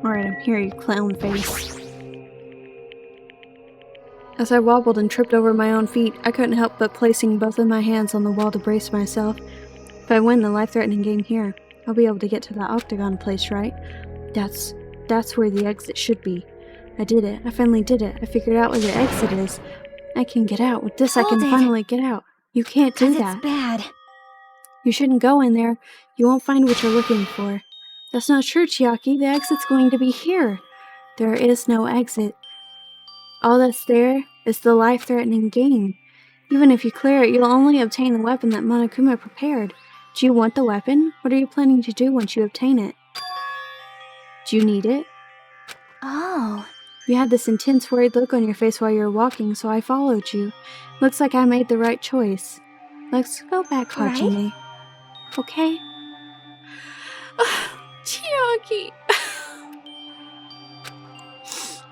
Alright, I'm here, you clown face. As I wobbled and tripped over my own feet, I couldn't help but placing both of my hands on the wall to brace myself. If I win the life-threatening game here, I'll be able to get to that octagon place, right? That's where the exit should be. I did it. I finally did it. I figured out where the exit is. I can get out. With this, I can finally get out. You can't do that. It's bad. You shouldn't go in there. You won't find what you're looking for. That's not true, Chiaki. The exit's going to be here. There is no exit. All that's there is the life-threatening game. Even if you clear it, you'll only obtain the weapon that Monokuma prepared. Do you want the weapon? What are you planning to do once you obtain it? Do you need it? Oh. You had this intense worried look on your face while you were walking, so I followed you. Looks like I made the right choice. Let's go back, Hajime. Right? Okay? Chiaki.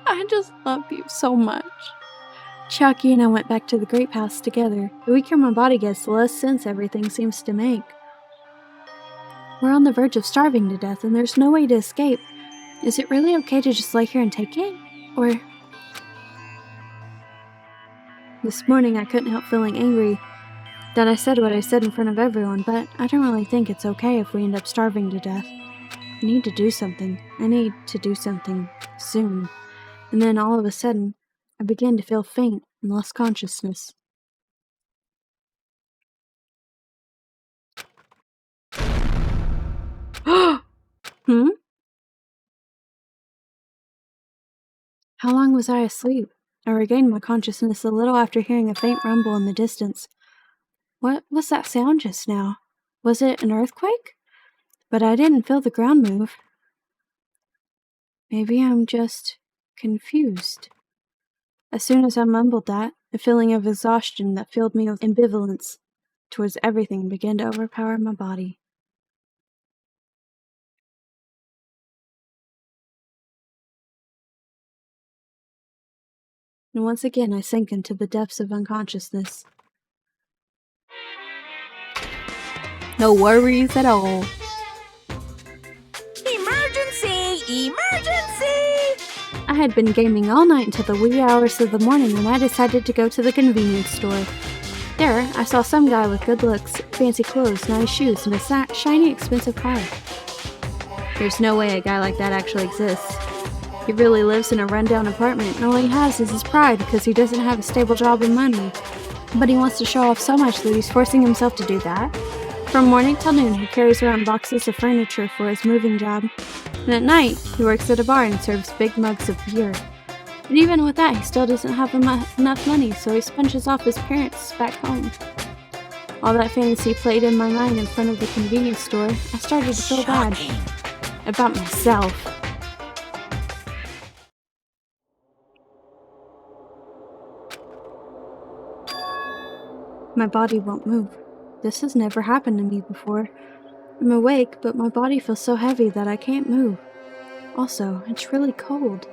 I just love you so much. Chiaki and I went back to the grape house together. The weaker my body gets, the less sense everything seems to make. We're on the verge of starving to death, and there's no way to escape. Is it really okay to just lay here and take it? Or... This morning I couldn't help feeling angry that I said what I said in front of everyone, but I don't really think it's okay if we end up starving to death. I need to do something. I need to do something soon. And then all of a sudden, I began to feel faint and lost consciousness. Hmm? How long was I asleep? I regained my consciousness a little after hearing a faint rumble in the distance. What was that sound just now? Was it an earthquake? But I didn't feel the ground move. Maybe I'm just confused. As soon as I mumbled that, a feeling of exhaustion that filled me with ambivalence towards everything began to overpower my body. And once again I sank into the depths of unconsciousness. No worries at all. Emergency! Emergency! I had been gaming all night until the wee hours of the morning when I decided to go to the convenience store. There, I saw some guy with good looks, fancy clothes, nice shoes, and a shiny, expensive car. There's no way a guy like that actually exists. He really lives in a rundown apartment, and all he has is his pride because he doesn't have a stable job and money. But he wants to show off so much that he's forcing himself to do that. From morning till noon, he carries around boxes of furniture for his moving job. And at night, he works at a bar and serves big mugs of beer. And even with that, he still doesn't have enough money, so he sponges off his parents back home. All that fantasy played in my mind in front of the convenience store. I started to feel bad about myself. My body won't move. This has never happened to me before. I'm awake, but my body feels so heavy that I can't move. Also, it's really cold.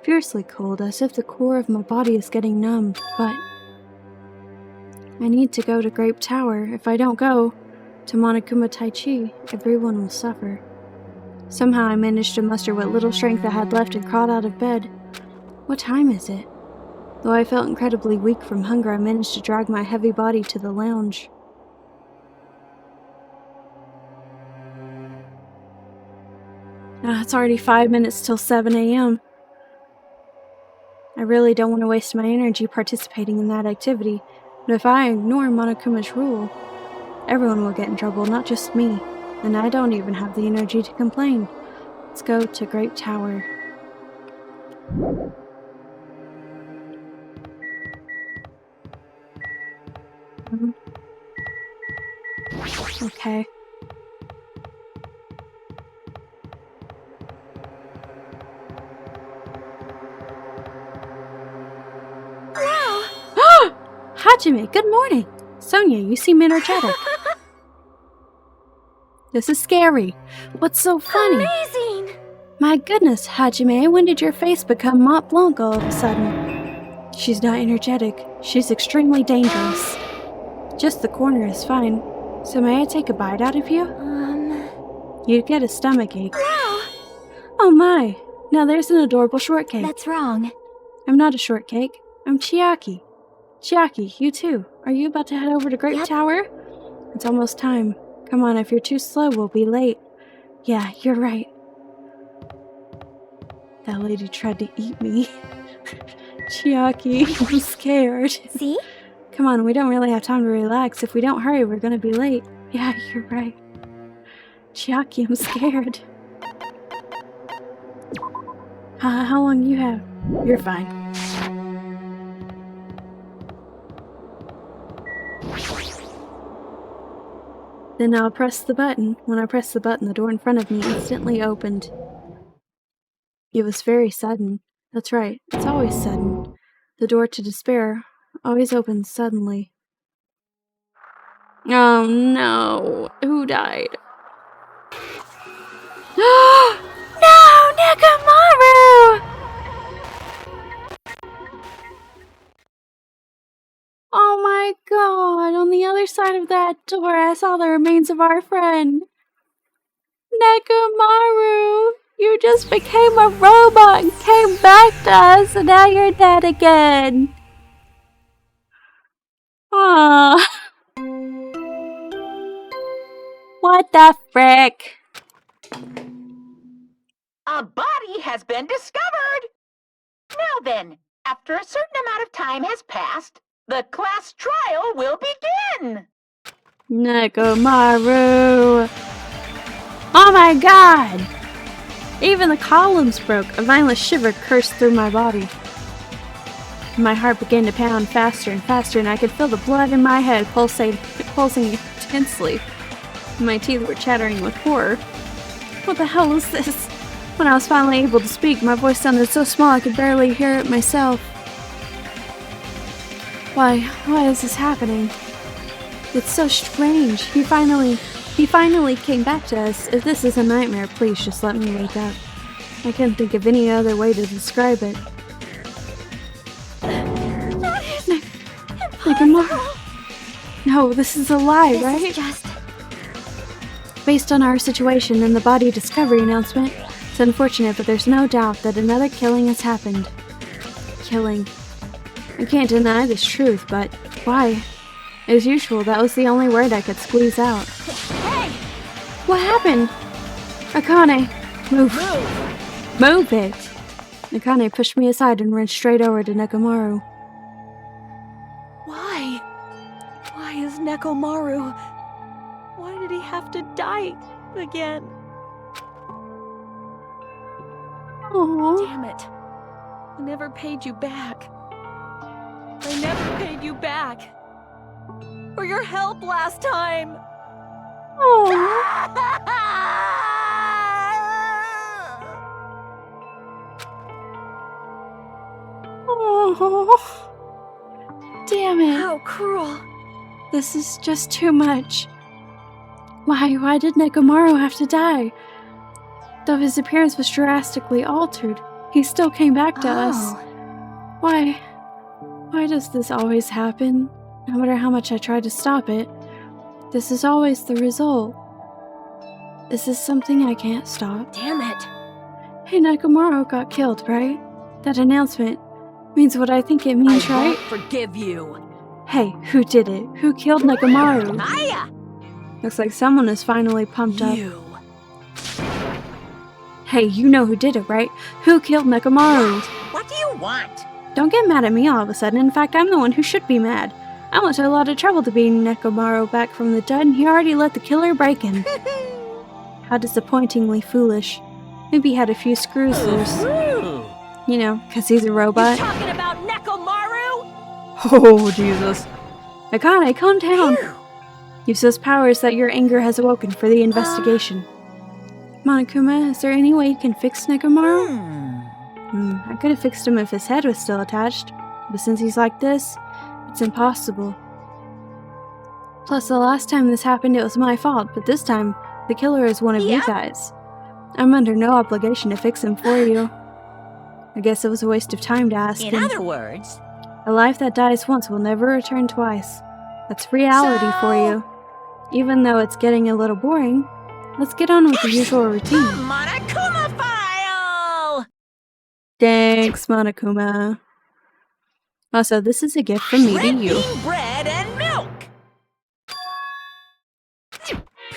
Fiercely cold, as if the core of my body is getting numb, but... I need to go to Grape Tower. If I don't go to Monokuma Taichi, everyone will suffer. Somehow I managed to muster what little strength I had left and crawled out of bed. What time is it? Though I felt incredibly weak from hunger, I managed to drag my heavy body to the lounge. It's already 5 minutes till 7 a.m. I really don't want to waste my energy participating in that activity, but if I ignore Monokuma's rule, everyone will get in trouble, not just me, and I don't even have the energy to complain. Let's go to Grape Tower. Okay. Hajime, good morning! Sonia, you seem energetic. This is scary. What's so funny? Amazing! My goodness, Hajime, when did your face become Mont Blanc all of a sudden? She's not energetic. She's extremely dangerous. Just the corner is fine. So may I take a bite out of you? You'd get a stomachache. Wow! Oh my! Now there's an adorable shortcake. That's wrong. I'm not a shortcake. I'm Chiaki. Chiaki, you too. Are you about to head over to Grape Yep. Tower? It's almost time. Come on, if you're too slow, we'll be late. Yeah, you're right. That lady tried to eat me. Chiaki, I'm scared. See? Come on, we don't really have time to relax. If we don't hurry, we're gonna be late. Yeah, you're right. Chiaki, I'm scared. How long you have? You're fine. Then I'll press the button. When I pressed the button, the door in front of me instantly opened. It was very sudden. That's right, it's always sudden. The door to despair always opens suddenly. Oh no, who died? No, Nekomaru! Oh my god, on the other side of that door I saw the remains of our friend. Nekomaru, you just became a robot and came back to us and now you're dead again. Aww. What the frick? A body has been discovered! Now then, after a certain amount of time has passed, the class trial will begin! Nekomaru! Oh my god! Even the columns broke. A violent shiver coursed through my body. My heart began to pound faster and faster, and I could feel the blood in my head pulsing intensely. My teeth were chattering with horror. What the hell is this? When I was finally able to speak, my voice sounded so small I could barely hear it myself. Why is this happening? It's so strange. He finally came back to us. If this is a nightmare, please just let me wake up. I can't think of any other way to describe it. Nekomaru. No, this is a lie, right? This is just... Based on our situation and the body discovery announcement, it's unfortunate, but there's no doubt that another killing has happened. Killing. I can't deny this truth, but why? As usual, that was the only word I could squeeze out. Hey! What happened? Akane, move. Move it! Akane pushed me aside and ran straight over to Nekomaru. Why? Why is Nekomaru? Why did he have to die again? Aww. Damn it. I never paid you back. I never paid you back. For your help last time. Aww. Oh, damn it. How cruel. This is just too much. Why did Nekomaru have to die? Though his appearance was drastically altered, he still came back to us. Why does this always happen? No matter how much I try to stop it, this is always the result. This is something I can't stop. Damn it. Hey, Nekomaru got killed, right? That announcement means what I think it means, right? Forgive you. Hey, who did it? Who killed Nekomaru? Maya! Looks like someone is finally pumped up. You. Hey, you know who did it, right? Who killed Nekomaru? What do you want? Don't get mad at me all of a sudden. In fact, I'm the one who should be mad. I went to a lot of trouble to bring Nekomaru back from the dead, and he already let the killer break in. How disappointingly foolish. Maybe he had a few screws loose. You know, 'cause he's a robot. Talking about Nekomaru? Oh, Jesus. Akane, calm down. Use those powers that your anger has awoken for the investigation. Monokuma, is there any way you can fix Nekomaru? I could have fixed him if his head was still attached, but since he's like this, it's impossible. Plus, the last time this happened, it was my fault, but this time, the killer is one of you guys. I'm under no obligation to fix him for you. I guess it was a waste of time to ask him. In other words... A life that dies once will never return twice. That's reality for you. Even though it's getting a little boring, let's get on with the usual routine. Monokuma file! Thanks, Monokuma. Also, this is a gift from me to you. Drinking bread and milk!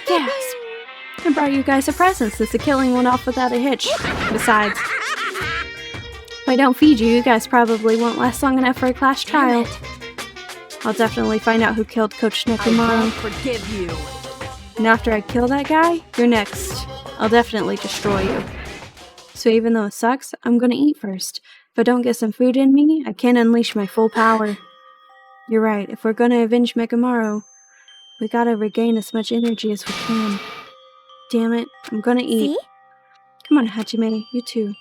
Yes! I brought you guys a present since the killing went off without a hitch. Besides, if I don't feed you, you guys probably won't last long enough for a class trial. I'll definitely find out who killed Coach I Nekomaru. won't forgive you. And after I kill that guy, you're next. I'll definitely destroy you. So even though it sucks, I'm gonna eat first. If I don't get some food in me, I can't unleash my full power. You're right, if we're gonna avenge Megamaru, we gotta regain as much energy as we can. Damn it, I'm gonna eat. See? Come on, Hajime, you too.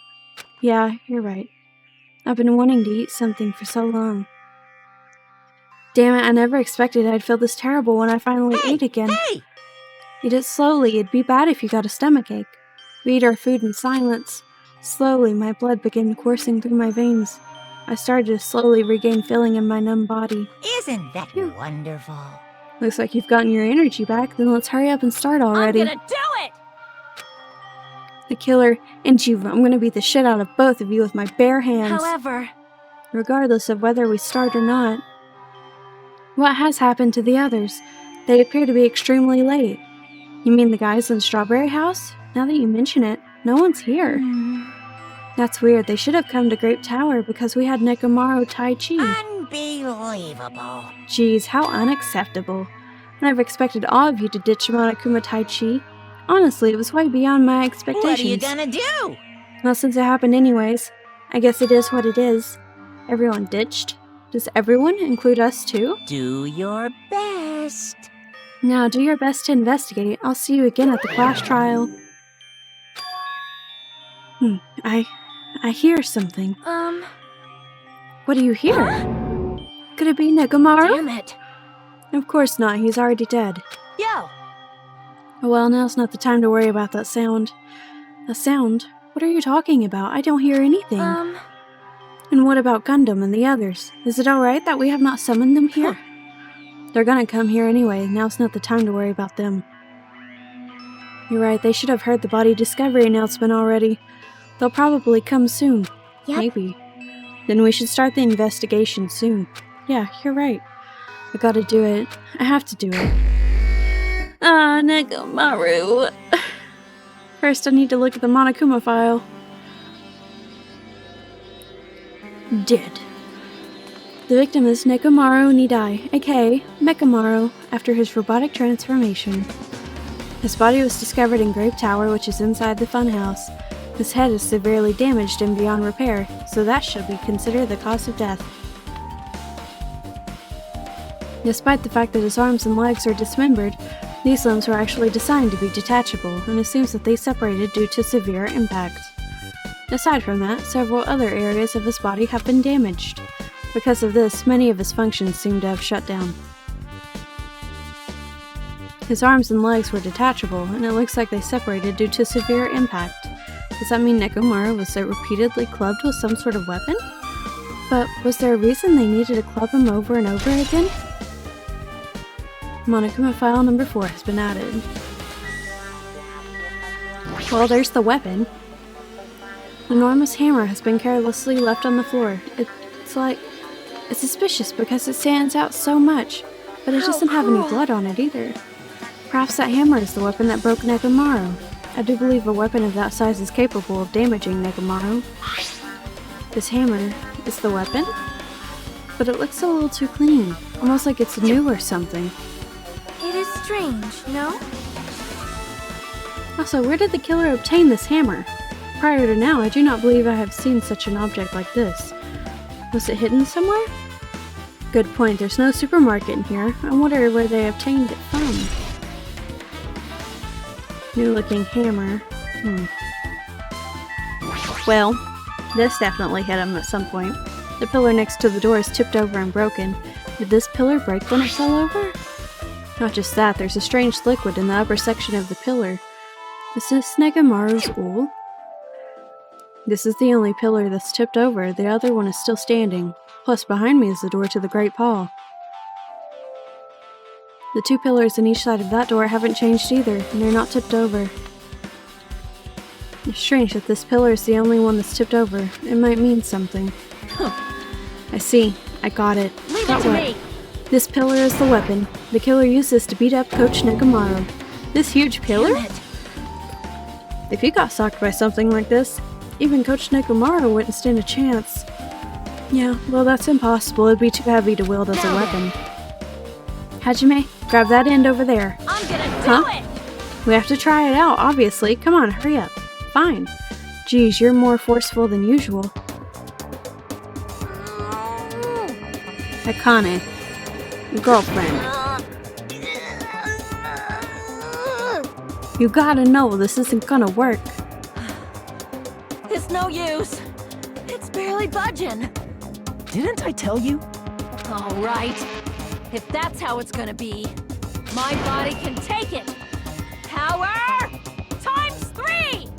Yeah, you're right. I've been wanting to eat something for so long. Damn it, I never expected I'd feel this terrible when I finally ate again. Hey! Eat it slowly, it'd be bad if you got a stomachache. We eat our food in silence. Slowly, my blood began coursing through my veins. I started to slowly regain feeling in my numb body. Isn't that wonderful? Looks like you've gotten your energy back, then let's hurry up and start already. I'm gonna do it! The killer and you, I'm gonna beat the shit out of both of you with my bare hands. However, Regardless of whether we start or not. What has happened to the others? They appear to be extremely late. You mean the guys in the Strawberry House? Now that you mention it, no one's here. That's weird. They should have come to Grape Tower because we had Nekomaru Tai Chi. Unbelievable. Jeez, how unacceptable. I never expected all of you to ditch Monokuma Tai Chi. Honestly, it was way beyond my expectations. What are you gonna do? Well, since it happened anyways, I guess it is what it is. Everyone ditched? Does everyone include us too? Do your best. Now, do your best to investigate. I'll see you again at the class trial. I hear something. What do you hear? Could it be Nekomaru? damn it. Of course not, he's already dead. Yo! Well, now's not the time to worry about that sound. A sound? What are you talking about? I don't hear anything. And what about Gundam and the others? Is it alright that we have not summoned them here? They're gonna come here anyway, now's not the time to worry about them. You're right, they should have heard the body discovery announcement already. They'll probably come soon. Yep. Maybe. Then we should start the investigation soon. Yeah, you're right. I gotta do it. I have to do it. Ah, Nekomaru. First, I need to look at the Monokuma file. Dead. The victim is Nekomaru Nidai, aka Mekamaru, after his robotic transformation. His body was discovered in Grape Tower, which is inside the funhouse. His head is severely damaged and beyond repair, so that should be considered the cause of death. Despite the fact that his arms and legs are dismembered, these limbs were actually designed to be detachable, and it seems that they separated due to severe impact. Aside from that, several other areas of his body have been damaged. Because of this, many of his functions seem to have shut down. His arms and legs were detachable, and it looks like they separated due to severe impact. Does that mean Nekomaru was repeatedly clubbed with some sort of weapon? But was there a reason they needed to club him over and over again? Monokuma file number 4 has been added. Well, there's the weapon. An enormous hammer has been carelessly left on the floor. It's suspicious because it stands out so much, but it doesn't have any blood on it either. Perhaps that hammer is the weapon that broke Nekomaru. I do believe a weapon of that size is capable of damaging Nekomaru. This hammer is the weapon? But it looks a little too clean, almost like it's new or something. It is strange, no? Also, where did the killer obtain this hammer? Prior to now, I do not believe I have seen such an object like this. Was it hidden somewhere? Good point, there's no supermarket in here. I wonder where they obtained it from. New looking hammer. Well, this definitely hit him at some point. The pillar next to the door is tipped over and broken. Did this pillar break when it fell over? Not just that, there's a strange liquid in the upper section of the pillar. Is this Nekomaru's wool? This is the only pillar that's tipped over, the other one is still standing. Plus behind me is the door to the Great Hall. The 2 pillars on each side of that door haven't changed either, and they're not tipped over. It's strange that this pillar is the only one that's tipped over. It might mean something. I see. I got it. Leave Got it to what? me! This pillar is the weapon. The killer used this to beat up Coach Nekomaru. This huge pillar? Damn it. If he got socked by something like this, even Coach Nekomaru wouldn't stand a chance. Yeah, well that's impossible. It'd be too heavy to wield as a weapon. Hajime, grab that end over there. I'm gonna do Huh? it! We have to try it out, obviously. Come on, hurry up. Fine. Geez, you're more forceful than usual. Akane. Girlfriend. You gotta know this isn't gonna work. It's no use. It's barely budging. Didn't I tell you? All right. If that's how it's gonna be, my body can take it. Power times 3!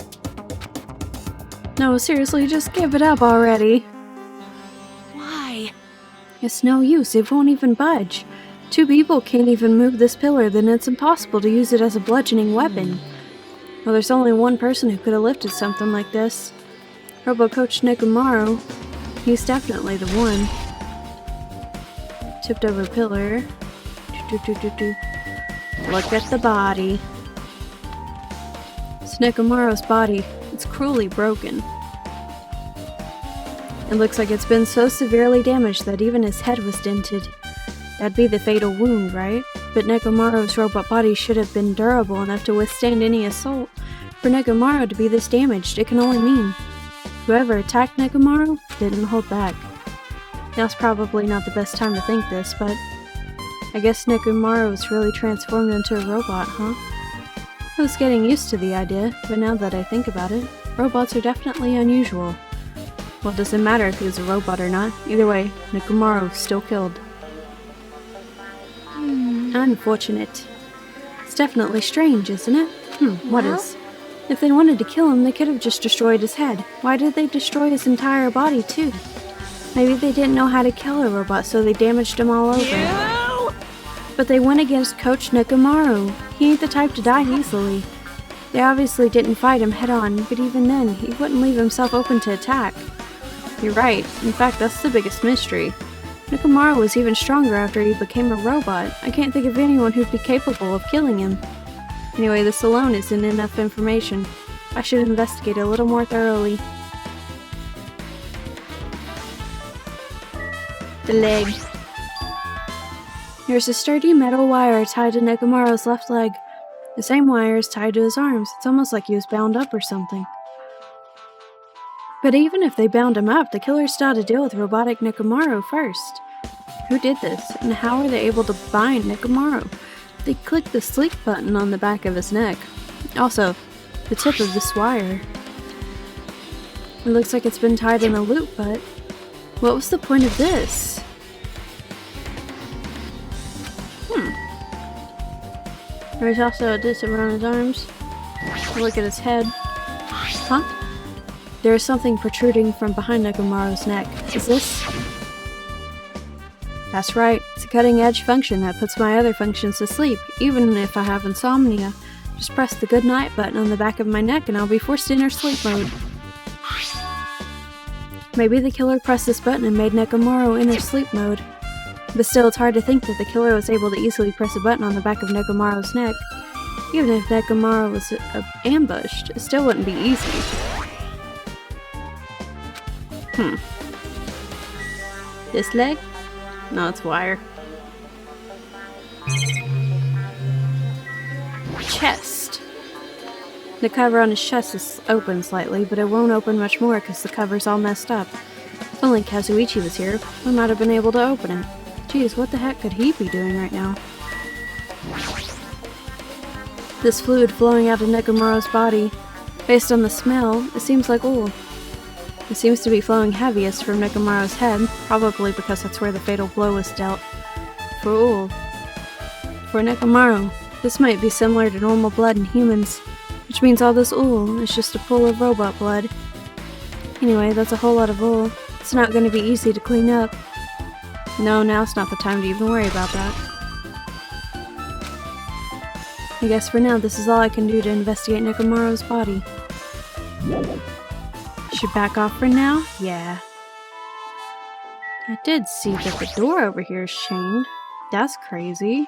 No, seriously, just give it up already. Why? It's no use, it won't even budge. 2 people can't even move this pillar, then it's impossible to use it as a bludgeoning weapon. Well, there's only one person who could have lifted something like this. Robo Coach Nekomaru. He's definitely the one. Tipped over pillar. Look at the body. It's Nekomaru's body. It's cruelly broken. It looks like it's been so severely damaged that even his head was dented. That'd be the fatal wound, right? But Nekomaru's robot body should have been durable enough to withstand any assault. For Nekomaru to be this damaged, it can only mean whoever attacked Nekomaru didn't hold back. Now's probably not the best time to think this, but I guess Nekomaru was really transformed into a robot, huh? I was getting used to the idea, but now that I think about it, robots are definitely unusual. Well, it doesn't matter if he was a robot or not. Either way, Nekomaru was still killed. Unfortunate. It's definitely strange, isn't it? What Well? is? If they wanted to kill him, they could have just destroyed his head. Why did they destroy his entire body, too? Maybe they didn't know how to kill a robot, so they damaged him all over. You! But they went against Coach Nekomaru. He ain't the type to die easily. They obviously didn't fight him head-on, but even then, he wouldn't leave himself open to attack. You're right. In fact, that's the biggest mystery. Nekomaru was even stronger after he became a robot. I can't think of anyone who'd be capable of killing him. Anyway, this alone isn't enough information. I should investigate a little more thoroughly. The leg. There's a sturdy metal wire tied to Nekomaru's left leg. The same wire is tied to his arms. It's almost like he was bound up or something. But even if they bound him up, the killer still had to deal with robotic Nekomaru first. Who did this, and how are they able to bind Nekomaru? They clicked the sleep button on the back of his neck. Also, the tip of this wire. It looks like it's been tied in a loop, but what was the point of this? There's also a disc around his arms. Look at his head. Huh? There is something protruding from behind Nekomaru's neck. Is this? That's right. It's a cutting-edge function that puts my other functions to sleep, even if I have insomnia. Just press the good night button on the back of my neck and I'll be forced to enter sleep mode. Maybe the killer pressed this button and made Nekomaru enter sleep mode. But still, it's hard to think that the killer was able to easily press a button on the back of Nekomaru's neck. Even if Nekomaru was ambushed, it still wouldn't be easy. This leg? No, it's wire. Chest. The cover on his chest is open slightly, but it won't open much more because the cover's all messed up. If only Kazuichi was here, we might have been able to open it. Geez, what the heck could he be doing right now? This fluid flowing out of Nekomaru's body. Based on the smell, it seems like oil. It seems to be flowing heaviest from Nekomaru's head, probably because that's where the fatal blow was dealt. For oil. For Nekomaru, this might be similar to normal blood in humans, which means all this oil is just a pool of robot blood. Anyway, that's a whole lot of oil. It's not going to be easy to clean up. No, now's not the time to even worry about that. I guess for now, this is all I can do to investigate Nekomaru's body. Should back off for now? Yeah. I did see that the door over here is chained. That's crazy.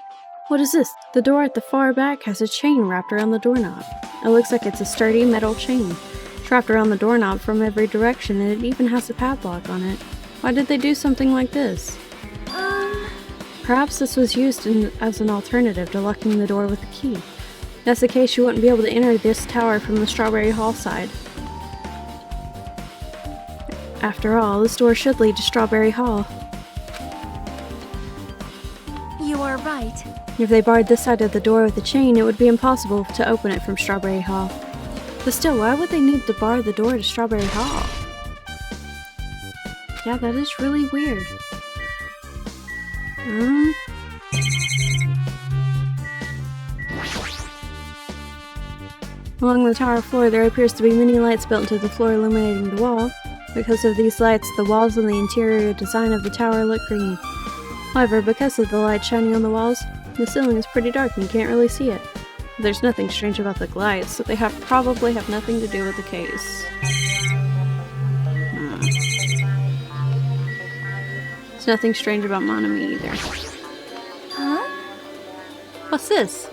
What is this? The door at the far back has a chain wrapped around the doorknob. It looks like it's a sturdy metal chain. It's wrapped around the doorknob from every direction, and it even has a padlock on it. Why did they do something like this? Perhaps this was used as an alternative to locking the door with a key. If that's the case, you wouldn't be able to enter this tower from the Strawberry Hall side. After all, this door should lead to Strawberry Hall. You are right. If they barred this side of the door with a chain, it would be impossible to open it from Strawberry Hall. But still, why would they need to bar the door to Strawberry Hall? Yeah, that is really weird. Along the tower floor, there appears to be many lights built into the floor illuminating the wall. Because of these lights, the walls and the interior design of the tower look green. However, because of the light shining on the walls, the ceiling is pretty dark and you can't really see it. There's nothing strange about the lights, so they probably have nothing to do with the case. There's nothing strange about Monami either. Huh? What's this?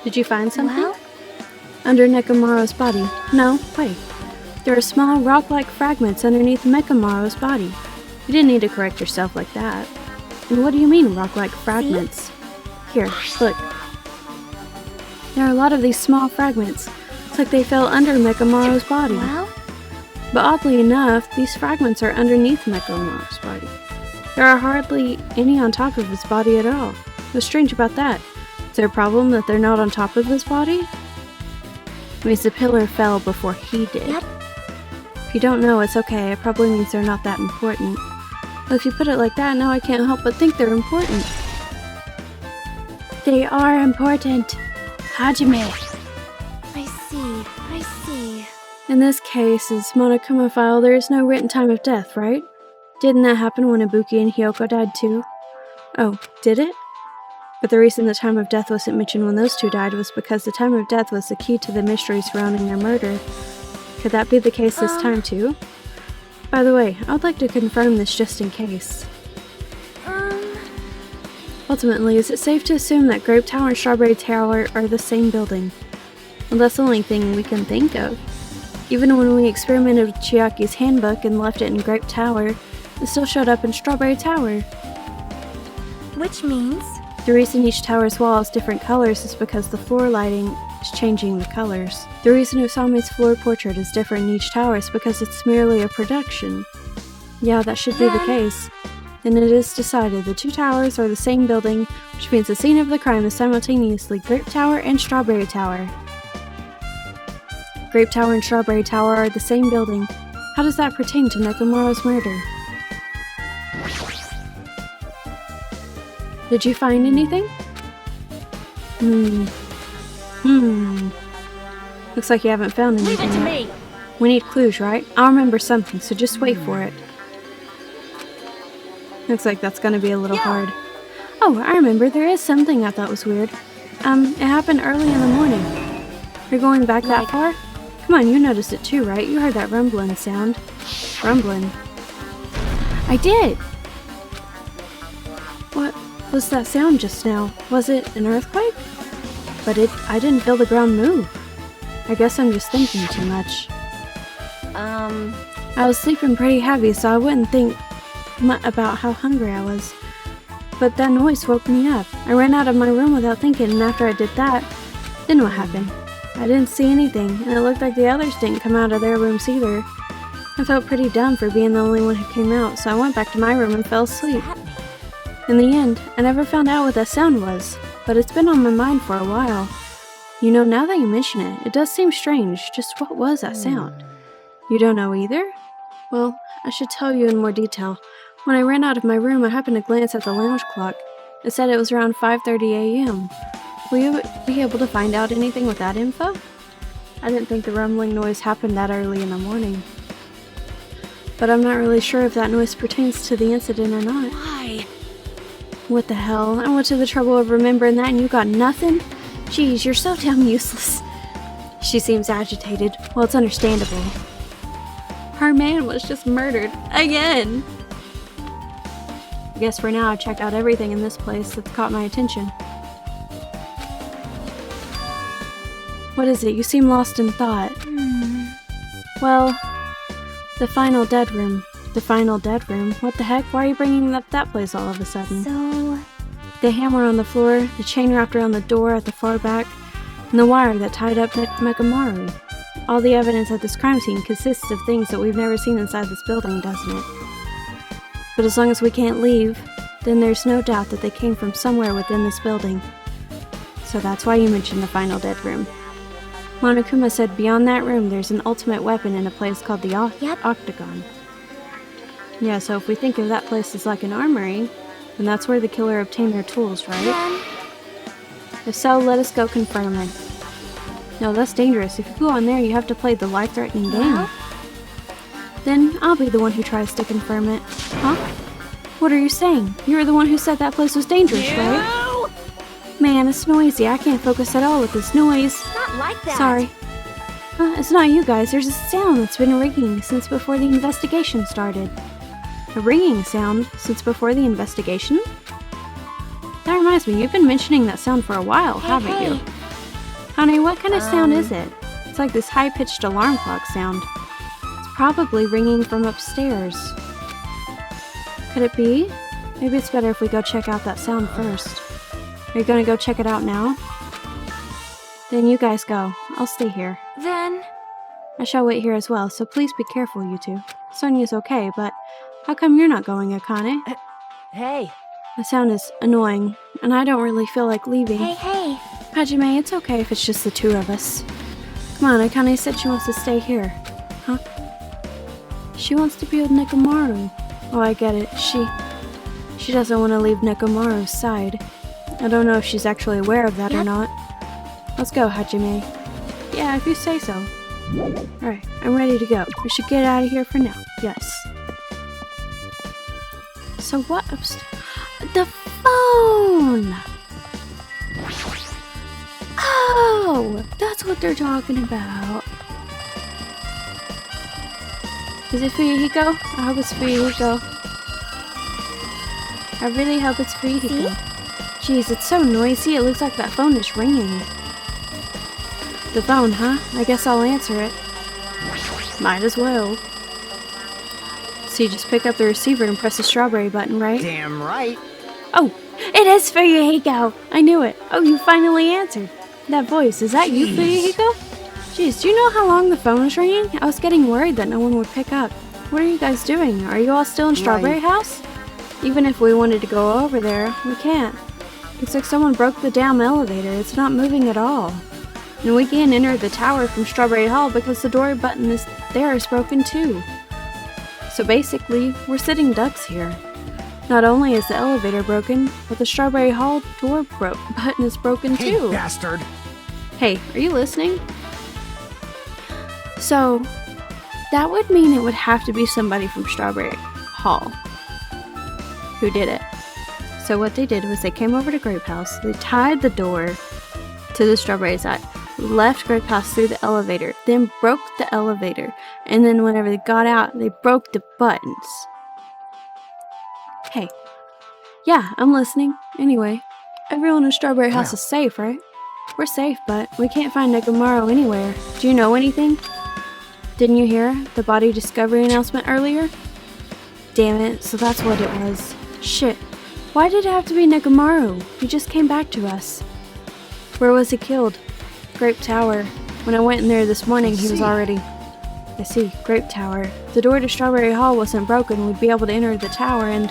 Did you find something? Well? Under Nekomaru's body. No, wait. There are small rock-like fragments underneath Nekomaru's body. You didn't need to correct yourself like that. And what do you mean, rock-like fragments? Here, look. There are a lot of these small fragments. It's like they fell under Nekomaru's body. Well? But oddly enough, these fragments are underneath Nekomaru's body. There are hardly any on top of his body at all. What's strange about that? Is there a problem that they're not on top of his body? It means the pillar fell before he did. Yep. If you don't know, it's okay. It probably means they're not that important. But if you put it like that, now I can't help but think they're important. They are important. Hajime. I see. In this case, as Monokuma file, there is no written time of death, right? Didn't that happen when Ibuki and Hyoko died too? Oh, did it? But the reason the time of death wasn't mentioned when those two died was because the time of death was the key to the mystery surrounding their murder. Could that be the case this time too? By the way, I would like to confirm this just in case. Ultimately, is it safe to assume that Grape Tower and Strawberry Tower are the same building? Well, that's the only thing we can think of. Even when we experimented with Chiaki's handbook and left it in Grape Tower, it still showed up in Strawberry Tower. Which means? The reason each tower's wall is different colors is because the floor lighting is changing the colors. The reason Usame's floor portrait is different in each tower is because it's merely a production. Yeah, that should be the case. Then it is decided the two towers are the same building, which means the scene of the crime is simultaneously Grape Tower and Strawberry Tower. Grape Tower and Strawberry Tower are the same building. How does that pertain to Nekomaru's murder? Did you find anything? Looks like you haven't found anything Leave it to yet. me! We need clues, right? I'll remember something, so just wait for it. Looks like that's gonna be a little hard. Oh, I remember. There is something I thought was weird. It happened early in the morning. You're going back that far? Come on, you noticed it too, right? You heard that rumbling sound. Rumbling. I did! What was that sound just now? Was it an earthquake? But I didn't feel the ground move. I guess I'm just thinking too much. I was sleeping pretty heavy, so I wouldn't think about how hungry I was. But that noise woke me up. I ran out of my room without thinking, and after I did that, then what happened? I didn't see anything, and it looked like the others didn't come out of their rooms either. I felt pretty dumb for being the only one who came out, so I went back to my room and fell asleep. In the end, I never found out what that sound was, but it's been on my mind for a while. You know, now that you mention it, it does seem strange. Just what was that sound? You don't know either? Well, I should tell you in more detail. When I ran out of my room, I happened to glance at the lounge clock. It said it was around 5:30 a.m. Will you be able to find out anything with that info? I didn't think the rumbling noise happened that early in the morning. But I'm not really sure if that noise pertains to the incident or not. Why? What the hell? I went to the trouble of remembering that and you got nothing? Jeez, you're so damn useless. She seems agitated. Well, it's understandable. Her man was just murdered. Again! I guess for now I've checked out everything in this place that's caught my attention. What is it? You seem lost in thought. Well, the final dead room. The final dead room? What the heck? Why are you bringing up that place all of a sudden? So... The hammer on the floor, the chain wrapped around the door at the far back, and the wire that tied up Megamaru. All the evidence at this crime scene consists of things that we've never seen inside this building, doesn't it? But as long as we can't leave, then there's no doubt that they came from somewhere within this building. So that's why you mentioned the final dead room. Monokuma said beyond that room there's an ultimate weapon in a place called the Octagon. Yeah, so if we think of that place as like an armory, then that's where the killer obtained their tools, right? If so, let us go confirm it. No, that's dangerous. If you go on there, you have to play the life-threatening game. Well? Then I'll be the one who tries to confirm it. Huh? What are you saying? You were the one who said that place was dangerous, right? Man, it's noisy. I can't focus at all with this noise. Not like that. Sorry. It's not you guys. There's a sound that's been ringing since before the investigation started. A ringing sound since before the investigation? That reminds me, you've been mentioning that sound for a while, haven't you? Honey, what kind of sound is it? It's like this high-pitched alarm clock sound. It's probably ringing from upstairs. Could it be? Maybe it's better if we go check out that sound first. Are you gonna go check it out now? Then you guys go. I'll stay here. Then... I shall wait here as well, so please be careful, you two. Sonya's okay, but how come you're not going, Akane? Hey. The sound is annoying, and I don't really feel like leaving. Hey. Hajime, it's okay if it's just the two of us. Come on, Akane said she wants to stay here. Huh? She wants to be with Nekomaru. Oh, I get it. She doesn't want to leave Nekomaru's side. I don't know if she's actually aware of that or not. Let's go, Hajime. Yeah, if you say so. Alright, I'm ready to go. We should get out of here for now. Yes. So what the phone! Oh! That's what they're talking about. Is it Fuyuhiko? I hope it's Fuyuhiko. I really hope it's Fuyuhiko. Jeez, it's so noisy. It looks like that phone is ringing. The phone, huh? I guess I'll answer it. Might as well. So you just pick up the receiver and press the strawberry button, right? Damn right. Oh, it is Fuyuhiko! I knew it. Oh, you finally answered. That voice, is that you, Fuyuhiko? Jeez, do you know how long the phone was ringing? I was getting worried that no one would pick up. What are you guys doing? Are you all still in Strawberry House? Even if we wanted to go over there, we can't. Looks like someone broke the damn elevator. It's not moving at all. And we can't enter the tower from Strawberry Hall because the door button is broken too. So basically, we're sitting ducks here. Not only is the elevator broken, but the Strawberry Hall door button is broken too. Hey, bastard! Hey, are you listening? So, that would mean it would have to be somebody from Strawberry Hall who did it. So what they did was they came over to Grape House, they tied the door to the strawberry side, left Grape House through the elevator, then broke the elevator, and then whenever they got out, they broke the buttons. Hey. Yeah, I'm listening. Anyway, everyone in Strawberry House is safe, right? We're safe, but we can't find Nekomaru anywhere. Do you know anything? Didn't you hear the body discovery announcement earlier? Damn it, so that's what it was. Shit. Why did it have to be Nekomaru? He just came back to us. Where was he killed? Grape Tower. When I went in there this morning, he was already... I see, Grape Tower. If the door to Strawberry Hall wasn't broken, we'd be able to enter the tower and...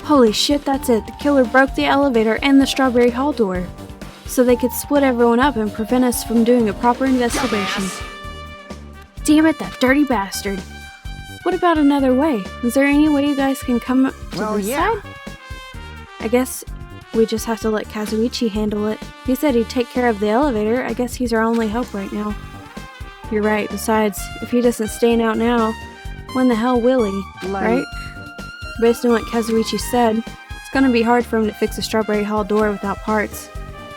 Holy shit, that's it. The killer broke the elevator and the Strawberry Hall door. So they could split everyone up and prevent us from doing a proper investigation. Damn it, that dirty bastard. What about another way? Is there any way you guys can come up to this side? I guess we just have to let Kazuichi handle it. He said he'd take care of the elevator. I guess he's our only hope right now. You're right. Besides, if he doesn't stay out now, when the hell will he? Right? Based on what Kazuichi said, it's gonna be hard for him to fix a Strawberry Hall door without parts.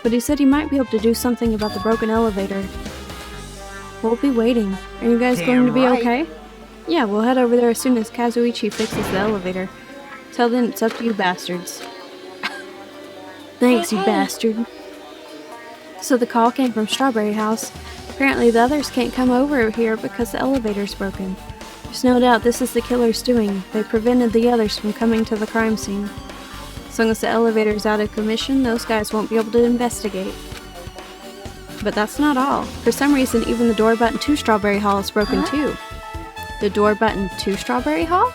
But he said he might be able to do something about the broken elevator. We'll be waiting. Are you guys going to be right. okay? Yeah, we'll head over there as soon as Kazuichi fixes the elevator. Till then, it's up to you bastards. Thanks, you bastard. So the call came from Strawberry House. Apparently the others can't come over here because the elevator's broken. There's no doubt this is the killer's doing. They prevented the others from coming to the crime scene. As long as the elevator's out of commission, those guys won't be able to investigate. But that's not all. For some reason, even the door button to Strawberry Hall is broken too. The door button to Strawberry Hall?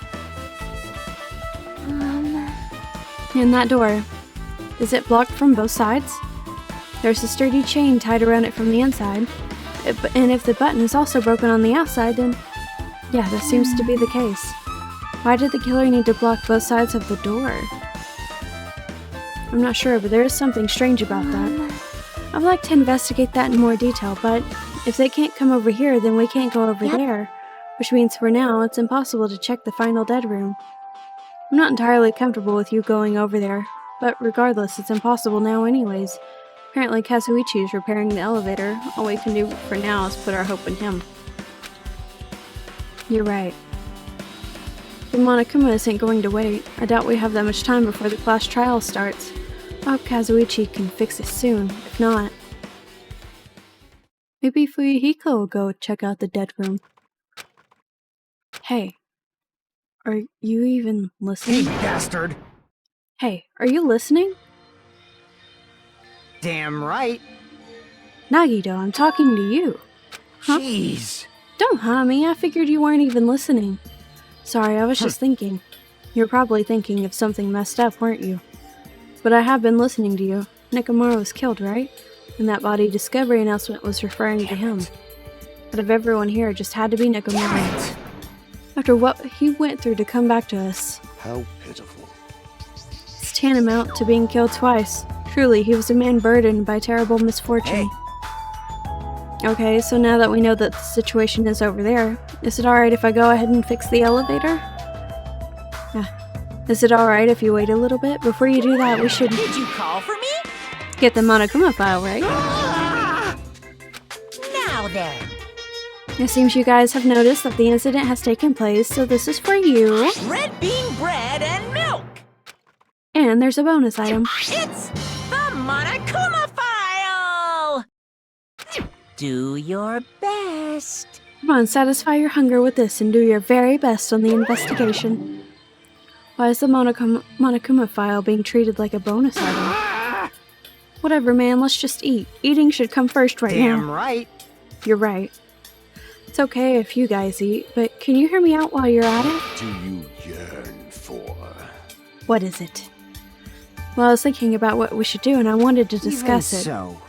And that door. Is it blocked from both sides? There's a sturdy chain tied around it from the inside. And if the button is also broken on the outside, then... yeah, that seems to be the case. Why did the killer need to block both sides of the door? I'm not sure, but there is something strange about that. I'd like to investigate that in more detail, but if they can't come over here, then we can't go over there. Which means for now, it's impossible to check the final dead room. I'm not entirely comfortable with you going over there, but regardless, it's impossible now anyways. Apparently Kazuichi is repairing the elevator. All we can do for now is put our hope in him. You're right. The Monokuma isn't going to wait. I doubt we have that much time before the class trial starts. I hope Kazuichi can fix it soon. If not... maybe Fuyuhiko will go check out the dead room. Hey. Are you even listening? Hey, bastard! Hey, are you listening? Damn right. Nagito, I'm talking to you. Huh? Jeez. Don't huh me, I figured you weren't even listening. Sorry, I was just thinking. You're probably thinking of something messed up, weren't you? But I have been listening to you. Nekomaru was killed, right? And that body discovery announcement was referring to him. Out of everyone here, it just had to be Nekomaru. After what he went through to come back to us. How pitiful. It's tantamount to being killed twice. Truly, he was a man burdened by terrible misfortune. Okay, so now that we know that the situation is over there, is it alright if I go ahead and fix the elevator? Yeah. Is it alright if you wait a little bit? Before you do that, we should Did you call for me? get the Monokuma file, right? Now then. It seems you guys have noticed that the incident has taken place, so this is for you. Red bean bread and milk. And there's a bonus item. It's the Monokuma file. Do your best. Come on, satisfy your hunger with this and do your very best on the investigation. Why is the Monokuma file being treated like a bonus item? Whatever, man, let's just eat. Eating should come first right now. Damn right. You're right. It's okay if you guys eat, but can you hear me out while you're at it? Do you yearn for? What is it? Well, I was thinking about what we should do, and I wanted to discuss it. So.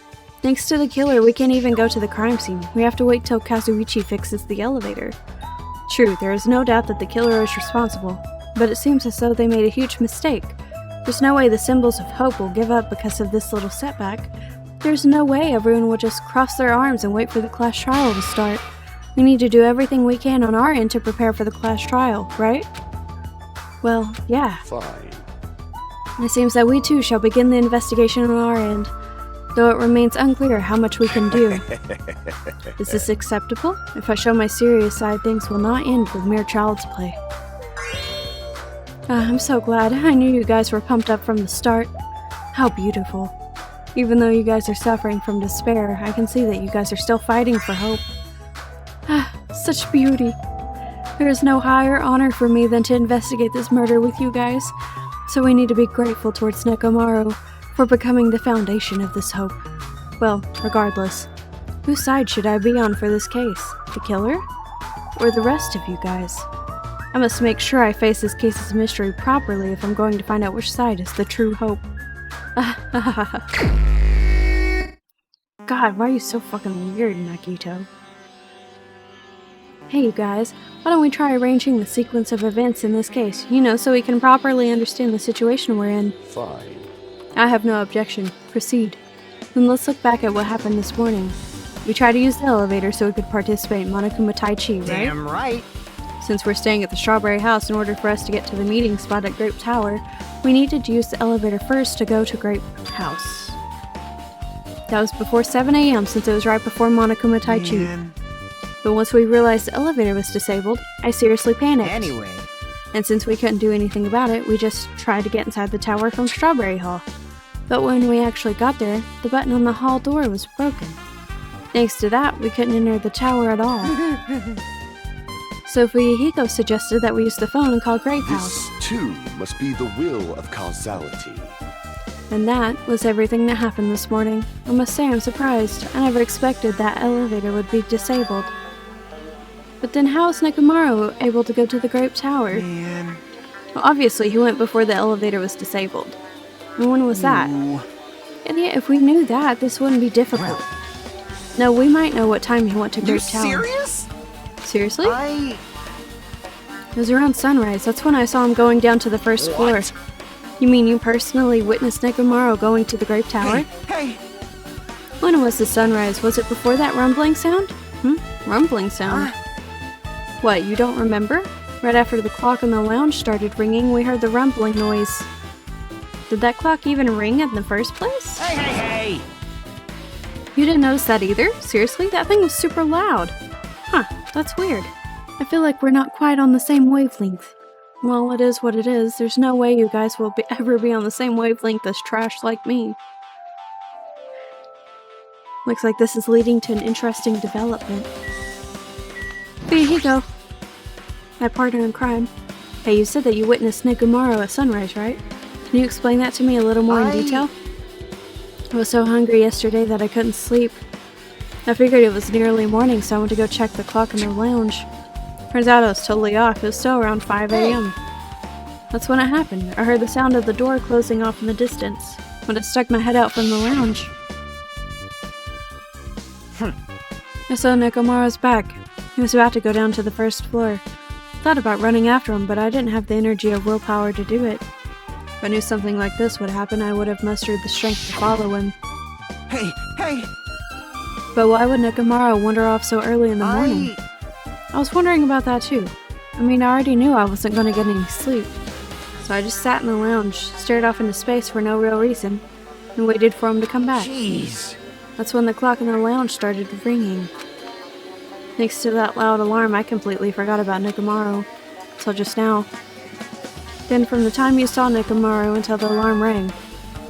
Thanks to the killer, we can't even go to the crime scene. We have to wait till Kazuichi fixes the elevator. True, there is no doubt that the killer is responsible, but it seems as though they made a huge mistake. There's no way the symbols of hope will give up because of this little setback. There's no way everyone will just cross their arms and wait for the class trial to start. We need to do everything we can on our end to prepare for the class trial, right? Well, yeah. Fine. It seems that we too shall begin the investigation on our end, though it remains unclear how much we can do. Is this acceptable? If I show my serious side, things will not end with mere child's play. I'm so glad. I knew you guys were pumped up from the start. How beautiful. Even though you guys are suffering from despair, I can see that you guys are still fighting for hope. Such beauty. There is no higher honor for me than to investigate this murder with you guys, so we need to be grateful towards Nekomaru for becoming the foundation of this hope. Well, regardless, whose side should I be on for this case? The killer? Or the rest of you guys? I must make sure I face this case's mystery properly if I'm going to find out which side is the true hope. God, why are you so fucking weird, Nagito? Hey you guys, why don't we try arranging the sequence of events in this case, so we can properly understand the situation we're in. Fine. I have no objection. Proceed. Then let's look back at what happened this morning. We tried to use the elevator so we could participate in Monokuma Tai Chi, right? Damn right. Since we're staying at the Strawberry House, in order for us to get to the meeting spot at Grape Tower, we needed to use the elevator first to go to Grape House. That was before 7 a.m. since it was right before Monokuma Tai Chi. Man. But once we realized the elevator was disabled, I seriously panicked. Anyway, And since we couldn't do anything about it, we just tried to get inside the tower from Strawberry Hall. But when we actually got there, the button on the hall door was broken. Thanks to that, we couldn't enter the tower at all. So Fuyuhiko suggested that we use the phone and call Grape House. This, too, must be the will of causality. And that was everything that happened this morning. I must say I'm surprised. I never expected that elevator would be disabled. But then how is Nekomaru able to go to the Grape Tower? man. Well, obviously he went before the elevator was disabled. And when was that? Ooh. And yet if we knew that, this wouldn't be difficult. Well, No, we might know what time he went to you Grape Tower. serious? Seriously? I... It was around sunrise. That's when I saw him going down to the first floor. You mean you personally witnessed Nekomaru going to the Grape Tower? Hey, When was the sunrise? Was it before that rumbling sound? Rumbling sound? What, you don't remember? Right after the clock in the lounge started ringing, we heard the rumbling noise. Did that clock even ring in the first place? hey! You didn't notice that either? Seriously? That thing was super loud. Huh, that's weird. I feel like we're not quite on the same wavelength. Well, it is what it is. There's no way you guys will ever be on the same wavelength as trash like me. Looks like this is leading to an interesting development. Fuyuhiko, my partner in crime. Hey, you said that you witnessed Nekomaru at sunrise, right? Can you explain that to me a little more in detail? I was so hungry yesterday that I couldn't sleep. I figured it was nearly morning, so I went to go check the clock in the lounge. Turns out I was totally off. It was still around 5 a.m. That's when it happened. I heard the sound of the door closing off in the distance when I stuck my head out from the lounge. I saw Nekomaru's back. He was about to go down to the first floor. I thought about running after him, but I didn't have the energy or willpower to do it. If I knew something like this would happen, I would have mustered the strength to follow him. Hey! But why would Nekomaru wander off so early in the morning? I was wondering about that too. I mean, I already knew I wasn't going to get any sleep. So I just sat in the lounge, stared off into space for no real reason, and waited for him to come back. Jeez. That's when the clock in the lounge started ringing. Thanks to that loud alarm, I completely forgot about Nekomaru. Till just now. Then from the time you saw Nekomaru until the alarm rang,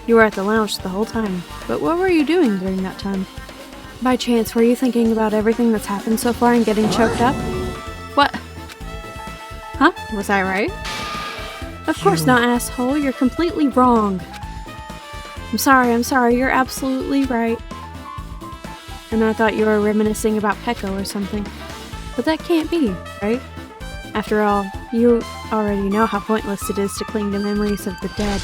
you were at the lounge the whole time. But what were you doing during that time? By chance, were you thinking about everything that's happened so far and getting choked up? What? Huh? Was I right? Of course not, asshole. You're completely wrong. I'm sorry. You're absolutely right. And I thought you were reminiscing about Peko or something. But that can't be, right? After all, you already know how pointless it is to cling to memories of the dead.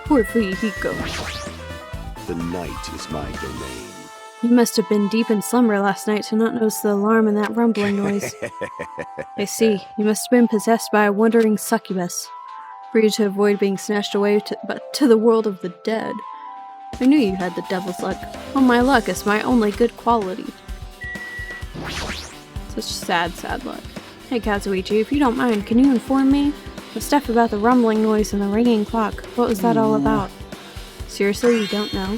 Poor Fuyuhiko. The night is my domain. You must have been deep in slumber last night to not notice the alarm and that rumbling noise. I see. You must have been possessed by a wandering succubus, for you to avoid being snatched away to the world of the dead. I knew you had the devil's luck. Well, my luck is my only good quality. Such sad luck. Hey, Kazuichi, if you don't mind, can you inform me? The stuff about the rumbling noise and the ringing clock, what was that all about? Seriously, you don't know?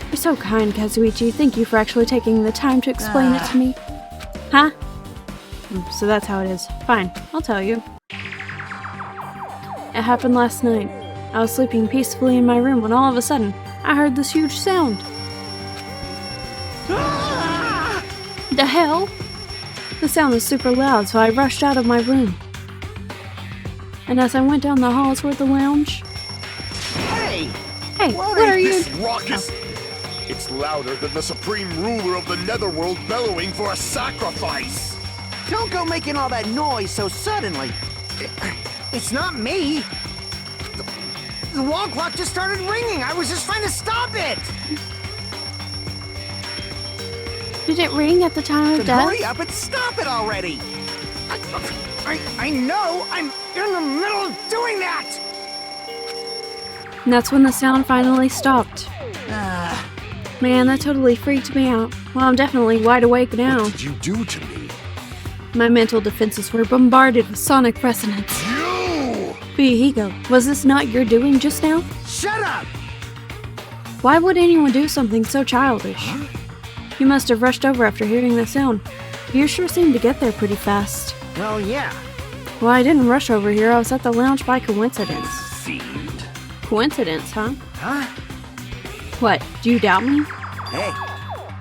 You're so kind, Kazuichi. Thank you for actually taking the time to explain it to me. Huh? So that's how it is. Fine, I'll tell you. It happened last night. I was sleeping peacefully in my room when all of a sudden, I heard this huge sound. The hell? The sound was super loud, so I rushed out of my room. And as I went down the hall toward the lounge... Hey! Hey, what are you... This raucous? It's louder than the supreme ruler of the netherworld bellowing for a sacrifice! Don't go making all that noise so suddenly. It's not me. The wall clock just started ringing. I was just trying to stop it. Did it ring at the time of death? Hurry up and stop it already. I know. I'm in the middle of doing that. And that's when the sound finally stopped. Man, that totally freaked me out. Well, I'm definitely wide awake now. What did you do to me? My mental defenses were bombarded with sonic resonance. You! Fuyuhiko, was this not your doing just now? Shut up. Why would anyone do something so childish? You must have rushed over after hearing the sound. You sure seemed to get there pretty fast. Well, yeah. Well, I didn't rush over here. I was at the lounge by coincidence. Seemed. Coincidence, huh? Huh? What, do you doubt me? Hey.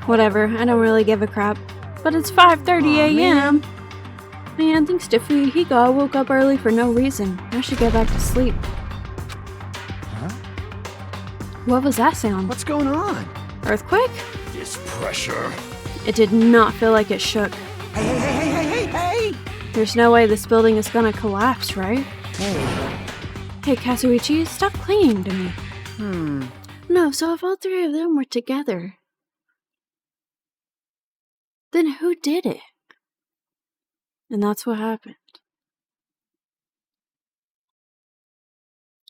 Whatever, I don't really give a crap. But it's 5:30 a.m. Man, thanks to Fuyuhiko, I woke up early for no reason. I should get back to sleep. Huh? What was that sound? What's going on? Earthquake? This pressure. It did not feel like it shook. Hey! There's no way this building is gonna collapse, right? Hey. Hey, Kazuichi, stop clinging to me. No, so if all three of them were together, then who did it? And that's what happened.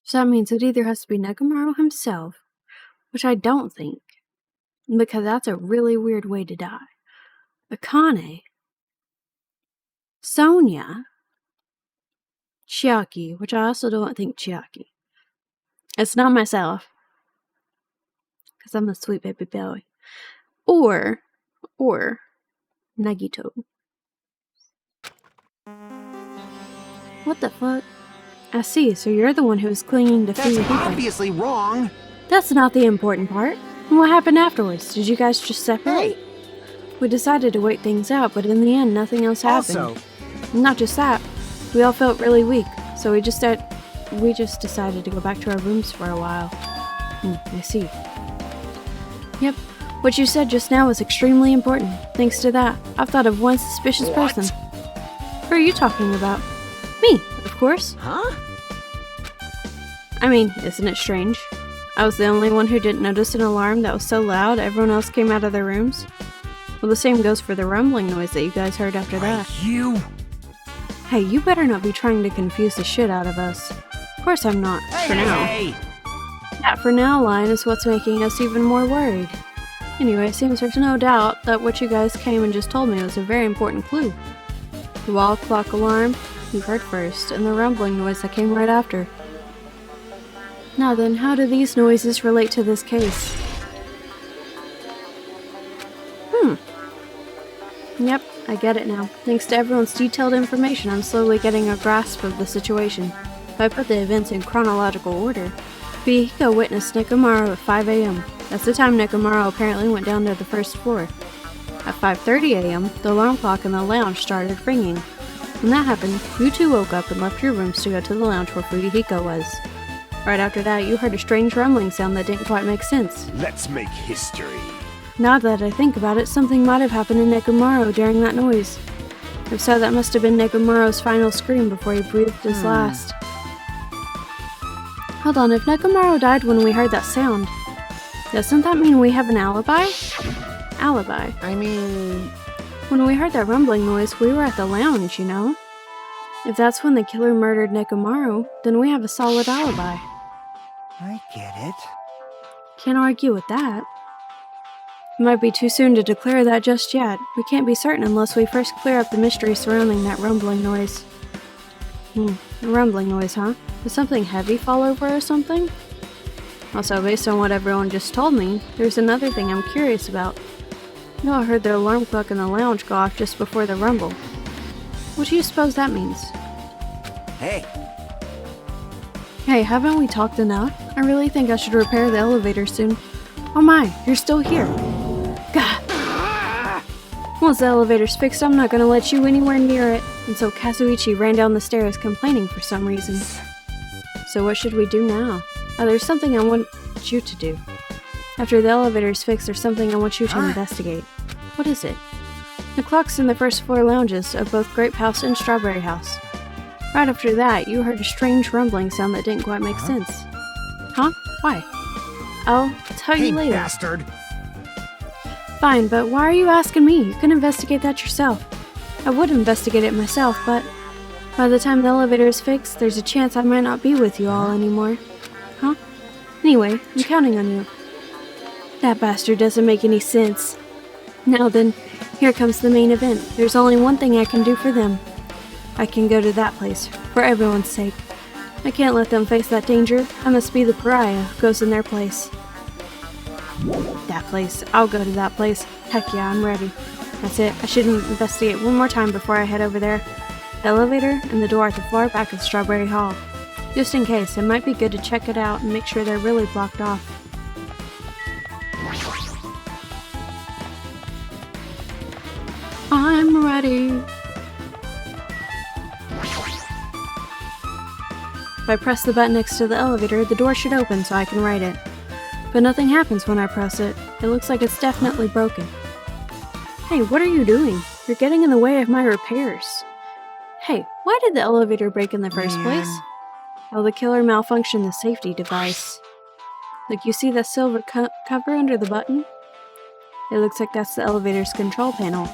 So that means it either has to be Nekomaru himself, which I don't think, because that's a really weird way to die. Akane, Sonia, Chiaki, which I also don't think Chiaki. It's not myself, because I'm a sweet baby boy. Or Nagito. What the fuck? I see, so you're the one who was clinging to That's Fuyuhiko. obviously wrong. That's not the important part. And what happened afterwards? Did you guys just separate? We decided to wait things out, but in the end, nothing else happened. Also, Not just that, we all felt really weak, so we just decided to go back to our rooms for a while. I see. Yep, what you said just now was extremely important. Thanks to that, I've thought of one suspicious person. Who are you talking about? Me, of course. huh? I mean, isn't it strange? I was the only one who didn't notice an alarm that was so loud everyone else came out of their rooms. Well, the same goes for the rumbling noise that you guys heard after that. You. Hey, you better not be trying to confuse the shit out of us. Of course I'm not, for now. Hey. That for now line is what's making us even more worried. Anyway, it seems there's no doubt that what you guys came and just told me was a very important clue. The wall clock alarm you heard first, and the rumbling noise that came right after. Now then, how do these noises relate to this case? Yep, I get it now. Thanks to everyone's detailed information, I'm slowly getting a grasp of the situation. If I put the events in chronological order, Fuyuhiko witnessed Nekomaru at 5 a.m. That's the time Nekomaru apparently went down to the first floor. At 5:30 a.m., the alarm clock in the lounge started ringing. When that happened, you two woke up and left your rooms to go to the lounge where Fuyuhiko was. Right after that, you heard a strange rumbling sound that didn't quite make sense. Let's make history. Now that I think about it, something might have happened to Nekomaru during that noise. If so, that must have been Nekomaru's final scream before he breathed his last. Hold on, if Nekomaru died when we heard that sound, doesn't that mean we have an alibi? Alibi. I mean, When we heard that rumbling noise, we were at the lounge, you know? If that's when the killer murdered Nekomaru, then we have a solid alibi. I get it. Can't argue with that. It might be too soon to declare that just yet. We can't be certain unless we first clear up the mystery surrounding that rumbling noise. A rumbling noise, huh? Did something heavy fall over or something? Also, based on what everyone just told me, there's another thing I'm curious about. You know, I heard the alarm clock in the lounge go off just before the rumble. What do you suppose that means? Hey. Hey, haven't we talked enough? I really think I should repair the elevator soon. Oh my, you're still here. God. Once the elevator's fixed, I'm not gonna let you anywhere near it. And so Kazuichi ran down the stairs complaining for some reason. So what should we do now? Oh, there's something I want you to do. After the elevator's fixed, there's something I want you to investigate. What is it? The clocks in the first floor lounges of both Grape House and Strawberry House. Right after that, you heard a strange rumbling sound that didn't quite make sense. Huh? Why? I'll tell you later. Bastard. Fine, but why are you asking me? You can investigate that yourself. I would investigate it myself, but by the time the elevator is fixed, there's a chance I might not be with you all anymore. Huh? Anyway, I'm counting on you. That bastard doesn't make any sense. Now then, here comes the main event. There's only one thing I can do for them. I can go to that place, for everyone's sake. I can't let them face that danger. I must be the pariah who goes in their place. That place. I'll go to that place. Heck yeah, I'm ready. That's it. I should investigate one more time before I head over there. The elevator and the door at the far back of Strawberry Hall. Just in case, it might be good to check it out and make sure they're really blocked off. I'm ready. If I press the button next to the elevator, the door should open so I can ride it. But nothing happens when I press it. It looks like it's definitely broken. Hey, what are you doing? You're getting in the way of my repairs. Hey, why did the elevator break in the first place? Oh, the killer malfunctioned the safety device. Look, you see that silver cover under the button? It looks like that's the elevator's control panel.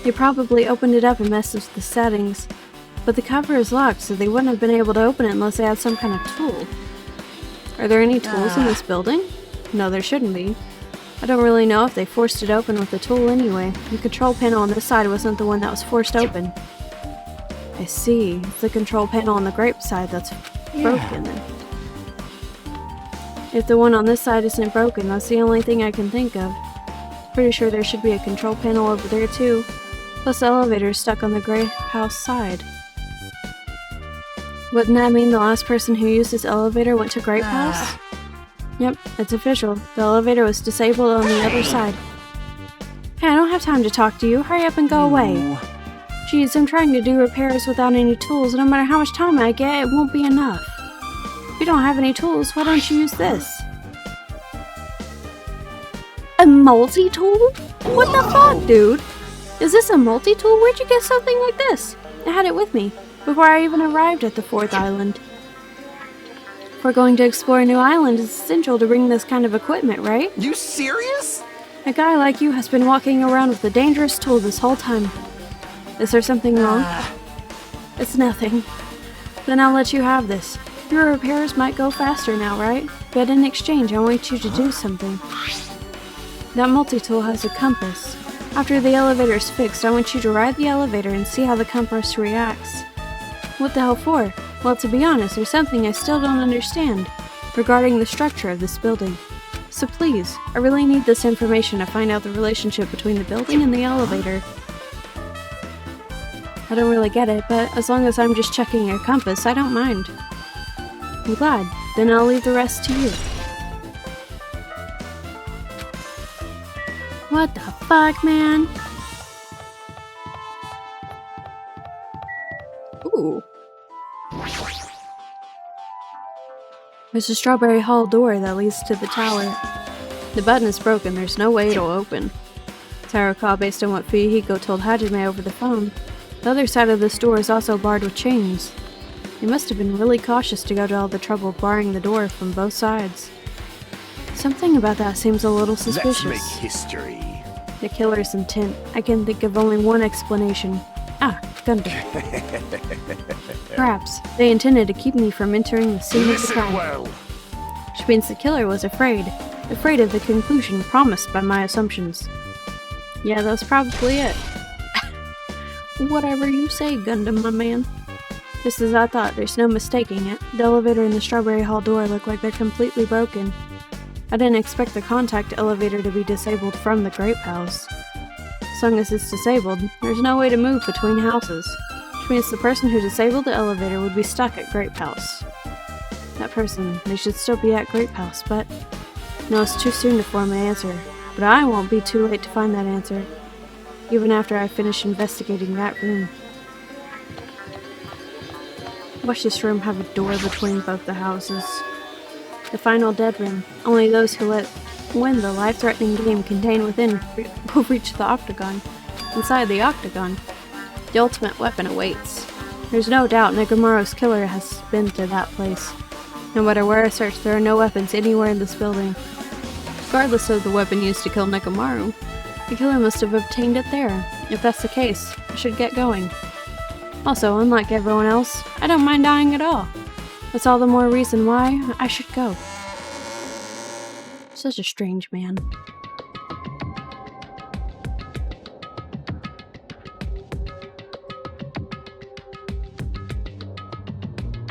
They probably opened it up and messed with the settings, but the cover is locked, so they wouldn't have been able to open it unless they had some kind of tool. Are there any tools in this building? No, there shouldn't be. I don't really know if they forced it open with a tool anyway. The control panel on this side wasn't the one that was forced open. I see. It's the control panel on the grape side that's broken then. If the one on this side isn't broken, that's the only thing I can think of. Pretty sure there should be a control panel over there too. Plus the elevator is stuck on the grape house side. Wouldn't that mean the last person who used this elevator went to Grape House? Yep, it's official. The elevator was disabled on the other side. Hey, I don't have time to talk to you. Hurry up and go away. Jeez, I'm trying to do repairs without any tools, and no matter how much time I get, it won't be enough. If you don't have any tools, why don't you use this? A multi-tool? What the fuck, dude? Is this a multi-tool? Where'd you get something like this? I had it with me before I even arrived at the 4th island. If we're going to explore a new island, it's essential to bring this kind of equipment, right? You serious? A guy like you has been walking around with a dangerous tool this whole time. Is there something wrong? It's nothing. Then I'll let you have this. Your repairs might go faster now, right? But in exchange, I want you to do something. That multi-tool has a compass. After the elevator's fixed, I want you to ride the elevator and see how the compass reacts. What the hell for? Well, to be honest, there's something I still don't understand regarding the structure of this building. So please, I really need this information to find out the relationship between the building and the elevator. I don't really get it, but as long as I'm just checking your compass, I don't mind. I'm glad. Then I'll leave the rest to you. What the fuck, man? Ooh. There's a Strawberry Hall door that leads to the tower. The button is broken, there's no way it'll open. As I recall, based on what Fuyuhiko told Hajime over the phone, the other side of this door is also barred with chains. They must have been really cautious to go to all the trouble of barring the door from both sides. Something about that seems a little suspicious. Let's make history. The killer's intent. I can think of only one explanation. Ah, Gundam. Perhaps they intended to keep me from entering the scene of the Listen crime. well. Which means the killer was afraid of the conclusion promised by my assumptions. Yeah, that's probably it. Whatever you say, Gundam, my man. Just as I thought, there's no mistaking it. The elevator and the Strawberry Hall door look like they're completely broken. I didn't expect the contact elevator to be disabled from the Grape House. As long as it's disabled, there's no way to move between houses, which means the person who disabled the elevator would be stuck at Grape House. That person, they should still be at Grape House, but... No, it's too soon to form an answer. But I won't be too late to find that answer, even after I finish investigating that room. Watch this room have a door between both the houses. The final dead room. Only those who win the life-threatening game contained within will reach the octagon. Inside the octagon, the ultimate weapon awaits. There's no doubt Nekomaru's killer has been to that place. No matter where I search, there are no weapons anywhere in this building. Regardless of the weapon used to kill Nekomaru, the killer must have obtained it there. If that's the case, I should get going. Also, unlike everyone else, I don't mind dying at all. That's all the more reason why I should go. Such a strange man.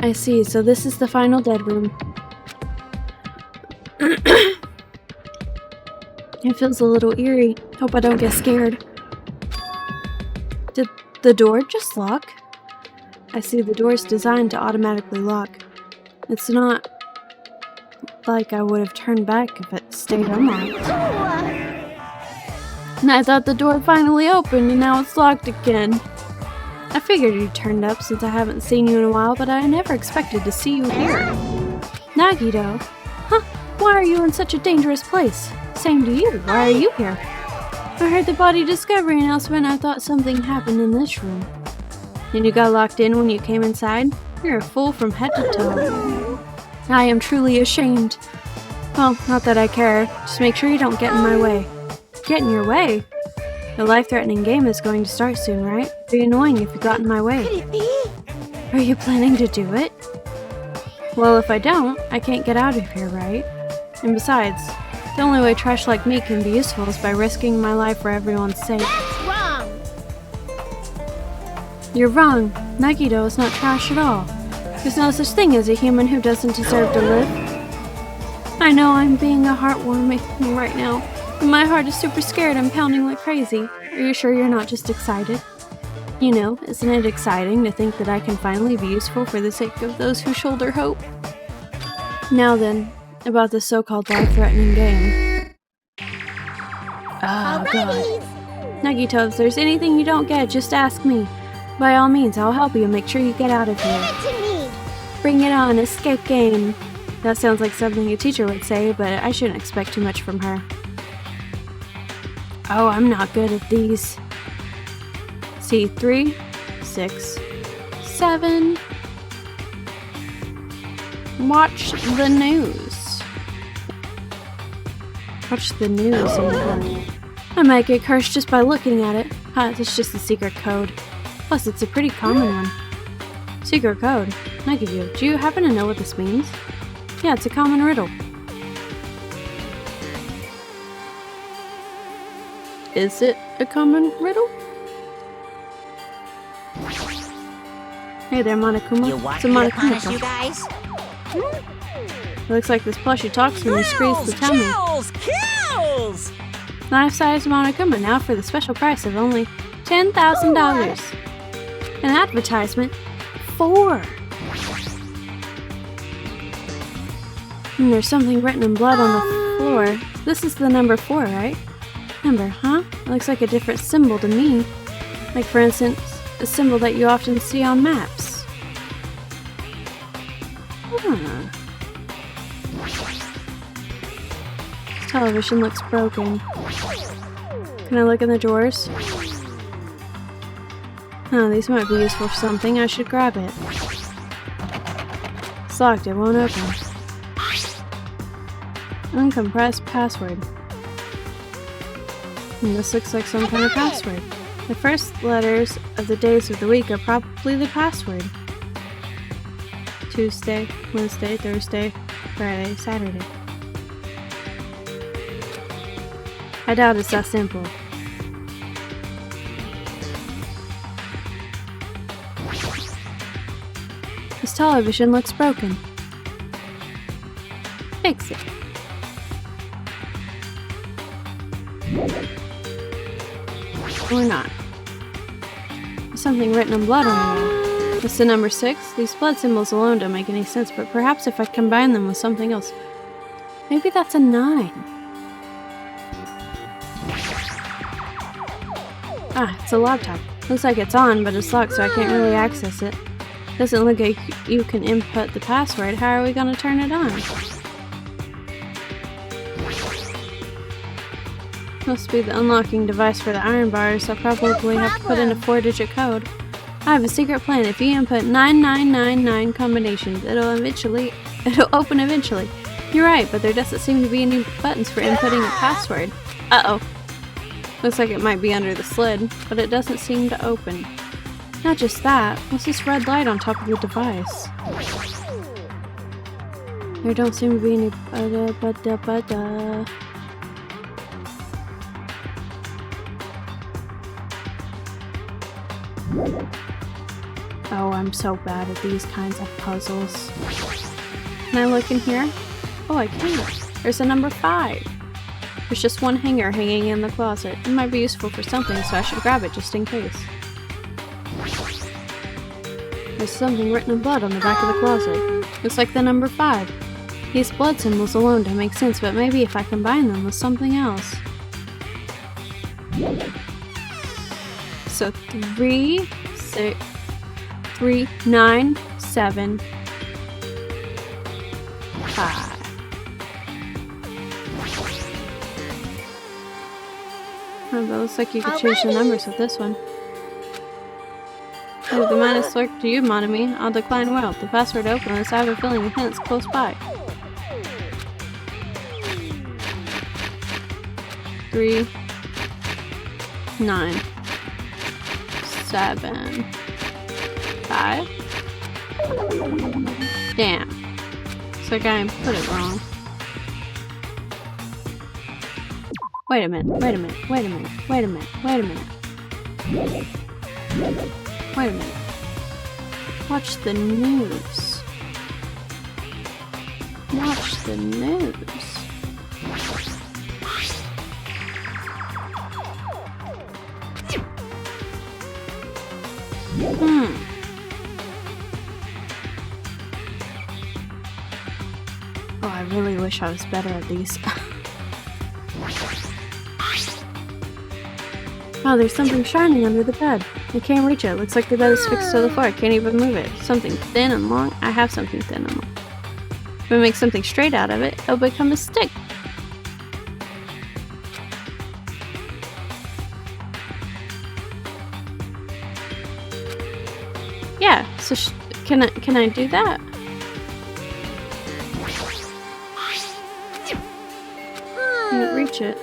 I see, so this is the final dead room. It feels a little eerie. Hope I don't get scared. Did the door just lock? I see the door's designed to automatically lock. It's not like I would have turned back if it stayed unlocked. And I thought the door finally opened and now it's locked again. I figured you turned up since I haven't seen you in a while, but I never expected to see you here. Nagito? Huh? Why are you in such a dangerous place? Same to you. Why are you here? I heard the body discovery announcement and I thought something happened in this room. And you got locked in when you came inside? You're a fool from head to toe. I am truly ashamed. Well, not that I care. Just make sure you don't get in my way. Get in your way? The life-threatening game is going to start soon, right? It'd be annoying if you got in my way. Could it be? Are you planning to do it? Well, if I don't, I can't get out of here, right? And besides, the only way trash like me can be useful is by risking my life for everyone's sake. That's wrong! You're wrong. Nagito is not trash at all. There's no such thing as a human who doesn't deserve to live. I know I'm being a heartwarming right now, but my heart is super scared and pounding like crazy. Are you sure you're not just excited? You know, isn't it exciting to think that I can finally be useful for the sake of those who shoulder hope? Now then, about this so-called life-threatening game. Oh, God. Nagito, if there's anything you don't get, just ask me. By all means, I'll help you and make sure you get out of here. To me! Bring it on, escape game. That sounds like something a teacher would say, but I shouldn't expect too much from her. Oh, I'm not good at these. See, 3, 6, 7. Watch the news. Watch the news. I might get cursed just by looking at it. It's just a secret code. Plus, it's a pretty common one. Secret code? Nagito, do you happen to know what this means? Yeah, it's a common riddle. Is it a common riddle? Hey there, Monokuma. You want It's a me to Monokuma punish you plushie. guys? It looks like this plushie talks when he screams the tummy. Kills! Life-size Monokuma now for the special price of only $10,000. An advertisement? 4. And there's something written in blood on the floor. This is the number 4, right? Number, huh? It looks like a different symbol to me. Like, for instance, a symbol that you often see on maps. Huh. This television looks broken. Can I look in the drawers? Huh, these might be useful for something. I should grab it. It's locked. It won't open. Uncompressed password. And this looks like some kind of password. The first letters of the days of the week are probably the password. Tuesday, Wednesday, Thursday, Friday, Saturday. I doubt it's that simple. This television looks broken. Fix it. Or not. There's something written in blood on the wall. It's the number 6. These blood symbols alone don't make any sense, but perhaps if I combine them with something else. Maybe that's a 9. Ah, it's a laptop. Looks like it's on, but it's locked, so I can't really access it. Doesn't look like you can input the password. How are we gonna turn it on? Must be the unlocking device for the iron bars, so I'll probably have to put in a 4-digit code. I have a secret plan. If you input 9999 combinations, it'll open eventually. You're right, but there doesn't seem to be any buttons for inputting a password. Uh-oh. Looks like it might be under the sled, but it doesn't seem to open. Not just that, what's this red light on top of the device? There don't seem to be any Oh, I'm so bad at these kinds of puzzles. Can I look in here? Oh, I can. There's a number 5. There's just one hanger hanging in the closet. It might be useful for something, so I should grab it just in case. There's something written in blood on the back of the closet. Looks like the number 5. These blood symbols alone don't make sense, but maybe if I combine them with something else. So 3, 9, 7, 5. Oh, but it looks like you could change the numbers with this one. If the minus lurked to you, Monami, I'll decline well. The password to open this, I have a feeling the hint's close by. 3, 9, 7, 5. Damn. So I put it wrong. Wait a minute, wait a minute, wait a minute, wait a minute, wait a minute. Wait a minute. Watch the news. Watch the news. Oh, I really wish I was better at these. Oh, there's something shining under the bed. I can't reach it. Looks like the bed is fixed to the floor. I can't even move it. Something thin and long. I have something thin and long. If I make something straight out of it, it'll become a stick. Yeah, so can I do that? Can't reach it.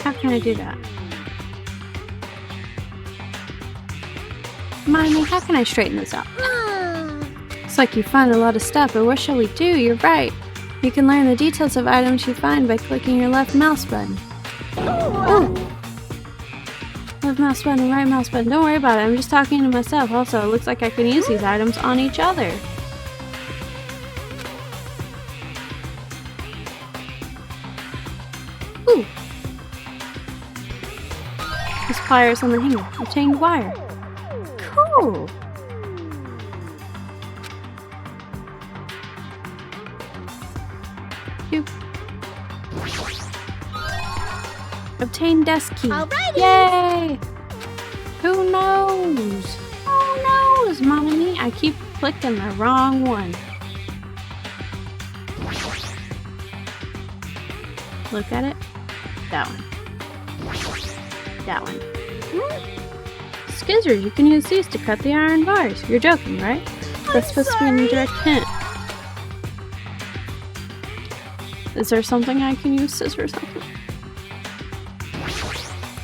How can I do that? Mommy, how can I straighten this out? Looks like you find a lot of stuff, but what shall we do? You're right. You can learn the details of items you find by clicking your left mouse button. Oh! Left mouse button and right mouse button. Don't worry about it. I'm just talking to myself. Also, it looks like I can use these items on each other. Ooh! This pliers on the hanger. Obtained wire. Cool! Doop. Obtain desk key. Alrighty. Yay! Who knows? Who knows, Mommy? I keep clicking the wrong one. Look at it. That one. That one. Skizzers, you can use these to cut the iron bars. You're joking, right? That's supposed to be an indirect hint. Is there something I can use scissors on?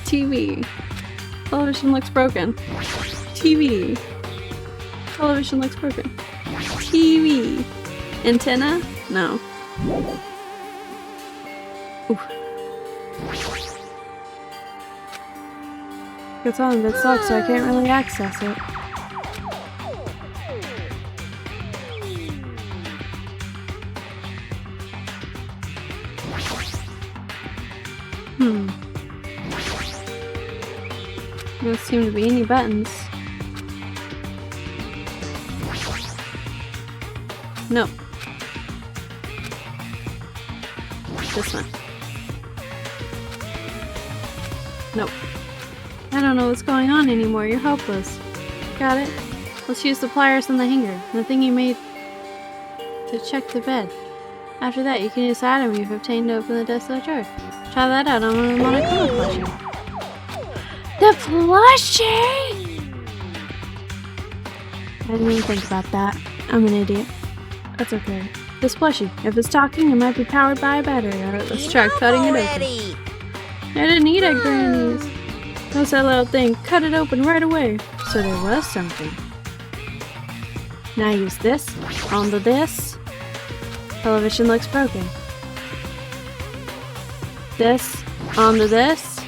TV. Television looks broken. TV. Television looks broken. TV. Antenna? No. Ooh. It's on, but it sucks, so I can't really access it. There don't seem to be any buttons. Nope. This one. Nope. I don't know what's going on anymore. You're hopeless. Got it? Let's use the pliers on the hanger. The thing you made to check the bed. After that, you can use the item you've obtained to open the desk of the drawer. Try that out on a Monokuma plushie. The plushie! I didn't even think about that. I'm an idiot. That's okay. This plushie, if it's talking, it might be powered by a battery. Alright, let's try cutting it open. I didn't eat at Granny's. What's that little thing? Cut it open right away. So there was something. Now use this onto this. Television looks broken. This onto this.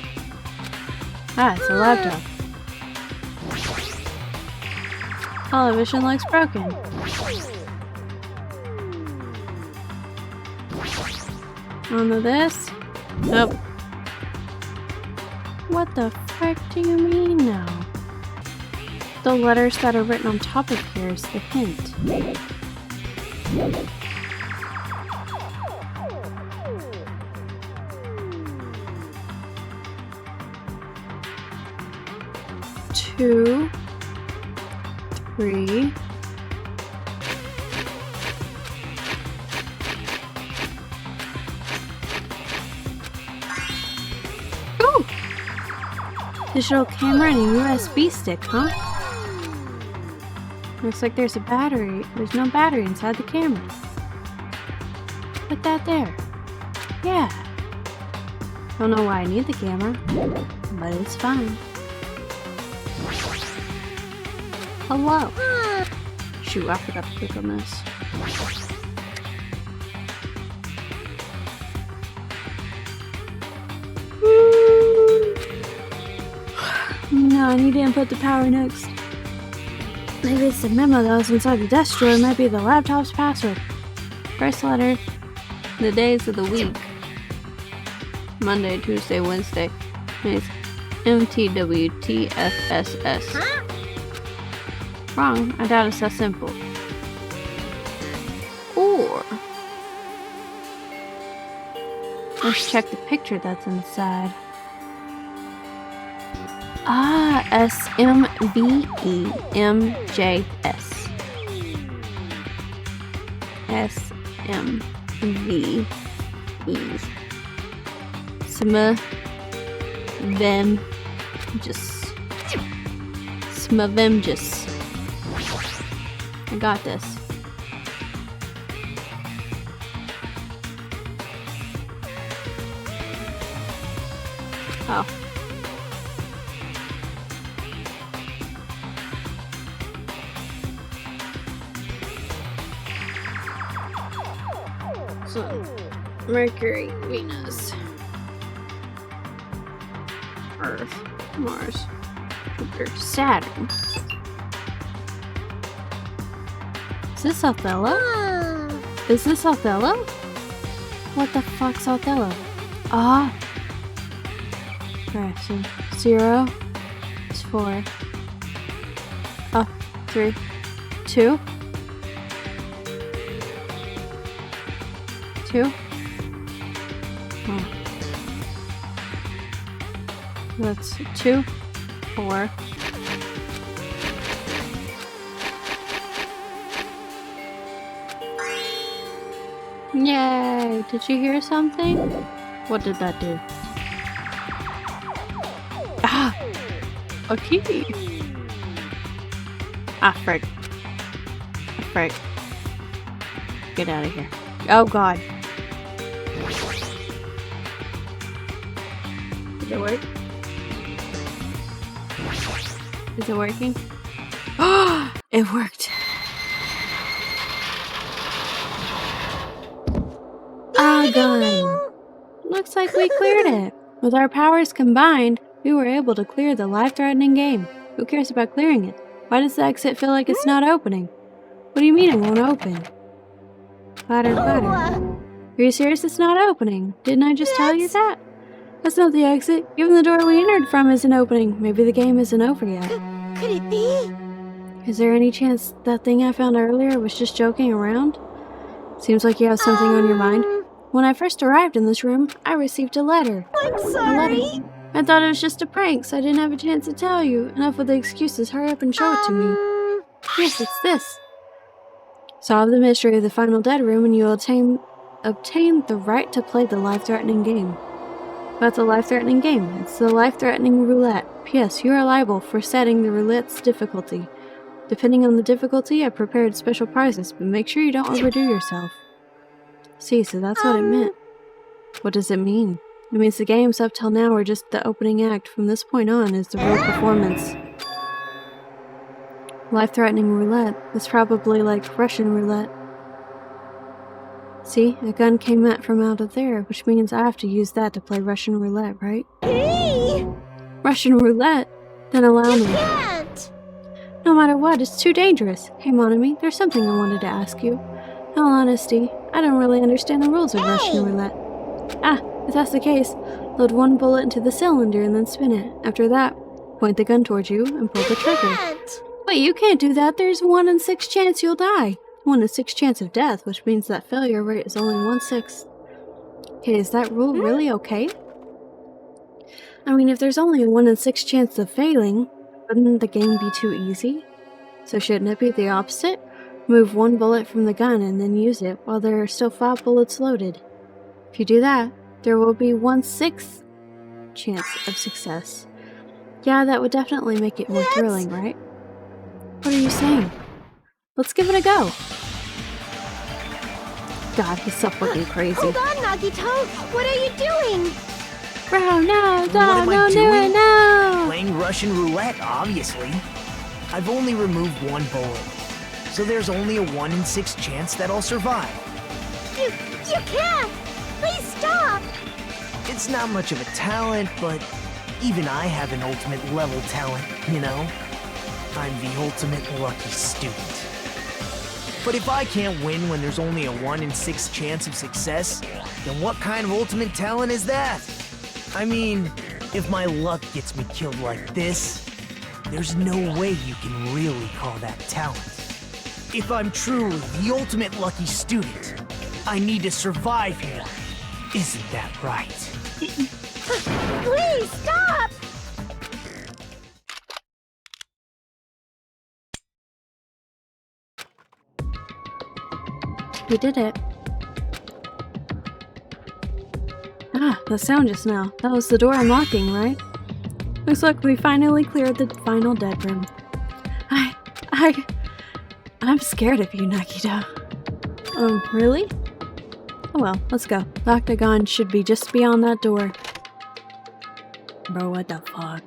Ah, it's a laptop. television looks broken. Onto this. Nope. What the frick do you mean now? The letters that are written on top of here is the hint. Two, three. Ooh! Digital camera and a USB stick, huh? Looks like there's a battery. There's no battery inside the camera. Put that there. Yeah. Don't know why I need the camera, but it's fine. Hello. Shoot, I forgot to click on this. No, I need to input the power next. Maybe it's the memo that was inside the desk drawer. It might be the laptop's password. First letter, the days of the week. Monday, Tuesday, Wednesday. It's MTWTFSS. Wrong. I doubt it's that simple. Or let's check the picture that's inside. Ah, SMVEMJS. SMVE. Smavemjus. I got this. Oh. Sun, Mercury, Venus, Earth, Mars, Jupiter, Saturn. Is this Othello? Is this Othello? What the fuck's Othello? Ah. Alright, so 0 is 4. 3, 2. 2. Oh. That's 2, 4. Yay! Did you hear something? What did that do? Ah! A key! Ah, frick. Frick. Get out of here. Oh god. Did it work? Is it working? Oh! It worked! Gun. Looks like we cleared it. With our powers combined, we were able to clear the life-threatening game. Who cares about clearing it? Why does the exit feel like it's not opening? What do you mean it won't open? Clatter, clatter. Are you serious it's not opening? Didn't I just tell you that? That's not the exit. Even the door we entered from isn't opening. Maybe the game isn't over yet. Could it be? Is there any chance that thing I found earlier was just joking around? Seems like you have something on your mind. When I first arrived in this room, I received a letter. I'm sorry. I thought it was just a prank, so I didn't have a chance to tell you. Enough with the excuses. Hurry up and show it to me. Yes, it's this. Solve the mystery of the final dead room and you'll obtain the right to play the life-threatening game. What's a life-threatening game? It's the life-threatening roulette. P.S. You are liable for setting the roulette's difficulty. Depending on the difficulty, I've prepared special prizes, but make sure you don't overdo yourself. See, so that's what it meant. What does it mean? It means the games up till now are just the opening act. From this point on is the real performance. Life-threatening roulette. It's probably like Russian roulette. See, a gun came out from out of there, which means I have to use that to play Russian roulette, right? Hey! Russian roulette? Then allow me. Can't! No matter what, it's too dangerous. Hey, Monami, there's something I wanted to ask you. In all honesty, I don't really understand the rules of Russian roulette. Ah, if that's the case, load one bullet into the cylinder and then spin it. After that, point the gun towards you and pull the trigger. Wait, you can't do that. There's 1 in 6 chance you'll die. 1 in 6 chance of death, which means that failure rate is only 1/6. Okay, is that rule really okay? I mean, if there's only a 1 in 6 chance of failing, wouldn't the game be too easy? So shouldn't it be the opposite? Move 1 bullet from the gun and then use it while there are still 5 bullets loaded. If you do that, there will be 1/6 chance of success. Yeah, that would definitely make it more thrilling, right? What are you saying? Let's give it a go. God, he's so fucking crazy. Hold on, Nagito! What are you doing? Bro, no, What am I don't do doing? it, no! Playing Russian roulette, obviously. I've only removed 1 bullet, so there's only a 1 in 6 chance that I'll survive. You can't! Please stop! It's not much of a talent, but even I have an ultimate level talent, you know? I'm the ultimate lucky student. But if I can't win when there's only a 1 in 6 chance of success, then what kind of ultimate talent is that? I mean, if my luck gets me killed like this, there's no way you can really call that talent. If I'm truly the ultimate lucky student, I need to survive here. Isn't that right? Please stop! We did it. Ah, the sound just now. That was the door unlocking, right? Looks like we finally cleared the final dead room. I'm scared of you, Nagito. Really? Oh well, let's go. The octagon should be just beyond that door. Bro, what the fuck?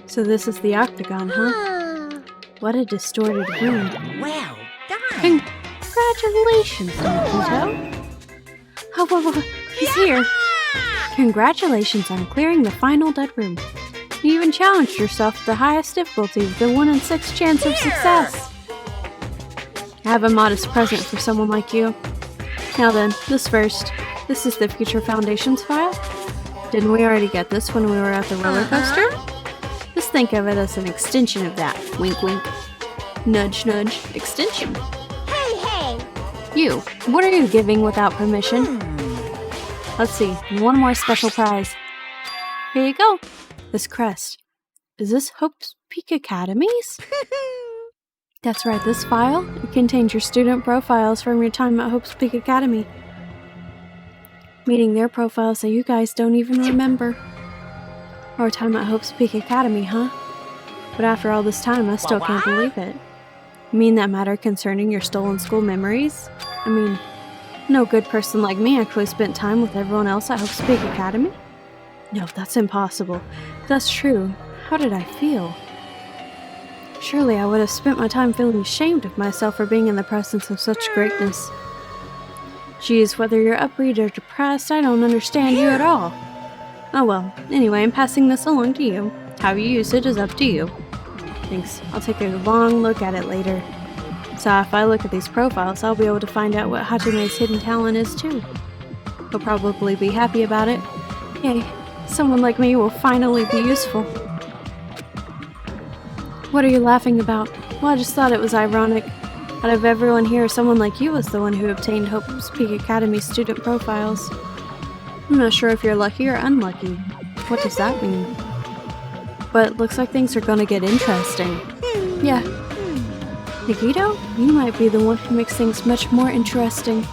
So this is the octagon, huh? What a distorted room. Well done! Congratulations, Nagito. Oh, whoa, he's here. Congratulations on clearing the final dead room. You even challenged yourself to the highest difficulty with a 1 in 6 chance of success. I have a modest present for someone like you. Now then, this first. This is the Future Foundations file. Didn't we already get this when we were at the roller coaster? Just think of it as an extension of that. Wink, wink. Nudge, nudge. Extension. Hey! You, what are you giving without permission? Let's see, one more special prize. Here you go. This crest. Is this Hope's Peak Academies? That's right, this file, it contains your student profiles from your time at Hope's Peak Academy. Meaning their profiles that you guys don't even remember. Our time at Hope's Peak Academy, huh? But after all this time, I still can't believe it. You mean that matter concerning your stolen school memories? I mean, no good person like me actually spent time with everyone else at Hope's Peak Academy? No, that's impossible. If that's true, how did I feel? Surely I would have spent my time feeling ashamed of myself for being in the presence of such greatness. Geez, whether you're upbeat or depressed, I don't understand you at all. Oh well, anyway, I'm passing this along to you. How you use it is up to you. Thanks, I'll take a long look at it later. So if I look at these profiles, I'll be able to find out what Hajime's hidden talent is too. He'll probably be happy about it. Yay, someone like me will finally be useful. What are you laughing about? Well, I just thought it was ironic. Out of everyone here, someone like you was the one who obtained Hope's Peak Academy student profiles. I'm not sure if you're lucky or unlucky. What does that mean? But looks like things are gonna get interesting. Yeah. Nagito, you might be the one who makes things much more interesting.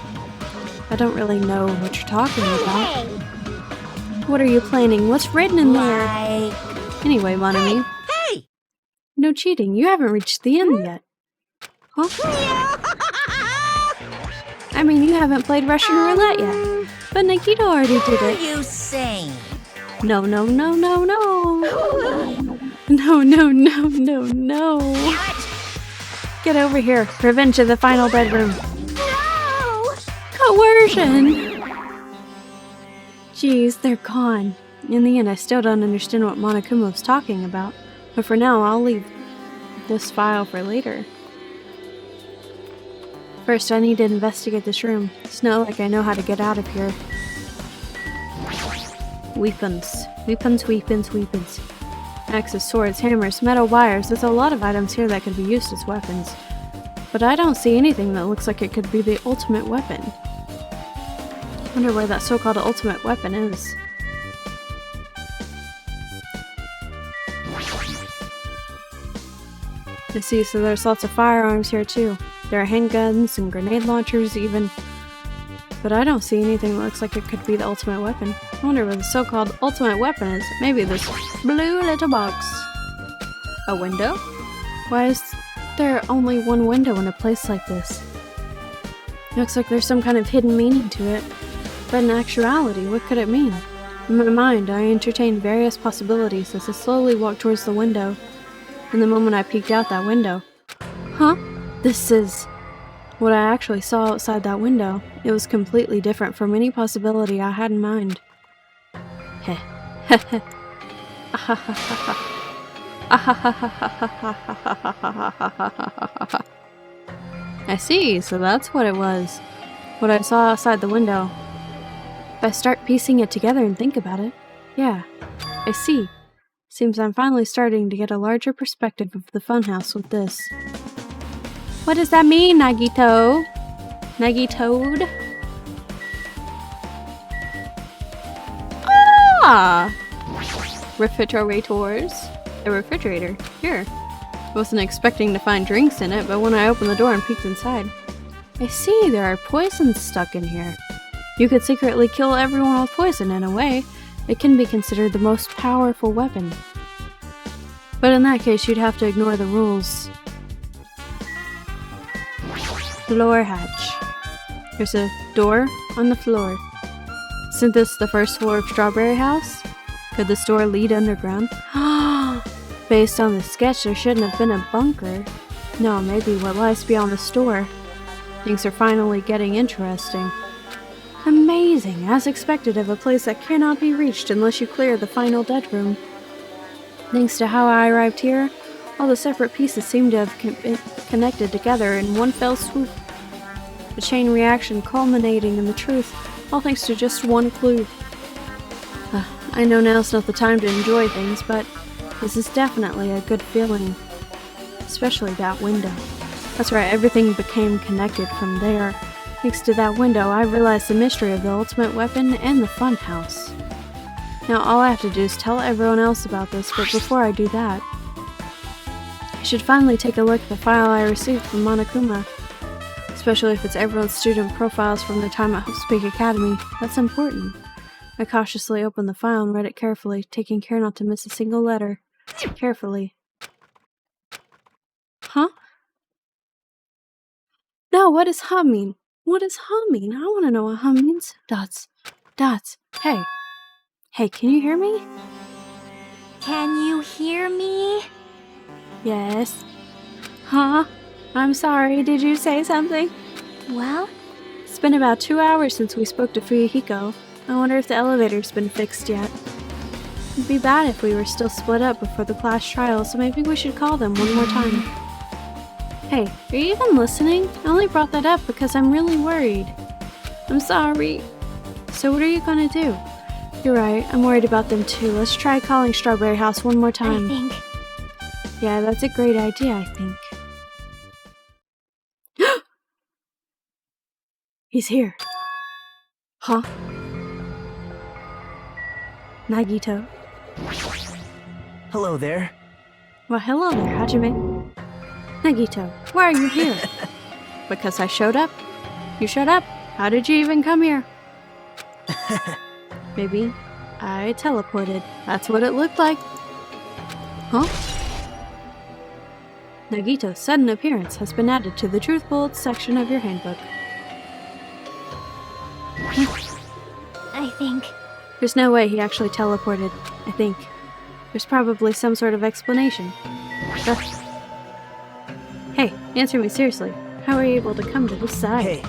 I don't really know what you're talking about. What are you planning? What's written in there? Anyway, Monami. Hey! No cheating, you haven't reached the end yet. Huh? I mean, you haven't played Russian roulette yet. But Nagito already did it. You saying? No. No. Get over here. Revenge of the final bedroom. No! Coercion! Jeez, they're gone. In the end, I still don't understand what Monokuma was talking about. But for now, I'll leave this file for later. First, I need to investigate this room. It's not like I know how to get out of here. Weapons. Weapons, weapons, weapons. Axes, swords, hammers, metal wires. There's a lot of items here that could be used as weapons. But I don't see anything that looks like it could be the ultimate weapon. Wonder where that so-called ultimate weapon is. I see, so there's lots of firearms here too. There are handguns and grenade launchers even. But I don't see anything that looks like it could be the ultimate weapon. I wonder where the so-called ultimate weapon is. Maybe this blue little box. A window? Why is there only one window in a place like this? Looks like there's some kind of hidden meaning to it. But in actuality, what could it mean? In my mind, I entertained various possibilities as I slowly walked towards the window. And the moment I peeked out that window... Huh? This is... what I actually saw outside that window. It was completely different from any possibility I had in mind. Heh. Heh. I see, so that's what it was. What I saw outside the window. If I start piecing it together and think about it, yeah, I see. Seems I'm finally starting to get a larger perspective of the funhouse with this. What does that mean, Nagito? Nagitoad? Ah! Refrigerators. A refrigerator. Here. I wasn't expecting to find drinks in it, but when I opened the door and peeked inside, I see there are poisons stuck in here. You could secretly kill everyone with poison in a way. It can be considered the most powerful weapon. But in that case, you'd have to ignore the rules. Floor hatch. There's a door on the floor. Isn't this the first floor of Strawberry House? Could this door lead underground? Based on the sketch, there shouldn't have been a bunker. No, maybe what lies beyond the store. Things are finally getting interesting. Amazing, as expected of a place that cannot be reached unless you clear the final dead room. Thanks to how I arrived here, all the separate pieces seem to have connected together in one fell swoop. A chain reaction culminating in the truth, all thanks to just one clue. I know now's not the time to enjoy things, but this is definitely a good feeling. Especially that window. That's right, everything became connected from there. Thanks to that window, I realized the mystery of the ultimate weapon and the funhouse. Now all I have to do is tell everyone else about this, but before I do that, I should finally take a look at the file I received from Monokuma. Especially if it's everyone's student profiles from their time at Hopespeak Academy. That's important. I cautiously opened the file and read it carefully, taking care not to miss a single letter. Carefully. Huh? No, what does huh mean? What does huh mean? I want to know what huh means. Dots. Dots. Hey. Hey, can you hear me? Can you hear me? Yes. Huh? I'm sorry, did you say something? Well, It's been about 2 hours since we spoke to Fuyuhiko. I wonder if the elevator's been fixed yet. It'd be bad if we were still split up before the class trial, so maybe we should call them one more time. Hey, are you even listening? I only brought that up because I'm really worried. I'm sorry. So what are you gonna do? You're right, I'm worried about them too. Let's try calling Strawberry House one more time. I think... Yeah, that's a great idea, I think. He's here. Huh? Nagito. Hello there. Well, hello there, Hajime. Nagito, why are you here? Because I showed up? You showed up? How did you even come here? Maybe I teleported. That's what it looked like. Huh? Nagito's sudden appearance has been added to the Truth Bullets section of your handbook. I think... There's no way he actually teleported, I think. There's probably some sort of explanation. Hey, answer me seriously. How are you able to come to this side? Hey,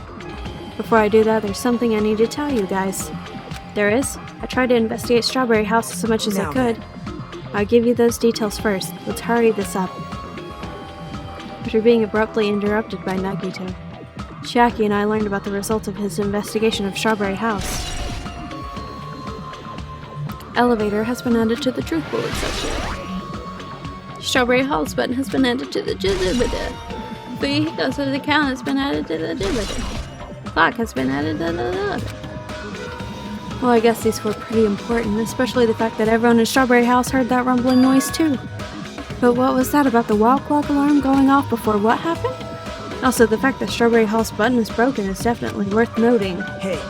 Before I do that, there's something I need to tell you guys. There is? I tried to investigate Strawberry House as much as I Now could. I'll give you those details first. Let's hurry this up. After being abruptly interrupted by Nagito, Chiaki and I learned about the result of his investigation of Strawberry House. Elevator has been added to the truth bullet section. Strawberry House button has been added to the Vehicles of the count has been added to the clock has been added to the Well, I guess these were pretty important, especially the fact that everyone in Strawberry House heard that rumbling noise too. But what was that about the wall clock alarm going off before what happened? Also, the fact that Strawberry House button is broken is definitely worth noting. Hey.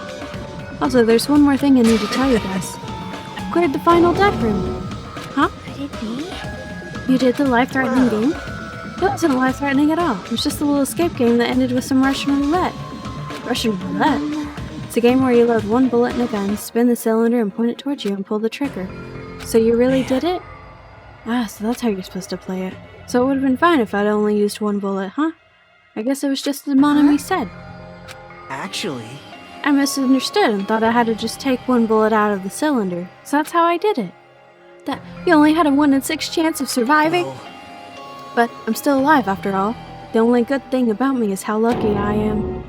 Also, there's one more thing I need to tell you guys. I upgraded the final dead room. Huh? Could it be? You did the life-threatening game? It wasn't life-threatening at all. It was just a little escape game that ended with some Russian roulette. Russian roulette? It's a game where you load one bullet in a gun, spin the cylinder, and point it towards you and pull the trigger. So you really did it? Ah, so that's how you're supposed to play it. So it would have been fine if I'd only used one bullet, huh? I guess it was just as Monami said. Actually... I misunderstood and thought I had to just take one bullet out of the cylinder. So that's how I did it. That you only had a 1 in 6 chance of surviving? Well, But I'm still alive after all. The only good thing about me is how lucky I am.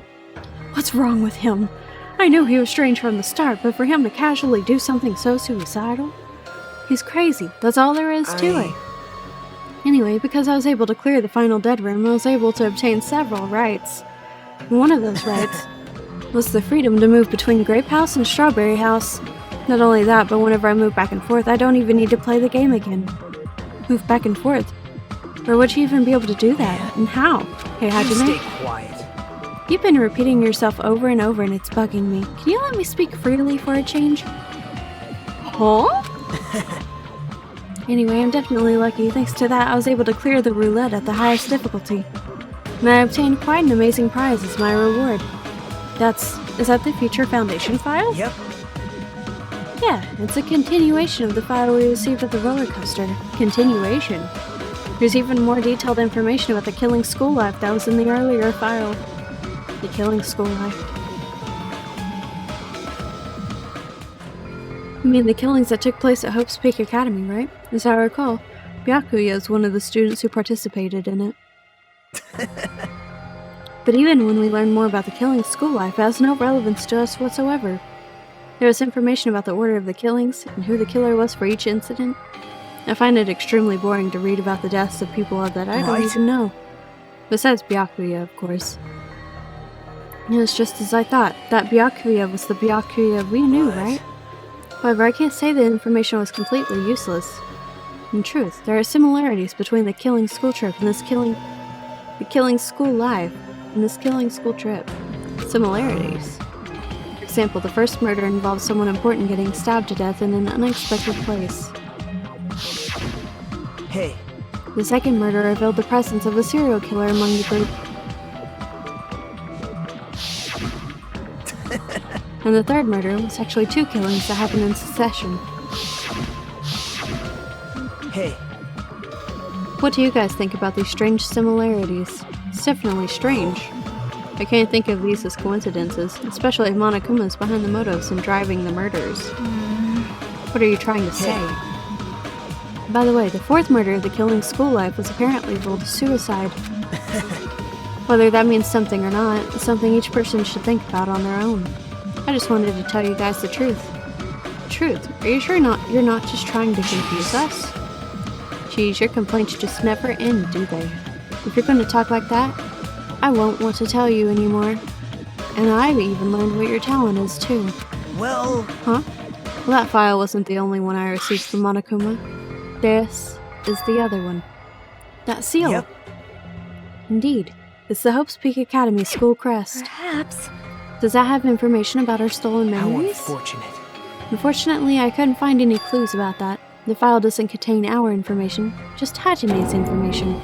What's wrong with him? I knew he was strange from the start, but for him to casually do something so suicidal? He's crazy, that's all there is to it. Anyway, because I was able to clear the final dead room, I was able to obtain several rights. And one of those rights was the freedom to move between Grape House and Strawberry House. Not only that, but whenever I move back and forth, I don't even need to play the game again. Move back and forth? Or would you even be able to do that? And how? Hey, Hajime? stay quiet. You've been repeating yourself over and over and it's bugging me. Can you let me speak freely for a change? Huh? Anyway, I'm definitely lucky. Thanks to that, I was able to clear the roulette at the highest difficulty. And I obtained quite an amazing prize as my reward. Is that the Future Foundation file? Yep. Yeah, it's a continuation of the file we received at the roller coaster. Continuation. There's even more detailed information about the Killing School Life that was in the earlier file. The Killing School Life. You mean the killings that took place at Hope's Peak Academy, right? As I recall, Byakuya is one of the students who participated in it. But even when we learn more about the Killing School Life, it has no relevance to us whatsoever. There is information about the order of the killings and who the killer was for each incident. I find it extremely boring to read about the deaths of people that I don't even know. Besides Byakuya, of course. It was just as I thought. That Byakuya was the Byakuya we knew, right? However, I can't say the information was completely useless. In truth, there are similarities between the Killing School Trip and the Killing School Life and this Killing School Trip. Similarities. For example, the first murder involved someone important getting stabbed to death in an unexpected place. Hey. The second murder revealed the presence of a serial killer among the group. And the third murder was actually 2 killings that happened in succession. Hey. What do you guys think about these strange similarities? It's definitely strange. I can't think of these as coincidences, especially if Monokuma's behind the motives and driving the murders. What are you trying to say? By the way, the fourth murder of the Killing School Life was apparently ruled a suicide. Whether that means something or not, is something each person should think about on their own. I just wanted to tell you guys the truth. Truth? Are you sure you're not just trying to confuse us? Geez, your complaints just never end, do they? If you're going to talk like that, I won't want to tell you anymore. And I've even learned what your talent is, too. Well... Huh? Well, that file wasn't the only one I received from Monokuma. This is the other one. That seal. Yep. Indeed. It's the Hope's Peak Academy school crest. Perhaps. Does that have information about our stolen How memories? unfortunate. Unfortunately, I couldn't find any clues about that. The file doesn't contain our information, just Hajime's information.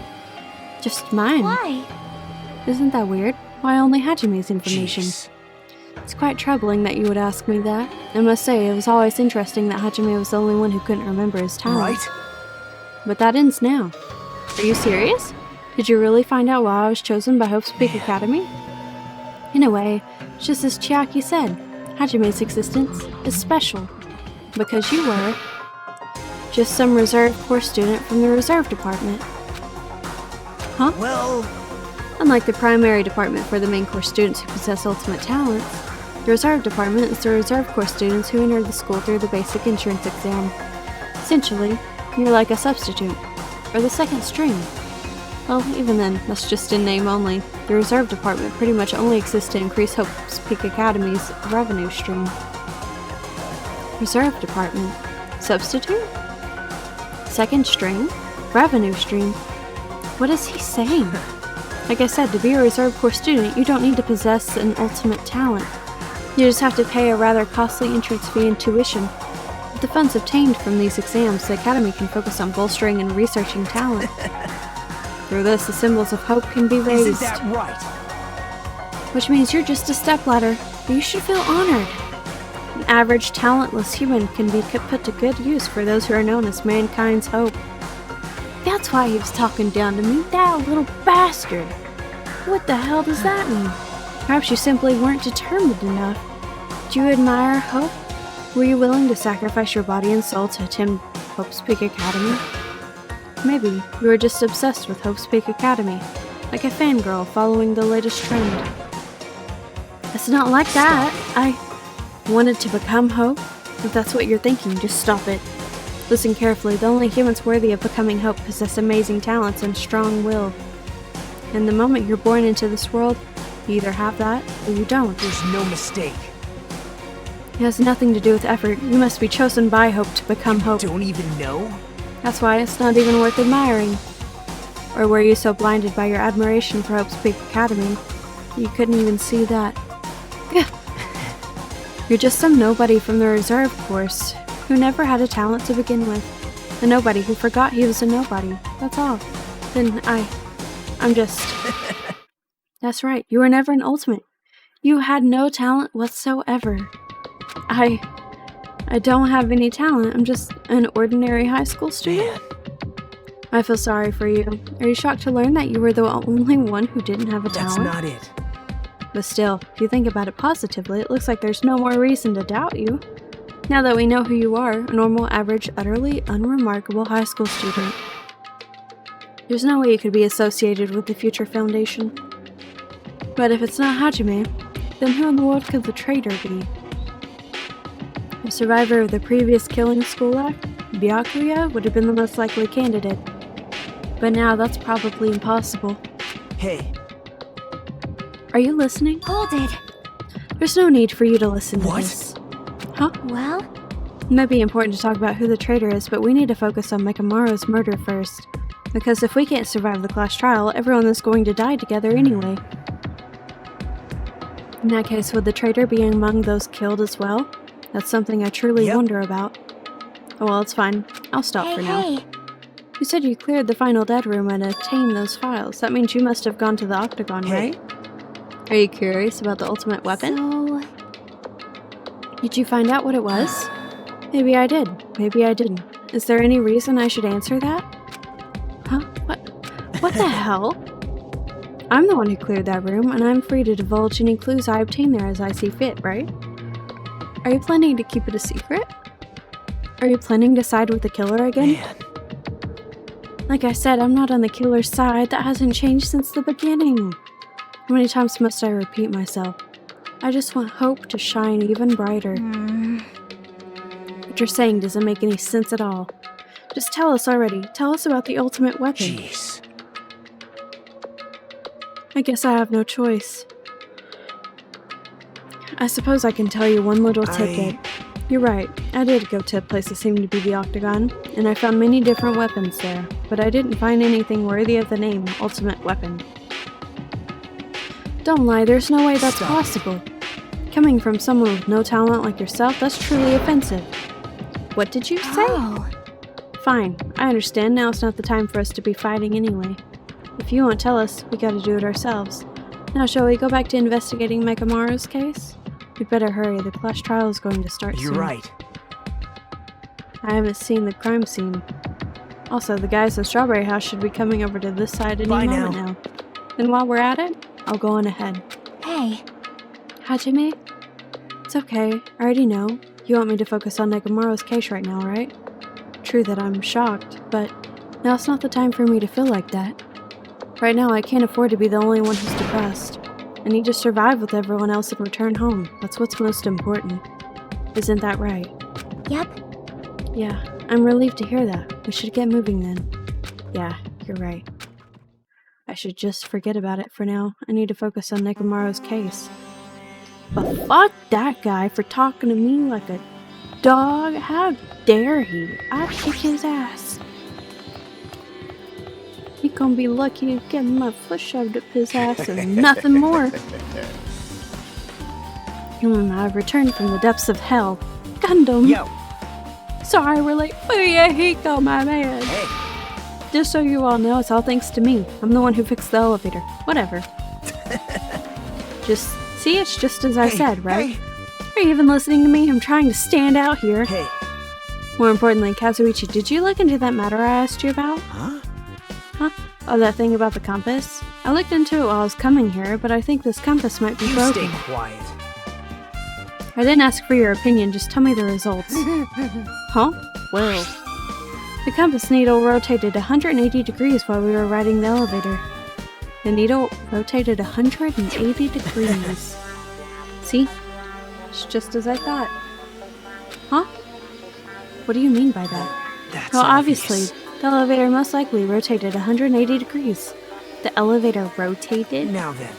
Just mine. Why? Isn't that weird? Why only Hajime's information? Jeez. It's quite troubling that you would ask me that. I must say, it was always interesting that Hajime was the only one who couldn't remember his talent. Right? But that ends now. Are you serious? Did you really find out why I was chosen by Hope's Peak Academy? In a way, just as Chiaki said, Hajime's existence is special. Because you were Just some reserve course student from the reserve department. Huh? Well, Unlike the primary department for the main course students who possess ultimate talents, the reserve department is the reserve course students who enter the school through the basic entrance exam. Essentially, you're like a substitute, or the second string. Well, even then, that's just in name only. The reserve department pretty much only exists to increase Hope's Peak Academy's revenue stream. Reserve department. Substitute? Second string? Revenue stream? What is he saying? Like I said, to be a reserve course student, you don't need to possess an ultimate talent. You just have to pay a rather costly entrance fee and tuition. With the funds obtained from these exams, the Academy can focus on bolstering and researching talent. Through this, the symbols of hope can be raised. isn't that right? Which means you're just a stepladder, but you should feel honored. An average, talentless human can be put to good use for those who are known as mankind's hope. That's why he was talking down to me, that little bastard. What the hell does that mean? Perhaps you simply weren't determined enough. Do you admire hope? Were you willing to sacrifice your body and soul to attend Hope's Peak Academy? Maybe you were just obsessed with Hope's Peak Academy, like a fangirl following the latest trend. It's not like that. I wanted to become Hope. If that's what you're thinking, just stop it. Listen carefully. The only humans worthy of becoming Hope possess amazing talents and strong will. And the moment you're born into this world, you either have that or you don't. There's no mistake. It has nothing to do with effort. You must be chosen by Hope to become Hope. Don't even know? That's why it's not even worth admiring. Or were you so blinded by your admiration for Hope's Peak Academy, you couldn't even see that? You're just some nobody from the reserve course, who never had a talent to begin with. A nobody who forgot he was a nobody. That's all. Then I'm just... That's right, you were never an ultimate. You had no talent whatsoever. I don't have any talent. I'm just an ordinary high school student. I feel sorry for you. Are you shocked to learn that you were the only one who didn't have a talent? That's not it. But still, if you think about it positively, it looks like there's no more reason to doubt you. Now that we know who you are, a normal, average, utterly unremarkable high school student. There's no way you could be associated with the Future Foundation. But if it's not Hajime, then who in the world could the traitor be? A survivor of the previous killing school act, Byakuya would have been the most likely candidate. But now that's probably impossible. Hey. Are you listening? Hold it. There's no need for you to listen to What? this. Huh? Well, It might be important to talk about who the traitor is, but we need to focus on Mekamaru's murder first. Because if we can't survive the class trial, everyone is going to die together anyway. In that case, would the traitor be among those killed as well? That's something I truly wonder about. Oh well, it's fine. I'll stop for now. hey. You said you cleared the final dead room and obtained those files. That means you must have gone to the Octagon, right? Are you curious about the ultimate weapon? So, Did you find out what it was? Maybe I did. Maybe I didn't. Is there any reason I should answer that? Huh? What the hell? I'm the one who cleared that room, and I'm free to divulge any clues I obtain there as I see fit, right? Are you planning to keep it a secret? Are you planning to side with the killer again? Man. Like I said, I'm not on the killer's side. That hasn't changed since the beginning. How many times must I repeat myself? I just want hope to shine even brighter. What you're saying doesn't make any sense at all. Just tell us already. Tell us about the ultimate weapon. Jeez. I guess I have no choice. I suppose I can tell you one little tidbit. You're right, I did go to a place that seemed to be the Octagon, and I found many different weapons there, but I didn't find anything worthy of the name Ultimate Weapon. Don't lie, there's no way that's possible. Coming from someone with no talent like yourself, that's truly offensive. What did you say? oh, Fine, I understand. Now it's not the time for us to be fighting anyway. If you won't tell us, we gotta do it ourselves. Now shall we go back to investigating Mekamaru's case? We'd better hurry, the class trial is going to start soon. You're right. I haven't seen the crime scene. Also, the guys at Strawberry House should be coming over to this side any Bye moment now. Then while we're at it, I'll go on ahead. hey. Hajime? It's okay, I already know. You want me to focus on Nekamaru's case right now, right? true that I'm shocked, but now's not the time for me to feel like that. Right now, I can't afford to be the only one who's depressed. I need to survive with everyone else and return home. That's what's most important. Isn't that right? Yep. Yeah, I'm relieved to hear that. We should get moving then. Yeah, you're right. I should just forget about it for now. I need to focus on Nekomaru's case. But fuck that guy for talking to me like a dog. How dare he? I'd kick his ass. He gonna be lucky to get my foot shoved up his ass and nothing more. I've returned from the depths of hell. Gundam! Yo! Sorry we're late. Booyah, my man! Hey! Just so you all know, it's all thanks to me. I'm the one who fixed the elevator. Whatever. See, it's just as I said, right? Hey. Are you even listening to me? I'm trying to stand out here. Hey! More importantly, Kazuichi, did you look into that matter I asked you about? Huh? Huh? Oh, that thing about the compass? I looked into it while I was coming here, but I think this compass might be You broken. stay quiet. I didn't ask for your opinion, just tell me the results. Huh? Well. The compass needle rotated 180 degrees while we were riding the elevator. The needle rotated 180 degrees. See? It's just as I thought. Huh? What do you mean by that? That's Well, obvious. obviously, the elevator most likely rotated 180 degrees. The elevator rotated? Now then.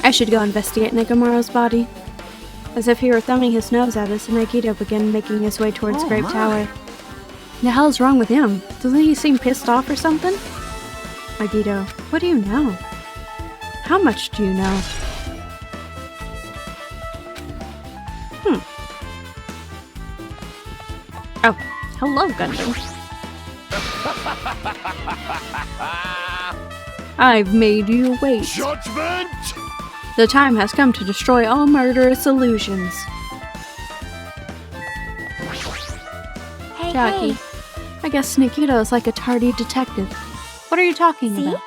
I should go investigate Nekomaru's body. As if he were thumbing his nose at us, Nagito began making his way towards Oh, Grape my. Tower. The hell's wrong with him? Doesn't he seem pissed off or something? Nagito, what do you know? How much do you know? Oh, hello, Gundam. I've made you wait. Judgment! The time has come to destroy all murderous illusions. Hey, Jackie, hey. I guess Nikita is like a tardy detective. What are you talking See? about?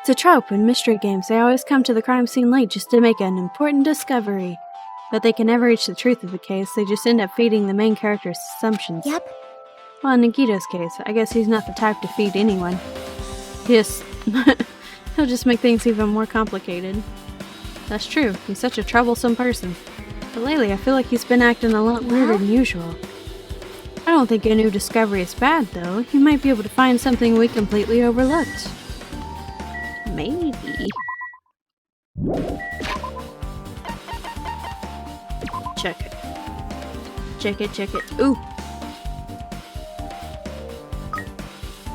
It's a trope in mystery games. They always come to the crime scene late just to make an important discovery. But they can never reach the truth of the case. They just end up feeding the main character's assumptions. Yep. Well, in Nikita's case, I guess he's not the type to feed anyone. He'll just make things even more complicated. That's true. He's such a troublesome person. But lately, I feel like he's been acting a lot weirder than usual. I don't think a new discovery is bad, though. He might be able to find something we completely overlooked. Maybe. Check it. Check it, check it. Ooh!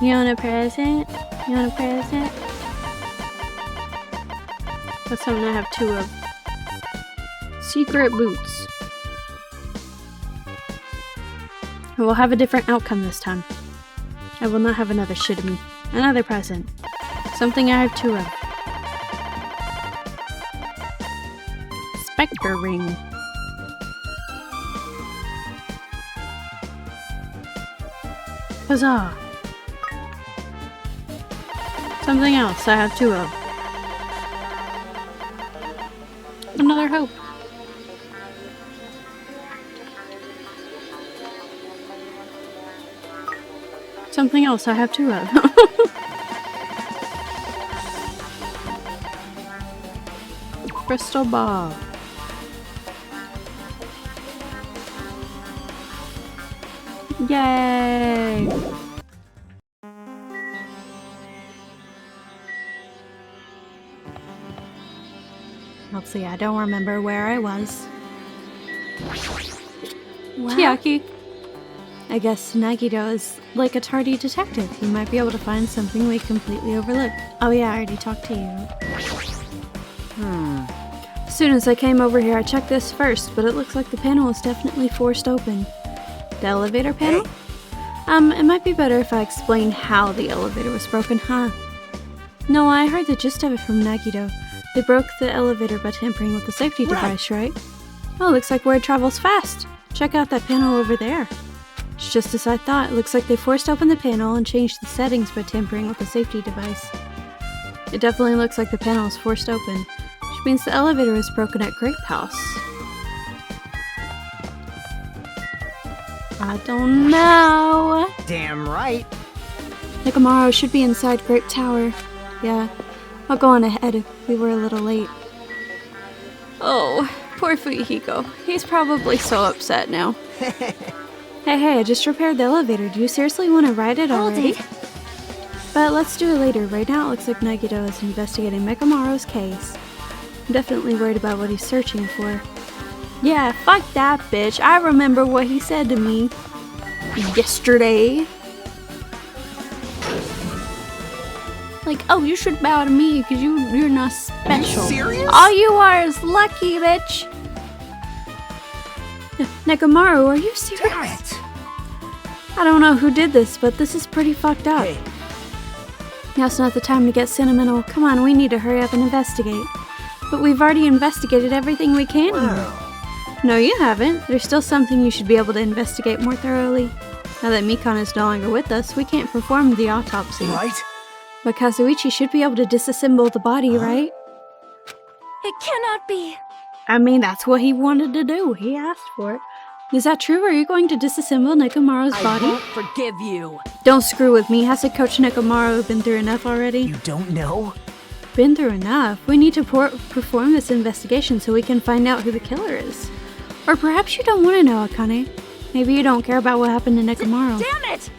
You want a present? You want a present? That's something I have two of. Secret boots. We'll have a different outcome this time. I will not have another shitty. Another present. Something I have two of. Spectre ring. Huzzah! Something else I have two of. Another hope. Something else I have two of. Crystal ball. Yay! Let's see, I don't remember where I was. Chiaki. I guess Nagito is like a tardy detective. He might be able to find something we completely overlooked. Oh yeah, I already talked to you. As soon as I came over here, I checked this first, but it looks like the panel is definitely forced open. The elevator panel? It might be better if I explained how the elevator was broken, huh? No, I heard the gist of it from Nagito. They broke the elevator by tampering with the safety device, right? Oh, looks like word travels fast. Check out that panel over there. It's just as I thought. It looks like they forced open the panel and changed the settings by tampering with the safety device. It definitely looks like the panel is forced open, which means the elevator is broken at Grape House. I don't know. Damn right. Nekomaru should be inside Grape Tower. Yeah, I'll go on ahead. We were a little late. Oh, poor Fuyuhiko. He's probably so upset now. Hey, I just repaired the elevator. Do you seriously want to ride it already? Hold it. But let's do it later. Right now it looks like Nagito is investigating Nekomaru's case. I'm definitely worried about what he's searching for. Yeah, fuck that bitch. I remember what he said to me yesterday. Like, oh, you should bow to me because you're not special. Are you serious? All you are is lucky, bitch. Nekomaru, are you serious? Damn it. I don't know who did this, but this is pretty fucked up. Hey, Now's not the time to get sentimental. Come on, we need to hurry up and investigate. But we've already investigated everything we can here. wow. No, you haven't. There's still something you should be able to investigate more thoroughly. Now that Mikon is no longer with us, we can't perform the autopsy. Right? But Kazuichi should be able to disassemble the body, right? It cannot be. I mean, that's what he wanted to do. He asked for it. Is that true? Are you going to disassemble Nekomaru's I body? won't forgive you. Don't screw with me. Hasn't Coach Nekomaru been through enough already? You don't know? Been through enough. We need to perform this investigation so we can find out who the killer is. Or perhaps you don't want to know, Akane. Maybe you don't care about what happened to Nekomaru. Damn it!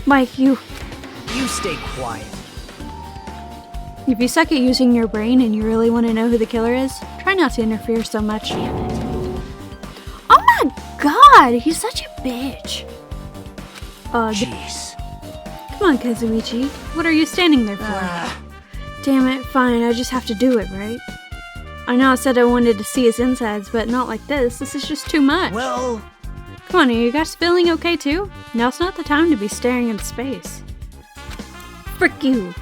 Mike, You stay quiet. if you suck at using your brain and you really want to know who the killer is, try not to interfere so much. Oh my god, he's such a bitch. Jeez. Come on, Kazuichi. What are you standing there for? Damn it, fine, I just have to do it, right? I know I said I wanted to see his insides, but not like this. This is just too much. Well, Come on, are you guys feeling okay too? Now's not the time to be staring into space. Frick you!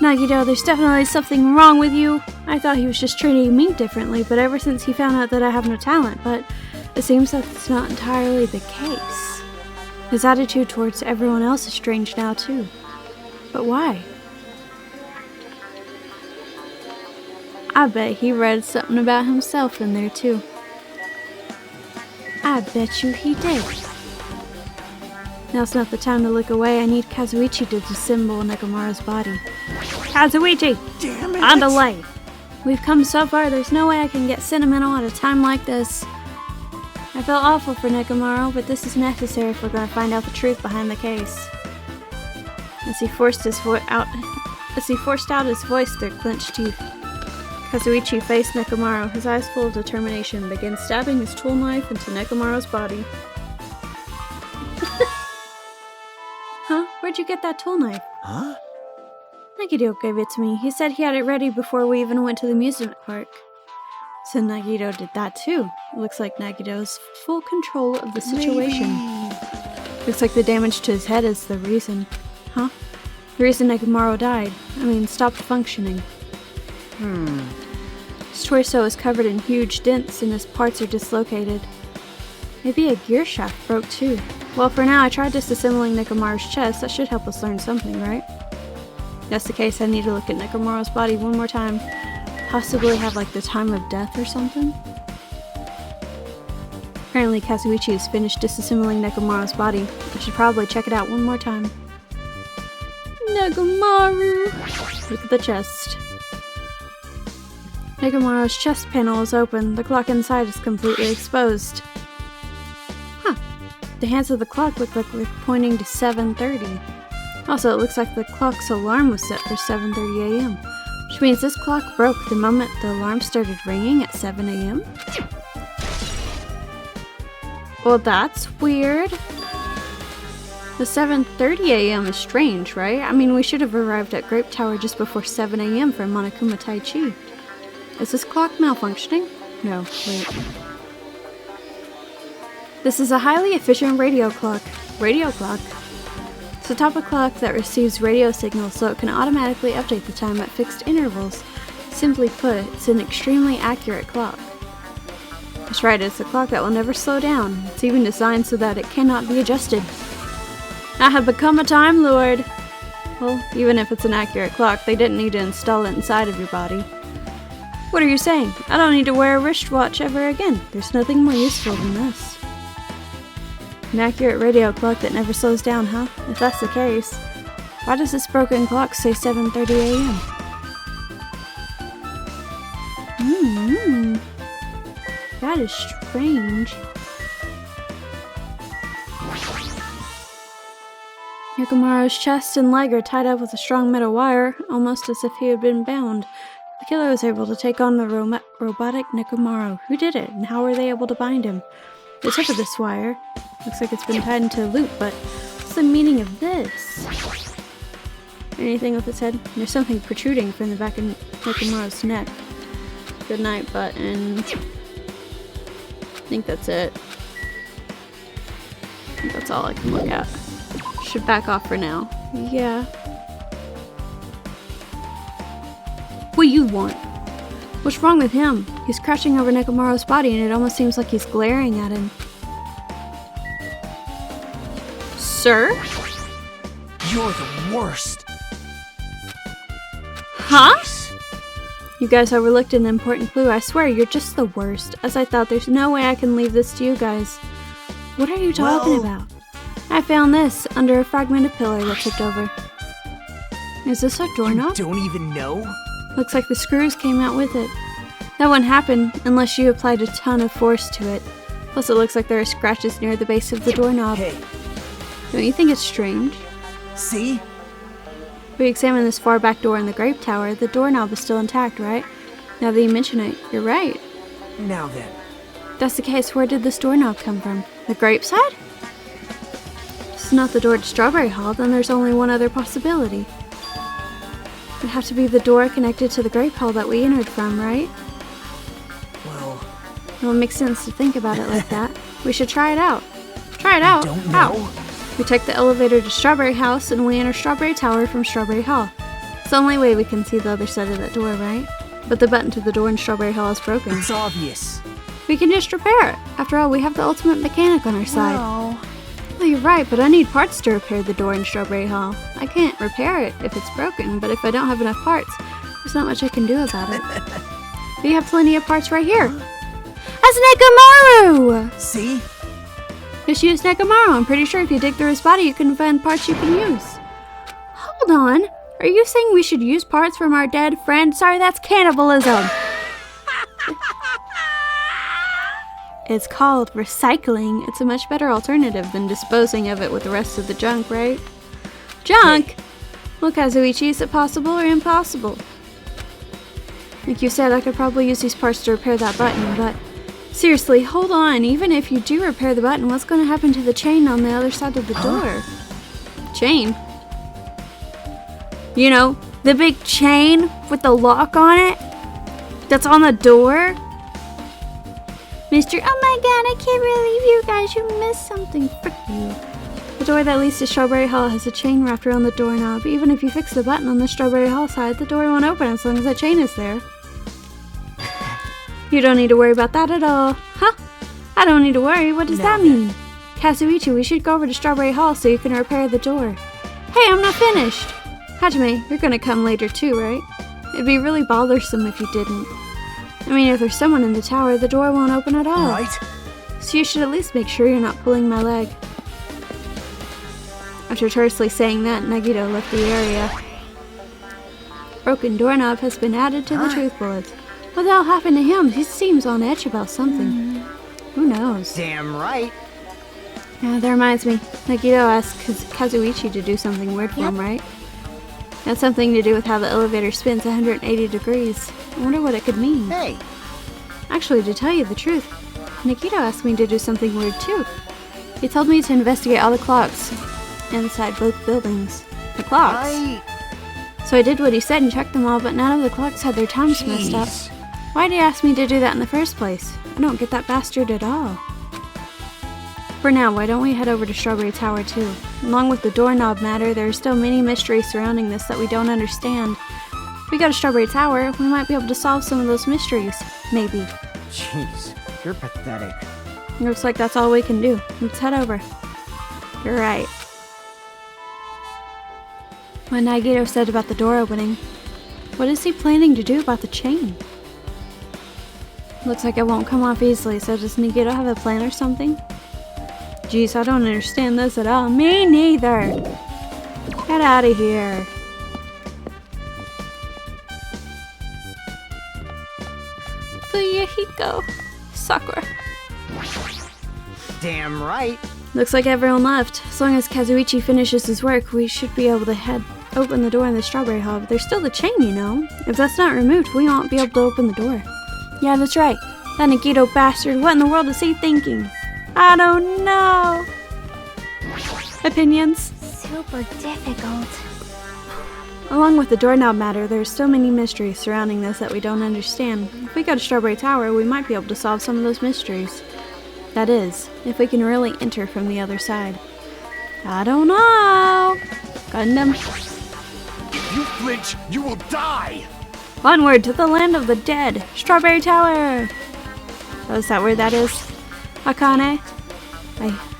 Nagito, there's definitely something wrong with you. I thought he was just treating me differently, but ever since he found out that I have no talent, but it seems that's not entirely the case. His attitude towards everyone else is strange now too. But why? I bet he read something about himself in there too. I bet you he did. Now's not the time to look away. I need Kazuichi to disassemble Nekomaru's body. Kazuichi! damn it. On delay! We've come so far, there's no way I can get sentimental at a time like this. I feel awful for Nekomaru, but this is necessary if we're going to find out the truth behind the case. As he forced out his voice through clenched teeth, Kazuichi faced Nekomaru, his eyes full of determination, began stabbing his tool knife into Nekomaru's body. Huh? Where'd you get that tool knife? Huh? Nagito gave it to me. He said he had it ready before we even went to the amusement park. So Nagito did that too. It looks like Nagito's full control of the situation. Maybe. Looks like the damage to his head is the reason. Huh? The reason Nekomaru died. Stopped functioning. His torso is covered in huge dents and his parts are dislocated. Maybe a gear shaft broke too. Well, for now I tried disassembling Nekomaru's chest. That should help us learn something, right? If that's the case, I need to look at Nekomaru's body one more time. Possibly have like the time of death or something? Apparently Kazuichi has finished disassembling Nekomaru's body. I should probably check it out one more time. Nekomaru! Look at the chest. Nekomaru's chest panel is open. The clock inside is completely exposed. Huh. The hands of the clock look like they're pointing to 7:30. Also, it looks like the clock's alarm was set for 7:30 a.m. Which means this clock broke the moment the alarm started ringing at 7 a.m. Well, that's weird. The 7:30 a.m. is strange, right? We should have arrived at Grape Tower just before 7 a.m. for Monokuma Tai Chi. Is this clock malfunctioning? No, wait. This is a highly efficient radio clock. Radio clock? It's a type of clock that receives radio signals so it can automatically update the time at fixed intervals. Simply put, it's an extremely accurate clock. That's right, it's a clock that will never slow down. It's even designed so that it cannot be adjusted. I have become a Time Lord! Well, even if it's an accurate clock, they didn't need to install it inside of your body. What are you saying? I don't need to wear a wristwatch ever again. There's nothing more useful than this. An accurate radio clock that never slows down, huh? If that's the case, why does this broken clock say 7:30 a.m.? That is strange. Nekomaru's chest and leg are tied up with a strong metal wire, almost as if he had been bound. The killer was able to take on the robotic Nekomaru. Who did it, and how were they able to bind him? The tip of this wire looks like it's been tied into a loop, but what's the meaning of this? Anything with its head? There's something protruding from the back of Nekomaru's neck. Good night button. I think that's it. I think that's all I can look at. Should back off for now. Yeah. What do you want? What's wrong with him? He's crouching over Nekomaru's body and it almost seems like he's glaring at him. Sir? You're the worst. Huh? Jeez. You guys overlooked an important clue. I swear, you're just the worst. As I thought, there's no way I can leave this to you guys. What are you talking about? I found this under a fragmented pillar that tipped over. Is this a doorknob? You don't even know? Looks like the screws came out with it. That wouldn't happen unless you applied a ton of force to it. Plus it looks like there are scratches near the base of the doorknob. Hey. Don't you think it's strange? See? We examined this far back door in the grape tower. The doorknob is still intact, right? Now that you mention it, you're right. Now then. If that's the case, where did this doorknob come from? The grape side? This is not the door to Strawberry Hall, then there's only one other possibility. It'd have to be the door connected to the grape hall that we entered from, right? Well, it makes sense to think about it like that. We should try it out. Try it out? Don't How? know. We take the elevator to Strawberry House and we enter Strawberry Tower from Strawberry Hall. It's the only way we can see the other side of that door, right? But the button to the door in Strawberry Hall is broken. It's obvious. We can just repair it. After all, we have the ultimate mechanic on our side. Well, Well, you're right, but I need parts to repair the door in Strawberry Hall. I can't repair it if it's broken, but if I don't have enough parts, there's not much I can do about it. We have plenty of parts right here. That's Nekomaru! See? Just use Nekomaru. I'm pretty sure if you dig through his body, you can find parts you can use. Hold on. Are you saying we should use parts from our dead friend? Sorry, that's cannibalism. It's called recycling. It's a much better alternative than disposing of it with the rest of the junk, right? Junk? Well, Kazuichi, is it possible or impossible? Like you said, I could probably use these parts to repair that button, but seriously, hold on. Even if you do repair the button, what's going to happen to the chain on the other side of the door? Chain? You know, the big chain with the lock on it? That's on the door? Mr. Oh my god, I can't believe you guys, you missed something. Frick you. The door that leads to Strawberry Hall has a chain wrapped around the doorknob. Even if you fix the button on the Strawberry Hall side, the door won't open as long as that chain is there. You don't need to worry about that at all. Huh? I don't need to worry. What does that mean? Kazuichi, we should go over to Strawberry Hall so you can repair the door. Hey, I'm not finished. Hajime, you're gonna come later too, right? It'd be really bothersome if you didn't. I mean, if there's someone in the tower, the door won't open at all. Right? So you should at least make sure you're not pulling my leg. After tersely saying that, Nagito left the area. Broken doorknob has been added to the truth bullets. What the hell happened to him? He seems on edge about something. Who knows? Damn right. Yeah, that reminds me. Nagito asked Kazuichi to do something weird for him, right? That's something to do with how the elevator spins 180 degrees. I wonder what it could mean. Hey. Actually, to tell you the truth, Nagito asked me to do something weird too. He told me to investigate all the clocks inside both buildings. The clocks? So I did what he said and checked them all, but none of the clocks had their times messed up. Why did he ask me to do that in the first place? I don't get that bastard at all. For now, why don't we head over to Strawberry Tower too? Along with the doorknob matter, there are still many mysteries surrounding this that we don't understand. If we go to Strawberry Tower, we might be able to solve some of those mysteries. Maybe. Jeez, you're pathetic. Looks like that's all we can do. Let's head over. You're right. What Nagito said about the door opening. What is he planning to do about the chain? Looks like it won't come off easily, so does Nagito have a plan or something? Jeez, I don't understand this at all. Me neither. Get out of here. Fuyuhiko. Sakura. Damn right. Looks like everyone left. As long as Kazuichi finishes his work, we should be able to open the door in the strawberry hall. But there's still the chain, you know. If that's not removed, we won't be able to open the door. Yeah, that's right. That Nagito bastard. What in the world is he thinking? I don't know. Opinions? Super difficult. Along with the doorknob matter, there's so many mysteries surrounding this that we don't understand. If we go to Strawberry Tower, we might be able to solve some of those mysteries. That is, if we can really enter from the other side. I don't know. Gundam. If you flinch, you will die! Onward to the land of the dead. Strawberry Tower. Oh, is that where that is? Akane?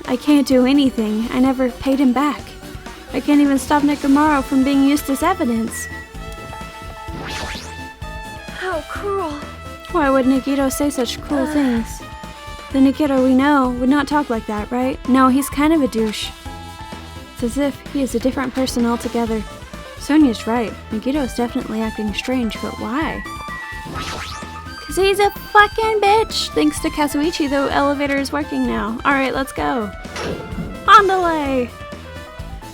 I can't do anything. I never paid him back. I can't even stop Nekomaru from being used as evidence. How cruel. Why would Nagito say such cruel things? The Nagito we know would not talk like that, right? No, he's kind of a douche. It's as if he is a different person altogether. Sonia's right. Nagito is definitely acting strange, but why? Cause he's a fucking bitch! Thanks to Kazuichi, the elevator is working now. Alright, let's go. Andale!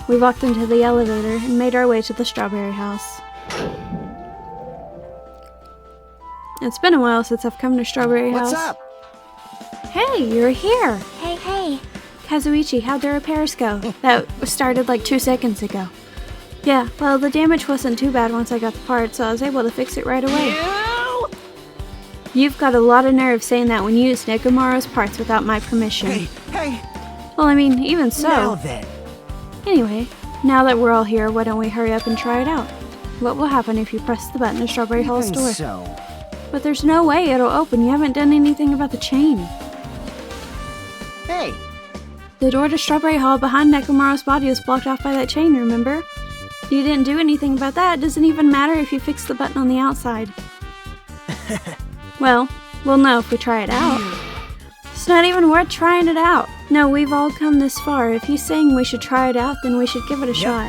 We walked into the elevator and made our way to the strawberry house. It's been a while since I've come to Strawberry House. What's up? Hey, you're here! Hey. Kazuichi, how'd the repairs go? That started like 2 seconds ago. Yeah, well, the damage wasn't too bad once I got the part, so I was able to fix it right away. You've got a lot of nerve saying that when you use Nekomaru's parts without my permission. Hey! Well, I mean, even so. Now then. Anyway, now that we're all here, why don't we hurry up and try it out? What will happen if you press the button to Strawberry Hall's Even door? so. But there's no way it'll open. You haven't done anything about the chain. Hey! The door to Strawberry Hall behind Nekomaru's body is blocked off by that chain, remember? You didn't do anything about that. It doesn't even matter if you fix the button on the outside. Well, we'll know if we try it out. It's not even worth trying it out. No, we've all come this far. If he's saying we should try it out, then we should give it a shot.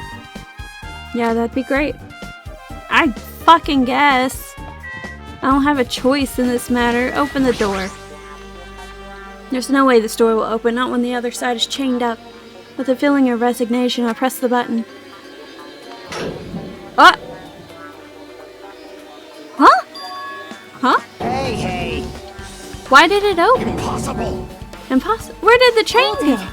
Yeah, that'd be great. I fucking guess. I don't have a choice in this matter. Open the door. There's no way this door will open, not when the other side is chained up. With a feeling of resignation, I press the button. Ah! Huh? Huh? Hey! Why did it open? Impossible! Impossible. Where did the chain go?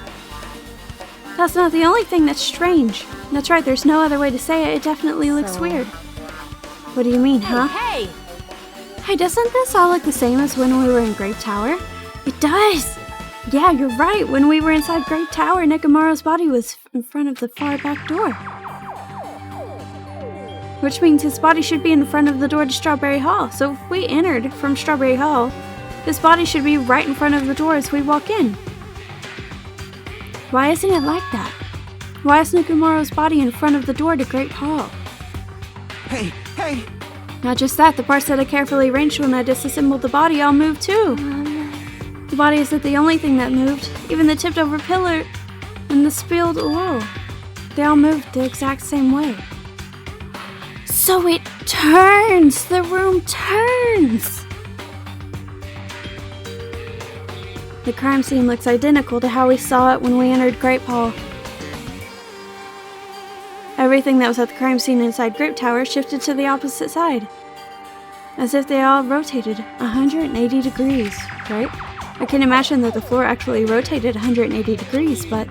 That's not the only thing that's strange. That's right, there's no other way to say it. It definitely looks weird. What do you mean, huh? Hey! Hey, doesn't this all look the same as when we were in Great Tower? It does! Yeah, you're right. When we were inside Great Tower, Nekomaru's body was in front of the far back door. Which means his body should be in front of the door to Strawberry Hall. So if we entered from Strawberry Hall, his body should be right in front of the door as we walk in. Why isn't it like that? Why is Nekomaru's body in front of the door to Great Hall? Hey! Not just that, the parts that I carefully arranged when I disassembled the body all moved too. The body isn't the only thing that moved. Even the tipped over pillar and the spilled oil. They all moved the exact same way. So it turns! The room turns! The crime scene looks identical to how we saw it when we entered Great Hall. Everything that was at the crime scene inside Great Tower shifted to the opposite side. As if they all rotated 180 degrees, right? I can imagine that the floor actually rotated 180 degrees, but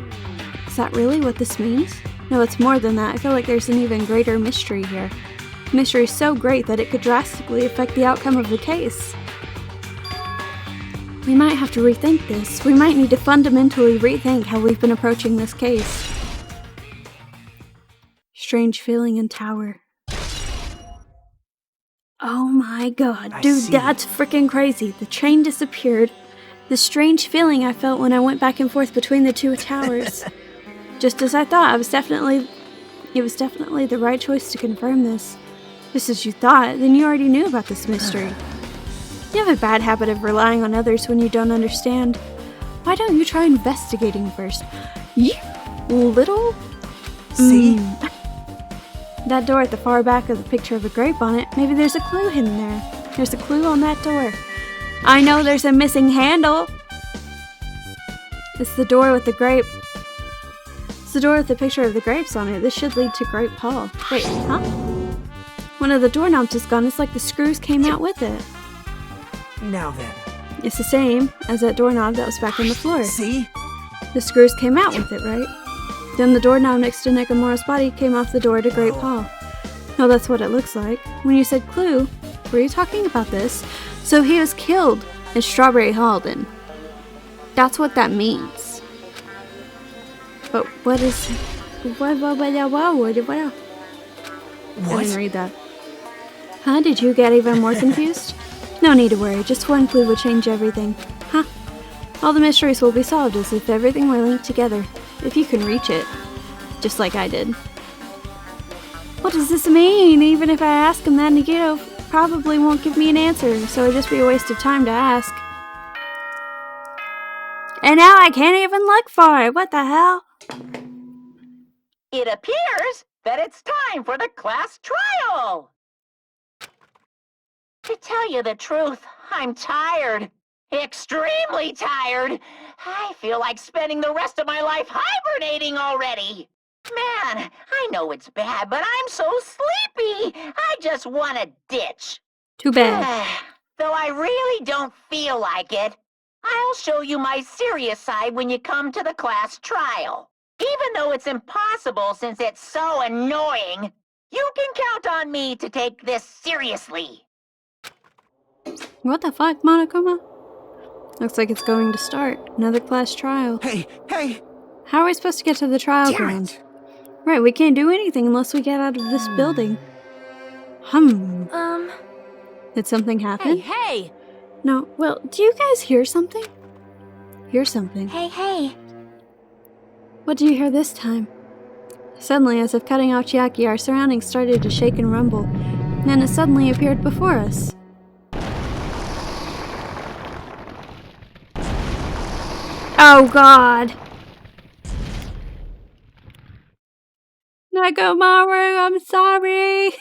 is that really what this means? No, it's more than that. I feel like there's an even greater mystery here. Mystery so great that it could drastically affect the outcome of the case. We might have to rethink this. We might need to fundamentally rethink how we've been approaching this case. Strange feeling in tower. Oh my god, dude, that's freaking crazy. The chain disappeared. The strange feeling I felt when I went back and forth between the two towers. Just as I thought, it was definitely the right choice to confirm this. Just as you thought, then you already knew about this mystery. You have a bad habit of relying on others when you don't understand. Why don't you try investigating first? You little... See? That door at the far back of the picture of a grape on it, maybe there's a clue hidden there. There's a clue on that door. I know there's a missing handle! It's the door with the grape. It's the door with the picture of the grapes on it. This should lead to Great Hall. Wait, huh? One of the doorknobs is gone. It's like the screws came out with it. Now then. It's the same as that doorknob that was back on the floor. See? The screws came out with it, right? Then the doorknob next to Nekomura's body came off the door to Great Hall. No, that's what it looks like. When you said clue, were you talking about this? So he was killed in Strawberry Hall then. That's what that means. But what is... I didn't read that. Huh? Did you get even more confused? No need to worry, just one clue would change everything. Huh? All the mysteries will be solved as if everything were linked together. If you can reach it. Just like I did. What does this mean? Even if I ask him that, Nagito probably won't give me an answer, so it'd just be a waste of time to ask. And now I can't even look for it. What the hell? It appears that it's time for the class trial. To tell you the truth, I'm tired. Extremely tired. I feel like spending the rest of my life hibernating already. Man, I know it's bad, but I'm so sleepy. I just want to ditch. Too bad. Though I really don't feel like it. I'll show you my serious side when you come to the class trial. Even though it's impossible since it's so annoying, you can count on me to take this seriously. What the fuck, Monokuma? Looks like it's going to start. Another class trial. Hey! How are we supposed to get to the trial ground? Right, we can't do anything unless we get out of this building. Did something happen? Hey! No, well, do you guys hear something? Hear something. Hey. What do you hear this time? Suddenly, as if cutting off Chiaki, our surroundings started to shake and rumble. And then it suddenly appeared before us. Oh god! Nekomaru, I'm sorry!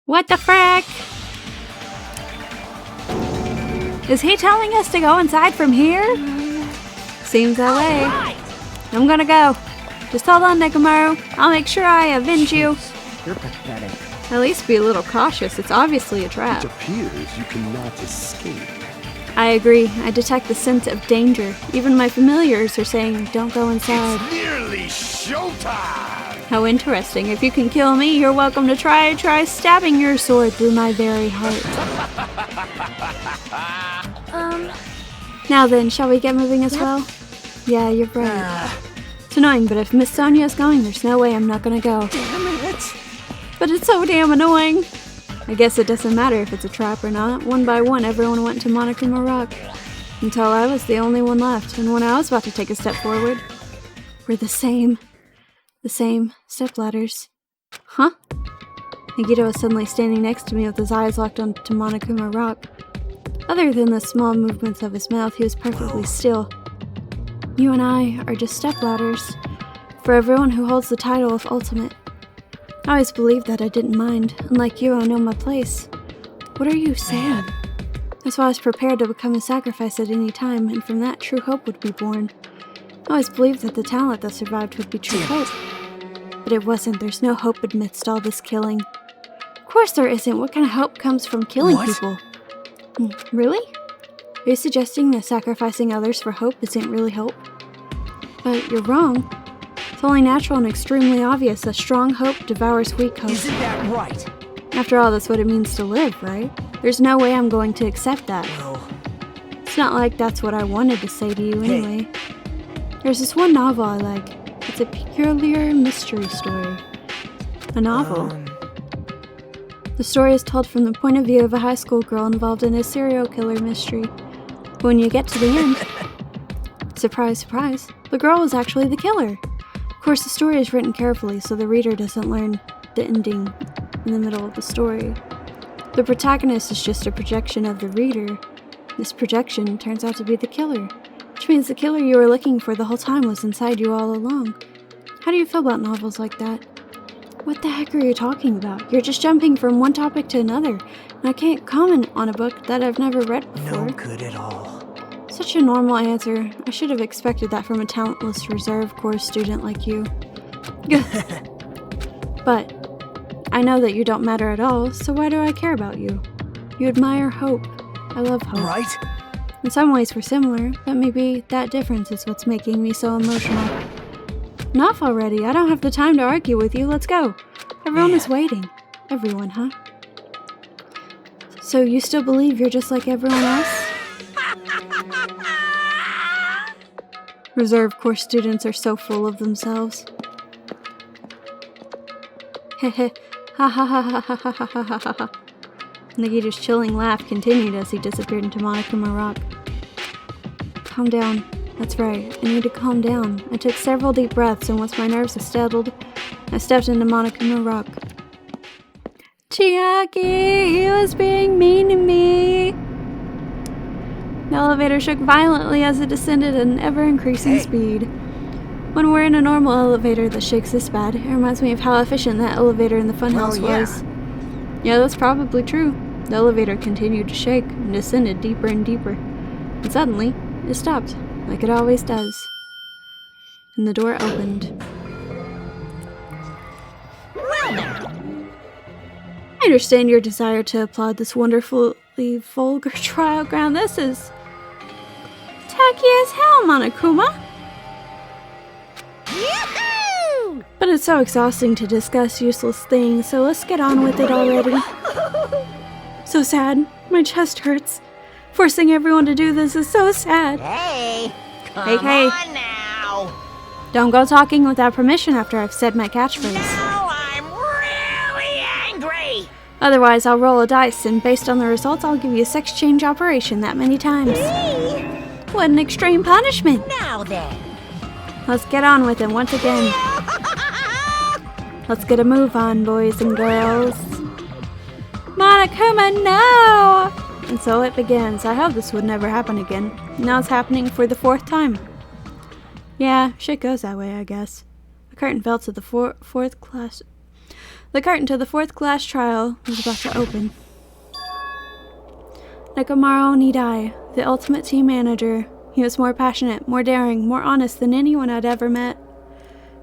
What the frick? Is he telling us to go inside from here? Seems that way. I'm gonna go. Just hold on, Nekomaru. I'll make sure I avenge you. You're pathetic. At least be a little cautious. It's obviously a trap. It appears you cannot escape. I agree. I detect the sense of danger. Even my familiars are saying, don't go inside. It's nearly showtime! How interesting. If you can kill me, you're welcome to try stabbing your sword through my very heart. Now then, shall we get moving as well? Yeah, you're right. It's annoying, but if Miss Sonia's going, there's no way I'm not gonna go. Damn it! But it's so damn annoying. I guess it doesn't matter if it's a trap or not. One by one, everyone went to Monokuma Rock. Until I was the only one left, and when I was about to take a step forward, we're the same stepladders. Huh? Nagito was suddenly standing next to me with his eyes locked onto Monokuma Rock. Other than the small movements of his mouth, he was perfectly still. You and I are just stepladders for everyone who holds the title of Ultimate. I always believed that I didn't mind. Unlike you, I know my place. What are you saying? That's why I was prepared to become a sacrifice at any time, and from that, true hope would be born. I always believed that the talent that survived would be true hope. But it wasn't. There's no hope amidst all this killing. Of course there isn't. What kind of hope comes from killing people? Really? Are you suggesting that sacrificing others for hope isn't really hope? But you're wrong. It's only natural and extremely obvious that strong hope devours weak hope. Isn't that right? After all, that's what it means to live, right? There's no way I'm going to accept that. Well, It's not like that's what I wanted to say to you anyway. There's this one novel I like. It's a peculiar mystery story. A novel. The story is told from the point of view of a high school girl involved in a serial killer mystery. But when you get to the end, surprise, surprise, the girl was actually the killer. Of course, the story is written carefully so the reader doesn't learn the ending in the middle of the story. The protagonist is just a projection of the reader, This projection turns out to be the killer, which means the killer you were looking for the whole time was inside you all along. How do you feel about novels like that? What the heck are you talking about? You're just jumping from one topic to another, and I can't comment on a book that I've never read before. No good at all. Such a normal answer. I should have expected that from a talentless reserve corps student like you. But I know that you don't matter at all, so why do I care about you? You admire hope. I love hope. Right? In some ways we're similar, but maybe that difference is what's making me so emotional. Enough already. I don't have the time to argue with you. Let's go. Everyone is waiting. Everyone, huh? So you still believe you're just like everyone else? Reserve Corps students are so full of themselves. Heh ha ha ha ha ha ha ha ha ha ha. Nagita's chilling laugh continued as he disappeared into Monokuma Rock. Calm down. That's right. I need to calm down. I took several deep breaths, and once my nerves have settled, I stepped into Monokuma Rock. Chiaki! He was being mean to me! The elevator shook violently as it descended at an ever-increasing speed. When we're in a normal elevator that shakes this bad, it reminds me of how efficient that elevator in the funhouse was. Yeah, that's probably true. The elevator continued to shake and descended deeper and deeper. And suddenly, it stopped, like it always does. And the door opened. Well now, I understand your desire to applaud this wonderfully vulgar trial ground. This is tacky as hell, Monokuma. Yahoo! But it's so exhausting to discuss useless things, so let's get on with it already. So sad. My chest hurts. Forcing everyone to do this is so sad. Hey, come Hey. on now. Don't go talking without permission after I've said my catchphrase. Now I'm really angry. Otherwise, I'll roll a dice, and based on the results, I'll give you a sex change operation that many times. What an extreme punishment! Now then. Let's get on with it once again. Let's get a move on, boys and girls. Monokuma, no! And so it begins. I hope this would never happen again. Now it's happening for the 4th time. Yeah, shit goes that way, I guess. The curtain fell to the fourth class. The curtain to the 4th class trial was about to open. Nekomaru Nidai, the ultimate team manager. He was more passionate, more daring, more honest than anyone I'd ever met.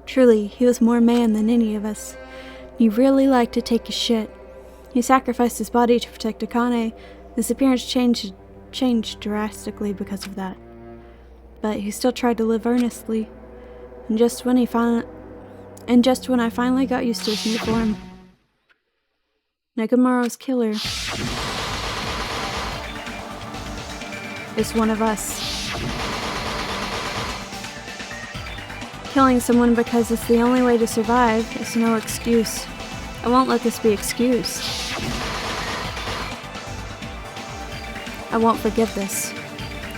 Truly, he was more man than any of us. He really liked to take a shit. He sacrificed his body to protect Akane. His appearance changed drastically because of that. But he still tried to live earnestly. And just when I finally got used to his new form. Nekomaru's killer is one of us. Killing someone because it's the only way to survive is no excuse. I won't let this be excused. I won't forgive this.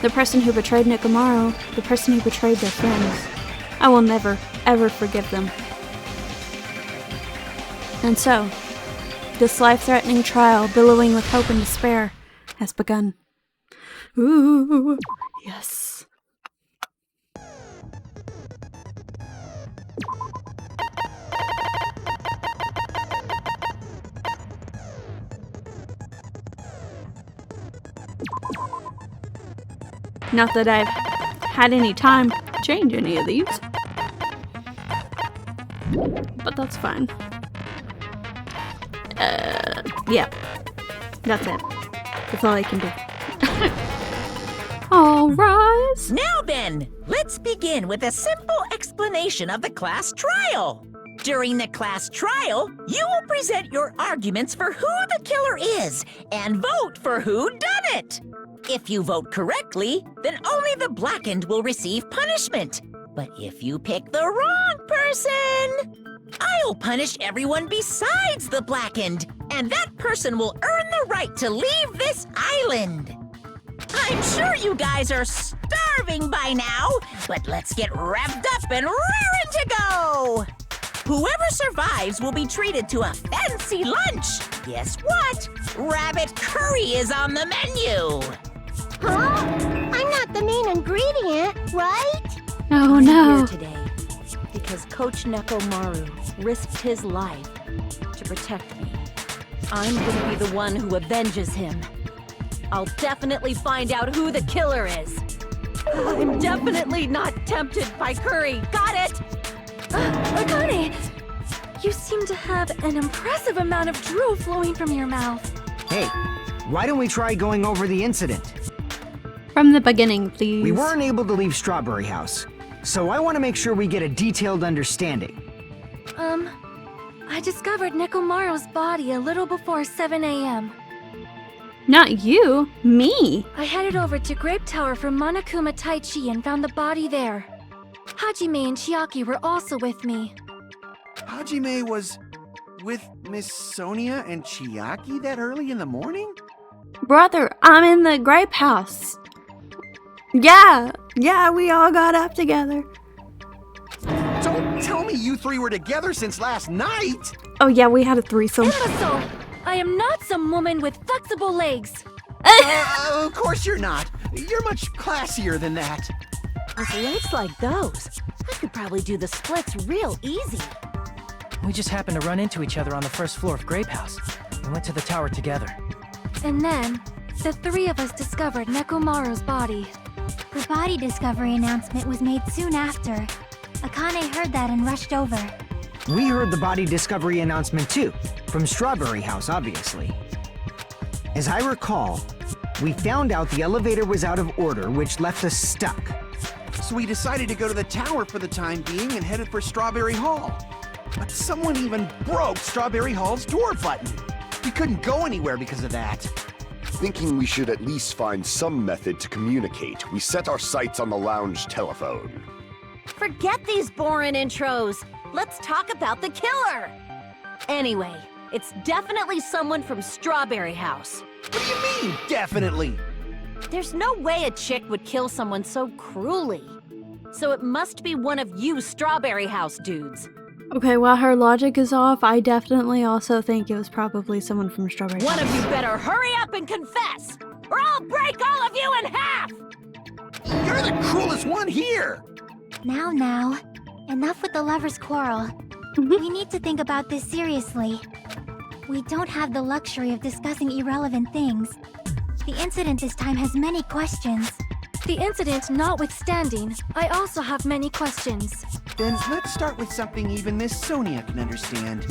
The person who betrayed Nekomaru, the person who betrayed their friends, I will never, ever forgive them. And so, this life-threatening trial, billowing with hope and despair, has begun. Ooh, yes. Not that I've had any time to change any of these. But that's fine. Yeah. That's it. That's all I can do. All rise. Now then, let's begin with a simple explanation of the class trial. During the class trial, you will present your arguments for who the killer is and vote for who done it. If you vote correctly, then only the blackened will receive punishment. But if you pick the wrong person, I'll punish everyone besides the blackened, and that person will earn the right to leave this island. I'm sure you guys are starving by now, but let's get revved up and raring to go! Whoever survives will be treated to a fancy lunch. Guess what? Rabbit curry is on the menu. Huh? I'm not the main ingredient, right? Oh I'm no. here today because Coach Nekomaru risked his life to protect me. I'm gonna be the one who avenges him. I'll definitely find out who the killer is. I'm definitely not tempted by curry. Got it? Akane! You seem to have an impressive amount of drool flowing from your mouth. Hey, why don't we try going over the incident? From the beginning, please. We weren't able to leave Strawberry House, so I want to make sure we get a detailed understanding. I discovered Nekomaru's body a little before 7 a.m. Not you, me. I headed over to Grape Tower from Monokuma Taichi and found the body there. Hajime and Chiaki were also with me. Hajime was with Miss Sonia and Chiaki that early in the morning? Brother, I'm in the grape house. Yeah, we all got up together. Don't tell me you three were together since last night! Oh yeah, we had a threesome. Imbecile! I am not some woman with flexible legs. Of course you're not. You're much classier than that. With legs like those, I could probably do the splits real easy. We just happened to run into each other on the first floor of Grape House. We went to the tower together. And then, the three of us discovered Nekomaru's body. The body discovery announcement was made soon after. Akane heard that and rushed over. We heard the body discovery announcement too, from Strawberry House, obviously. As I recall, we found out the elevator was out of order, which left us stuck. So we decided to go to the tower for the time being and headed for Strawberry Hall. But someone even broke Strawberry Hall's door button. We couldn't go anywhere because of that. Thinking we should at least find some method to communicate, we set our sights on the lounge telephone. Forget these boring intros. Let's talk about the killer. Anyway, it's definitely someone from Strawberry House. What do you mean, definitely? There's no way a chick would kill someone so cruelly. So it must be one of you Strawberry House dudes. Okay, while her logic is off, I definitely also think it was probably someone from Strawberry One House. of you better hurry up and confess, or I'll break all of you in half! You're the cruelest one here! Now. Enough with the lovers' quarrel. We need to think about this seriously. We don't have the luxury of discussing irrelevant things. The incident this time has many questions. The incident notwithstanding, I also have many questions. Then let's start with something even Miss Sonia can understand.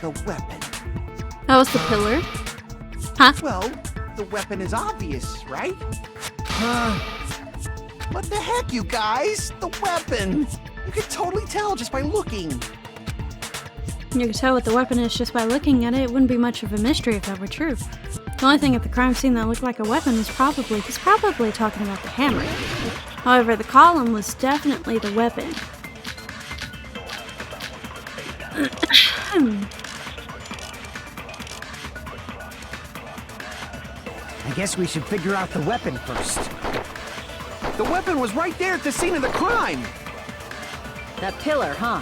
The weapon. That was the pillar? Huh? Well, the weapon is obvious, right? What the heck, you guys? The weapon! You could totally tell just by looking. You can tell what the weapon is just by looking at it. It wouldn't be much of a mystery if that were true. The only thing at the crime scene that looked like a weapon was he's probably talking about the hammer. However, the column was definitely the weapon. I guess we should figure out the weapon first. The weapon was right there at the scene of the crime! That pillar, huh?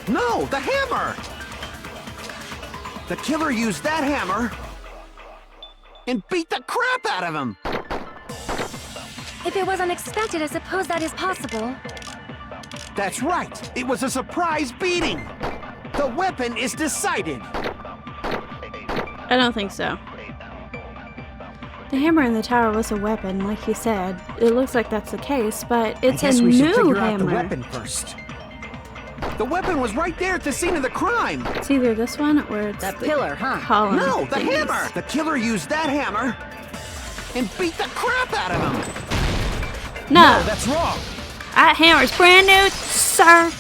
No, the hammer! The killer used that hammer and beat the crap out of him! If it was unexpected, I suppose that is possible. That's right! It was a surprise beating! The weapon is decided! I don't think so. The hammer in the tower was a weapon, like you said. It looks like that's the case, but it's I guess a we should new figure out hammer. the weapon first. The weapon was right there at the scene of the crime! It's either this one or it's That the pillar, huh? column. No, the hammer! The killer used that hammer and beat the crap out of him! No, That's wrong! that hammer's brand new, sir.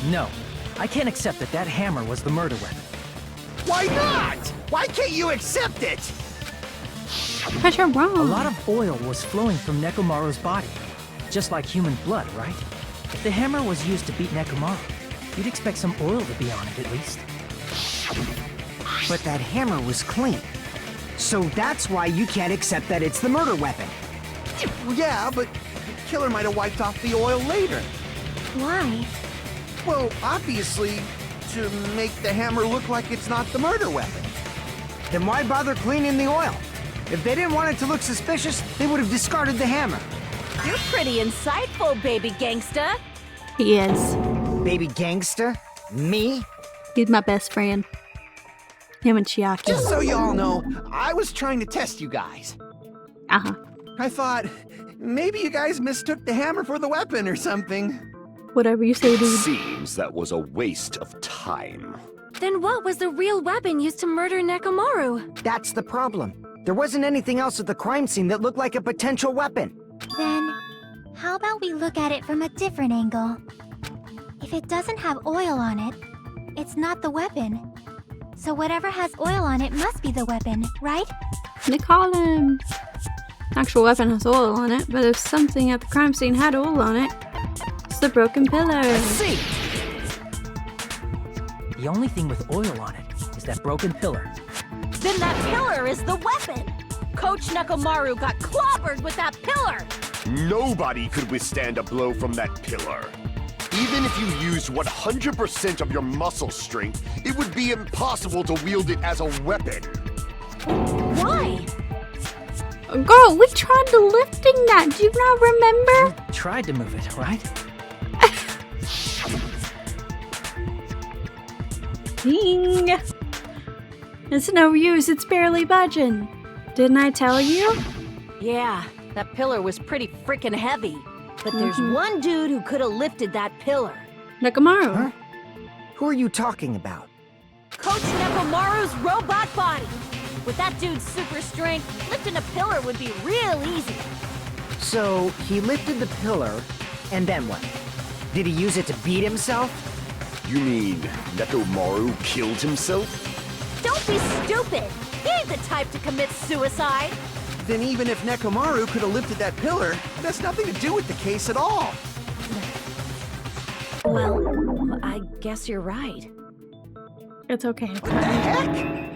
No, I can't accept that hammer was the murder weapon. Why not? Why can't you accept it? Because you're wrong. A lot of oil was flowing from Nekomaru's body. Just like human blood, right? If the hammer was used to beat Nekomaru, you'd expect some oil to be on it at least. But that hammer was clean. So that's why you can't accept that it's the murder weapon. Well, yeah, but the killer might have wiped off the oil later. Why? Well, obviously, to make the hammer look like it's not the murder weapon. Then why bother cleaning the oil? If they didn't want it to look suspicious, they would have discarded the hammer. You're pretty insightful, baby gangsta. He is. Baby gangster? Me? He's my best friend. Him and Chiaki. Just so you all know, I was trying to test you guys. Uh-huh. I thought, maybe you guys mistook the hammer for the weapon or something. Whatever you say, dude. Seems that was a waste of time. Then what was the real weapon used to murder Nekomaru? That's the problem. There wasn't anything else at the crime scene that looked like a potential weapon. Then, how about we look at it from a different angle? If it doesn't have oil on it, it's not the weapon. So whatever has oil on it must be the weapon, right? They call him. Actual weapon has oil on it, but if something at the crime scene had oil on it, it's the broken pillar. See! The only thing with oil on it is that broken pillar. Then that pillar is the weapon! Coach Nekomaru got clobbered with that pillar! Nobody could withstand a blow from that pillar. Even if you used 100% of your muscle strength, it would be impossible to wield it as a weapon. Why? Girl, we tried to lifting that. Do you not remember? You tried to move it, right? Ding. It's no use. It's barely budging. Didn't I tell you? Yeah, that pillar was pretty freaking heavy. But there's one dude who could have lifted that pillar. Nekomaru. Huh? Who are you talking about? Coach Nekomaru's robot body! With that dude's super strength, lifting a pillar would be real easy. So, he lifted the pillar, and then what? Did he use it to beat himself? You mean Nekomaru killed himself? Don't be stupid! He ain't the type to commit suicide! Then even if Nekomaru could have lifted that pillar, it has nothing to do with the case at all. Well, I guess you're right. It's okay. What the heck?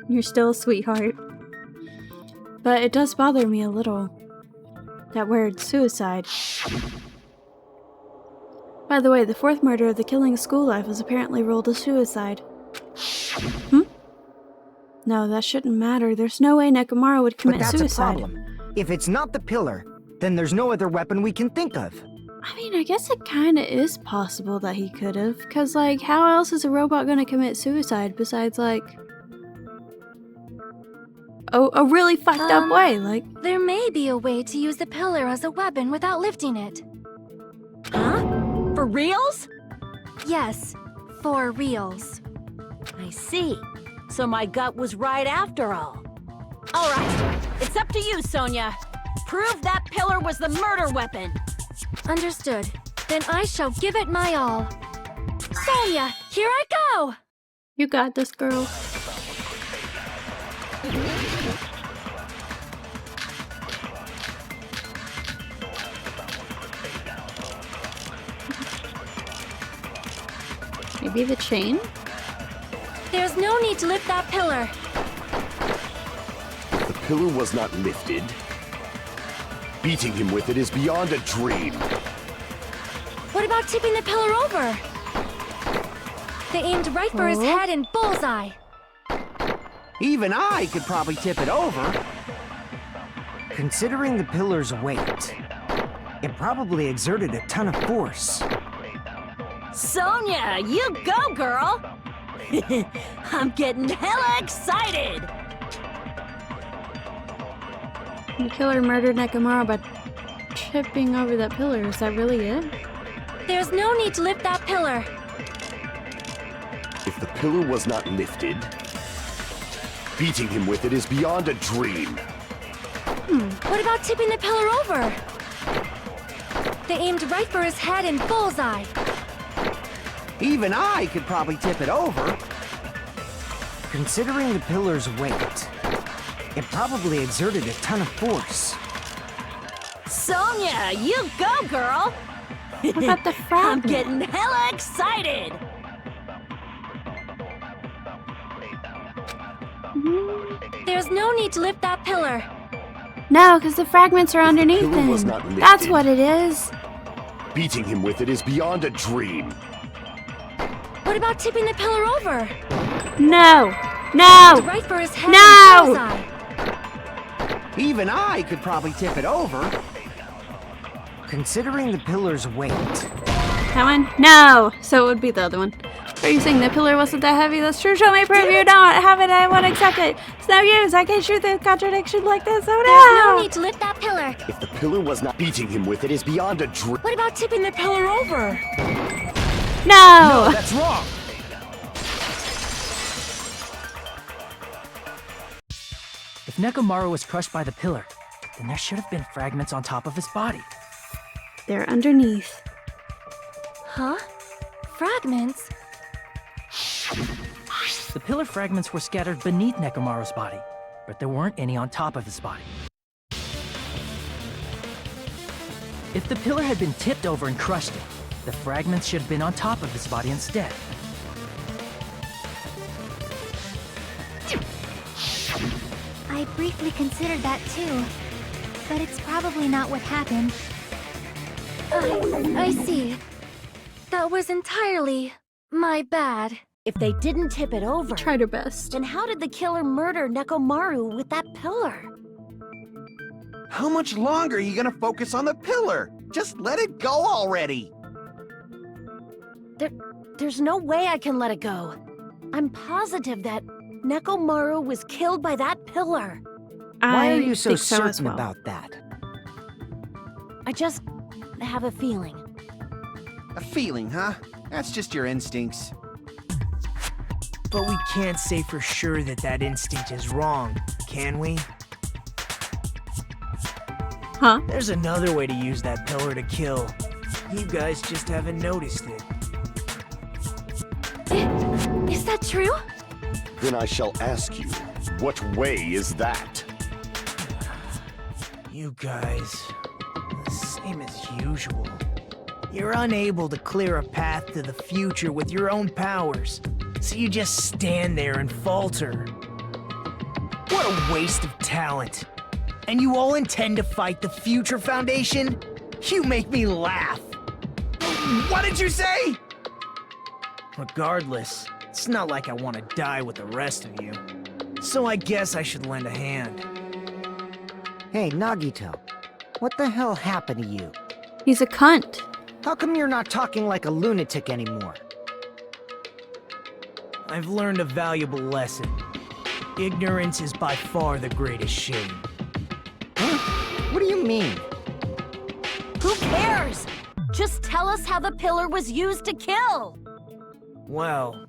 You're still a sweetheart. But it does bother me a little. That word, suicide. By the way, the fourth murder of the killing school life was apparently ruled a suicide. No, that shouldn't matter. There's no way Nekomaru would commit But that's suicide. a problem. If it's not the pillar, then there's no other weapon we can think of. I mean, I guess it kinda is possible that he could've. Cause, like, how else is a robot gonna commit suicide besides, like... a really fucked up way, like... There may be a way to use the pillar as a weapon without lifting it. Huh? For reals? Yes, for reals. I see. So my gut was right after all. All right, it's up to you, Sonia. Prove that pillar was the murder weapon. Understood. Then I shall give it my all. Sonia, here I go! You got this, girl. Maybe the chain? There's no need to lift that pillar. If the pillar was not lifted, beating him with it is beyond a dream. What about tipping the pillar over? They aimed right for his head and bullseye. Even I could probably tip it over. Considering the pillar's weight, it probably exerted a ton of force. Sonia, you go, girl! I'm getting hella excited! The killer murdered Nekomaru by tripping over that pillar. Is that really it? There's no need to lift that pillar. If the pillar was not lifted, beating him with it is beyond a dream. What about tipping the pillar over? They aimed right for his head and bullseye. Even I could probably tip it over. Considering the pillar's weight, it probably exerted a ton of force. Sonia, you go, girl! What about the I'm fragment? getting hella excited! There's no need to lift that pillar. No, because the fragments are underneath pillar was him. not lifted. That's what it is. Beating him with it is beyond a dream. What about tipping the pillar over? No. No! Right for his head No! and bullseye. Even I could probably tip it over. Considering the pillar's weight, That one? No! So it would be the other one. Are you saying the pillar wasn't that heavy? That's true. Show me proof. You don't have it. I won't accept it. It's no use. I can't shoot the contradiction like this. Oh There's no no! need to lift that pillar. If the pillar was not beating him with it is beyond a dream. What about tipping the pillar over? No! that's wrong. If Nekomaru was crushed by the pillar, then there should have been fragments on top of his body. They're underneath. Huh? Fragments? The pillar fragments were scattered beneath Nekomaru's body, but there weren't any on top of his body. If the pillar had been tipped over and crushed it, the fragments should have been on top of his body instead. I briefly considered that too. But it's probably not what happened. I see. That was entirely my bad. If they didn't tip it over, Tried her best. then how did the killer murder Nekomaru with that pillar? How much longer are you gonna focus on the pillar? Just let it go already. There's no way I can let it go. I'm positive that Nekomaru was killed by that pillar. Why I are you so think so as certain well. about that? I just have a feeling. A feeling, huh? That's just your instincts. But we can't say for sure that that instinct is wrong, can we? Huh? There's another way to use that pillar to kill. You guys just haven't noticed it. Is that true? Then I shall ask you, what way is that? You guys, the same as usual. You're unable to clear a path to the future with your own powers, so you just stand there and falter. What a waste of talent. And you all intend to fight the Future Foundation? You make me laugh. What did you say? Regardless, it's not like I want to die with the rest of you. So I guess I should lend a hand. Hey, Nagito, what the hell happened to you? He's a cunt. How come you're not talking like a lunatic anymore? I've learned a valuable lesson. Ignorance is by far the greatest shame. Huh? What do you mean? Who cares? Just tell us how the pillar was used to kill. Well,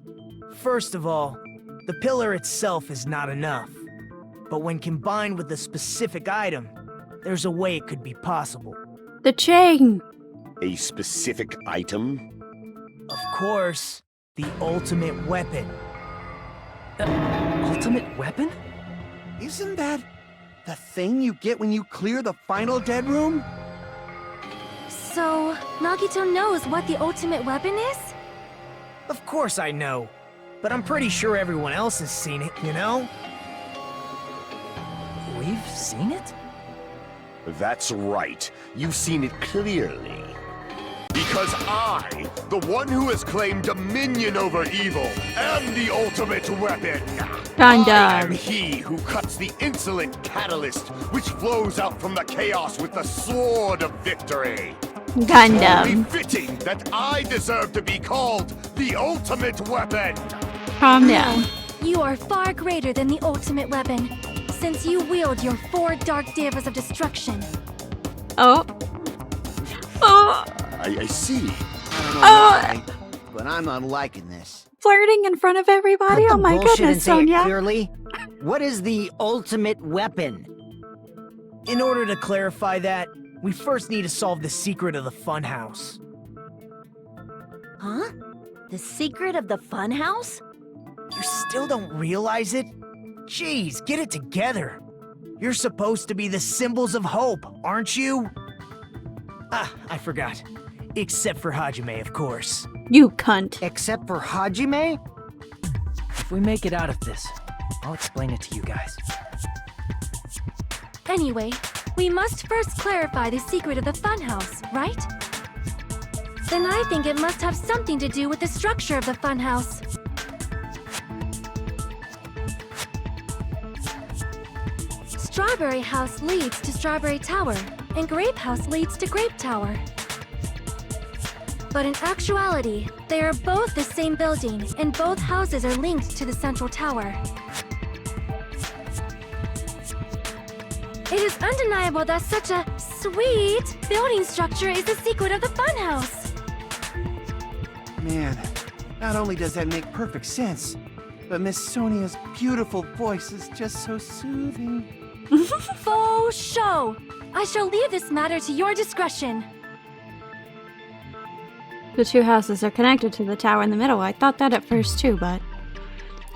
first of all, the pillar itself is not enough. But when combined with a specific item, there's a way it could be possible. The chain. A specific item? Of course, the ultimate weapon. Ultimate weapon? Isn't that the thing you get when you clear the final dead room? So, Nagito knows what the ultimate weapon is? Of course I know, but I'm pretty sure everyone else has seen it, you know? We've seen it? That's right. You've seen it clearly. Because I, the one who has claimed dominion over evil, am the ultimate weapon. Gundam. I am he who cuts the insolent catalyst which flows out from the chaos with the sword of victory. Only Gundam. fitting that I deserve to be called the ultimate weapon. Calm down. You are far greater than the ultimate weapon, since you wield your 4 dark devas of destruction. Oh. Oh. I see. I don't know Oh. why, but I'm not liking this. Flirting in front of everybody? Cut Oh the my bullshit goodness, and say it Sonia. clearly. What is the ultimate weapon? In order to clarify that, we first need to solve the secret of the funhouse. Huh? The secret of the funhouse? You still don't realize it? Jeez, get it together. You're supposed to be the symbols of hope, aren't you? Ah, I forgot. Except for Hajime, of course. You cunt. Except for Hajime? If we make it out of this, I'll explain it to you guys. Anyway, we must first clarify the secret of the funhouse, right? Then I think it must have something to do with the structure of the funhouse. Strawberry House leads to Strawberry Tower, and Grape House leads to Grape Tower. But in actuality, they are both the same building, and both houses are linked to the central tower. It is undeniable that such a sweet building structure is the secret of the funhouse. Man, not only does that make perfect sense, but Miss Sonia's beautiful voice is just so soothing. Faux show! I shall leave this matter to your discretion. The two houses are connected to the tower in the middle. I thought that at first too, but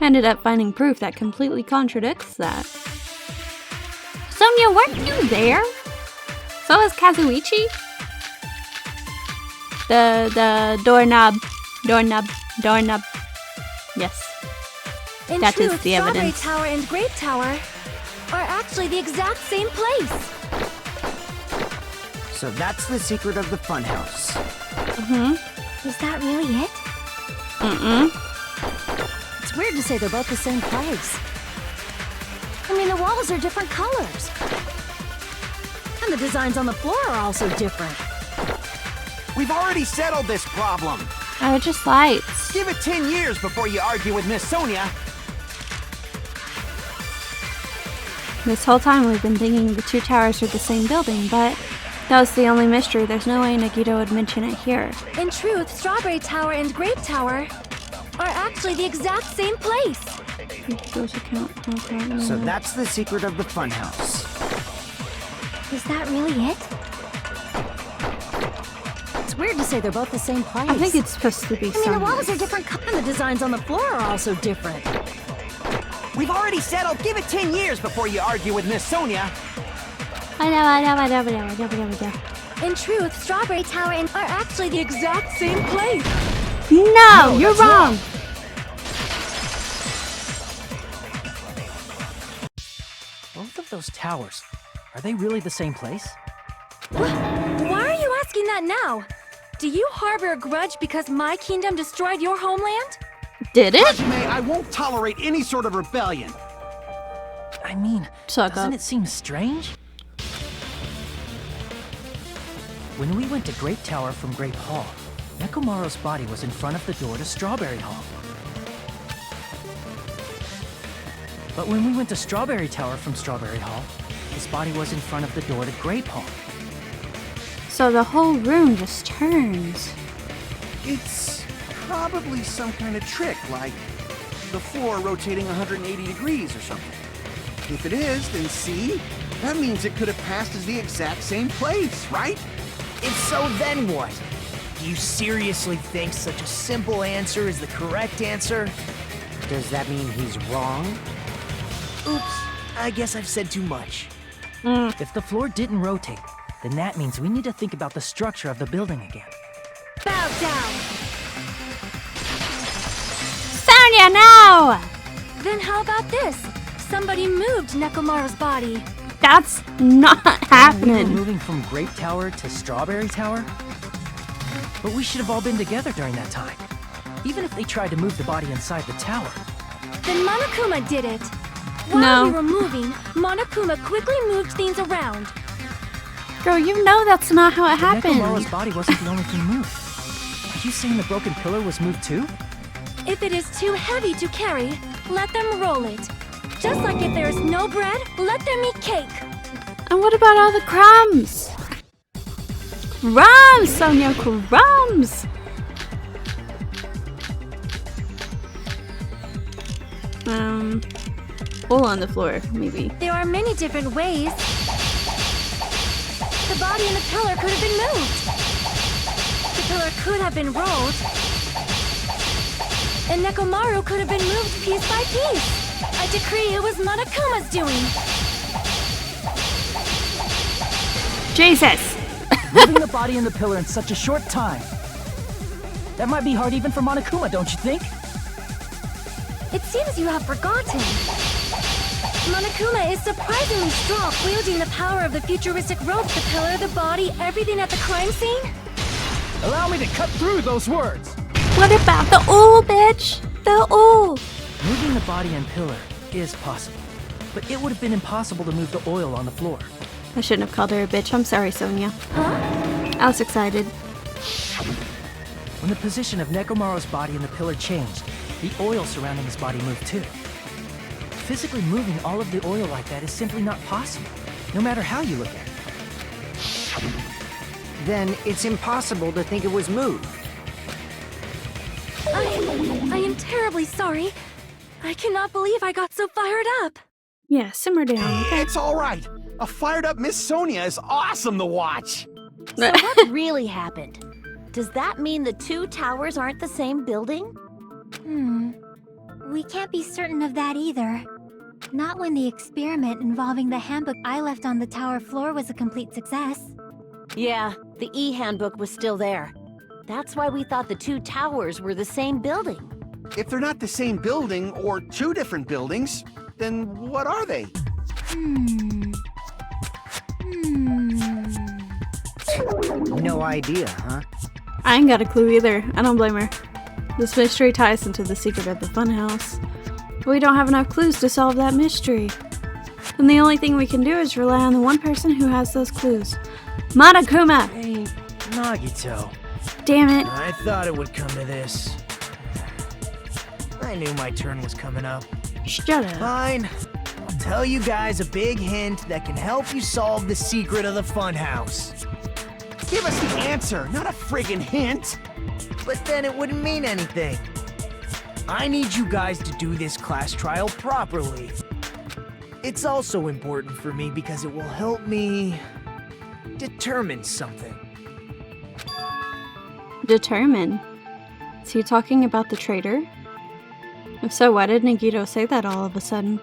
ended up finding proof that completely contradicts that. Sonia, weren't you there? So was Kazuichi? The doorknob. Yes. In That is truth, the Strawberry evidence. Tower and Grape Tower are actually the exact same place. So that's the secret of the funhouse. Is that really it? It's weird to say they're both the same place. I mean, the walls are different colors. And the designs on the floor are also different. We've already settled this problem. Oh, just lights. Give it 10 years before you argue with Miss Sonia. This whole time we've been thinking the two towers are the same building, but that was the only mystery. There's no way Nagito would mention it here. In truth, Strawberry Tower and Grape Tower are actually the exact same place. Those account. Okay. So that's the secret of the funhouse. Is that really it? It's weird to say they're both the same place. I think it's supposed to be I mean, the walls some. are different and the designs on the floor are also different. We've already settled. Give it 10 years before you argue with Miss Sonia. In truth, Strawberry Tower and are actually the exact same place. No, you're wrong. Both of those towers, are they really the same place? Why are you asking that now? Do you harbor a grudge because my kingdom destroyed your homeland? Did it? Hajime, I won't tolerate any sort of rebellion. I mean, Suck doesn't up. it seem strange? When we went to Grape Tower from Grape Hall, Nekomaru's body was in front of the door to Strawberry Hall. But when we went to Strawberry Tower from Strawberry Hall, his body was in front of the door to Grape Hall. So the whole room just turns. It's probably some kind of trick, like the floor rotating 180 degrees or something. If it is, then see? That means it could have passed as the exact same place, right? If so, then what? Do you seriously think such a simple answer is the correct answer? Does that mean he's wrong? Oops, I guess I've said too much. If the floor didn't rotate, then that means we need to think about the structure of the building again. Bow down! Sonia, no! Then how about this? Somebody moved Nekomaru's body. That's not We were happening. moving from Grape Tower to Strawberry Tower? But we should have all been together during that time. Even if they tried to move the body inside the tower. Then Monokuma did it. While No. we were moving, Monokuma quickly moved things around. Girl, you know that's not how it But Nekomaru's happened. body wasn't the only thing moved. Are you saying the broken pillar was moved too? If it is too heavy to carry, let them roll it. Just like if there is no bread, let them eat cake. And what about all the crumbs? Crumbs, Sonia, crumbs! Hole on the floor, maybe. There are many different ways. The body and the pillar could have been moved. The pillar could have been rolled. And Nekomaru could have been moved piece by piece. I decree it was Monokuma's doing. Jesus! Moving the body and the pillar in such a short time. That might be hard even for Monokuma, don't you think? It seems you have forgotten. Monokuma is surprisingly strong, wielding the power of the futuristic rope, the pillar, the body, everything at the crime scene. Allow me to cut through those words. What about the ool, bitch? The ool! Moving the body and pillar is possible. but it would have been impossible to move the oil on the floor. I shouldn't have called her a bitch. I'm sorry, Sonia. Huh? I was excited. When the position of Nekomaru's body in the pillar changed, the oil surrounding his body moved too. Physically moving all of the oil like that is simply not possible, no matter how you look at it. Then it's impossible to think it was moved. I am terribly sorry. I cannot believe I got so fired up. Yeah, simmer down, okay? It's all right. A fired up Miss Sonia is awesome to watch. So what really happened? Does that mean the two towers aren't the same building? We can't be certain of that either. Not when the experiment involving the handbook I left on the tower floor was a complete success. Yeah, the e-handbook was still there. That's why we thought the two towers were the same building. If they're not the same building or two different buildings, then what are they? No idea, huh? I ain't got a clue either. I don't blame her. This mystery ties into the secret of the funhouse. But we don't have enough clues to solve that mystery. And the only thing we can do is rely on the one person who has those clues. Monokuma! Hey, Nagito. Damn it. I thought it would come to this. I knew my turn was coming up. Shut up. Fine. I'll tell you guys a big hint that can help you solve the secret of the funhouse. Give us the answer, not a friggin' hint. But then it wouldn't mean anything. I need you guys to do this class trial properly. It's also important for me because it will help me determine something. Determine? Is he talking about the traitor? If so, why did Nagito say that all of a sudden?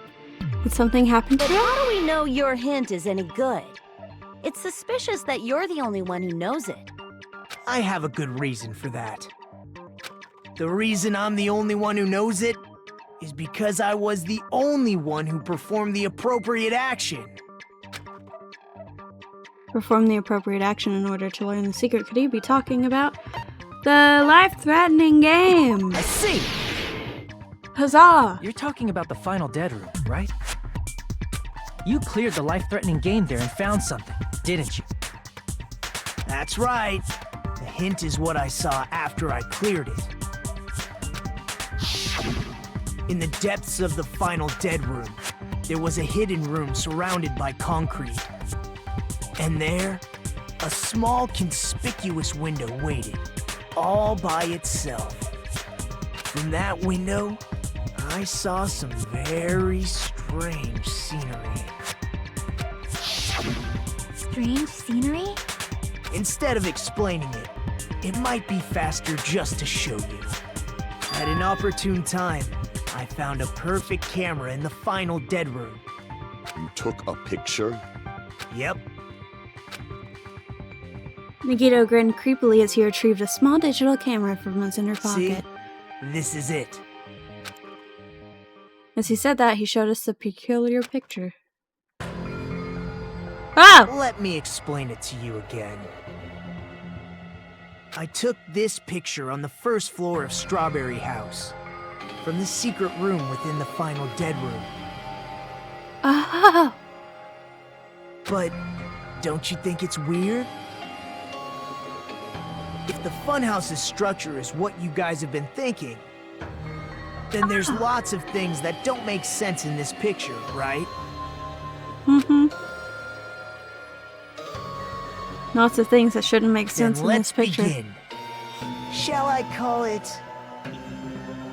Did something happen to But him? how do we know your hint is any good? It's suspicious that you're the only one who knows it. I have a good reason for that. The reason I'm the only one who knows it is because I was the only one who performed the appropriate action. Perform the appropriate action in order to learn the secret. Could he be talking about the life-threatening game? I see! Huzzah! You're talking about the final dead room, right? You cleared the life-threatening game there and found something, didn't you? That's right. The hint is what I saw after I cleared it. In the depths of the final dead room, there was a hidden room surrounded by concrete. And there, a small conspicuous window waited, all by itself. From that window, I saw some very strange scenery. Strange scenery? Instead of explaining it, it might be faster just to show you. At an opportune time, I found a perfect camera in the final dead room. You took a picture? Yep. Nagito grinned creepily as he retrieved a small digital camera from his inner See? pocket. This is it. As he said that, he showed us the peculiar picture. Oh! Let me explain it to you again. I took this picture on the first floor of Strawberry House, from the secret room within the final dead room. Oh! But don't you think it's weird? If the funhouse's structure is what you guys have been thinking, then there's lots of things that don't make sense in this picture, right? Mm-hmm. Lots of things that shouldn't make sense Then in let's this picture. begin. Shall I call it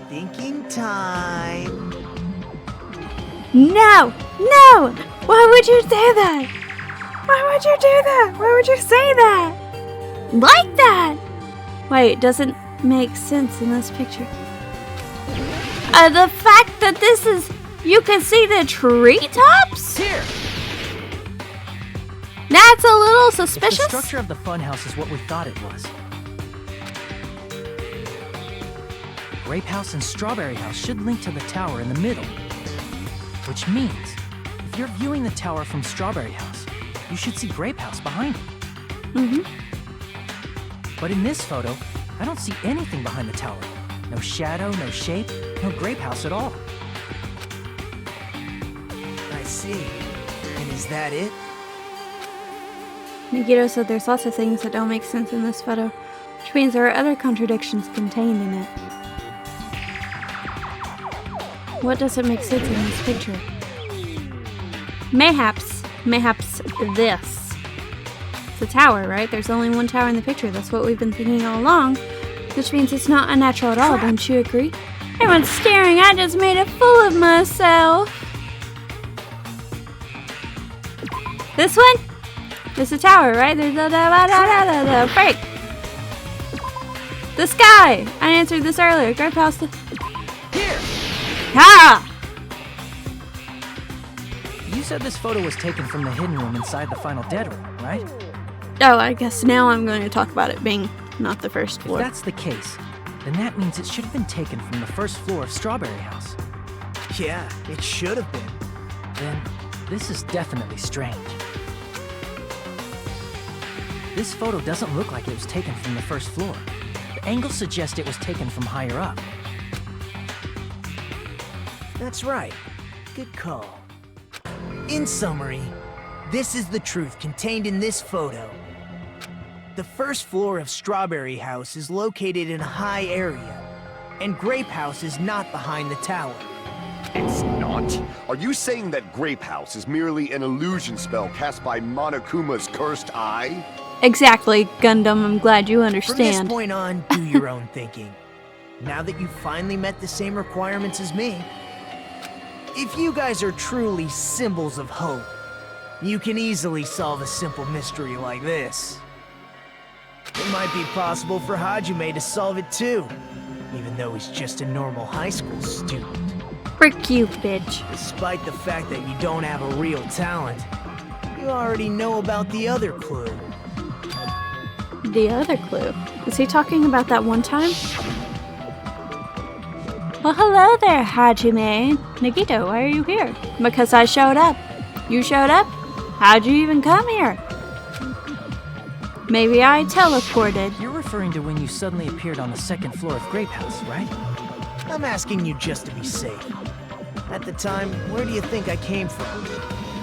thinking time? No! No! Why would you say that? Why would you do that? Why would you say that? Like that! Wait, it doesn't make sense in this picture. The fact that this is... You can see the treetops? Here! That's a little If the suspicious. structure of the funhouse is what we thought it was, Grape House and Strawberry House should link to the tower in the middle. Which means, if you're viewing the tower from Strawberry House, you should see Grape House behind it. Mm-hmm. But in this photo, I don't see anything behind the tower. No shadow, no shape, no Grape House at all. I see. And is that it? Nagito said there's lots of things that don't make sense in this photo, which means there are other contradictions contained in it. What doesn't make sense in this picture? Mayhaps this. It's a tower, right? There's only one tower in the picture. That's what we've been thinking all along, which means it's not unnatural at all, don't you agree? Everyone's staring. I just made a fool of myself. This one? There's a tower, right? There's a break. The sky! I answered this earlier. Grape house. Here! Ha! You said this photo was taken from the hidden room inside the final dead room, right? Oh, I guess now I'm going to talk about it being not the first floor. If that's the case, then that means it should have been taken from the first floor of Strawberry House. Yeah, it should have been. Then, this is definitely strange. This photo doesn't look like it was taken from the first floor. The angles suggest it was taken from higher up. That's right. Good call. In summary, this is the truth contained in this photo. The first floor of Strawberry House is located in a high area, and Grape House is not behind the tower. It's not? Are you saying that Grape House is merely an illusion spell cast by Monokuma's cursed eye? Exactly, Gundam. I'm glad you From understand. this point on, do your own thinking. Now that you've finally met the same requirements as me, if you guys are truly symbols of hope, you can easily solve a simple mystery like this. It might be possible for Hajime to solve it too, even though he's just a normal high school student. Frick you, bitch. Despite the fact that you don't have a real talent, you already know about the other clue. The other clue. Is he talking about that one time? Well, hello there, Hajime. Nagito, why are you here? Because I showed up. You showed up? How'd you even come here? Maybe I teleported. You're referring to when you suddenly appeared on the second floor of Grape House, right? I'm asking you just to be safe. At the time, where do you think I came from?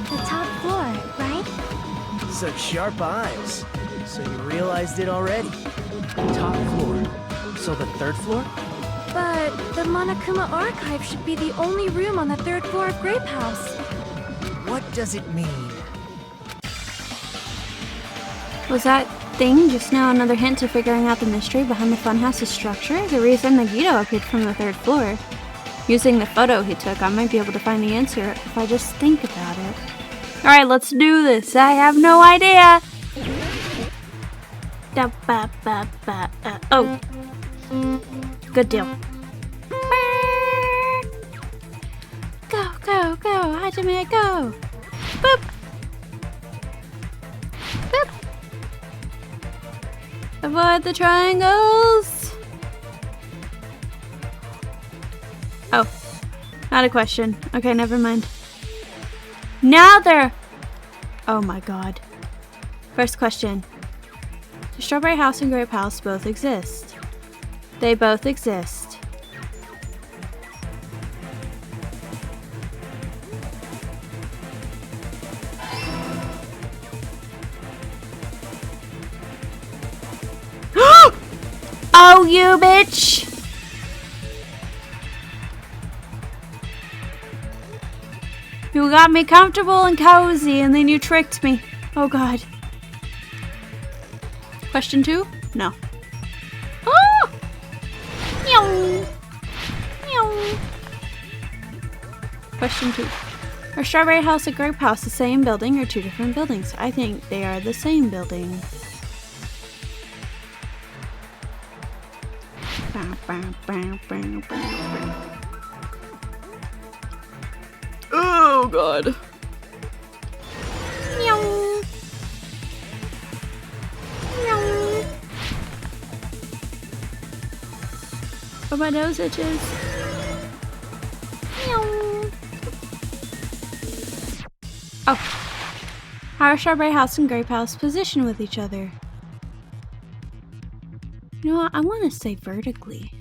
The top floor, right? Such sharp eyes. So you realized it already? Top floor. So the third floor? But the Monokuma Archive should be the only room on the third floor of Grape House. What does it mean? Was that thing just now another hint to figuring out the mystery behind the funhouse's structure? The reason Nagito appeared from the third floor? Using the photo he took, I might be able to find the answer if I just think about it. Alright, let's do this. I have no idea. Oh. Good deal. Go, go, go. Hajime, go. Boop. Boop. Avoid the triangles. Oh. Not a question. Okay, never mind. Now they're... Oh my god. First question. The Strawberry House and Grape House both exist. They both exist. Oh, you bitch! You got me comfortable and cozy, and then you tricked me. Oh god. Question 2? No. Oh! Meow. Meow. Question 2. Are Strawberry House and Grape House the same building or two different buildings? I think they are the same building. Oh god. Meow. Meow. But my nose itches. Meow. Oh. How are Strawberry House and Grape House positioned with each other? You know what? I want to say vertically.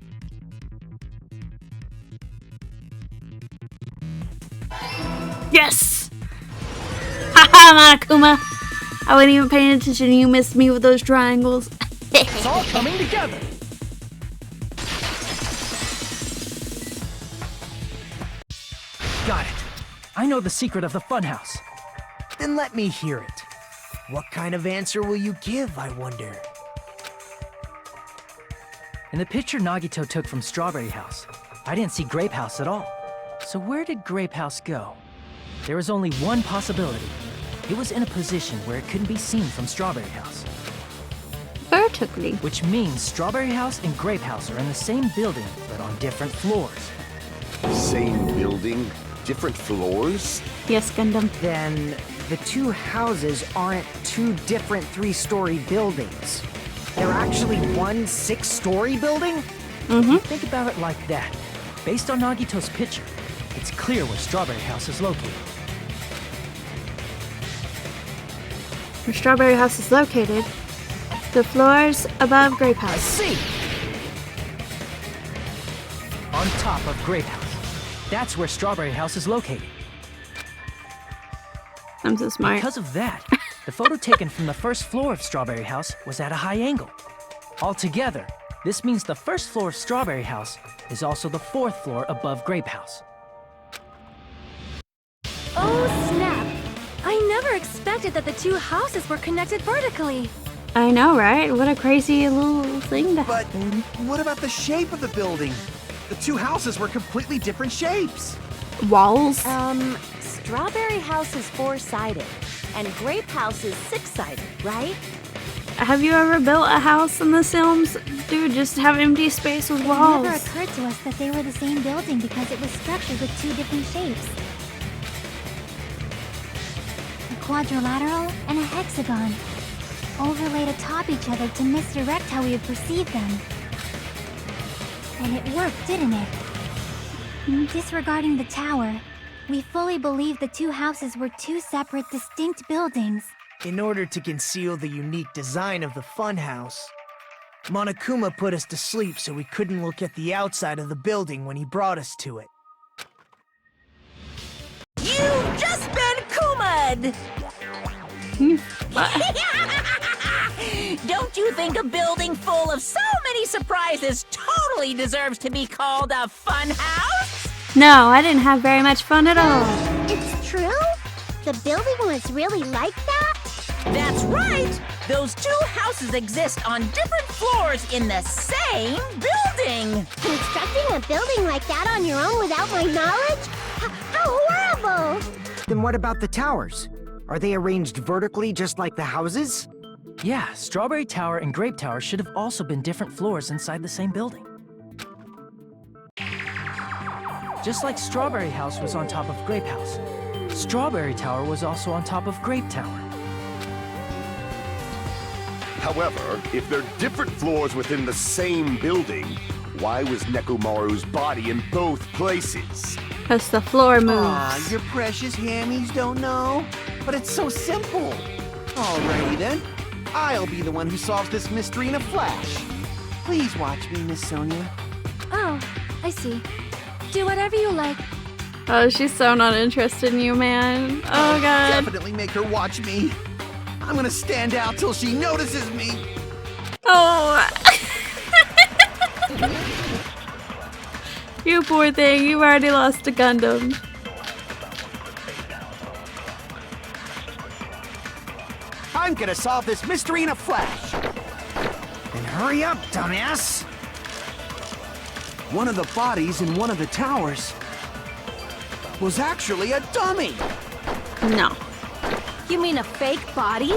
Yes! Monokuma! I wasn't even paying attention. You missed me with those triangles. It's all coming together. Got it. I know the secret of the funhouse. Then let me hear it. What kind of answer will you give, I wonder? In the picture Nagito took from Strawberry House, I didn't see Grape House at all. So where did Grape House go? There was only one possibility. It was in a position where it couldn't be seen from Strawberry House. Vertically. Which means Strawberry House and Grape House are in the same building, but on different floors. Same building, different floors? Yes, Gundam. Then the two houses aren't two different 3-story buildings. They're actually one 6-story building? Mm-hmm. Think about it like that. Based on Nagito's picture, it's clear where Strawberry House is located. Where Strawberry House is located, the floors above Grape I House. see! On top of Grape House. That's where Strawberry House is located. I'm so smart. Because of that, the photo taken from the first floor of Strawberry House was at a high angle. Altogether, this means the first floor of Strawberry House is also the 4th floor above Grape House. Oh, snap! I never expected that the two houses were connected vertically. I know, right? What a crazy little thing to But happen. what about the shape of the building? The two houses were completely different shapes. Walls? Strawberry House is 4-sided, and Grape House is 6-sided, right? Have you ever built a house in The Sims? Dude, just have empty space with walls. It never occurred to us that they were the same building because it was structured with two different shapes. A quadrilateral and a hexagon, overlaid atop each other to misdirect how we would perceive them. And it worked, didn't it? Disregarding the tower, we fully believed the two houses were two separate, distinct buildings. In order to conceal the unique design of the funhouse, Monokuma put us to sleep so we couldn't look at the outside of the building when he brought us to it. You've just been Kuma'd! Don't you think a building full of so many surprises totally deserves to be called a fun house? No, I didn't have very much fun at all. It's true? The building was really like that? That's right! Those two houses exist on different floors in the same building! Constructing a building like that on your own without my knowledge? How horrible! Then what about the towers? Are they arranged vertically just like the houses? Yeah, Strawberry Tower and Grape Tower should have also been different floors inside the same building. Just like Strawberry House was on top of Grape House, Strawberry Tower was also on top of Grape Tower. However, if they're different floors within the same building, why was Nekomaru's body in both places? Because the floor moves. Aw, your precious hammies don't know? But it's so simple. Alrighty then. I'll be the one who solves this mystery in a flash. Please watch me, Miss Sonia. Oh, I see. Do whatever you like. Oh, she's so not interested in you, man. Oh, God. Definitely make her watch me. I'm gonna stand out till she notices me. Oh. You poor thing. You've already lost a Gundam. I'm gonna solve this mystery in a flash. Then hurry up, dumbass! One of the bodies in one of the towers was actually a dummy. No. You mean a fake body?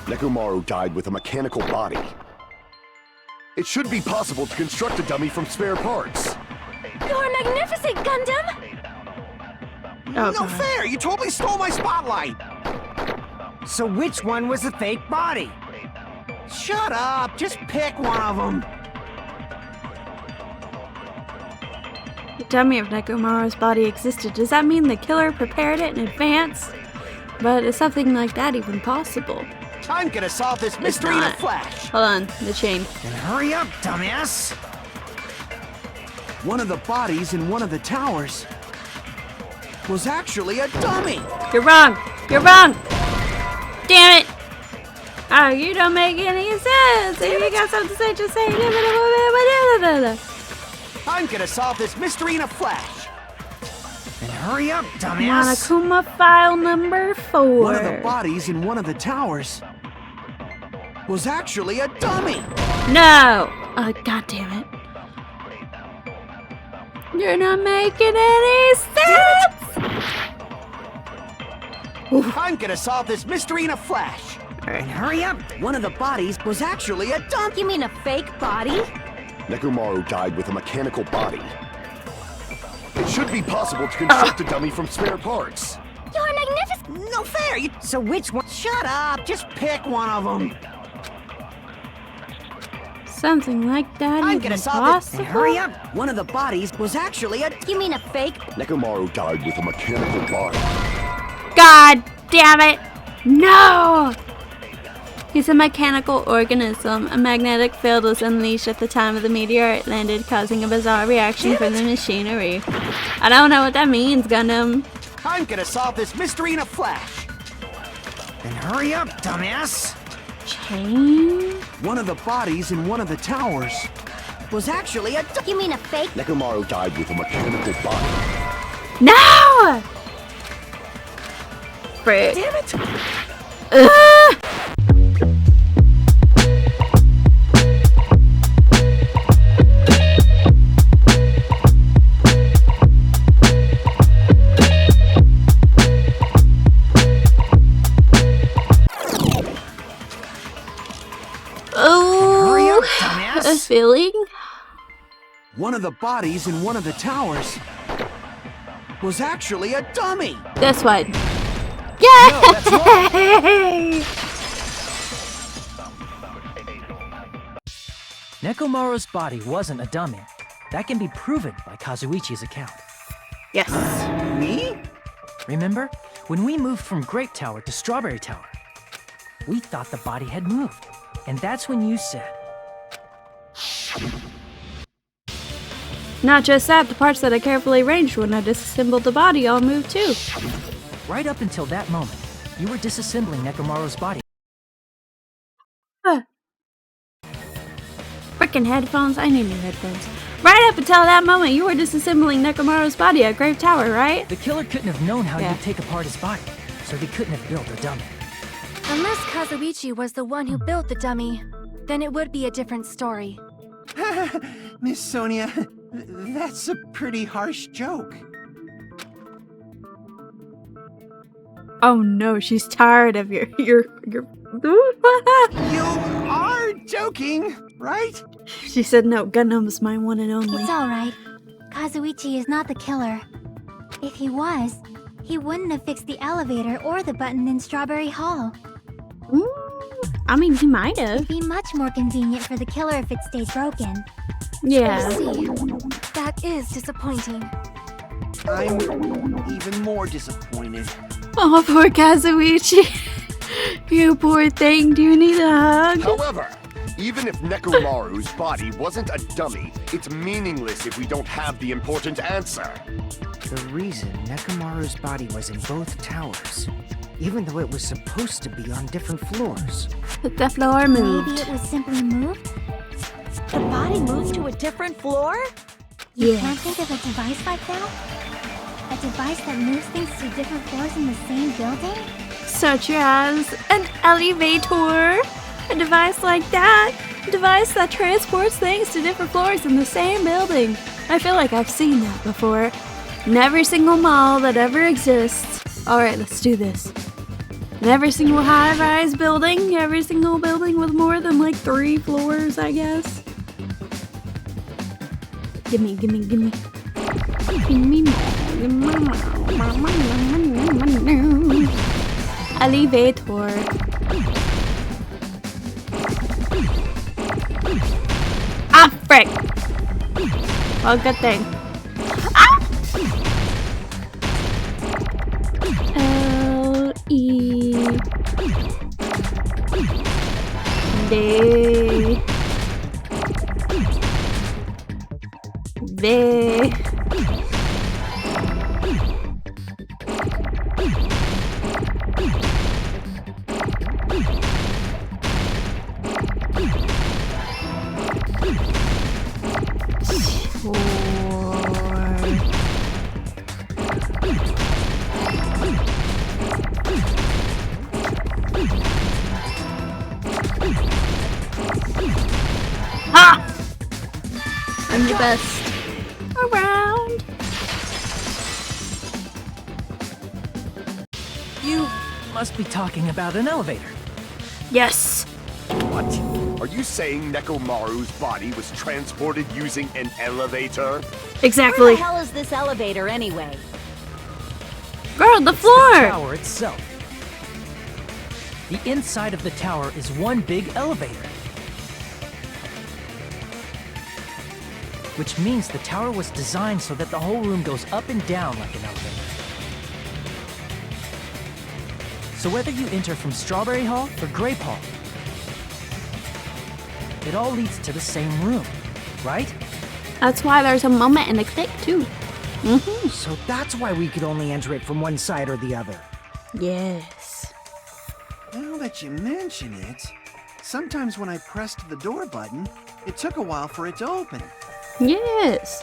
Nekomaru died with a mechanical body. It should be possible to construct a dummy from spare parts. You're magnificent, Gundam! Oh, No God. fair! You totally stole my spotlight! So which one was the fake body? Shut up! Just pick one of them! The dummy of Nekomaru's body existed. Does that mean the killer prepared it in advance? But is something like that even possible? I'm gonna solve this mystery in a not. flash! Hold on, the chain. Then hurry up, dumbass! One of the bodies in one of the towers was actually a dummy! You're wrong! You're wrong! Damn it! Oh, you don't make any sense! If you got something to say, just say it. I'm gonna solve this mystery in a flash. Then hurry up, dumbass! Monokuma file number 4. One of the bodies in one of the towers was actually a dummy. No! Oh, god damn it. You're not making any sense! I'm gonna solve this mystery in a flash. And hurry up! One of the bodies was actually a dummy. You mean a fake body? Nekomaru died with a mechanical body. It should be possible to construct a dummy from spare parts. You're magnificent! No fair. So which one? Shut up. Just pick one of them. Something like that I'm is gonna solve this. impossible? Hurry up! One of the bodies was actually a... You mean a fake? Nekomaru died with a mechanical body. God damn it! No! He's a mechanical organism. A magnetic field was unleashed at the time of the meteorite landed, causing a bizarre reaction from the machinery. I don't know what that means, Gundam. I'm gonna solve this mystery in a flash. Then hurry up, dumbass! Chain? One of the bodies in one of the towers was actually a... You mean a fake? Nekomaru died with a mechanical body. No! Frick. Damn it! Oh, Hurry up, a dumbass! feeling? One of the bodies in one of the towers was actually a dummy. This one. No, that's wrong. Yay! Nekomaru's body wasn't a dummy. That can be proven by Kazuichi's account. Yes. Me? Remember? When we moved from Grape Tower to Strawberry Tower, we thought the body had moved. And that's when you said, Not just that, the parts that I carefully arranged when I disassembled the body all moved too. right up until that moment, you were disassembling Nekomaru's body. Frickin' headphones, I need new headphones. Right up until that moment, you were disassembling Nekomaru's body at Grape Tower, right? The killer couldn't have known how Yeah. you'd take apart his body, so they couldn't have built a dummy. Unless Kazuichi was the one who built the dummy, then it would be a different story. Miss Sonia, that's a pretty harsh joke. Oh no, she's tired of your You are joking, right? She said no, Gundam's my one and only. It's alright. Kazuichi is not the killer. If he was, he wouldn't have fixed the elevator or the button in Strawberry Hall. I mean, he might have. It'd be much more convenient for the killer if it stayed broken. Yeah. See, that is disappointing. I'm even more disappointed. Oh, poor Kazuichi. You poor thing, do you need a hug? However, even if Nekomaru's body wasn't a dummy, it's meaningless if we don't have the important answer. The reason Nekomaru's body was in both towers, even though it was supposed to be on different floors. But the floor Maybe moved. it was simply moved? The body moved to a different floor? You Yeah. can't think of a device like that? A device that moves things to different floors in the same building? Such as an elevator. A device like that. A device that transports things to different floors in the same building. I feel like I've seen that before. In every single mall that ever exists. Alright, let's do this. In every single high-rise building, every single building with more than like 3 floors, I guess. Gimme, gimme, gimme. Gimme more. Elevator. Ah, frick! Well, good thing. Ah! L-E... D... Ah! I'm the best around. You must be talking about an elevator. Yes. What? Are you saying Nekomaru's body was transported using an elevator? Where Exactly. the hell is this elevator anyway? Girl, the The floor. tower itself. The inside of the tower is one big elevator. Which means the tower was designed so that the whole room goes up and down like an elevator. So whether you enter from Strawberry Hall or Grape Hall, it all leads to the same room, right? That's why there's a moment and a click too. So that's why we could only enter it from one side or the other. Yes. Now that you mention it, sometimes when I pressed the door button, it took a while for it to open. Yes.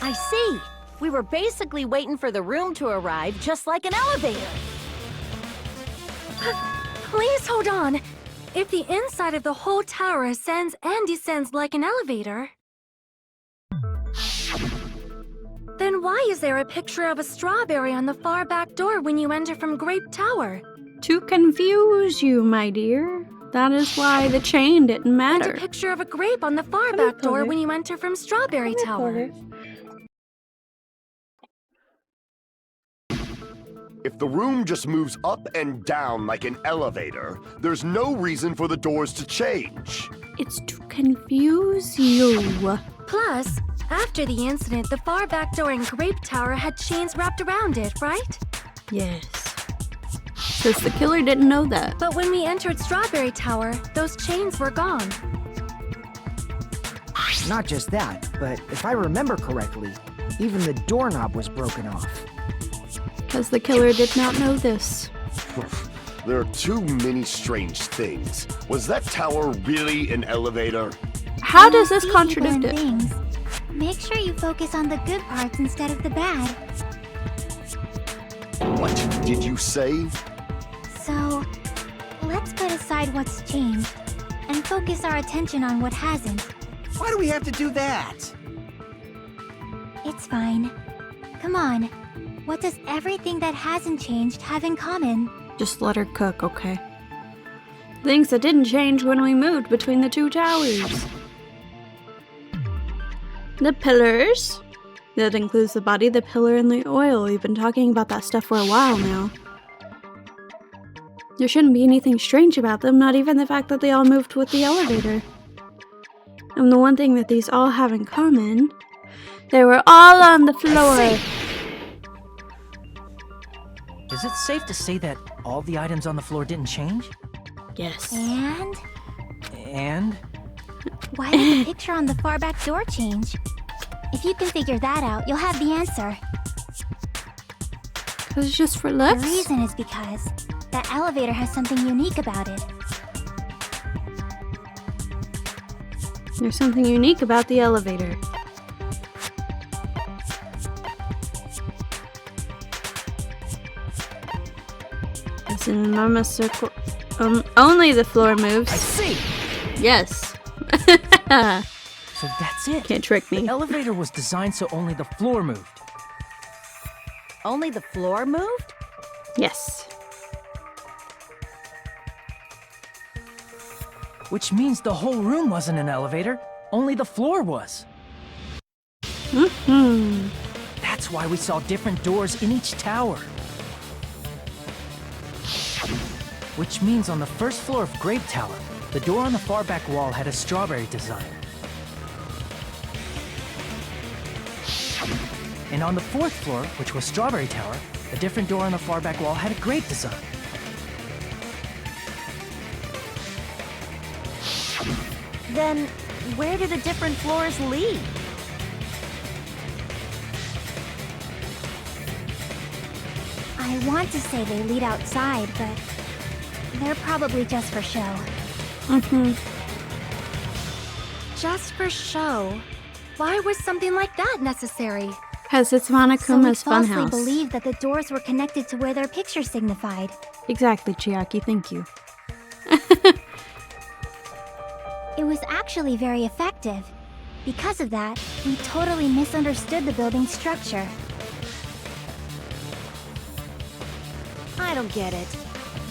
I see. We were basically waiting for the room to arrive, just like an elevator. Please hold on. If the inside of the whole tower ascends and descends like an elevator, then why is there a picture of a strawberry on the far back door when you enter from Grape Tower? To confuse you, my dear. That is why the chain didn't And matter. a picture of a grape on the far Come here, back door Clover. when you enter from Strawberry Tower. If the room just moves up and down like an elevator, there's no reason for the doors to change. It's to confuse you. Plus, after the incident, the far back door in Grape Tower had chains wrapped around it, right? Yes. Because the killer didn't know that. But when we entered Strawberry Tower, those chains were gone. Not just that, but if I remember correctly, even the doorknob was broken off. Because the killer did not know this. There are too many strange things. Was that tower really an elevator? How does this See people contradict and it? things. Make sure you focus on the good parts instead of the bad. What did you say? So, let's put aside what's changed and focus our attention on what hasn't. Why do we have to do that? It's fine. Come on. What does everything that hasn't changed have in common? Just let her cook, okay? Things that didn't change when we moved between the two towers. The pillars. That includes the body, the pillar, and the oil. We've been talking about that stuff for a while now. There shouldn't be anything strange about them, not even the fact that they all moved with the elevator. And the one thing that these all have in common, they were all on the floor. Is it safe to say that all the items on the floor didn't change? Yes. And And? why did the picture on the far back door change? If you can figure that out, you'll have the answer. Because it's just for The looks? reason is because that elevator has something unique about it. There's something unique about the elevator. As in Mama Circle. Only the floor moves. I see! Yes. So that's it. Can't trick The me. elevator was designed so only the floor moved. Only the floor moved? Yes. Which means the whole room wasn't an elevator, only the floor was. Hmm. That's why we saw different doors in each tower. Which means on the first floor of Grape Tower, the door on the far back wall had a strawberry design. And on the fourth floor, which was Strawberry Tower, a different door on the far back wall had a grape design. Then, where do the different floors lead? I want to say they lead outside, but they're probably just for show. Mm-hmm. Just for show. Why was something like that necessary? Because it's So we Monokuma's falsely funhouse. believed that the doors were connected to where their picture signified. Exactly, Chiaki, thank you. It was actually very effective. Because of that, we totally misunderstood the building's structure. I don't get it.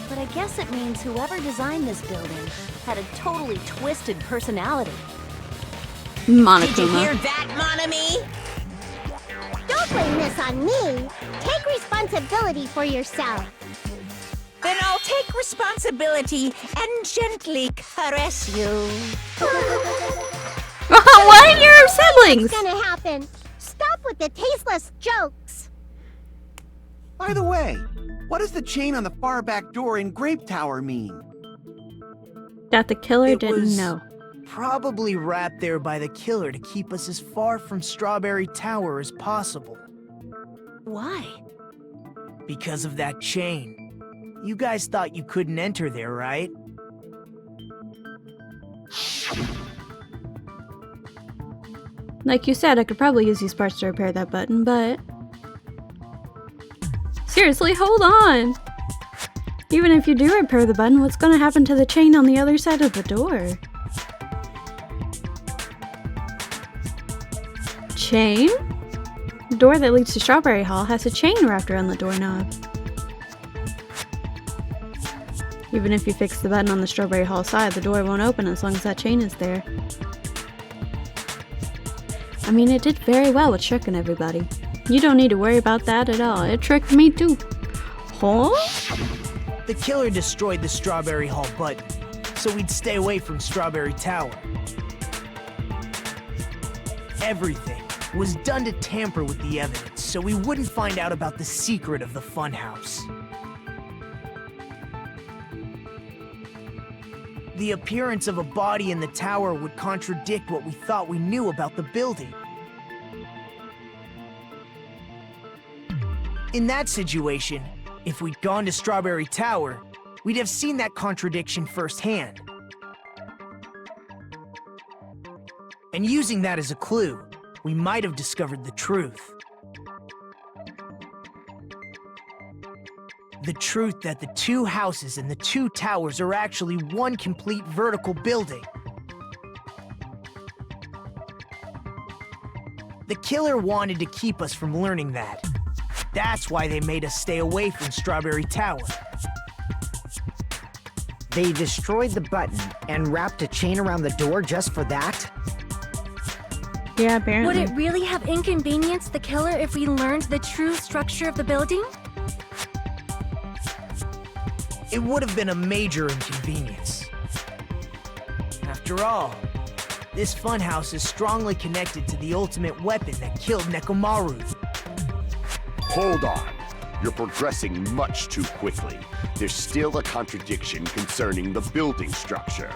But I guess it means whoever designed this building had a totally twisted personality. Monokuma. that, Monami? Don't blame this on me. Take responsibility for yourself. Then I'll take responsibility and gently caress you. What are your siblings? What's gonna happen? Stop with the tasteless jokes. By the way, what does the chain on the far back door in Grape Tower mean? That the killer It didn't was know. Probably wrapped there by the killer to keep us as far from Strawberry Tower as possible. Why? Because of that chain. You guys thought you couldn't enter there, right? Like you said, I could probably use these parts to repair that button, but... Seriously, hold on! Even if you do repair the button, what's gonna happen to the chain on the other side of the door? Chain? The door that leads to Strawberry Hall has a chain wrapped around the doorknob. Even if you fix the button on the Strawberry Hall side, the door won't open as long as that chain is there. I mean, it did very well with tricking everybody. You don't need to worry about that at all. It tricked me too. Huh? The killer destroyed the Strawberry Hall button, so we'd stay away from Strawberry Tower. Everything was done to tamper with the evidence, so we wouldn't find out about the secret of the funhouse. The appearance of a body in the tower would contradict what we thought we knew about the building. In that situation, if we'd gone to Strawberry Tower, we'd have seen that contradiction firsthand. And using that as a clue, we might have discovered the truth. The truth that the two houses and the two towers are actually one complete vertical building. The killer wanted to keep us from learning that. That's why they made us stay away from Strawberry Tower. They destroyed the button and wrapped a chain around the door just for that? Yeah, apparently. Would it really have inconvenienced the killer if we learned the true structure of the building? It would have been a major inconvenience. After all, this funhouse is strongly connected to the ultimate weapon that killed Nekomaru. Hold on. You're progressing much too quickly. There's still a contradiction concerning the building structure.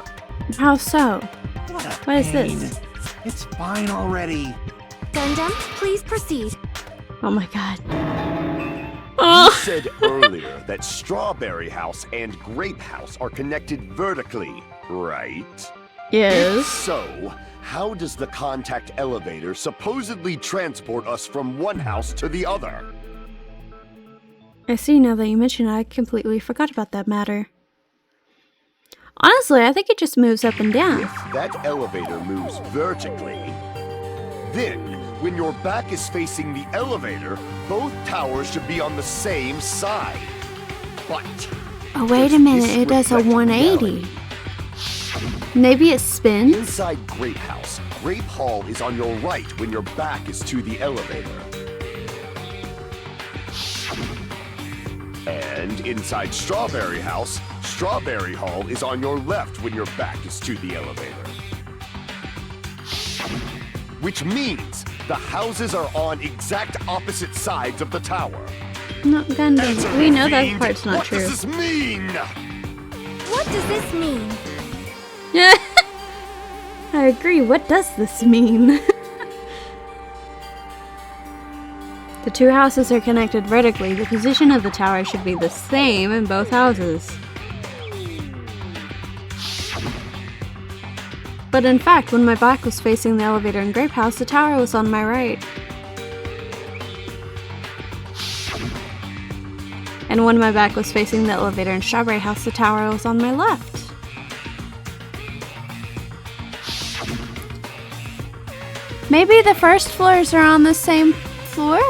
How so? What is pain. this? It's fine already. Gundam, please proceed. Oh my god. You Oh! said earlier that Strawberry House and Grape House are connected vertically, right? If Yes. so, how does the contact elevator supposedly transport us from one house to the other? I see now that you mention it, I completely forgot about that matter. Honestly, I think it just moves up and down. If that elevator moves vertically, then when your back is facing the elevator, both towers should be on the same side. But Oh, wait a minute, it does a 180. Maybe it spins? inside Grape House, Grape Hall is on your right when your back is to the elevator. And inside Strawberry House, Strawberry Hall is on your left when your back is to the elevator. Which means the houses are on exact opposite sides of the tower. No, Gundam. We know that Fiend, part's not what true. does this mean? What does this mean? Yeah. I agree. What does this mean? The two houses are connected vertically. The position of the tower should be the same in both houses. But in fact, when my back was facing the elevator in Grape House, the tower was on my right. And when my back was facing the elevator in Strawberry House, the tower was on my left. Maybe the first floors are on the same floor?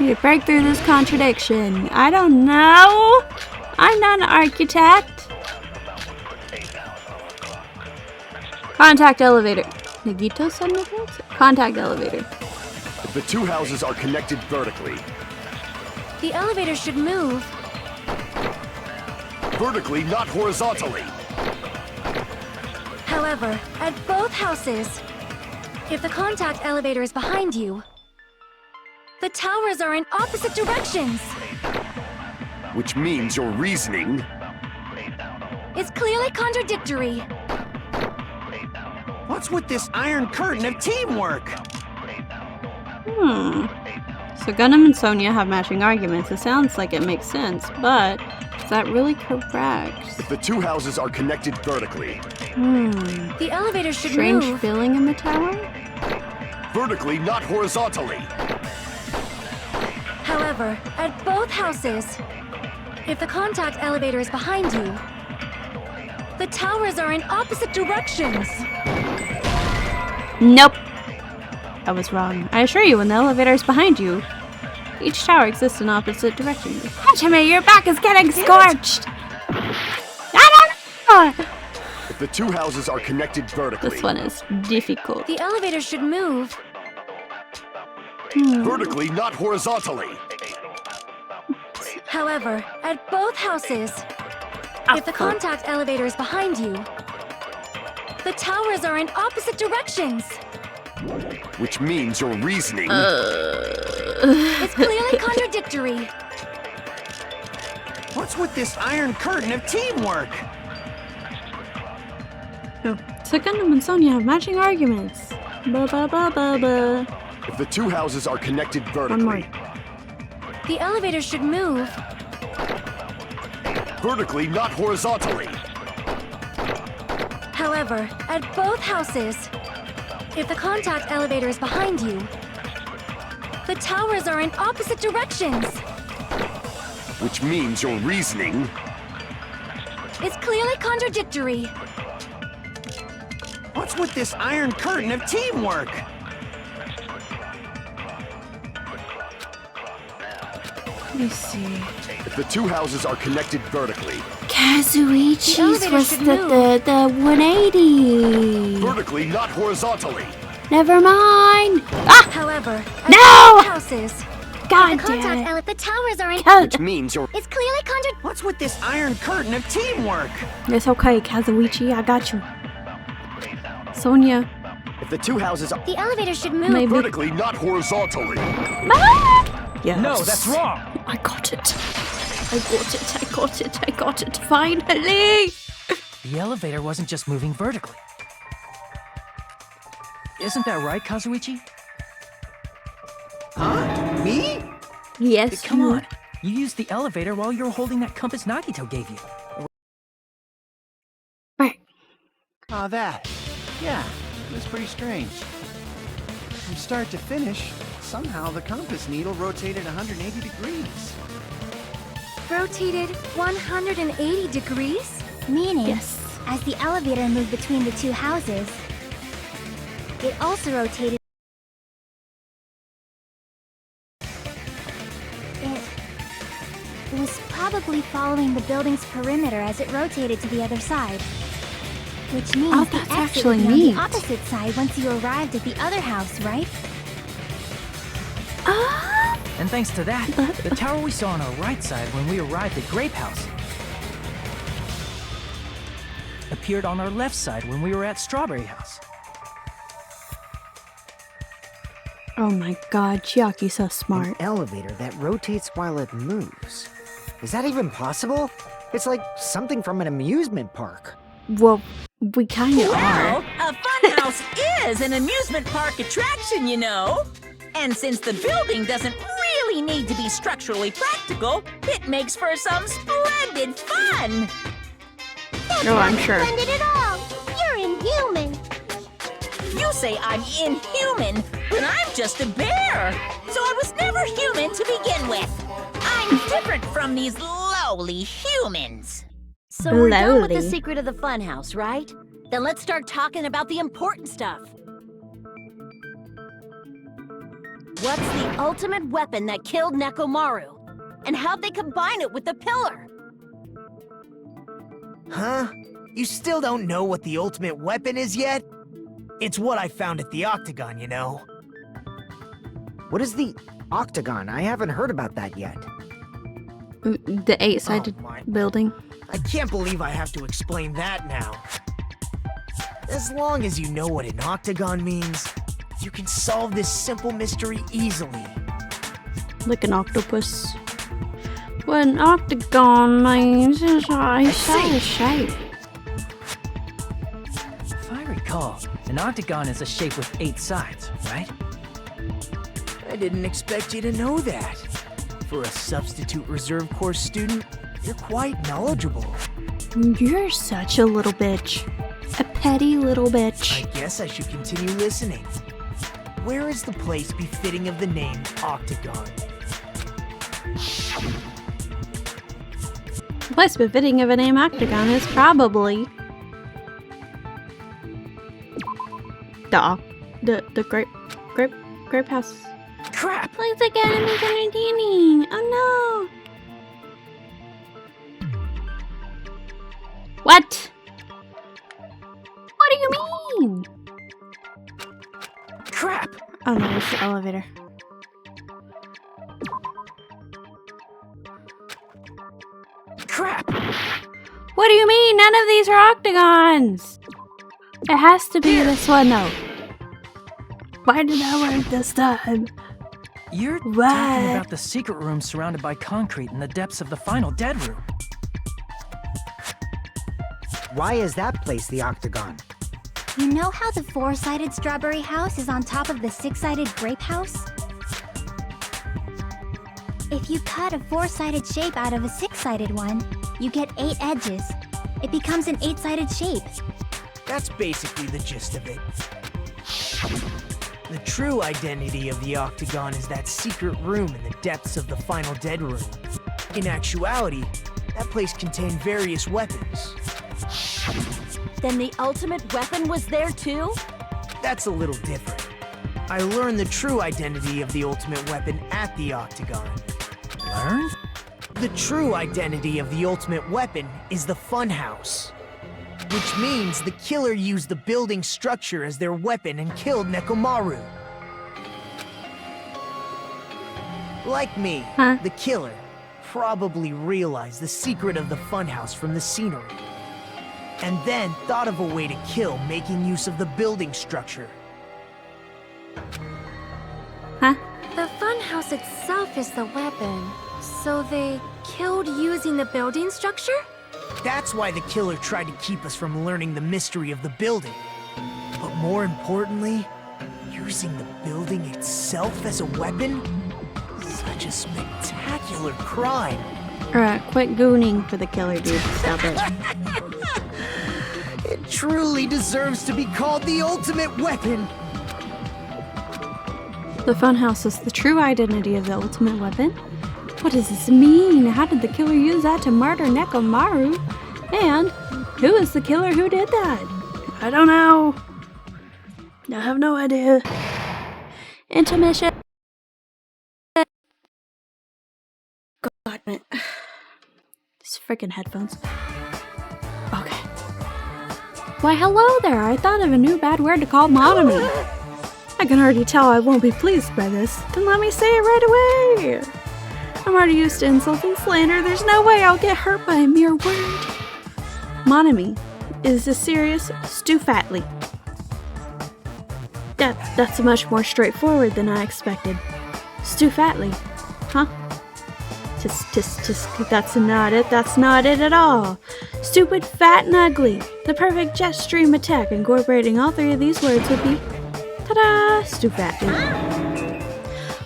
Need to break through this contradiction. I don't know. I'm not an architect. Contact elevator. Nagito said nothing? Contact elevator. The two houses are connected vertically. The elevator should move. Vertically, not horizontally. However, at both houses, if the contact elevator is behind you, the towers are in opposite directions. Which means your reasoning... It's clearly contradictory. What's with this iron curtain of teamwork? So Gundam and Sonia have matching arguments. It sounds like it makes sense, but is that really correct? If the two houses are connected vertically. The elevator should Strange move. feeling in the tower? Vertically, not horizontally. However, at both houses, if the contact elevator is behind you, the towers are in opposite directions. Nope. I was wrong. I assure you, when the elevator is behind you, each tower exists in opposite directions. Hajime, your back is getting scorched! I don't know! If the two houses are connected vertically. This one is difficult. The elevator should move. Vertically, not horizontally. However, at both houses, if the contact elevator is behind you, the towers are in opposite directions. Which means your reasoning... It's clearly contradictory. What's with this iron curtain of teamwork? So Gundam and Sonia have matching arguments. Ba ba ba ba ba. If the two houses are connected One more. vertically. The elevator should move. Vertically, not horizontally. However, at both houses, if the contact elevator is behind you, the towers are in opposite directions. Which means your reasoning... It's clearly contradictory. What's with this iron curtain of teamwork? Let me see. If the two houses are connected vertically. Kazuichi's elevator was should the 180. Vertically, not horizontally. Never mind. Ah! However, at No! both houses, God The contact damn it. ele- the towers are in. Which means your... It's clearly What's with this iron curtain of teamwork? It's okay, Kazuichi. I got you. Sonia. If the two houses are The elevator should move. Maybe. vertically, not horizontally. Yes. No, that's wrong. I got it. I got it. I got it. I got it. Finally. The elevator wasn't just moving vertically. Isn't that right, Kazuichi? Huh? Me? Yes. Come on. You used the elevator while you were holding that compass Nagito gave you. Right. Ah, that. Yeah, it was pretty strange. From start to finish, somehow the compass needle rotated 180 degrees. rotated 180 degrees? Meaning, Yes. as the elevator moved between the two houses, it also rotated. It was probably following the building's perimeter as it rotated to the other side. Which means Oh, the that's exit actually would be on neat. the opposite side once you arrived at the other house, right? Ah. And thanks to that, the tower we saw on our right side when we arrived at Grape House appeared on our left side when we were at Strawberry House. Oh my God, Chiaki's so smart. An elevator that rotates while it moves. Is that even possible? It's like something from an amusement park. Well, we kind of Well, are. a funhouse is an amusement park attraction, you know. And since the building doesn't really need to be structurally practical, it makes for some splendid fun. No, I'm sure. Splendid at all. say I'm inhuman when I'm just a bear. So I was never human to begin with. I'm different from these lowly humans. So we're done with the Lowly. secret of the funhouse, right? Then let's start talking about the important stuff. What's the ultimate weapon that killed Nekomaru? And how'd they combine it with the pillar? Huh? You still don't know what the ultimate weapon is yet? It's what I found at the Octagon, you know. What is the Octagon? I haven't heard about that yet. The 8-sided Oh, my. building. I can't believe I have to explain that now. As long as you know what an octagon means, you can solve this simple mystery easily. Like an octopus. What an octagon means is a shape. If I recall, an octagon is a shape with 8 sides, right? I didn't expect you to know that. For a substitute reserve course student, you're quite knowledgeable. You're such a little bitch. A petty little bitch. I guess I should continue listening. Where is the place befitting of the name Octagon? The place befitting of a name octagon is probably the grape house. Crap! Looks like enemies entertaining. Oh no! What? What do you mean? Crap! Oh no, it's the elevator. Crap! What do you mean? None of these are octagons! It has to be this one though. Why did that work this time? You're What? talking about the secret room surrounded by concrete in the depths of the final dead room. Why is that place the Octagon? You know how the 4-sided strawberry house is on top of the 6-sided grape house? If you cut a 4-sided shape out of a 6-sided one, you get 8 edges. It becomes an 8-sided shape. That's basically the gist of it. The true identity of the Octagon is that secret room in the depths of the final dead room. In actuality, that place contained various weapons. Then the ultimate weapon was there too? That's a little different. I learned the true identity of the ultimate weapon at the Octagon. Learn? The true identity of the ultimate weapon is the funhouse. Which means the killer used the building structure as their weapon and killed Nekomaru. Like me, Huh? the killer probably realized the secret of the funhouse from the scenery. And then thought of a way to kill making use of the building structure. Huh? The funhouse itself is the weapon. So they killed using the building structure? That's why the killer tried to keep us from learning the mystery of the building. But more importantly, using the building itself as a weapon? Such a spectacular crime. Alright, quit gooning for the killer, dude. Stop it. It truly deserves to be called the ultimate weapon. The funhouse is the true identity of the ultimate weapon? What does this mean? How did the killer use that to murder Nekomaru? And who is the killer who did that? I don't know. I have no idea. Intermission. God, man. These freaking headphones. Okay. Why, hello there. I thought of a new bad word to call Monami. I can already tell I won't be pleased by this. Then let me say it right away. I'm already used to insults and slander. There's no way I'll get hurt by a mere word. Monami is a serious Stufatly. That's much more straightforward than I expected. Stufatly, huh? Just, that's not it. That's not it at all. Stupid, fat, and ugly. The perfect jet stream attack incorporating all 3 of these words would be, ta-da, Stufatly.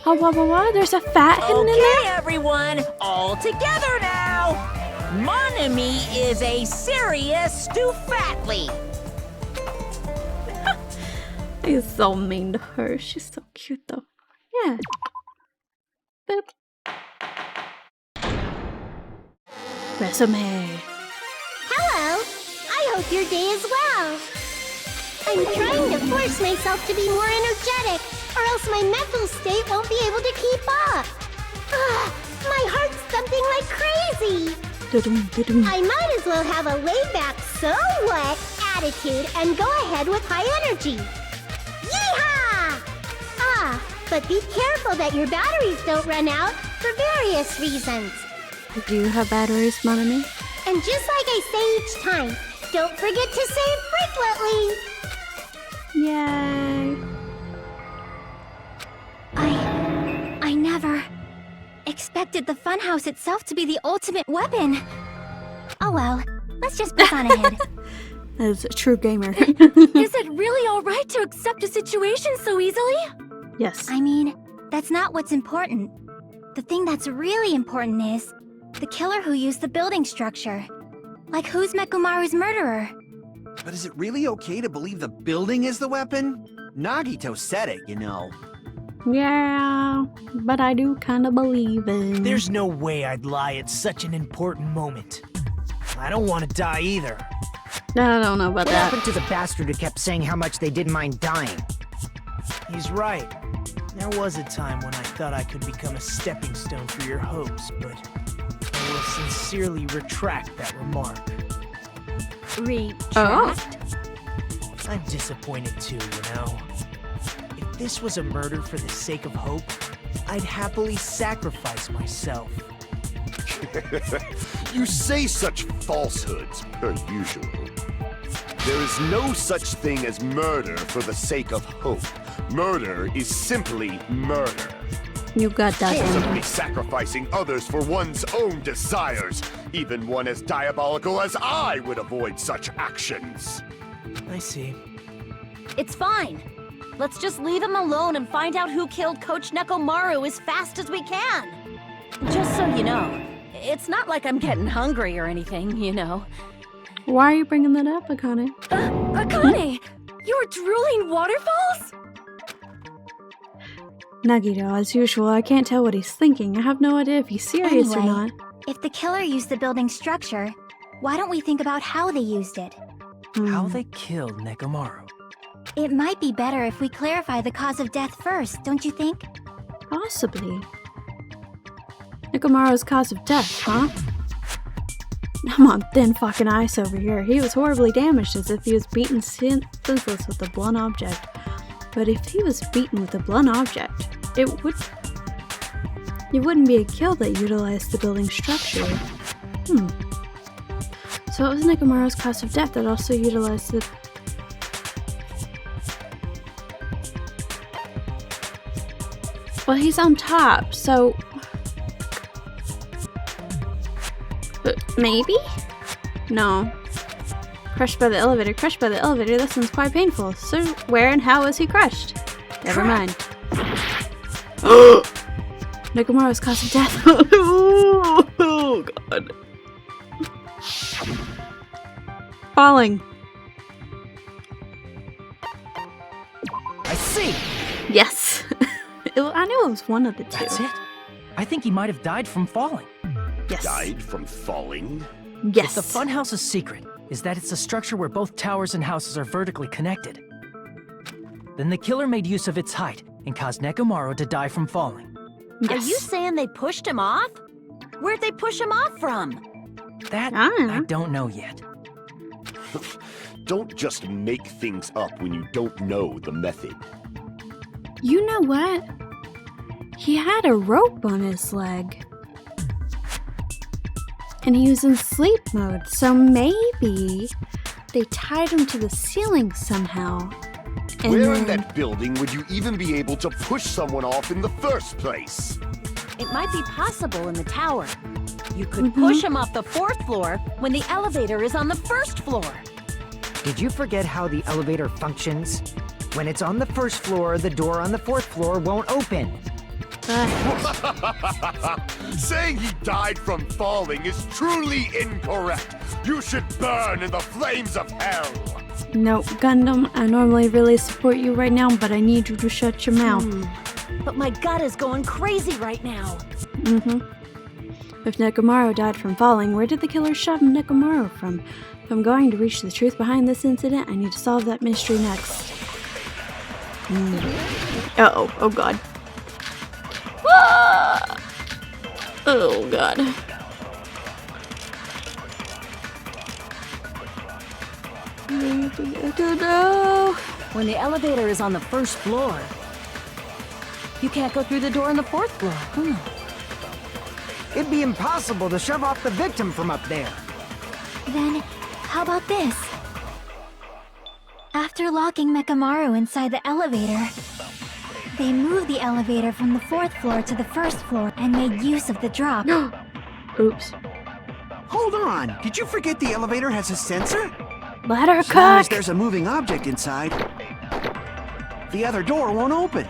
Oh, whoa, there's a fat hidden in there? Okay, everyone, all together now. Monami is a serious Stufatly. He's so mean to her. She's so cute though. Yeah. Boop. Resume. Hello. I hope your day is well. I'm trying to force myself to be more energetic, or else my mental state won't be able to keep up. My heart's thumping like crazy. I might as well have a laid-back, so what attitude and go ahead with high energy. Yeehaw! But be careful that your batteries don't run out for various reasons. Do you have batteries, mon ami? And just like I say each time, don't forget to save frequently. Yay. I never expected the funhouse itself to be the ultimate weapon. Oh well, let's just press on ahead. As a true gamer. Is it really alright to accept a situation so easily? Yes. I mean, that's not what's important. The thing that's really important is the killer who used the building structure. Like, who's Mekumaru's murderer? But is it really okay to believe the building is the weapon? Nagito said it, you know. Yeah, but I do kind of believe it. There's no way I'd lie at such an important moment. I don't want to die either. I don't know about What that. happened to the bastard who kept saying how much they didn't mind dying? He's right. There was a time when I thought I could become a stepping stone for your hopes, but I will sincerely retract that remark. Retract? I'm disappointed too, you know. If this was a murder for the sake of hope, I'd happily sacrifice myself. You say such falsehoods, per usual. There is no such thing as murder for the sake of hope. Murder is simply murder. You got that. Simply sacrificing others for one's own desires. Even one as diabolical as I would avoid such actions. I see. It's fine. Let's just leave him alone and find out who killed Coach Nekomaru as fast as we can. Just so you know, it's not like I'm getting hungry or anything, you know. Why are you bringing that up, Akane? Akane! You're drooling waterfalls? Nagito, as usual, I can't tell what he's thinking. I have no idea if he's serious or Anyway, not. If the killer used the building structure, why don't we think about how they used it? How they killed Nekomaru. It might be better if we clarify the cause of death first, don't you think? Possibly. Nekomaru's cause of death, huh? I'm on thin fucking ice over here. He was horribly damaged, as if he was beaten senseless with a blunt object. But if he was beaten with a blunt object, it wouldn't be a kill that utilized the building structure. So it was Nekomaru's cause of death that also utilized the... Well, he's on top, so... maybe? No. Crushed by the elevator. Crushed by the elevator? That sounds quite painful. So where and how was he crushed? Never mind. Nekomaru's cause of death. Oh, God. Falling. I see! Yes. I knew it was one of the two. That's it? I think he might have died from falling. Yes. Died from falling? Yes. The funhouse's secret is that it's a structure where both towers and houses are vertically connected. Then the killer made use of its height and caused Nekomaru to die from falling. Yes. Are you saying they pushed him off? Where'd they push him off from? That Ah. I don't know yet. Don't just make things up when you don't know the method. You know what? He had a rope on his leg. And he was in sleep mode, so maybe they tied him to the ceiling somehow. And Where then... in that building would you even be able to push someone off in the first place? It might be possible in the tower. You could push him off the 4th floor when the elevator is on the 1st floor. Did you forget how the elevator functions? When it's on the 1st floor, the door on the 4th floor won't open. Saying he died from falling is truly incorrect. You should burn in the flames of hell. No, Gundam, I normally really support you right now, but I need you to shut your mouth. But my gut is going crazy right now. If Nekomaru died from falling, where did the killer shove Nekomaru from? If I'm going to reach the truth behind this incident, I need to solve that mystery next. Uh-oh. Oh, God. Ah! Oh, God. When the elevator is on the first floor, you can't go through the door on the fourth floor. It'd be impossible to shove off the victim from up there. Then, how about this? After locking Mekamaru inside the elevator, they moved the elevator from the fourth floor to the first floor and made use of the drop. Oops. Hold on, did you forget the elevator has a sensor? Let her As long as cook! there's a moving object inside, the other door won't open.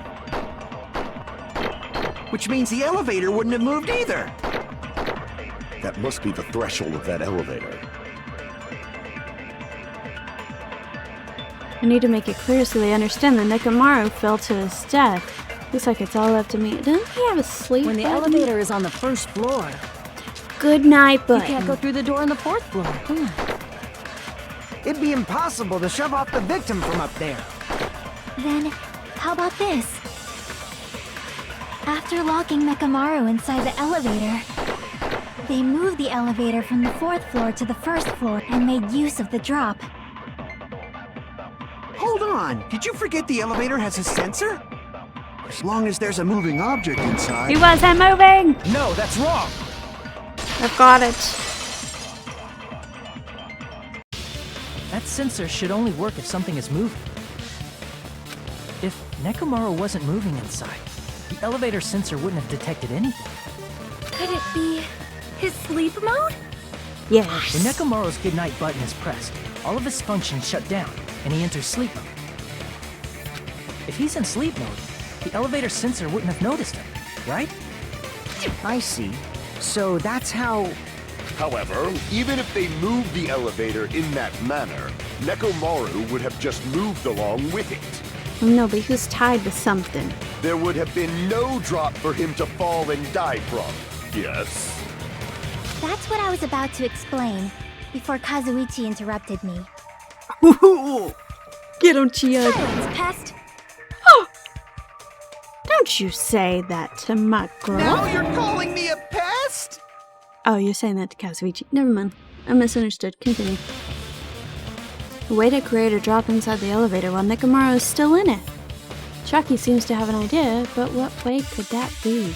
Which means the elevator wouldn't have moved either. That must be the threshold of that elevator. I need to make it clear so they understand that Nekomaru fell to his death. Looks like it's all up to me. Doesn't he have a sleep When the button? elevator is on the first floor, Good night you button. can't go through the door on the fourth floor. It'd be impossible to shove off the victim from up there. Then, how about this? After locking Mekamaru inside the elevator, they moved the elevator from the fourth floor to the first floor and made use of the drop. Hold on, did you forget the elevator has a sensor? As long as there's a moving object inside. He wasn't moving! No, that's wrong! I've got it. That sensor should only work if something is moving. If Nekomaru wasn't moving inside, the elevator sensor wouldn't have detected anything. Could it be his sleep mode? Yes. When Nekomaru's goodnight button is pressed, all of his functions shut down, and he enters sleep mode. If he's in sleep mode, the elevator sensor wouldn't have noticed him, right? I see. So that's how... However, even if they moved the elevator in that manner, Nekomaru would have just moved along with it. No, but he was tied to something. There would have been no drop for him to fall and die from. Yes? That's what I was about to explain before Kazuichi interrupted me. Get him, Chia. Silence, pest! Don't you say that to my girl. Now you're calling me a pest? Oh, you're saying that to Kazuichi. Never mind. I misunderstood. Continue. A way to create a drop inside the elevator while Nekomaru is still in it. Chucky seems to have an idea, but what way could that be?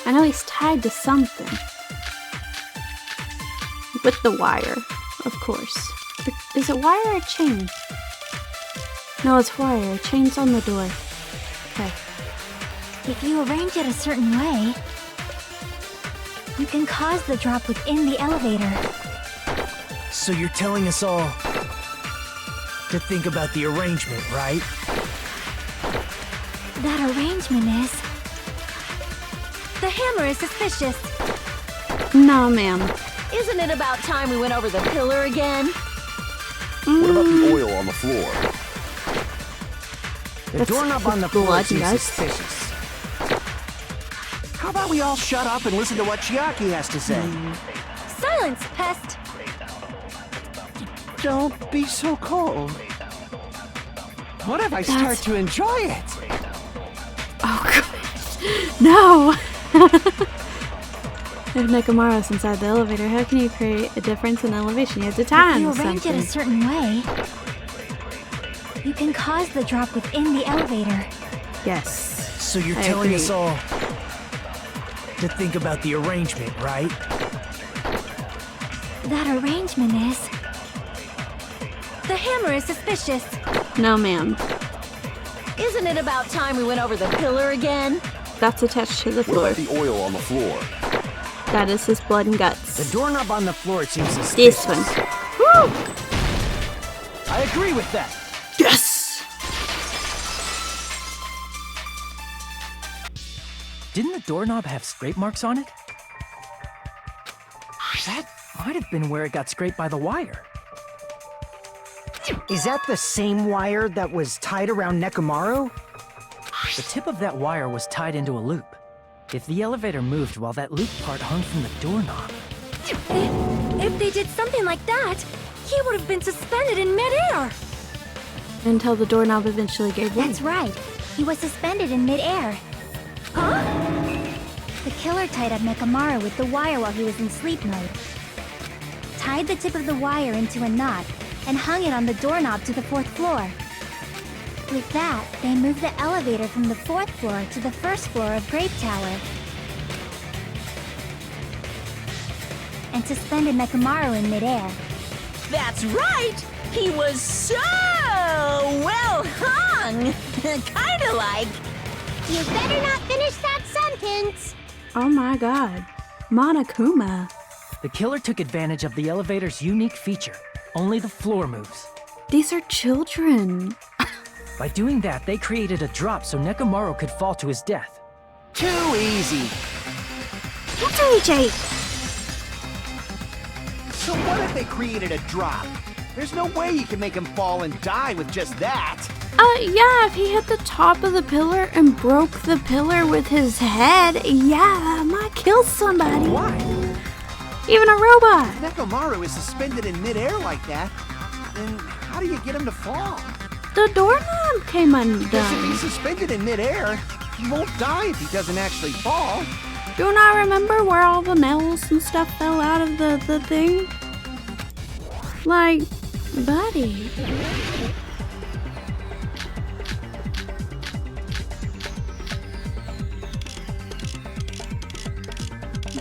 I know he's tied to something. With the wire, of course. But is it wire or chain? No, it's wire. Chain's on the door. Okay. If you arrange it a certain way, you can cause the drop within the elevator. So you're telling us all to think about the arrangement, right? That arrangement is... The hammer is suspicious. No, ma'am. Isn't it about time we went over the pillar again? What about the oil on the floor? The That's doorknob on the floor blood, seems guys. suspicious. How about we all shut up and listen to what Chiaki has to say? Silence, pest! Don't be so cold. What if I start to enjoy it? Oh, God. No! If Nekomaru's inside the elevator, how can you create a difference in elevation? You have to tie If you him to arrange it something. a certain way, you can cause the drop within the elevator. Yes. So you're I telling agree. us all to think about the arrangement, right? That arrangement is... The hammer is suspicious. No, ma'am. Isn't it about time we went over the pillar again? That's attached to the What floor. about the oil on the floor? That is his blood and guts. The doorknob on the floor seems suspicious. This one. I agree with that. Yes! Didn't the doorknob have scrape marks on it? That might have been where it got scraped by the wire. Is that the same wire that was tied around Nekomaru? The tip of that wire was tied into a loop. If the elevator moved while that loop part hung from the doorknob... If they did something like that, he would have been suspended in midair. Until the doorknob eventually gave way. That's right. He was suspended in midair. Huh? The killer tied up Nekomaru with the wire while he was in sleep mode. Tied the tip of the wire into a knot and hung it on the doorknob to the 4th floor. With that, they moved the elevator from the 4th floor to the 1st floor of Grape Tower. And suspended Nekomaru in midair. That's right! He was so well hung! Kinda like... You better not finish that sentence. Oh my god. Monokuma. The killer took advantage of the elevator's unique feature. Only the floor moves. These are children. By doing that, they created a drop so Nekomaru could fall to his death. Too easy. What's AJ? So what if they created a drop? There's no way you can make him fall and die with just that. Yeah, if he hit the top of the pillar and broke the pillar with his head, yeah, that might kill somebody. Why? Even a robot. Nekomaru is suspended in midair like that. Then how do you get him to fall? The doorknob came Because if undone. he's suspended in midair, he won't die if he doesn't actually fall. Do you not remember where all the nails and stuff fell out of the thing? Like, buddy.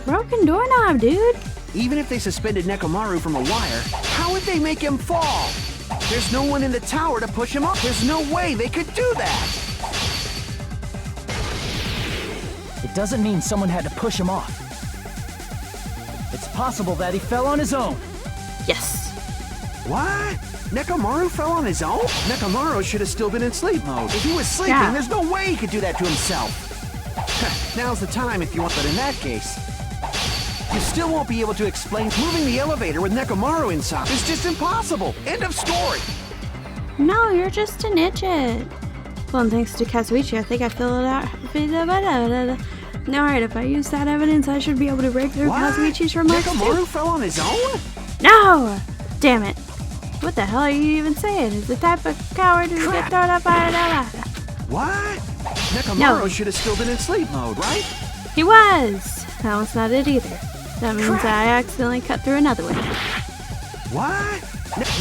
Broken doorknob, dude. Even if they suspended Nekomaru from a wire, how would they make him fall? There's no one in the tower to push him up. There's no way they could do that. It doesn't mean someone had to push him off. It's possible that he fell on his own. Yes. What? Nekomaru fell on his own? Nekomaru should have still been in sleep mode. If he was sleeping, Yeah. there's no way he could do that to himself. Now's the time if you want, but in that case, you still won't be able to explain moving the elevator with Nekomaru inside. It's just impossible. End of story. No, you're just an idiot. Well, and thanks to Kazuichi, I think I filled it out. Alright, if I use that evidence, I should be able to break through What? Kazuichi's remarks Nekomaru too. fell on his own? No! Damn it. What the hell are you even saying? Is the type of coward who get Crap. thrown up out of that? What? Nekomaru No. should have still been in sleep mode, right? He was! That was not it either. That means Crap. I accidentally cut through another one. What?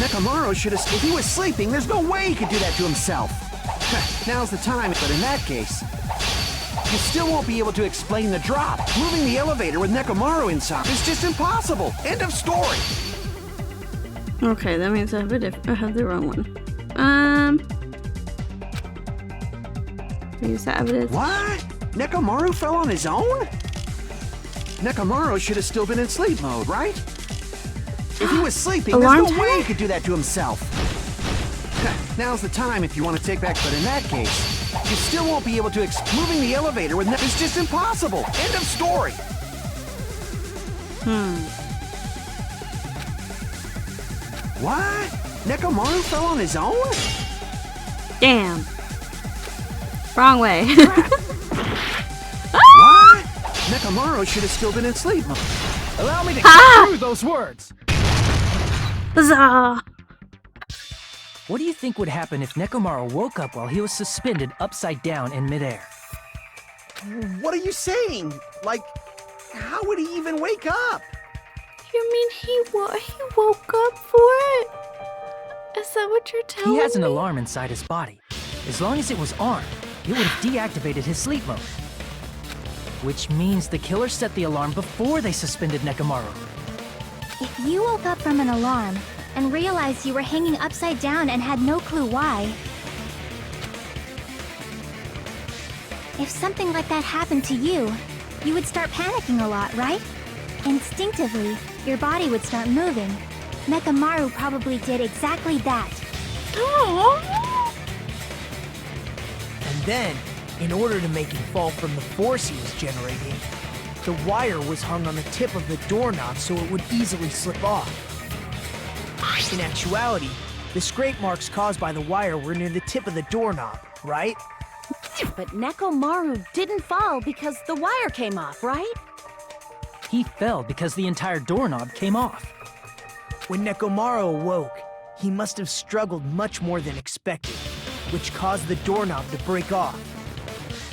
Nekomaru should have... If he was sleeping, there's no way he could do that to himself. Now's the time, but in that case, you still won't be able to explain the drop. Moving the elevator with Nekomaru inside is just impossible. End of story. Okay, that means I have the wrong one. Use that evidence. What? Nekomaru fell on his own? Nekomaru should have still been in sleep mode, right? If he was sleeping, there's Alarm no way he timer? could do that to himself. Now's the time if you want to take back, but in that case, you still won't be able to moving the elevator with it's just impossible. End of story. What? Nekomaru fell on his own? Damn. Wrong way. What? Nekomaru should have still been in sleep mode. Allow me to Ah! get through those words. Huzzah! What do you think would happen if Nekomaru woke up while he was suspended upside down in midair? What are you saying? Like, how would he even wake up? You mean he woke up for it? Is that what you're telling He has an me? alarm inside his body. As long as it was armed, it would have deactivated his sleep mode. Which means the killer set the alarm before they suspended Nekomaru. If you woke up from an alarm and realized you were hanging upside down and had no clue why, if something like that happened to you, you would start panicking a lot, right? Instinctively, your body would start moving. Nekomaru probably did exactly that. And then, in order to make him fall from the force he was generating, the wire was hung on the tip of the doorknob so it would easily slip off. In actuality, The scrape marks caused by the wire were near the tip of the doorknob, right? But Nekomaru didn't fall because the wire came off, right? He fell because the entire doorknob came off. When Nekomaru awoke, he must have struggled much more than expected, which caused the doorknob to break off.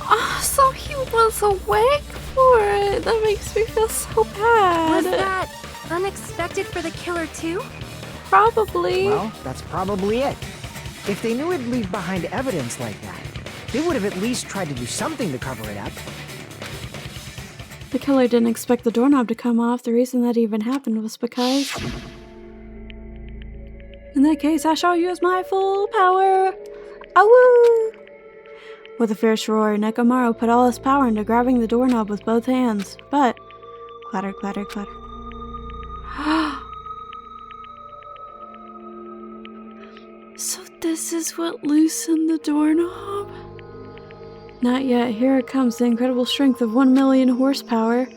Oh, so he was awake for it. That makes me feel so bad. Was that unexpected for the killer too? Probably. Well, that's probably it. If they knew it'd leave behind evidence like that, they would have at least tried to do something to cover it up. The killer didn't expect the doorknob to come off. The reason that even happened was because... In that case, I shall use my full power. Awoo! With a fierce roar, Nekomaru put all his power into grabbing the doorknob with both hands. But... Clatter, clatter, clatter. So this is what loosened the doorknob? Not yet. Here it comes, the incredible strength of 1 million horsepower.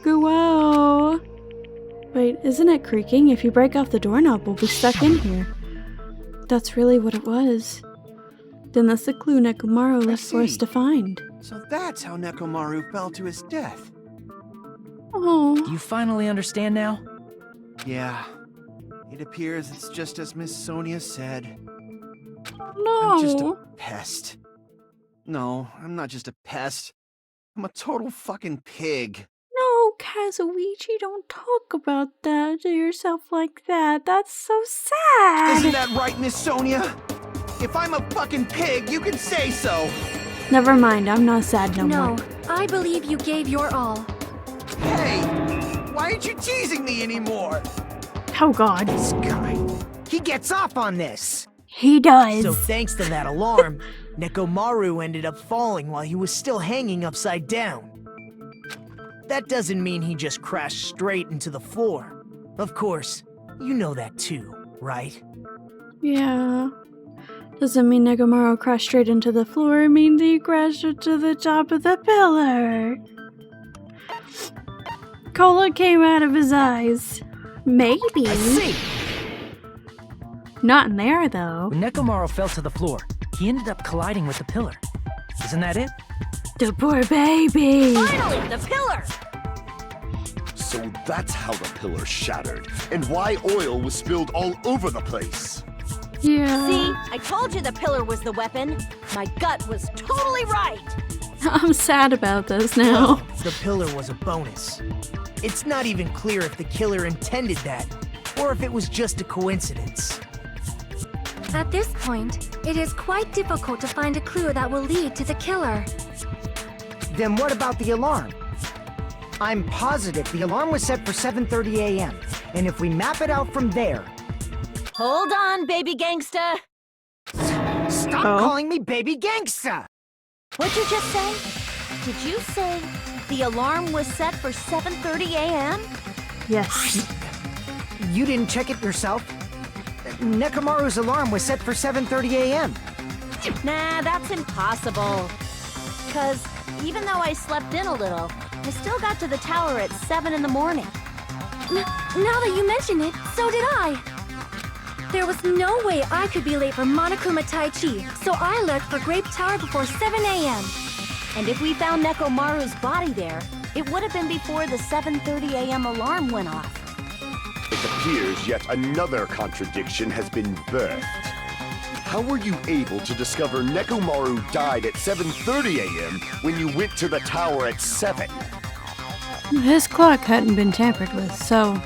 Wow. Wait, isn't it creaking? If you break off the doorknob, we'll be stuck in here. That's really what it was. Then that's the clue Nekomaru left for us to find. So that's how Nekomaru fell to his death. Oh. Do you finally understand now? Yeah. It appears it's just as Miss Sonia said. No. I'm just a pest. No, I'm not just a pest. I'm a total fucking pig. No, Kazuichi, don't talk about that to yourself like that. That's so sad. Isn't that right, Miss Sonia? If I'm a fucking pig, you can say so. Never mind, I'm not sad no more. No, I believe you gave your all. Hey, why aren't you teasing me anymore? Oh god. This guy, he gets off on this. He does. So thanks to that alarm, Nekomaru ended up falling while he was still hanging upside down. That doesn't mean he just crashed straight into the floor. Of course, you know that too, right? Yeah. Doesn't mean Nekomaru crashed straight into the floor. It means he crashed into the top of the pillar. Cola came out of his eyes. Maybe. I see. Not in there, though. When Nekomaru fell to the floor, he ended up colliding with the pillar. Isn't that it? The poor baby. Finally, the pillar! So that's how the pillar shattered, and why oil was spilled all over the place. Yeah. See, I told you the pillar was the weapon. My gut was totally right. I'm sad about this now. The pillar was a bonus. It's not even clear if the killer intended that, or if it was just a coincidence. At this point, it is quite difficult to find a clue that will lead to the killer. Then what about the alarm? I'm positive the alarm was set for 7:30 a.m. And if we map it out from there... Hold on, baby gangsta. Stop calling me baby gangsta! What'd you just say? Did you say the alarm was set for 7:30 a.m.? Yes. You didn't check it yourself? Nekomaru's alarm was set for 7:30 a.m. Nah, that's impossible. 'Cause even though I slept in a little, I still got to the tower at 7 in the morning. Now that you mention it, so did I. There was no way I could be late for Monokuma Tai Chi, so I left for Grape Tower before 7 a.m. And if we found Nekomaru's body there, it would have been before the 7:30 a.m. alarm went off. It appears yet another contradiction has been birthed. How were you able to discover Nekomaru died at 7:30 a.m. when you went to the tower at 7? His clock hadn't been tampered with, so...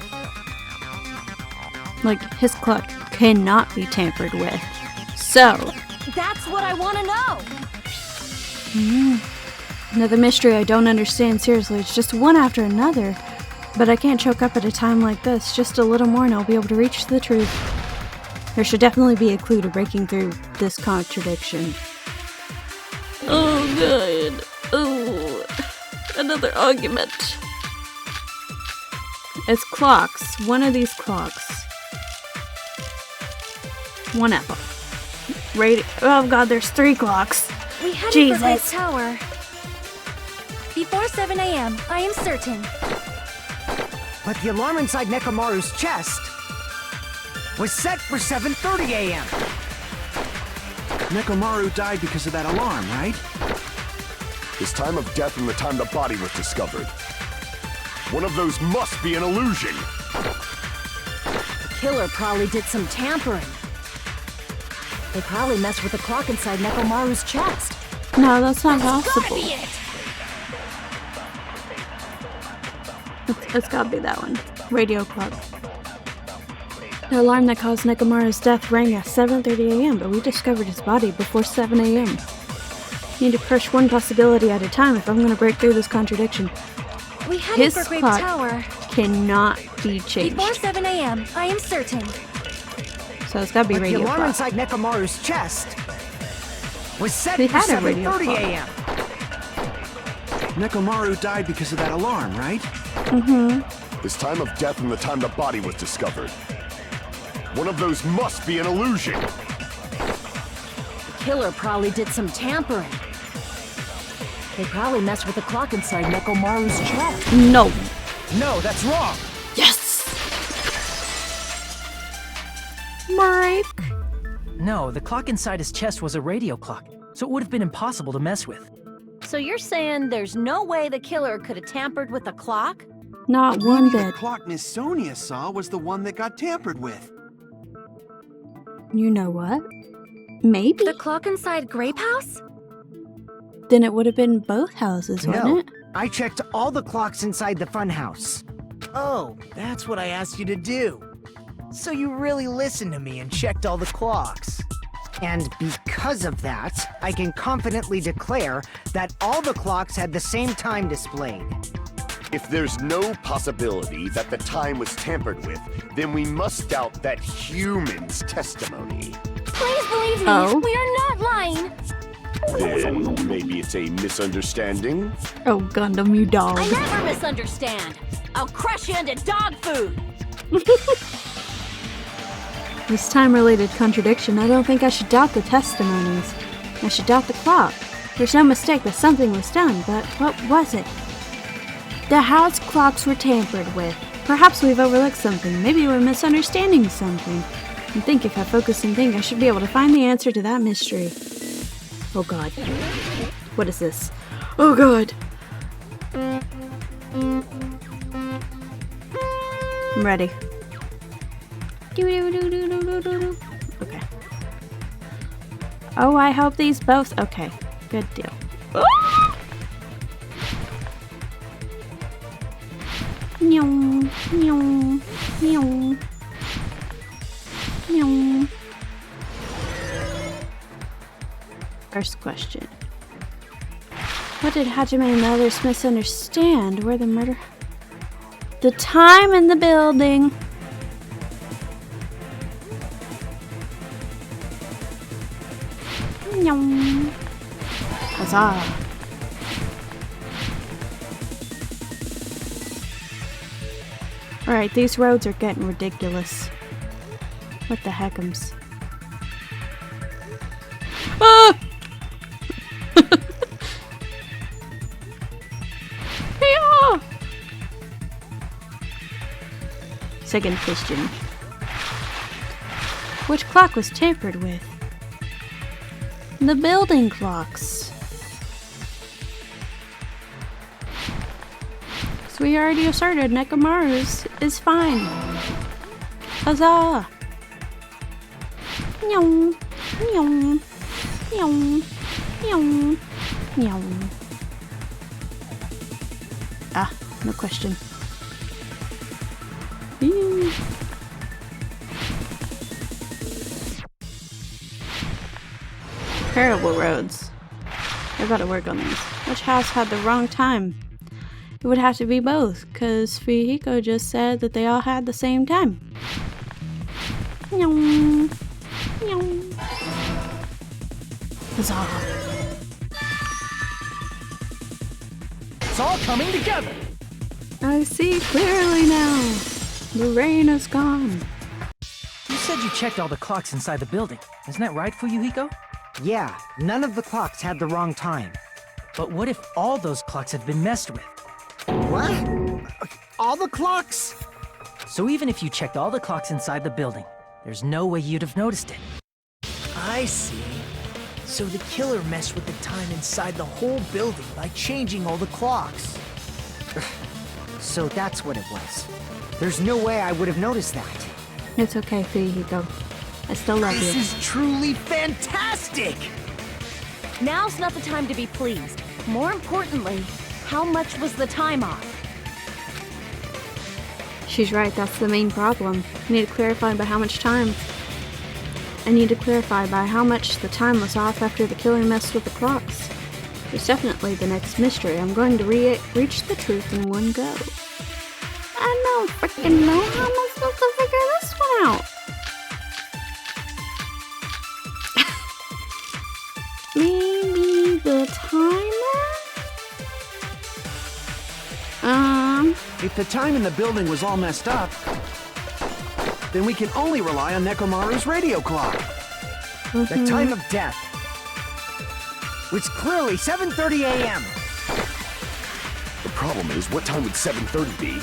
Like, his clock cannot be tampered with. So... That's what I want to know! Another mystery I don't understand, seriously. It's just one after another. But I can't choke up at a time like this. Just a little more and I'll be able to reach the truth. There should definitely be a clue to breaking through this contradiction. Oh, good. Oh, another argument. It's clocks. One of these clocks. One apple. Radio. Oh god, there's 3 clocks. We headed Jesus. for Grape Tower. Before 7 a.m., I am certain. But the alarm inside Nekomaru's chest... was set for 7:30 a.m. Nekomaru died because of that alarm, right? His time of death and the time the body was discovered. One of those must be an illusion. The killer probably did some tampering. They probably messed with the clock inside Nekomaru's chest. No, that's not possible. It's gotta be that one. Radio clock. The alarm that caused Nekomaru's death rang at 7:30 a.m., but we discovered his body before 7 a.m. Need to push one possibility at a time if I'm gonna break through this contradiction. We headed His for Grape clock Tower. cannot be changed. Before 7 a.m., I am certain. So it's gotta be But the radio alarm clock. inside Nekomaru's chest was set They for had a radio 7:30 clock. a.m. Nekomaru died because of that alarm, right? His time of death and the time the body was discovered. One of those must be an illusion. The killer probably did some tampering. They probably messed with the clock inside Nekomaru's chest. No. No, that's wrong. Yes! Mike. No, the clock inside his chest was a radio clock, so it would have been impossible to mess with. So you're saying there's no way the killer could have tampered with the clock? Not one Maybe the bit. clock Miss Sonia saw was the one that got tampered with. You know what? Maybe. The clock inside Grape House? Then it would have been both houses, wouldn't No, it? I checked all the clocks inside the funhouse. Oh, that's what I asked you to do. So you really listened to me and checked all the clocks. And because of that, I can confidently declare that all the clocks had the same time displayed. If there's no possibility that the time was tampered with, then we must doubt that human's testimony. Please believe me, Oh. we are not lying. Then maybe it's a misunderstanding? Oh, Gundam, you dog. I never misunderstand. I'll crush you into dog food. This time-related contradiction, I don't think I should doubt the testimonies. I should doubt the clock. There's no mistake that something was done, but what was it? The house clocks were tampered with. Perhaps we've overlooked something. Maybe we're misunderstanding something. I think if I focus and think, I should be able to find the answer to that mystery. Oh god. What is this? Oh god. I'm ready. Okay. Oh, I hope these both... Okay. Good deal. Meow, meow, meow, meow. First question. What did Hajime and the others misunderstand? Where the murder... The time in the building. Meow. Huzzah. Alright, these roads are getting ridiculous. What the heckums? Ah! Yeah! Second question. Which clock was tampered with? The building clocks. So we already asserted Nekomaru's is fine. Huzzah! Meow, meow, meow, meow, meow. Ah, no question. Ew. Terrible roads. I gotta work on these. Which house had the wrong time? It would have to be both, because Fihiko just said that they all had the same time. Meow. Meow. Huzzah. It's all coming together! I see clearly now. The rain is gone. You said you checked all the clocks inside the building. Isn't that right, Fuyuhiko? Yeah, none of the clocks had the wrong time. But what if all those clocks have been messed with? What? All the clocks? So even if you checked all the clocks inside the building, There's no way you'd have noticed it. I see. So the killer messed with the time inside the whole building by changing all the clocks. So that's what it was. There's no way I would have noticed that. It's okay, Fuyuhiko. I still love This you. is truly fantastic! Now's not the time to be pleased. More importantly, how much was the time off? She's right, that's the main problem. I need to clarify by how much time. I need to clarify by how much the time was off after the killer messed with the clocks. It's definitely the next mystery. I'm going to reach the truth in one go. I don't freaking know how am I supposed to figure this one out. Maybe the timer? If the time in the building was all messed up, then we can only rely on Nekomaru's radio clock. The time of death was clearly 7:30 a.m. The problem is, what time would 7:30 be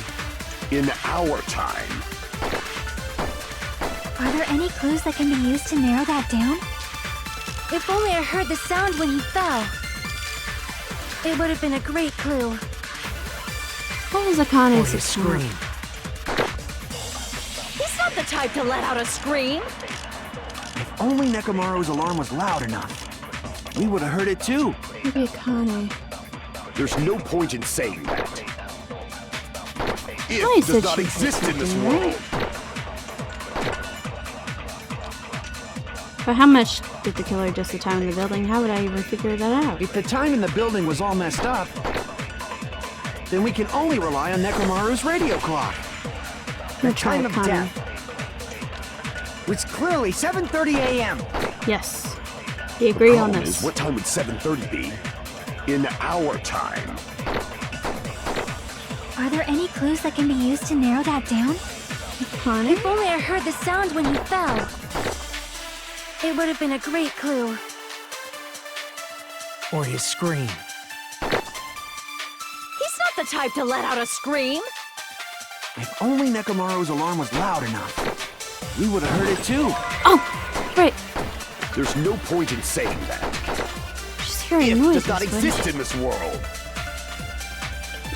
in our time? Are there any clues that can be used to narrow that down? If only I heard the sound when he fell. It would have been a great clue. What was Or Akane's his scream. He's not the type to let out a scream. If only Nekomaru's alarm was loud enough, we would have heard it too. Maybe Akane. There's no point in saying that. I It said does not she exist said in this something, world. right? But how much did the killer just the time in the building? How would I even figure that out? If the time in the building was all messed up, then we can only rely on Nekomaru's radio clock. The time of death was clearly 7:30 a.m. Yes. We agree on Problem this. is, what time would 7:30 be in our time? Are there any clues that can be used to narrow that down? Akane? If only I heard the sound when he fell. It would have been a great clue. Or his scream. He's not the type to let out a scream. If only Nekomaru's alarm was loud enough, we would have heard it too. Oh! Right. There's no point in saying that. She's hearing It noises. does not but- exist in this world.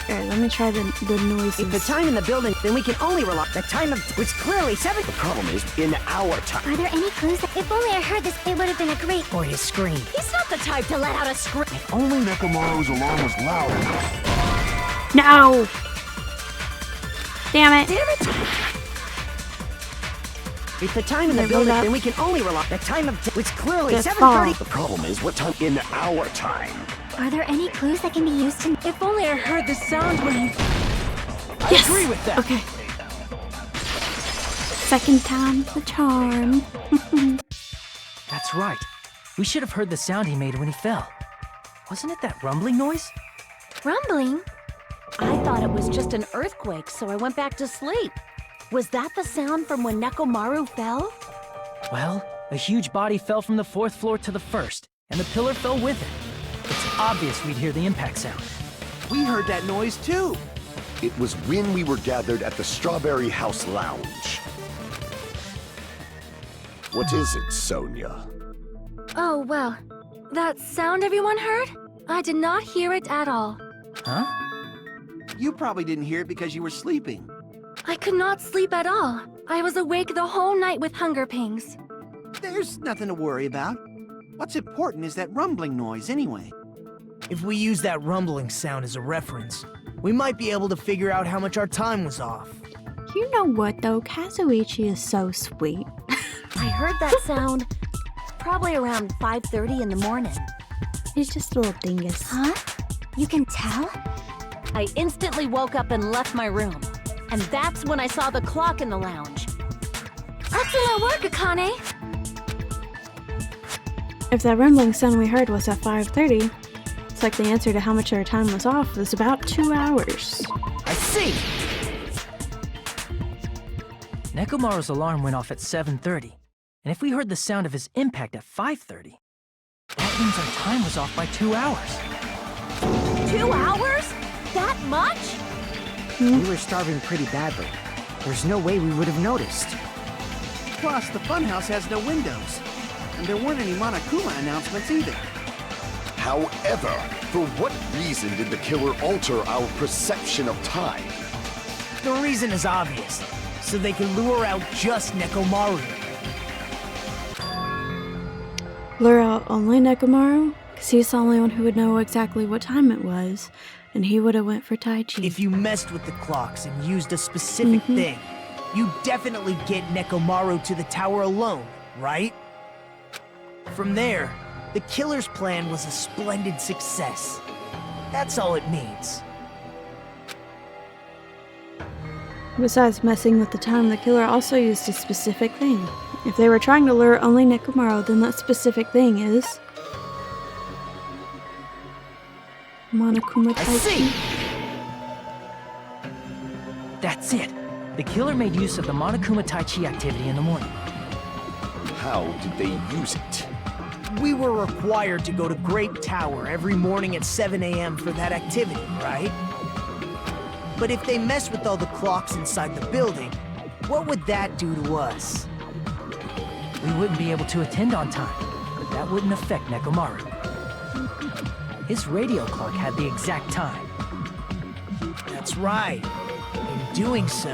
Alright, let me try the noises. If the time in the building, then we can only rely. The time of was clearly 7. The problem is, in our time. Are there any clues that if only I heard this, it would have been a great... Or his scream. He's not the type to let out a scream. If only Nekomaru's alarm was loud enough. No! Damn it. If the time in the Never building, that. then we can only rely. The time of was clearly That's 7:30. The problem is, what time in our time? Are there any clues that can be used to... If only I heard the sound when he... I agree with that. Okay. Second time's the charm. That's right. We should have heard the sound he made when he fell. Wasn't it that rumbling noise? Rumbling? I thought it was just an earthquake, so I went back to sleep. Was that the sound from when Nekomaru fell? Well, a huge body fell from the 4th floor to the 1st, and the pillar fell with it. It's obvious we'd hear the impact sound. We heard that noise too. It was when we were gathered at the Strawberry House Lounge. What is it, Sonia? Oh, well. That sound everyone heard? I did not hear it at all. Huh? You probably didn't hear it because you were sleeping. I could not sleep at all. I was awake the whole night with hunger pangs. There's nothing to worry about. What's important is that rumbling noise anyway. If we use that rumbling sound as a reference, we might be able to figure out how much our time was off. You know what, though? Kazuichi is so sweet. I heard that sound probably around 5:30 in the morning. He's just a little dingus. Huh? You can tell? I instantly woke up and left my room. And that's when I saw the clock in the lounge. Excellent work, Akane! If that rumbling sound we heard was at 5:30, it's like the answer to how much our time was off was about 2 hours. I see! Nekomaru's alarm went off at 7:30, and if we heard the sound of his impact at 5:30, that means our time was off by 2 hours. 2 hours? That much? We were starving pretty badly. There's no way we would have noticed. Plus, the funhouse has no windows. And there weren't any Monokuma announcements either. However, for what reason did the killer alter our perception of time? The reason is obvious. So they can lure out just Nekomaru. Lure out only Nekomaru? Because he's the only one who would know exactly what time it was. And he would have went for Taichi. If you messed with the clocks and used a specific thing, you definitely get Nekomaru to the tower alone, right? From there, the killer's plan was a splendid success. That's all it means. Besides messing with the time, the killer also used a specific thing. If they were trying to lure only Nekomaru, then that specific thing is... Monokuma Taichi. I see! That's it. The killer made use of the Monokuma Taichi activity in the morning. How did they use it? We were required to go to Grape Tower every morning at 7 a.m. for that activity, right? But if they mess with all the clocks inside the building, what would that do to us? We wouldn't be able to attend on time, but that wouldn't affect Nekomaru. His radio clock had the exact time. That's right. In doing so,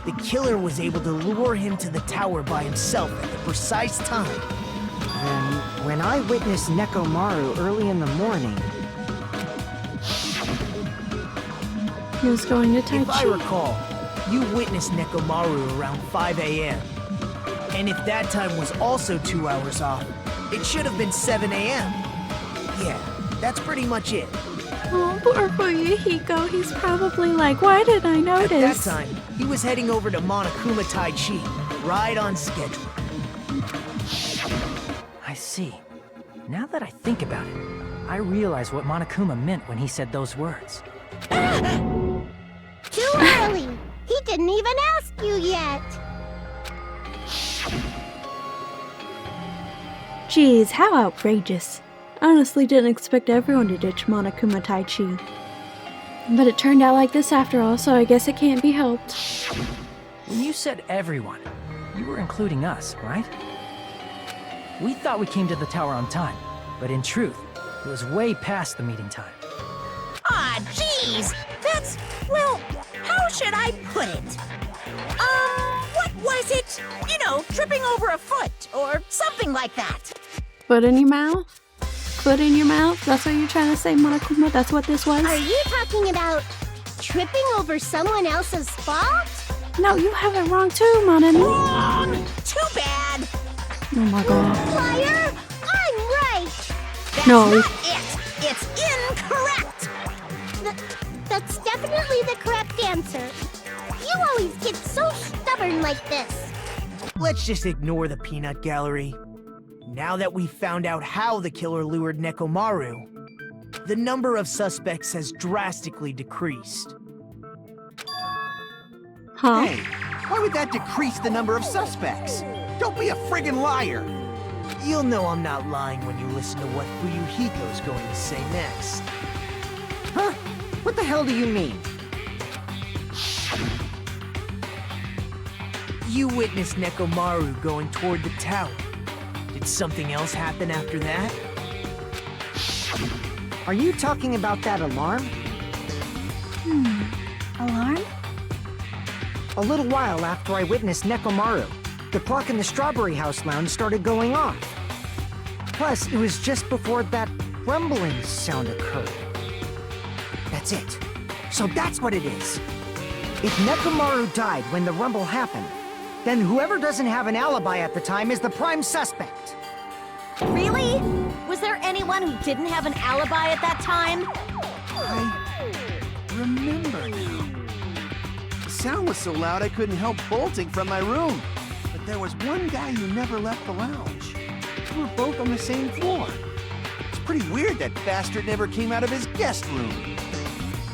the killer was able to lure him to the tower by himself at the precise time. Then, when I witnessed Nekomaru early in the morning... He was going to Taichi. If I recall, you witnessed Nekomaru around 5 a.m. And if that time was also 2 hours off, it should have been 7 a.m. Yeah, that's pretty much it. Oh, poor Fuyuhiko. He's probably like, why did I notice? At that time, he was heading over to Monokuma Taichi, right on schedule. I see. Now that I think about it, I realize what Monokuma meant when he said those words. Too early! He didn't even ask you yet! Jeez, how outrageous. I honestly didn't expect everyone to ditch Monokuma Taichi. But it turned out like this after all, so I guess it can't be helped. When you said everyone, you were including us, right? We thought we came to the tower on time, but in truth, it was way past the meeting time. Ah, jeez! That's, well, how should I put it? What was it? You know, tripping over a foot, or something like that. Foot in your mouth? Foot in your mouth? That's what you're trying to say, Monokuma? That's what this was? Are you talking about tripping over someone else's fault? No, you have it wrong too, Monin. Wrong! Too bad! Oh my god. Liar! I'm right! That's No. not it! It's incorrect! That's definitely the correct answer. You always get so stubborn like this. Let's just ignore the peanut gallery. Now that we've found out how the killer lured Nekomaru, the number of suspects has drastically decreased. Huh? Hey, why would that decrease the number of suspects? Don't be a friggin' liar! You'll know I'm not lying when you listen to what Fuyuhiko's going to say next. Huh? What the hell do you mean? You witnessed Nekomaru going toward the tower. Did something else happen after that? Are you talking about that alarm? Alarm? A little while after I witnessed Nekomaru, the clock in the Strawberry House lounge started going off. Plus, it was just before that rumbling sound occurred. That's it. So that's what it is. If Nekomaru died when the rumble happened, then whoever doesn't have an alibi at the time is the prime suspect. Really? Was there anyone who didn't have an alibi at that time? I remember now. The sound was so loud I couldn't help bolting from my room. But there was one guy who never left the lounge. We were both on the same floor. It's pretty weird that bastard never came out of his guest room.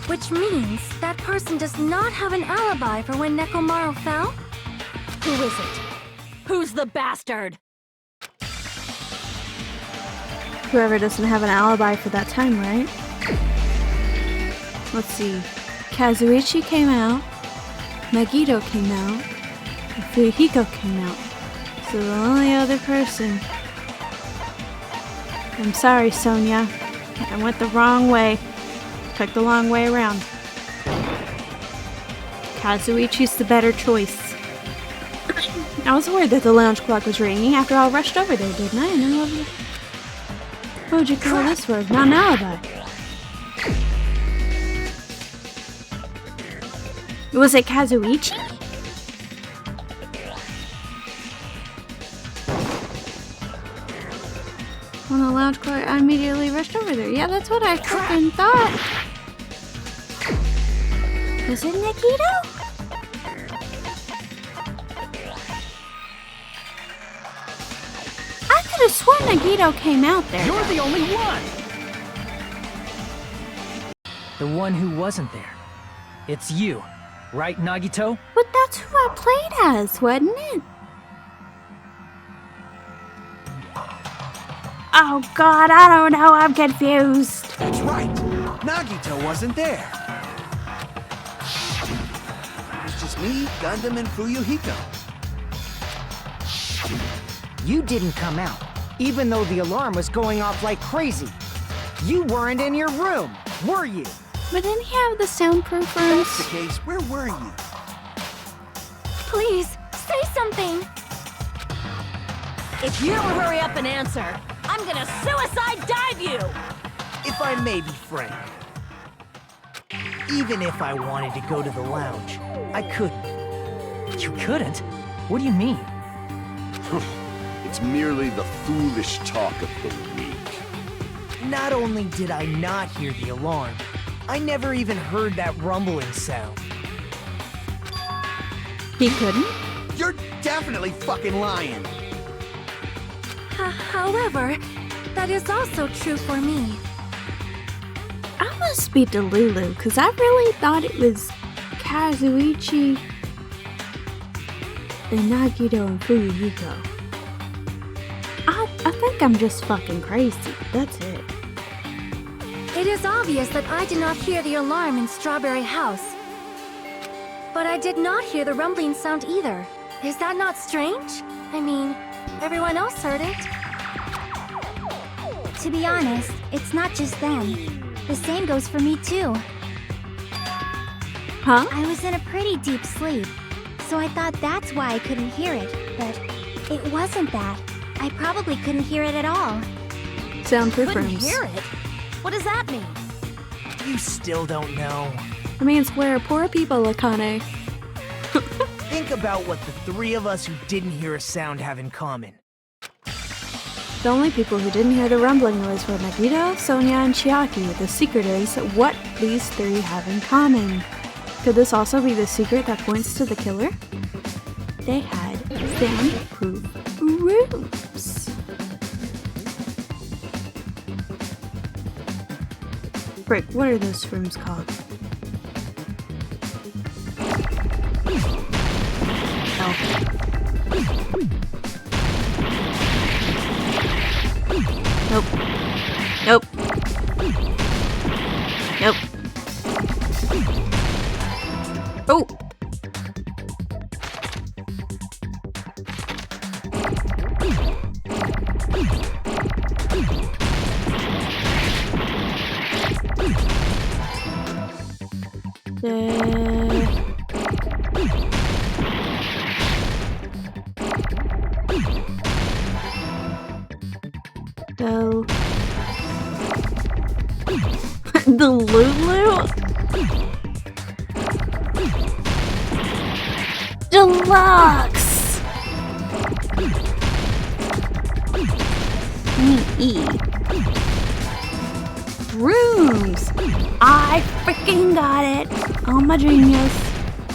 Which means that person does not have an alibi for when Nekomaru fell? Who is it? Who's the bastard? Whoever doesn't have an alibi for that time, right? Let's see. Kazuichi came out. Megito came out. And Fuyuhiko came out. to the only other person. I'm sorry, Sonia. I went the wrong way. Took the long way around. Kazuichi's the better choice. I was worried that the lounge clock was ringing after I rushed over there, didn't I? And then what would you call this word? Not an alibi. Was it Kazuichi? On the lounge clock, I immediately rushed over there. Yeah, that's what I fucking thought. Was it Nikito? I could have sworn Nagito came out there. You're the only one! The one who wasn't there. It's you, right, Nagito? But that's who I played as, wasn't it? Oh god, I don't know, I'm confused. That's right. Nagito wasn't there. It's just me, Gundam, and Fuyuhiko. You didn't come out, even though the alarm was going off like crazy. You weren't in your room, were you? But didn't he have the soundproof If that's the rooms? case, where were you? Please, say something. If you don't hurry up and answer, I'm gonna suicide dive you! If I may be frank, even if I wanted to go to the lounge, I couldn't. You couldn't? What do you mean? It's merely the foolish talk of the weak. Not only did I not hear the alarm, I never even heard that rumbling sound. He couldn't? You're definitely fucking lying. However, that is also true for me. I must be Delulu, because I really thought it was Kazuichi, then Nagito, and Fuyuhiko. I think I'm just fucking crazy. That's it. It is obvious that I did not hear the alarm in Strawberry House. But I did not hear the rumbling sound either. Is that not strange? I mean, everyone else heard it. To be honest, it's not just them. The same goes for me too. Huh? I was in a pretty deep sleep, so I thought that's why I couldn't hear it, but it wasn't that. I probably couldn't hear it at all. Soundproof Couldn't rooms. hear it? What does that mean? You still don't know. I mean, we're poor people, Akane. Think about what the three of us who didn't hear a sound have in common. The only people who didn't hear the rumbling noise were Nagito, Sonia, and Chiaki. The secret is what these three have in common. Could this also be the secret that points to the killer? They had soundproof rooms. Frick, what are those rooms called? Nope. Nope. Nope. Oh! The Lulu? Deluxe! Rooms! I freaking got it! I'm a genius.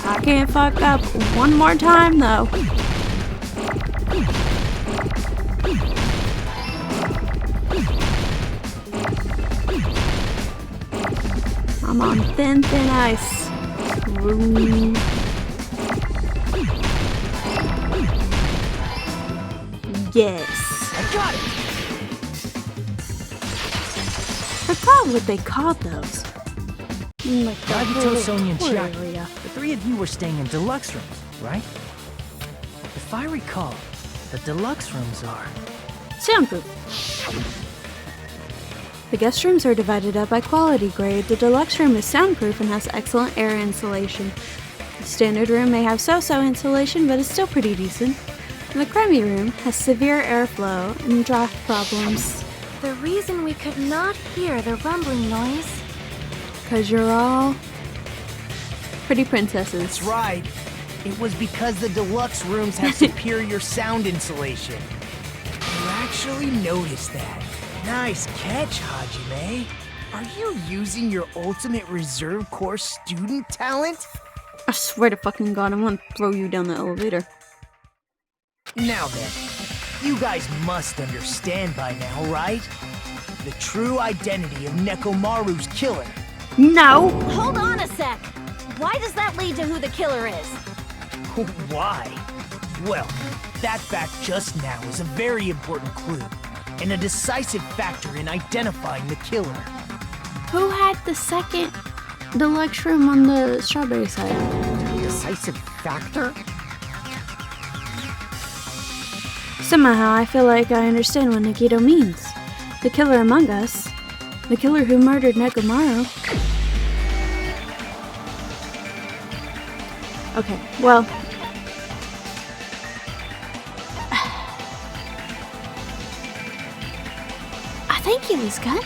I can't fuck up one more time though. I'm on thin ice. Room. Yes. I got it! I forgot what they called those. Like Nagito, Sonia, and tour Chiaki. area. The three of you were staying in deluxe rooms, right? If I recall, The deluxe rooms are. Soundproof. The guest rooms are divided up by quality grade. The deluxe room is soundproof and has excellent air insulation. The standard room may have so-so insulation, but is still pretty decent. And the crummy room has severe airflow and draft problems. The reason we could not hear the rumbling noise. 'Cause you're all pretty princesses. That's right. It was because the deluxe rooms have superior sound insulation. You actually noticed that. Nice catch, Hajime. Are you using your ultimate reserve corps student talent? I swear to fucking God, I'm gonna throw you down the elevator. Now then, you guys must understand by now, right? The true identity of Nekomaru's killer. No! Hold on a sec! Why does that lead to who the killer is? Why? Well, that fact just now is a very important clue, and a decisive factor in identifying the killer. Who had the second deluxe room on the strawberry side? Decisive factor? Somehow, I feel like I understand what Nikito means. The killer among us. The killer who murdered Nekomaru. Okay, well... I think he was good.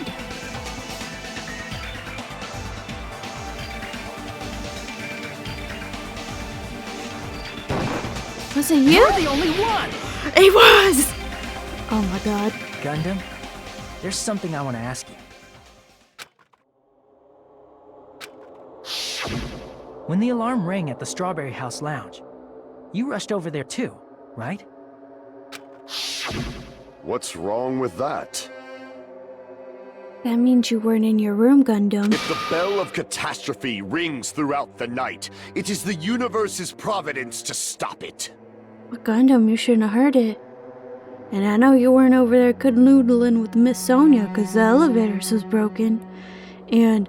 Was it you? You're the only one! He was! Oh my God. Gundam, there's something I want to ask you. When the alarm rang at the Strawberry House Lounge, you rushed over there too, right? What's wrong with that? That means you weren't in your room, Gundam. If the bell of catastrophe rings throughout the night, it is the universe's providence to stop it. But Gundam, you shouldn't have heard it. And I know you weren't over there canoodling with Miss Sonia because the elevators was broken. And,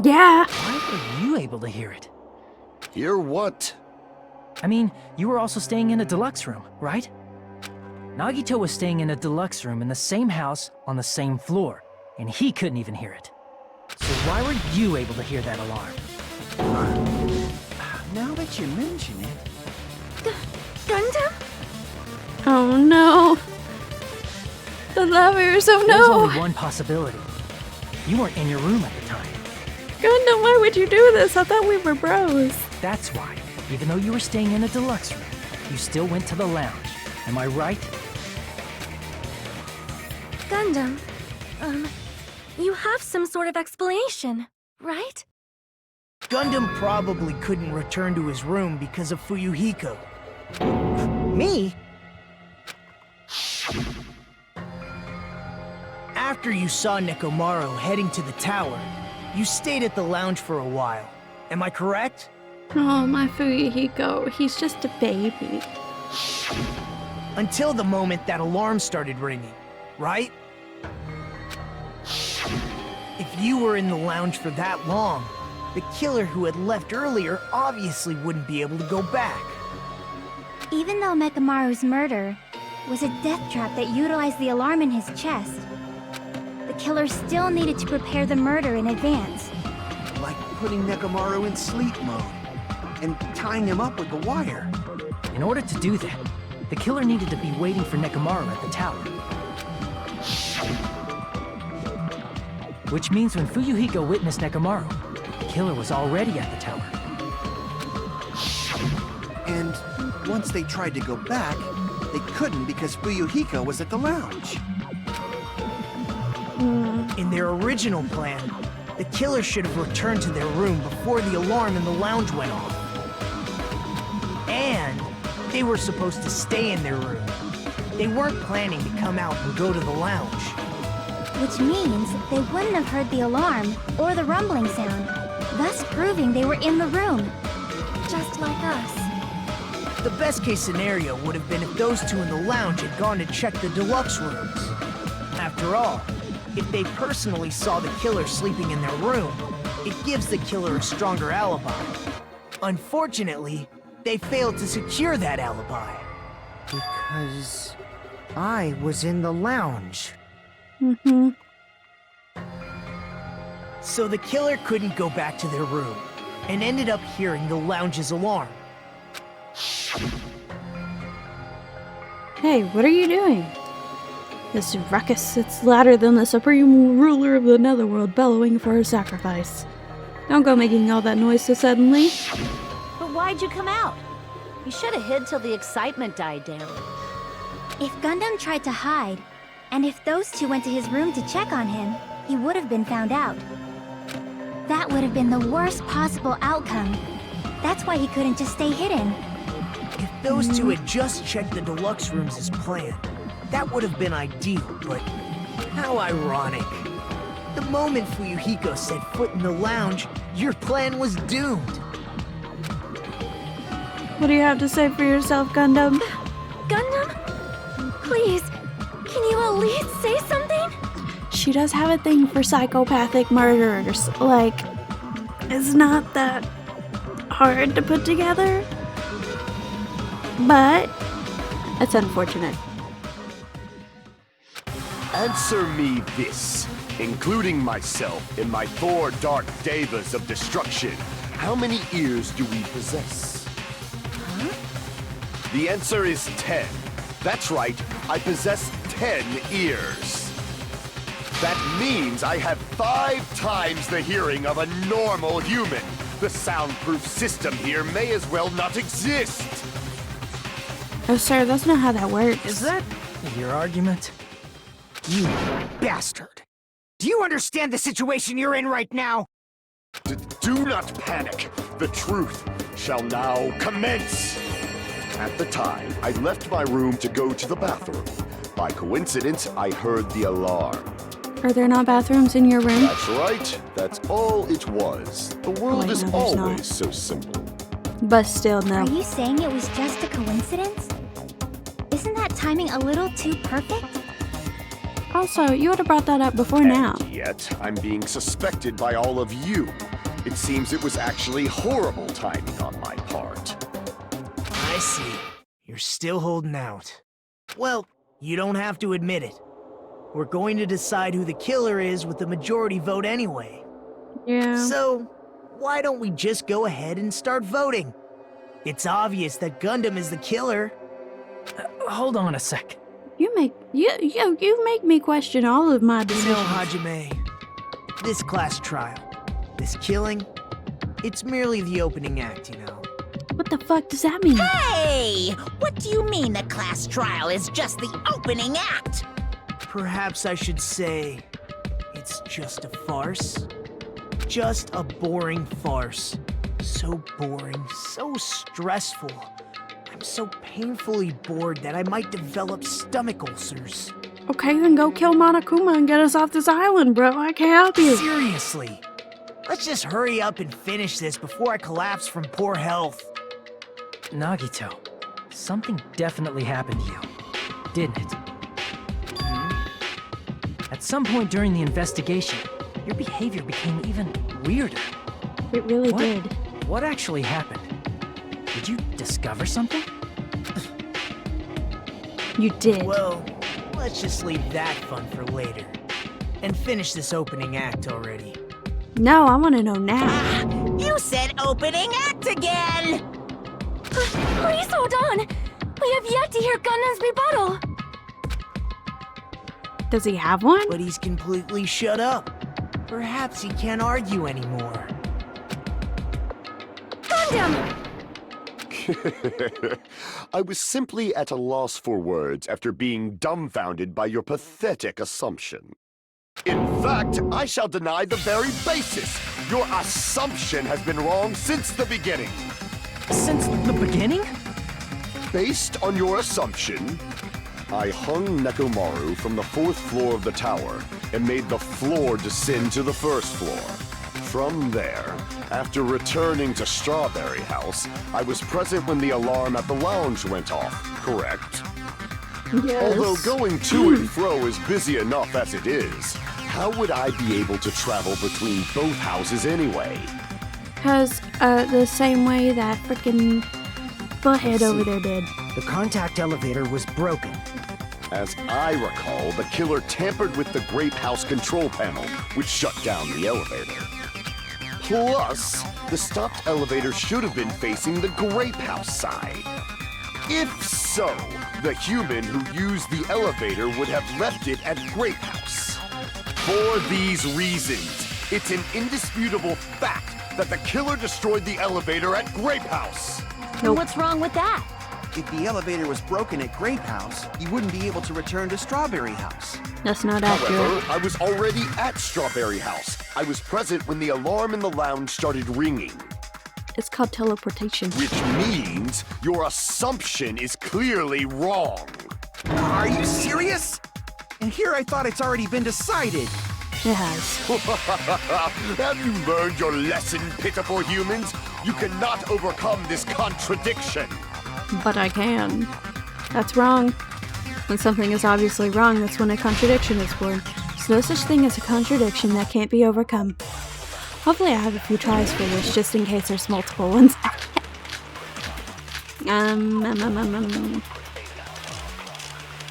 yeah. Why were you able to hear it? Hear what? I mean, you were also staying in a deluxe room, right? Nagito was staying in a deluxe room in the same house on the same floor, and he couldn't even hear it. So why were you able to hear that alarm? Now that you mention it... Gundam? Oh no. The lovers, oh There's no. only one possibility. You weren't in your room at the time. Gundam, why would you do this? I thought we were bros. That's why, even though you were staying in a deluxe room, you still went to the lounge. Am I right? Gundam, you have some sort of explanation, right? Gundam probably couldn't return to his room because of Fuyuhiko. Me? After you saw Nekomaru heading to the tower, you stayed at the lounge for a while. Am I correct? Oh, my Fuyuhiko, he's just a baby. Until the moment that alarm started ringing, right? If you were in the lounge for that long, the killer who had left earlier obviously wouldn't be able to go back. Even though Nekomaru's murder was a death trap that utilized the alarm in his chest, the killer still needed to prepare the murder in advance. Like putting Nekomaru in sleep mode and tying him up with the wire. In order to do that, the killer needed to be waiting for Nekomaru at the tower. Which means when Fuyuhiko witnessed Nekomaru, the killer was already at the tower. And once they tried to go back, they couldn't because Fuyuhiko was at the lounge. In their original plan, the killer should have returned to their room before the alarm in the lounge went off. And they were supposed to stay in their room. They weren't planning to come out and go to the lounge. Which means they wouldn't have heard the alarm or the rumbling sound, thus proving they were in the room. Just like us. The best case scenario would have been if those two in the lounge had gone to check the deluxe rooms. After all, if they personally saw the killer sleeping in their room, it gives the killer a stronger alibi. Unfortunately, they failed to secure that alibi? Because I was in the lounge. Mm-hmm. So the killer couldn't go back to their room, and ended up hearing the lounge's alarm. Hey, what are you doing? This ruckus sits louder than the supreme ruler of the netherworld bellowing for her sacrifice. Don't go making all that noise so suddenly. But why'd you come out? You should have hid till the excitement died down. If Gundam tried to hide, and if those two went to his room to check on him, he would have been found out. That would have been the worst possible outcome. That's why he couldn't just stay hidden. If those two had just checked the deluxe rooms as planned, that would have been ideal, but how ironic. The moment Fuyuhiko set foot in the lounge, your plan was doomed. What do you have to say for yourself, Gundam? Gundam? Please, can you at least say something? She does have a thing for psychopathic murderers. Like, it's not that hard to put together. But it's unfortunate. Answer me this, including myself in my 4 dark devas of destruction. How many ears do we possess? Huh? The answer is 10. That's right, I possess 10 ears. That means I have 5 times the hearing of a normal human. The soundproof system here may as well not exist. Oh, sir, that's not how that works. Is that your argument? You bastard! Do you understand the situation you're in right now? Do not panic. The truth shall now commence. At the time, I left my room to go to the bathroom. By coincidence, I heard the alarm. Are there not bathrooms in your room? That's right. That's all it was. The world wait, is no, there's always not. so simple. But still, no. Are you saying it was just a coincidence? Isn't that timing a little too perfect? Also, you would have brought that up before now. And yet, I'm being suspected by all of you. It seems it was actually horrible timing on my part. I see. You're still holding out. Well, you don't have to admit it. We're going to decide who the killer is with the majority vote anyway. Yeah. So, why don't we just go ahead and start voting? It's obvious that Gundam is the killer. Hold on a sec. You make me question all of my You decisions. know, Hajime, this class trial, this killing, it's merely the opening act, you know. What the fuck does that mean? Hey! What do you mean the class trial is just the opening act? Perhaps I should say, it's just a farce. Just a boring farce. So boring, so stressful. I'm so painfully bored that I might develop stomach ulcers. Okay, then go kill Monokuma and get us off this island, bro. I can't help you. Seriously. Let's just hurry up and finish this before I collapse from poor health. Nagito, something definitely happened to you, didn't it? At some point during the investigation, your behavior became even weirder. It really What? did. What actually happened? Did you discover something? You did. Well, let's just leave that fun for later. And finish this opening act already. No, I want to know now. Ah, you said opening act again! Please hold on! We have yet to hear Gundam's rebuttal! Does he have one? But he's completely shut up. Perhaps he can't argue anymore. Gundam! I was simply at a loss for words after being dumbfounded by your pathetic assumption. In fact, I shall deny the very basis. Your assumption has been wrong since the beginning. Since the beginning? Based on your assumption, I hung Nekomaru from the 4th floor of the tower and made the floor descend to the 1st floor. From there, after returning to Strawberry House, I was present when the alarm at the lounge went off, correct? Yes. Although going to and fro is busy enough as it is, how would I be able to travel between both houses anyway? Because the same way that freaking butthead over there did. The contact elevator was broken. As I recall, the killer tampered with the Grape House control panel, which shut down the elevator. Plus, the stopped elevator should have been facing the Grape House side. If so, the human who used the elevator would have left it at Grape House. For these reasons, it's an indisputable fact that the killer destroyed the elevator at Grape House. Nope. What's wrong with that? If the elevator was broken at Grape House, you wouldn't be able to return to Strawberry House. That's not accurate. However, I was already at Strawberry House. I was present when the alarm in the lounge started ringing. It's called teleportation. Which means your assumption is clearly wrong. Are you serious? And here I thought it's already been decided. It has. Have you learned your lesson, pitiful humans? You cannot overcome this contradiction. But I can. That's wrong. When something is obviously wrong, that's when a contradiction is born. There's no such thing as a contradiction that can't be overcome. Hopefully I have a few tries for this, just in case there's multiple ones.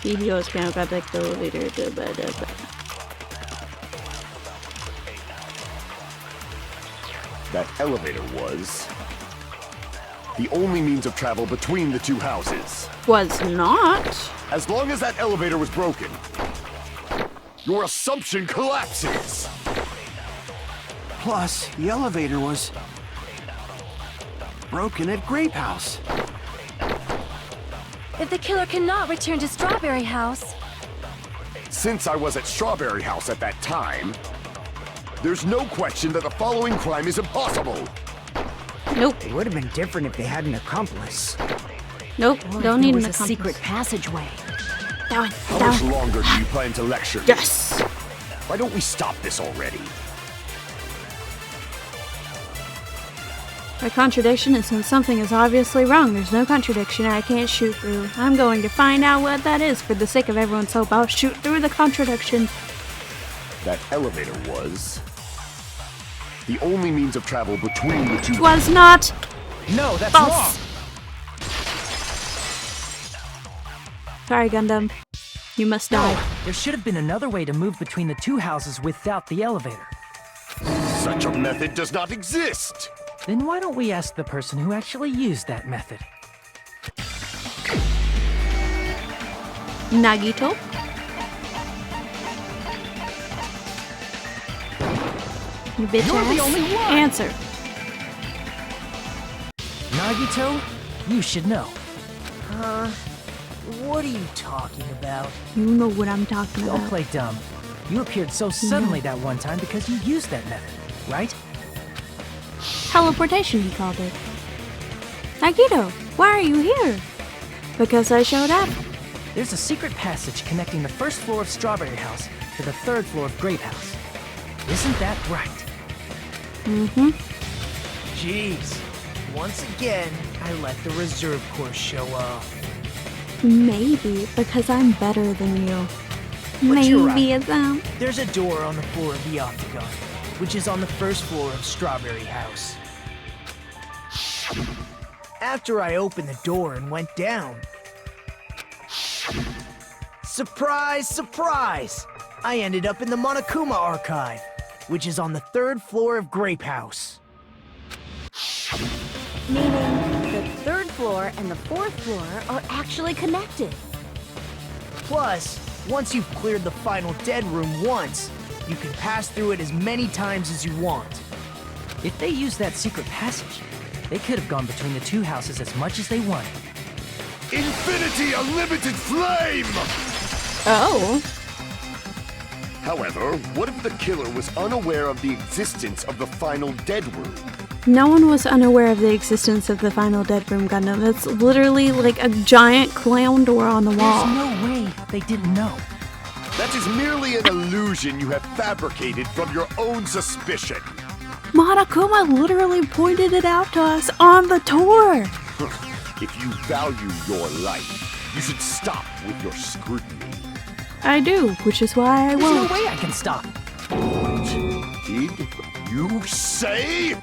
Videos can't protect the leader. That elevator was the only means of travel between the two houses. Was not. As long as that elevator was broken, your assumption collapses. Plus, the elevator was broken at Grape House. If the killer cannot return to Strawberry House, Since I was at Strawberry House at that time, there's no question that the following crime is impossible. Nope. It would have been different if they had an accomplice. Nope. Or Don't if need there an was a secret passageway. Down. How much longer do you plan to lecture me? Yes. Why don't we stop this already? A contradiction is when something is obviously wrong. There's no contradiction I can't shoot through. I'm going to find out what that is for the sake of everyone's hope. I'll shoot through the contradiction. That elevator was the only means of travel between the two. Was not. No, that's False. wrong. Sorry, Gundam. You must die. No, there should have been another way to move between the two houses without the elevator. Such a method does not exist. Then why don't we ask the person who actually used that method? Nagito? You bitch You're ass. the only one! Answer. Nagito, you should know. What are you talking about? You know what I'm talking Don't about. play dumb. You appeared so suddenly that one time because you used that method, right? Teleportation, he called it. Nagito, why are you here? Because I showed up. There's a secret passage connecting the first floor of Strawberry House to the third floor of Grape House. Isn't that right? Mm-hmm. Jeez. Once again, I let the reserve course show off. Maybe, because I'm better than you. But you're Maybe right. it's out. There's a door on the floor of the Octagon, which is on the first floor of Strawberry House. After I opened the door and went down... Surprise, surprise! I ended up in the Monokuma Archive, which is on the third floor of Grape House. Meaning, the third floor and the fourth floor are actually connected. Plus, once you've cleared the final dead room once, you can pass through it as many times as you want. If they used that secret passage, they could have gone between the two houses as much as they wanted. Infinity Unlimited Flame! Oh. However, what if the killer was unaware of the existence of the final dead room? No one was unaware of the existence of the final Dead Room Gundam. That's literally like a giant clown door on the wall. There's no way they didn't know. That is merely an illusion you have fabricated from your own suspicion. Monokuma literally pointed it out to us on the tour. If you value your life, you should stop with your scrutiny. I do, which is why I There's won't. no way I can stop. What did you say?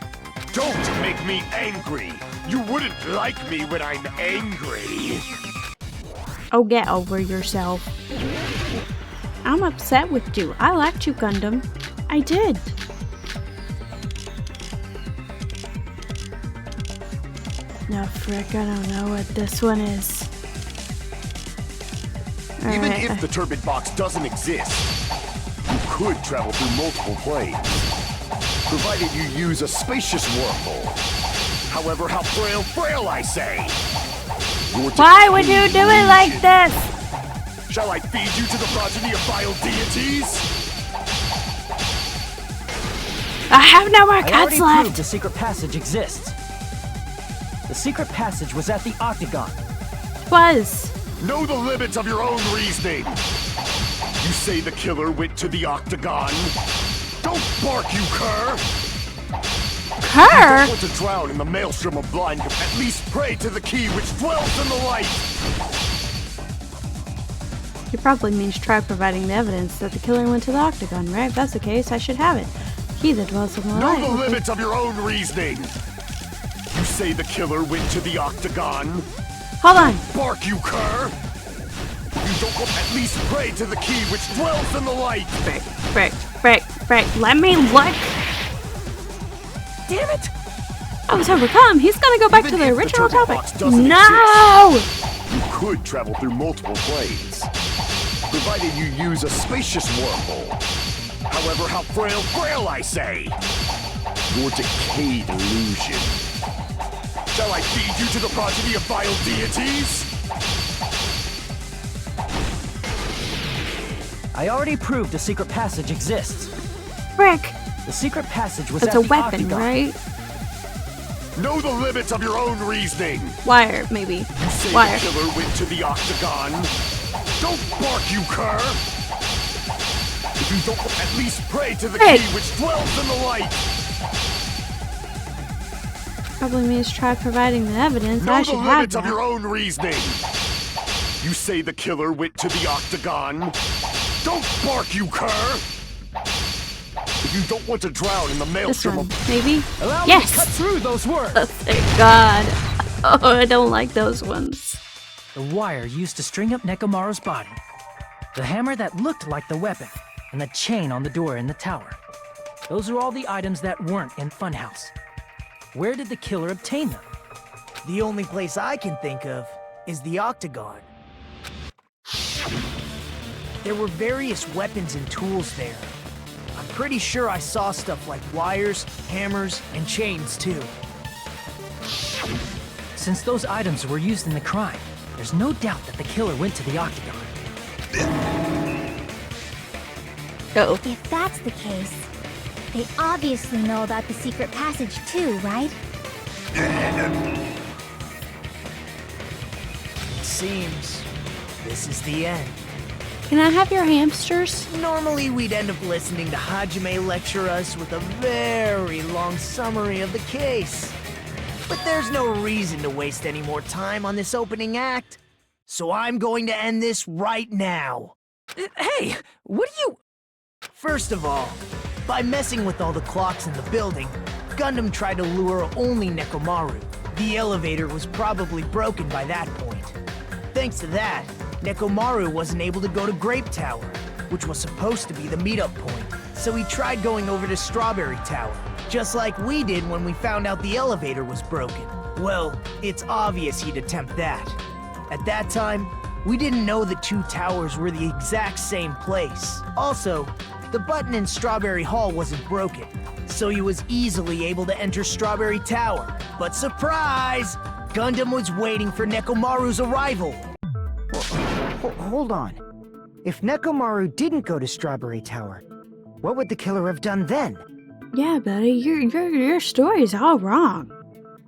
Don't make me angry! You wouldn't like me when I'm angry. Oh, get over yourself. I'm upset with you. I liked you, Gundam. I did. No, frick, I don't know what this one is. Even if the turbid box doesn't exist, you could travel through multiple planes, provided you use a spacious wormhole. However, how frail I say. Why would you do it like this? Shall I feed you to the progeny of vile deities? I have no more I cuts already left. proved the secret passage exists. The secret passage was at the Octagon. Was. Know the limits of your own reasoning. You say the killer went to the Octagon. Don't bark, you cur! If you don't want to drown in the maelstrom of blind, at least pray to the key which dwells in the light! He probably means try providing the evidence that the killer went to the Octagon, right? If that's the case, I should have it. Key that dwells in the light. Know the limits of your own reasoning! You say the killer went to the Octagon. Hold on. Bark, you cur! You don't at least pray to the key which dwells in the light! Frick. Let me look. Damn it! I was overcome. He's gonna go back Even to the if original turbid topic. box doesn't No! exist, you could travel through multiple planes, provided you use a spacious wormhole. However, how frail I say. Your decayed illusion. Shall I feed you to the progeny of vile deities? I already proved the secret passage exists. Frick. The secret passage was It's at a the weapon, Octagon. right? Know the limits of your own reasoning. Wire, maybe. You say Wire. the killer went to the Octagon. Don't bark, you cur! If you don't at least pray to the Hey. key which dwells in the light. Probably means try providing the evidence. Know I the should have limits of that. your own reasoning. You say the killer went to the Octagon. Don't bark, you cur! If you don't want to drown in the This maelstrom one, of... maybe? Allow me Yes! to cut through those words. Oh, thank God. Oh, I don't like those ones. The wire used to string up Nekomaru's body. The hammer that looked like the weapon. And the chain on the door in the tower. Those are all the items that weren't in Funhouse. Where did the killer obtain them? The only place I can think of is the Octagon. There were various weapons and tools there. I'm pretty sure I saw stuff like wires, hammers, and chains too. Since those items were used in the crime, there's no doubt that the killer went to the Octagon. Uh-oh. If that's the case, they obviously know about the secret passage too, right? It seems this is the end. Can I have your hamsters? Normally we'd end up listening to Hajime lecture us with a very long summary of the case. But there's no reason to waste any more time on this opening act. So I'm going to end this right now. Hey, what are you... First of all, by messing with all the clocks in the building, Gundam tried to lure only Nekomaru. The elevator was probably broken by that point. Thanks to that, Nekomaru wasn't able to go to Grape Tower, which was supposed to be the meetup point. So he tried going over to Strawberry Tower, just like we did when we found out the elevator was broken. Well, it's obvious he'd attempt that. At that time, we didn't know the two towers were the exact same place. Also, the button in Strawberry Hall wasn't broken, so he was easily able to enter Strawberry Tower. But surprise! Gundam was waiting for Nekomaru's arrival. Hold on. If Nekomaru didn't go to Strawberry Tower, what would the killer have done then? Yeah, buddy, your story's all wrong.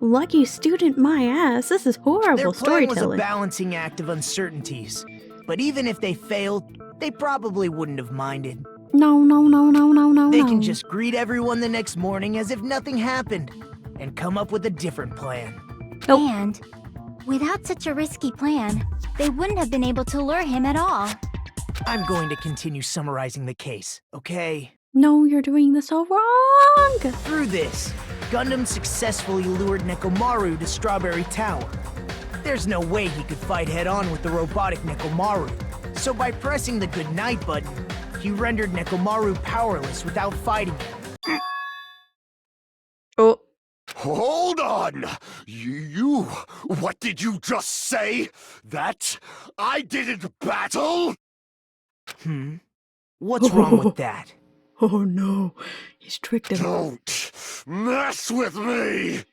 Lucky student my ass. This is horrible Their plan was a storytelling. balancing act of uncertainties. But even if they failed, they probably wouldn't have minded. No. They can just greet everyone the next morning as if nothing happened, and come up with a different plan. Nope. And without such a risky plan, they wouldn't have been able to lure him at all. I'm going to continue summarizing the case, okay? No, you're doing this all wrong. Through this, Gundam successfully lured Nekomaru to Strawberry Tower. There's no way he could fight head-on with the robotic Nekomaru. So by pressing the goodnight button, he rendered Nekomaru powerless without fighting him. Oh. Hold on! You... What did you just say? That I didn't battle? What's wrong with that? Oh no, he's tricked him. Don't mess with me!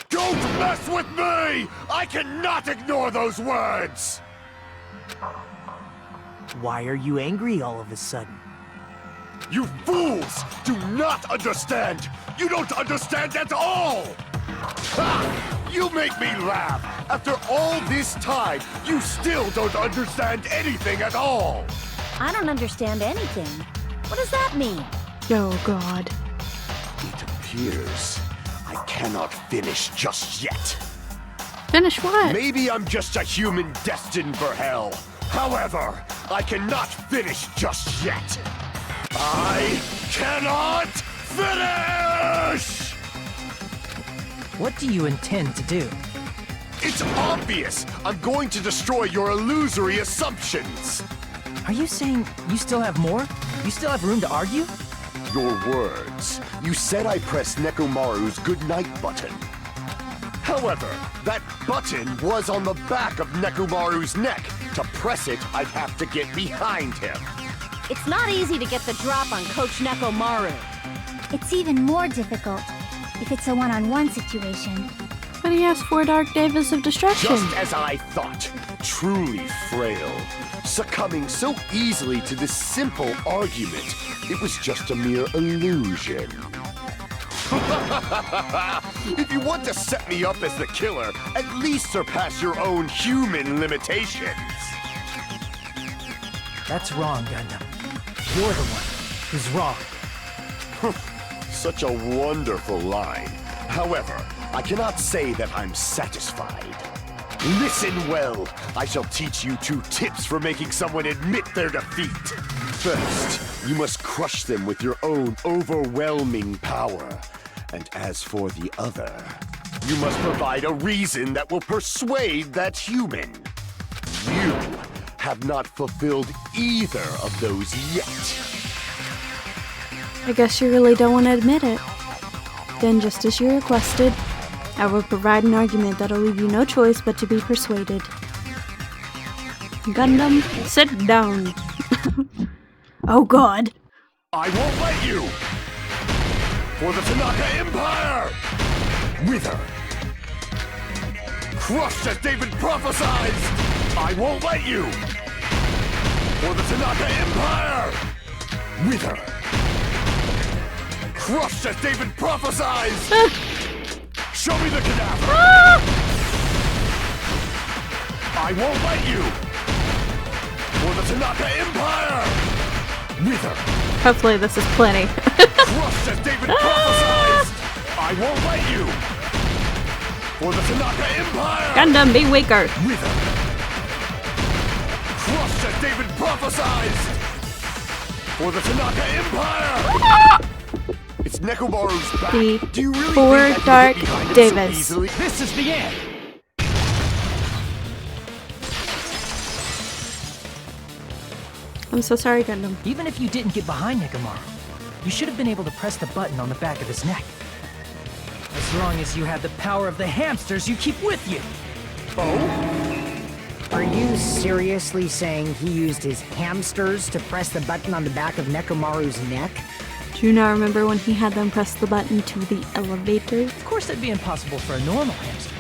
Don't mess with me! I cannot ignore those words! Why are you angry all of a sudden? You fools do not understand! You don't understand at all! Ha! You make me laugh! After all this time, you still don't understand anything at all! I don't understand anything. What does that mean? Oh god. It appears I cannot finish just yet. Finish what? Maybe I'm just a human destined for hell. However, I cannot finish just yet. I cannot finish! What do you intend to do? It's obvious! I'm going to destroy your illusory assumptions! Are you saying you still have more? You still have room to argue? Your words. You said I pressed Nekomaru's goodnight button. However, that button was on the back of Nekomaru's neck. To press it, I'd have to get behind him. It's not easy to get the drop on Coach Nekomaru. It's even more difficult if it's a one-on-one situation. But he has 4 Dark Devas of Destruction. Just as I thought. Truly frail. Succumbing so easily to this simple argument. It was just a mere illusion. If you want to set me up as the killer, at least surpass your own human limitations. That's wrong, Gundam. You're the one who's wrong. Such a wonderful line. However, I cannot say that I'm satisfied. Listen well. I shall teach you 2 tips for making someone admit their defeat. First, you must crush them with your own overwhelming power. And as for the other, you must provide a reason that will persuade that human. You have not fulfilled either of those yet. I guess you really don't want to admit it. Then, just as you requested, I will provide an argument that'll leave you no choice but to be persuaded. Gundam, sit down. Oh god. I won't let you! For the Tanaka Empire! Wither! Crushed as David prophesied! I won't let you! For the Tanaka Empire! Wither! Crushed as David prophesied! Show me the cadaver! I won't let you! For the Tanaka Empire! Wither! Hopefully this is plenty. Crushed as David prophesied! I won't let you! For the Tanaka Empire! Gundam, be weaker! Wither! Crushed as David prophesied! For the Tanaka Empire! It's Nekomaru's back. The Do you really 4 think I Dark can get behind him so Devas. easily? This is the end! I'm so sorry, Gundam. Even if you didn't get behind Nekomaru, you should have been able to press the button on the back of his neck. As long as you have the power of the hamsters you keep with you. Are you seriously saying he used his hamsters to press the button on the back of Nekomaru's neck? Do you not remember when he had them press the button to the elevator? Of course that'd be impossible for a normal hamster,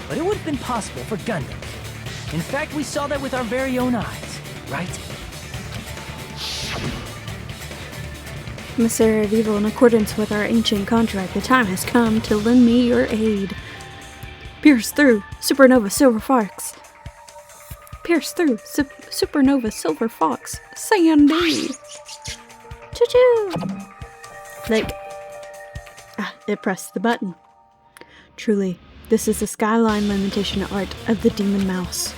but it would have been possible for Gundam. In fact, we saw that with our very own eyes, right? Emissary of Evil, in accordance with our ancient contract, the time has come to lend me your aid. Pierce through, Supernova Silver Fox. Pierce through, Supernova Silver Fox. Sandy! Choo-choo! Like, it pressed the button. Truly, this is the skyline limitation art of the Demon Mouse.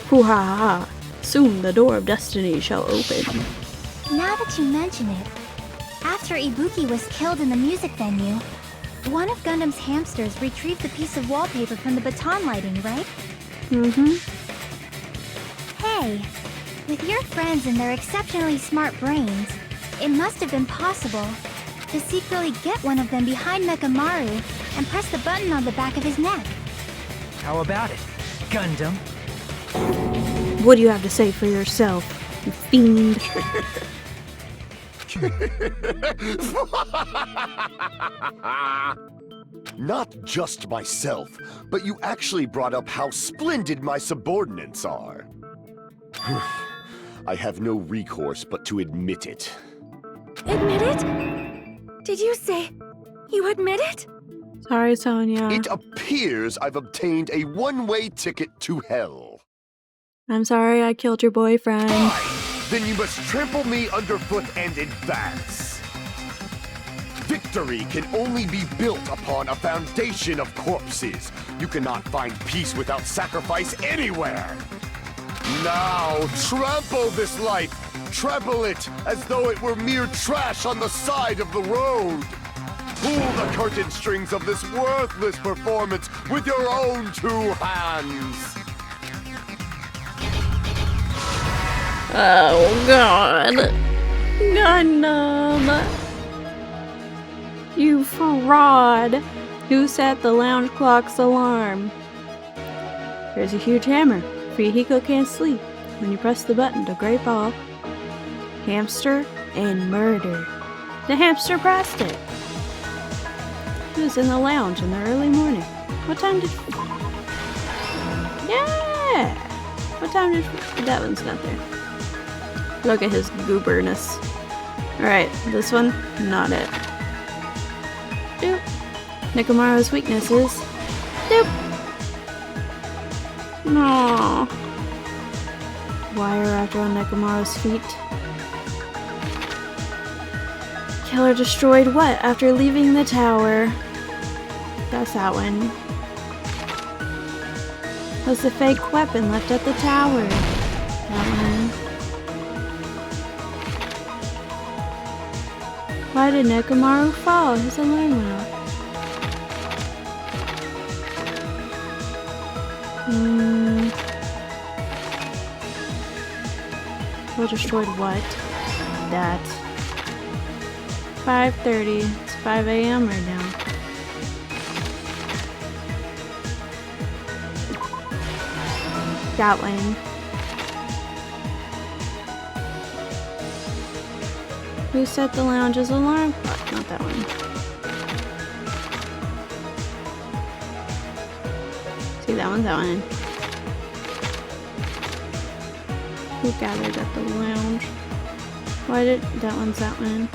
Hoo-ha-ha! Soon the door of destiny shall open. Now that you mention it, after Ibuki was killed in the music venue, One of Gundam's hamsters retrieved the piece of wallpaper from the baton lighting, right? Mm-hmm. Hey, with your friends and their exceptionally smart brains, it must have been possible to secretly get one of them behind Mechamaru and press the button on the back of his neck. How about it, Gundam? What do you have to say for yourself, you fiend? Not just myself, but you actually brought up how splendid my subordinates are. I have no recourse but to admit it. Admit it? Did you say you admit it? Sorry, Sonia. It appears I've obtained a one-way ticket to hell. I'm sorry I killed your boyfriend. Fine! Then you must trample me underfoot and advance. Victory can only be built upon a foundation of corpses. You cannot find peace without sacrifice anywhere. Now, trample this life. Trample it as though it were mere trash on the side of the road. Pull the curtain strings of this worthless performance with your own two hands. Oh God. Gundam. You fraud. Who set the lounge clock's alarm? There's a huge hammer. Fuyuhiko can't sleep. When you press the button to Great Ball, hamster and murder. The hamster pressed it. It was in the lounge in the early morning. What time did... Yeah! What time did... That one's not there. Look at his gooberness. Alright, this one, not it. Doop. Nekomaru's weaknesses. Doop. No. Wire wrapped around Nekomaru's feet. Killer destroyed what after leaving the tower? That's that one. Was the fake weapon left at the tower? That one. Why did Nekomaru fall? His alarm went off. Well, destroyed what? That. 5:30. It's 5 a.m. right now. That one. Who set the lounge's alarm clock? Not that one. See, that one's that one. Who gathered at the lounge? Why did... That one's that one.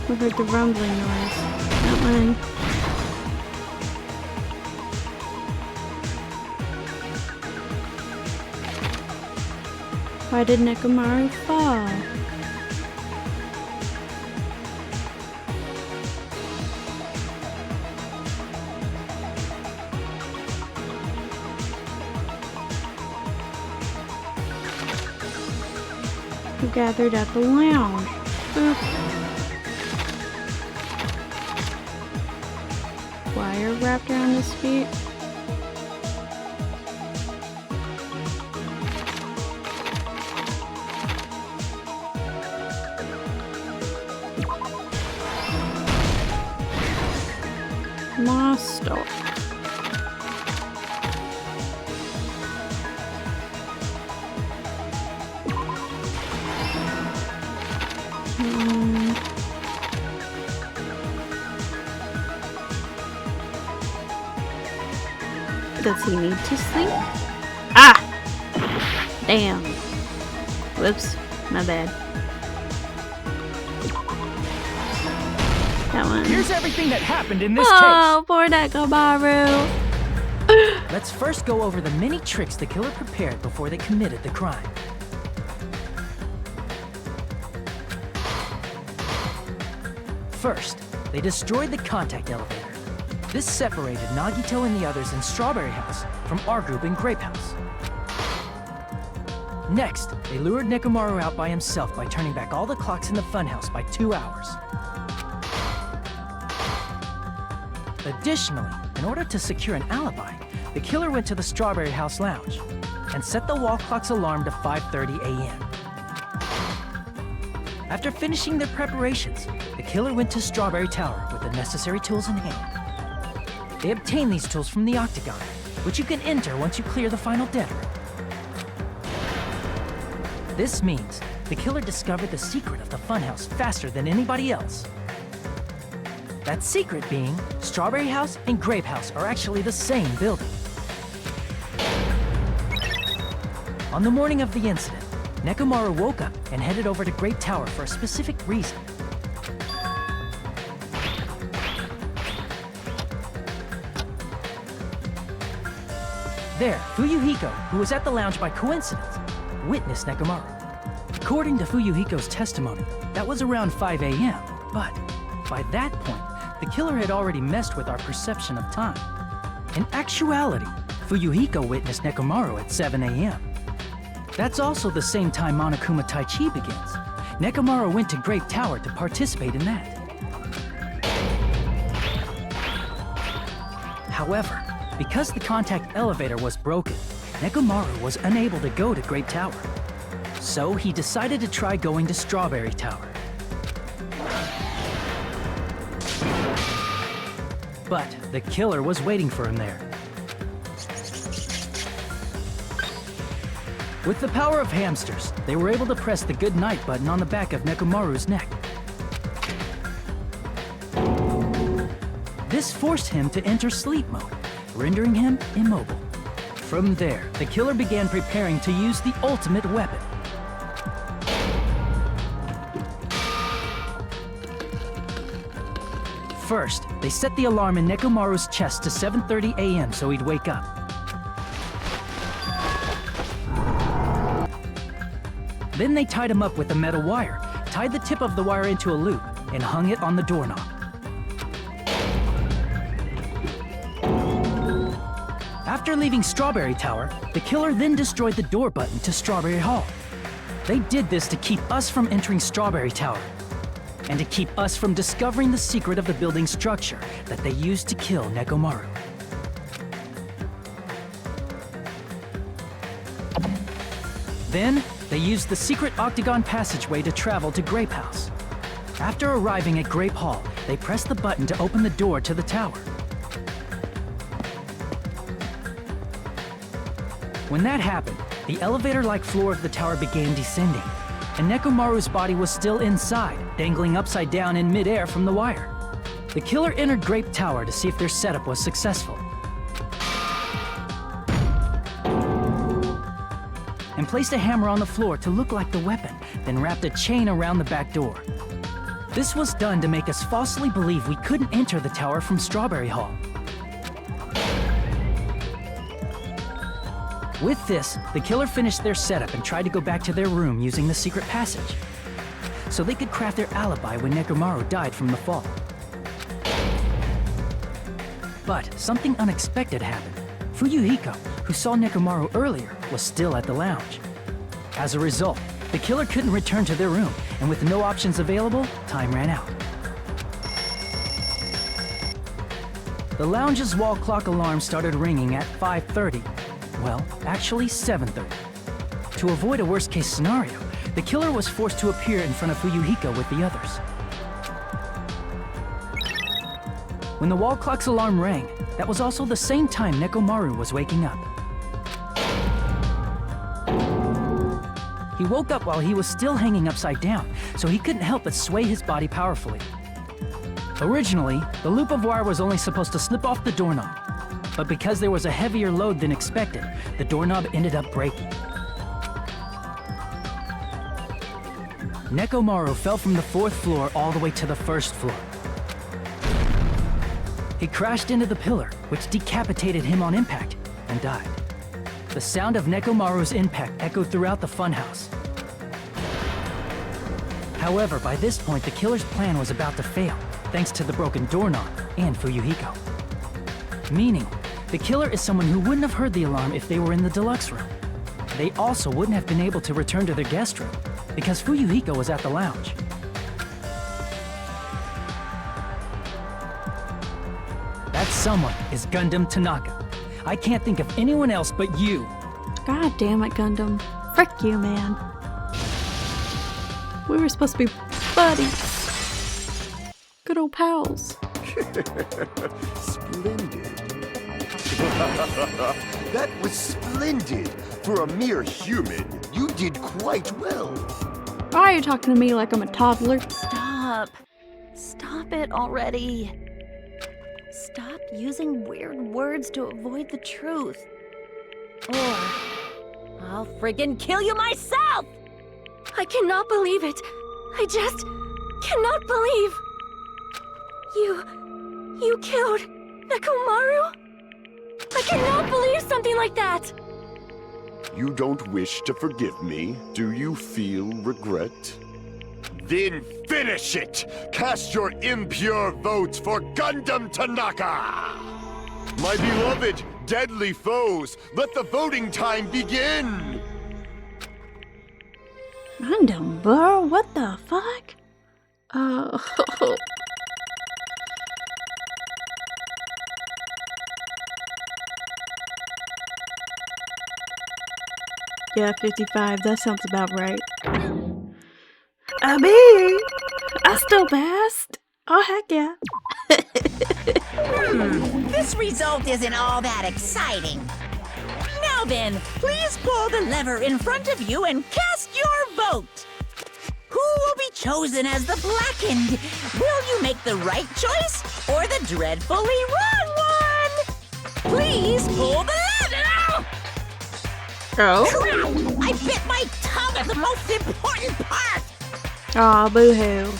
Who heard the rumbling noise? That one. Why did Nekomaru fall? Who gathered at the lounge? Boop. Wire wrapped around his feet. Monster. Does he need to sleep? Ah! Damn. Whoops. My bad. That one. Here's everything that happened in this Oh, poor Nekomaru. case. Let's first go over the many tricks the killer prepared before they committed the crime. First, they destroyed the contact elevator. This separated Nagito and the others in Strawberry House from our group in Grape House. Next, they lured Nekomaru out by himself by turning back all the clocks in the funhouse by 2 hours. Additionally, in order to secure an alibi, the killer went to the Strawberry House Lounge and set the wall clock's alarm to 5:30 a.m. After finishing their preparations, the killer went to Strawberry Tower with the necessary tools in hand. They obtained these tools from the Octagon, which you can enter once you clear the final dead room. This means the killer discovered the secret of the funhouse faster than anybody else. That secret being, Strawberry House and Grape House are actually the same building. On the morning of the incident, Nekomaru woke up and headed over to Grape Tower for a specific reason. There, Fuyuhiko, who was at the lounge by coincidence, witnessed Nekomaru. According to Fuyuhiko's testimony, that was around 5 a.m., but by that point, the killer had already messed with our perception of time. In actuality, Fuyuhiko witnessed Nekomaru at 7 a.m. That's also the same time Monokuma Taichi begins. Nekomaru went to Grape Tower to participate in that. However, because the contact elevator was broken, Nekomaru was unable to go to Grape Tower. So he decided to try going to Strawberry Tower. But the killer was waiting for him there. With the power of hamsters, they were able to press the good night button on the back of Nekomaru's neck. This forced him to enter sleep mode, rendering him immobile. From there, the killer began preparing to use the ultimate weapon. First, they set the alarm in Nekomaru's chest to 7:30 a.m. so he'd wake up. Then they tied him up with a metal wire, tied the tip of the wire into a loop, and hung it on the doorknob. After leaving Strawberry Tower, the killer then destroyed the door button to Strawberry Hall. They did this to keep us from entering Strawberry Tower, and to keep us from discovering the secret of the building's structure that they used to kill Nekomaru. Then, they used the secret octagon passageway to travel to Grape House. After arriving at Grape Hall, they pressed the button to open the door to the tower. When that happened, the elevator-like floor of the tower began descending, and Nekomaru's body was still inside, dangling upside down in midair from the wire. The killer entered Grape Tower to see if their setup was successful, and placed a hammer on the floor to look like the weapon, then wrapped a chain around the back door. This was done to make us falsely believe we couldn't enter the tower from Strawberry Hall. With this, the killer finished their setup and tried to go back to their room using the secret passage, so they could craft their alibi when Nekomaru died from the fall. But something unexpected happened. Fuyuhiko, who saw Nekomaru earlier, was still at the lounge. As a result, the killer couldn't return to their room, and with no options available, time ran out. The lounge's wall clock alarm started ringing at 5:30. Well, actually 7:30. To avoid a worst-case scenario, the killer was forced to appear in front of Fuyuhiko with the others. When the wall clock's alarm rang, that was also the same time Nekomaru was waking up. He woke up while he was still hanging upside down, so he couldn't help but sway his body powerfully. Originally, the loop of wire was only supposed to slip off the doorknob, but because there was a heavier load than expected, the doorknob ended up breaking. Nekomaru fell from the 4th floor all the way to the 1st floor. He crashed into the pillar, which decapitated him on impact, and died. The sound of Nekomaru's impact echoed throughout the funhouse. However, by this point, the killer's plan was about to fail, thanks to the broken doorknob and Fuyuhiko. Meaning, the killer is someone who wouldn't have heard the alarm if they were in the deluxe room. They also wouldn't have been able to return to their guest room, because Fuyuhiko was at the lounge. someone is Gundam Tanaka. I can't think of anyone else but you. God damn it, Gundam. Frick you, man. We were supposed to be buddies. Good old pals. Splendid. That was splendid. For a mere human, you did quite well. Why are you talking to me like I'm a toddler? Stop. Stop it already. Stop using weird words to avoid the truth. Or I'll friggin' kill you myself! I cannot believe it. I just cannot believe. You killed Nekomaru? I cannot believe something like that. You don't wish to forgive me? Do you feel regret? Then finish it! Cast your impure votes for Gundam Tanaka! My beloved, deadly foes, let the voting time begin! Gundam, bro, what the fuck? Yeah, 55, that sounds about right. I mean, I still passed. Oh, heck yeah. This result isn't all that exciting. Now then, please pull the lever in front of you and cast your vote. Who will be chosen as the blackened? Will you make the right choice or the dreadfully wrong one? Please pull the lever! Oh? Crap! I bit my tongue at the most important part! Aw, boo-hoo.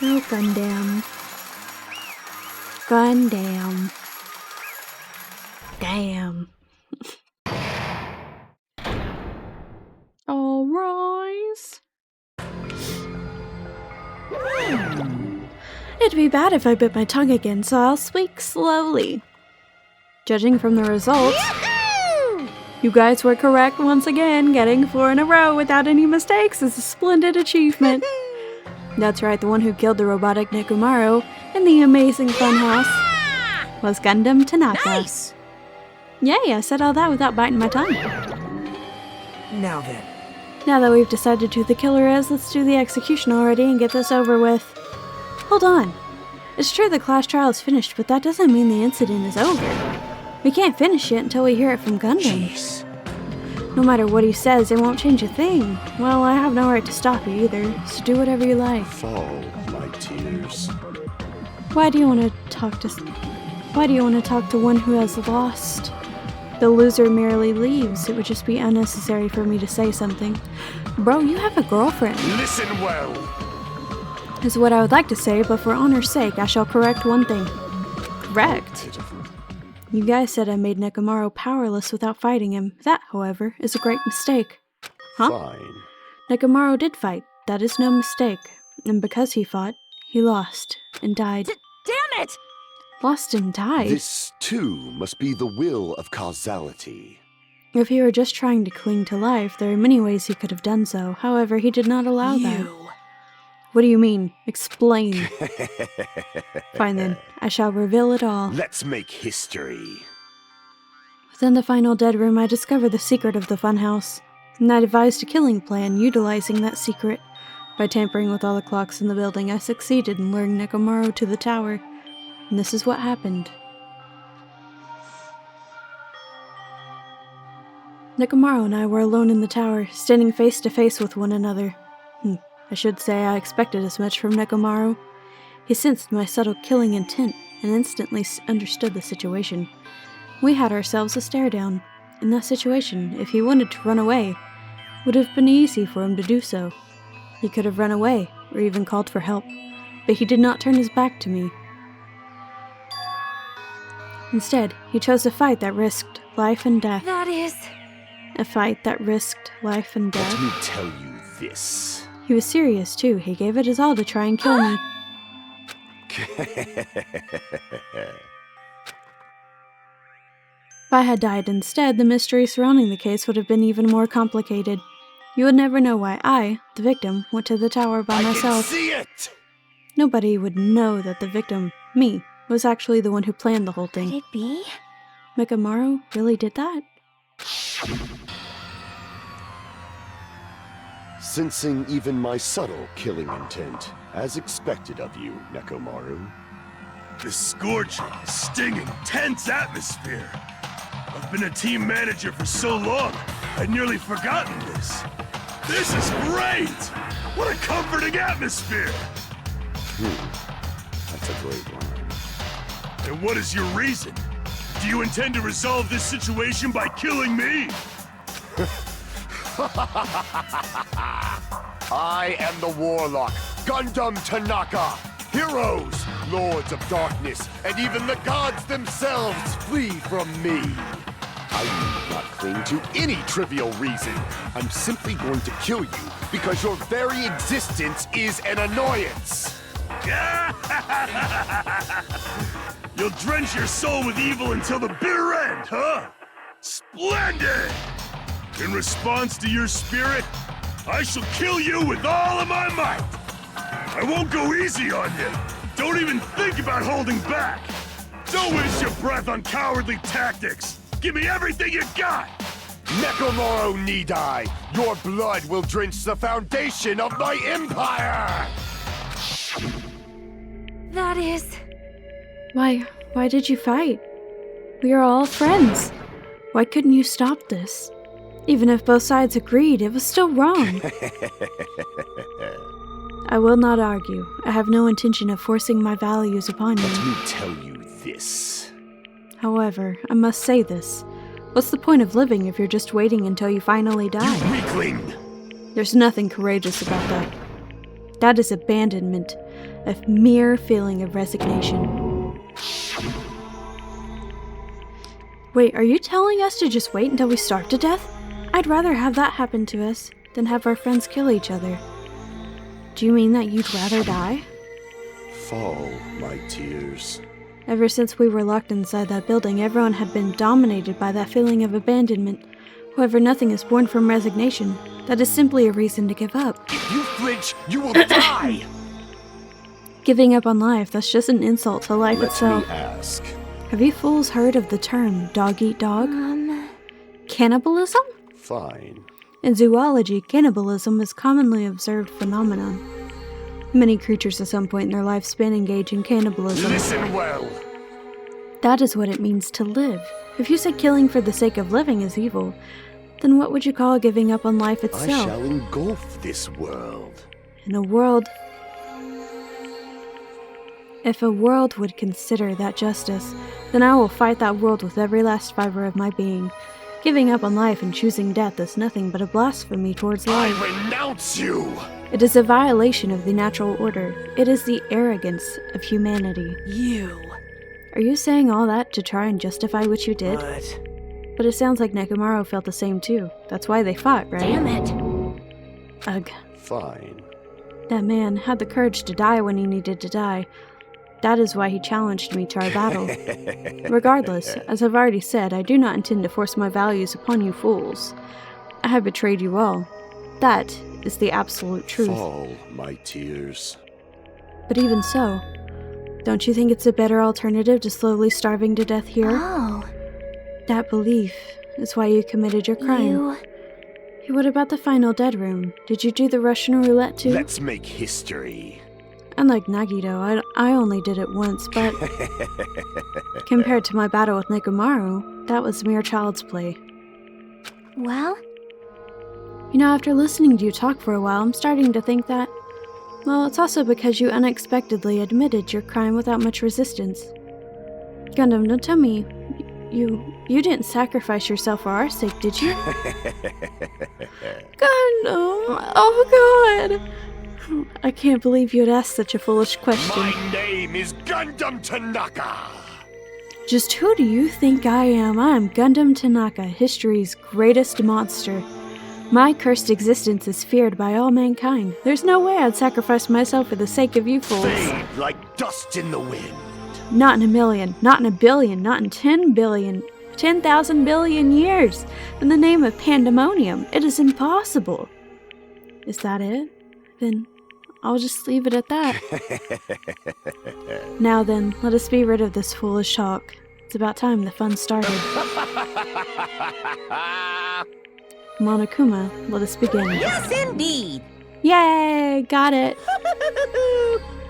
Oh, Gundam. Gundam. Damn. All rise. It'd be bad if I bit my tongue again, so I'll speak slowly. Judging from the results, you guys were correct once again. Getting 4 in a row without any mistakes is a splendid achievement. That's right, the one who killed the robotic Nekomaru in the amazing funhouse was Gundam Tanaka. Nice! Yay, I said all that without biting my tongue. Now then. Now that we've decided who the killer is, let's do the execution already and get this over with. Hold on. It's true the class trial is finished, but that doesn't mean the incident is over. We can't finish it until we hear it from Gundam. Jeez. No matter what he says, it won't change a thing. Well, I have no right to stop you either, so do whatever you like. Fall, my tears. Why do you want to talk to one who has lost? The loser merely leaves. It would just be unnecessary for me to say something. Bro, you have a girlfriend. Listen well. Is what I would like to say, but for honor's sake, I shall correct one thing. Correct? You guys said I made Nekomaru powerless without fighting him. That, however, is a great mistake. Huh? Fine. Nekomaru did fight. That is no mistake. And because he fought, he lost and died. Damn it! Lost and died? This, too, must be the will of causality. If he were just trying to cling to life, there are many ways he could have done so. However, he did not allow that. What do you mean? Explain. Fine then, I shall reveal it all. Let's make history. Within the final dead room, I discovered the secret of the funhouse, and I devised a killing plan utilizing that secret. By tampering with all the clocks in the building, I succeeded in luring Nekomaru to the tower, and this is what happened. Nekomaru and I were alone in the tower, standing face to face with one another. I should say I expected as much from Nekomaru. He sensed my subtle killing intent and instantly understood the situation. We had ourselves a stare down. In that situation, if he wanted to run away, it would have been easy for him to do so. He could have run away, or even called for help, but he did not turn his back to me. Instead, he chose a fight that risked life and death. That is... A fight that risked life and death. Let me tell you this. He was serious, too. He gave it his all to try and kill me. If I had died instead, the mystery surrounding the case would have been even more complicated. You would never know why I, the victim, went to the tower by myself. I can see it! Nobody would know that the victim, me, was actually the one who planned the whole thing. Could it be? Nekomaru really did that? Sensing even my subtle killing intent, as expected of you, Nekomaru. This scorching, stinging, tense atmosphere. I've been a team manager for so long, I'd nearly forgotten this. This is great! What a comforting atmosphere! That's a great line. And what is your reason? Do you intend to resolve this situation by killing me? I am the Warlock, Gundam Tanaka. Heroes, Lords of Darkness, and even the gods themselves flee from me. I need not cling to any trivial reason. I'm simply going to kill you because your very existence is an annoyance. You'll drench your soul with evil until the bitter end, huh? Splendid! In response to your spirit, I shall kill you with all of my might! I won't go easy on you! Don't even think about holding back! Don't waste your breath on cowardly tactics! Give me everything you got! Nekomaru need I! Your blood will drench the foundation of my empire! That is... Why did you fight? We are all friends. Why couldn't you stop this? Even if both sides agreed, it was still wrong. I will not argue. I have no intention of forcing my values upon you. Let me tell you this. However, I must say this. What's the point of living if you're just waiting until you finally die? You weakling! There's nothing courageous about that. That is abandonment, a mere feeling of resignation. Wait, are you telling us to just wait until we starve to death? I'd rather have that happen to us than have our friends kill each other. Do you mean that you'd rather die? Fall, my tears. Ever since we were locked inside that building, everyone had been dominated by that feeling of abandonment. However, nothing is born from resignation. That is simply a reason to give up. If you flinch, you will die! Giving up on life, that's just an insult to life itself. Let me ask. Have you fools heard of the term dog eat dog? Cannibalism? Fine. In zoology, cannibalism is a commonly observed phenomenon. Many creatures at some point in their lifespan engage in cannibalism. Listen well. That is what it means to live. If you said killing for the sake of living is evil, then what would you call giving up on life I itself? shall engulf this world. In a world... If a world would consider that justice, then I will fight that world with every last fiber of my being. Giving up on life and choosing death is nothing but a blasphemy towards life. I renounce you! It is a violation of the natural order. It is the arrogance of humanity. You. Are you saying all that to try and justify what you did? What? But it sounds like Nekomaru felt the same too. That's why they fought, right? Damn it. Ugh. Fine. That man had the courage to die when he needed to die. That is why he challenged me to our battle. Regardless, as I've already said, I do not intend to force my values upon you fools. I have betrayed you all. That is the absolute truth. Fall, my tears. But even so, don't you think it's a better alternative to slowly starving to death here? Oh, That belief is why you committed your crime. Hey, what about the final dead room? Did you do the Russian roulette too? Let's make history. Unlike Nagito, I only did it once, but compared to my battle with Nekomaru, that was mere child's play. Well, You know, after listening to you talk for a while, I'm starting to think that, well, it's also because you unexpectedly admitted your crime without much resistance. Gundam, don't tell me, you didn't sacrifice yourself for our sake, did you? Gundam, oh god! I can't believe you'd ask such a foolish question. My name is Gundam Tanaka! Just who do you think I am? I am Gundam Tanaka, history's greatest monster. My cursed existence is feared by all mankind. There's no way I'd sacrifice myself for the sake of you fools. Fade like dust in the wind. Not in a million, not in a billion, not in 10 billion. 10,000 billion years in the name of pandemonium. It is impossible. Is that it? Then I'll just leave it at that. Now then, let us be rid of this foolish talk. It's about time the fun started. Monokuma, let us begin. Yes, indeed. Yay! Got it!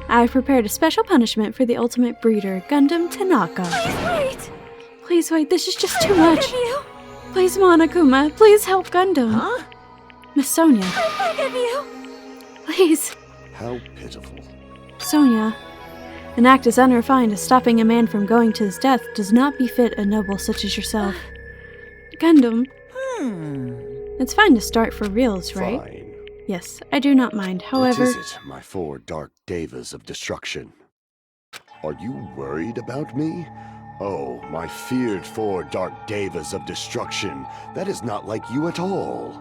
I've prepared a special punishment for the ultimate breeder, Gundam Tanaka. Please wait! Please wait, this is just too much. I beg of you! Please, Monokuma, please help Gundam. Huh? Miss Sonia, I beg of you! please. How pitiful. Sonia, an act as unrefined as stopping a man from going to his death does not befit a noble such as yourself. Gundam, it's fine to start for reals, right? Fine. Yes, I do not mind. However, What is it, my 4 dark devas of destruction? Are you worried about me? Oh, my feared 4 dark devas of destruction. That is not like you at all.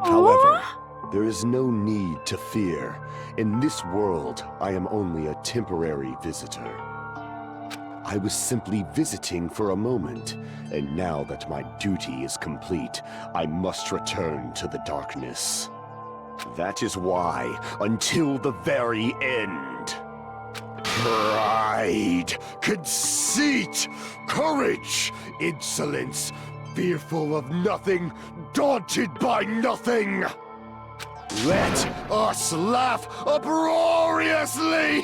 However, there is no need to fear. In this world, I am only a temporary visitor. I was simply visiting for a moment, and now that my duty is complete, I must return to the darkness. That is why, until the very end, pride, conceit, courage, insolence, fearful of nothing, daunted by nothing. Let us laugh uproariously!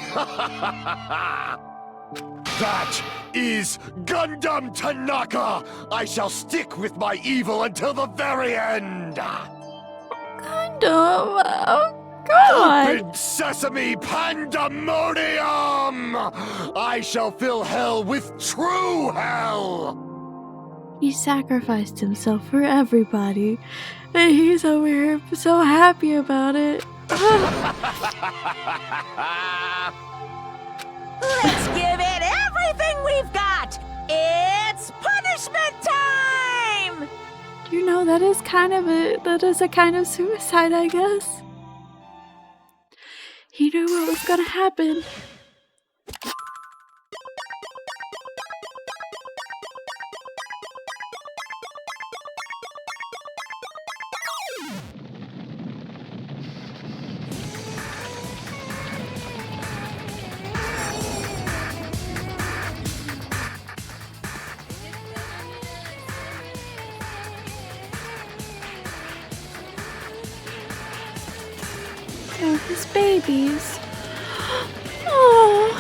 That is Gundam Tanaka! I shall stick with my evil until the very end! Gundam, oh god! Open sesame pandemonium! I shall fill hell with true hell! He sacrificed himself for everybody, and he's over here so happy about it. Let's give it everything we've got! It's punishment time! You know, that is a kind of suicide, I guess. He knew what was gonna happen. Oh, his babies. Oh.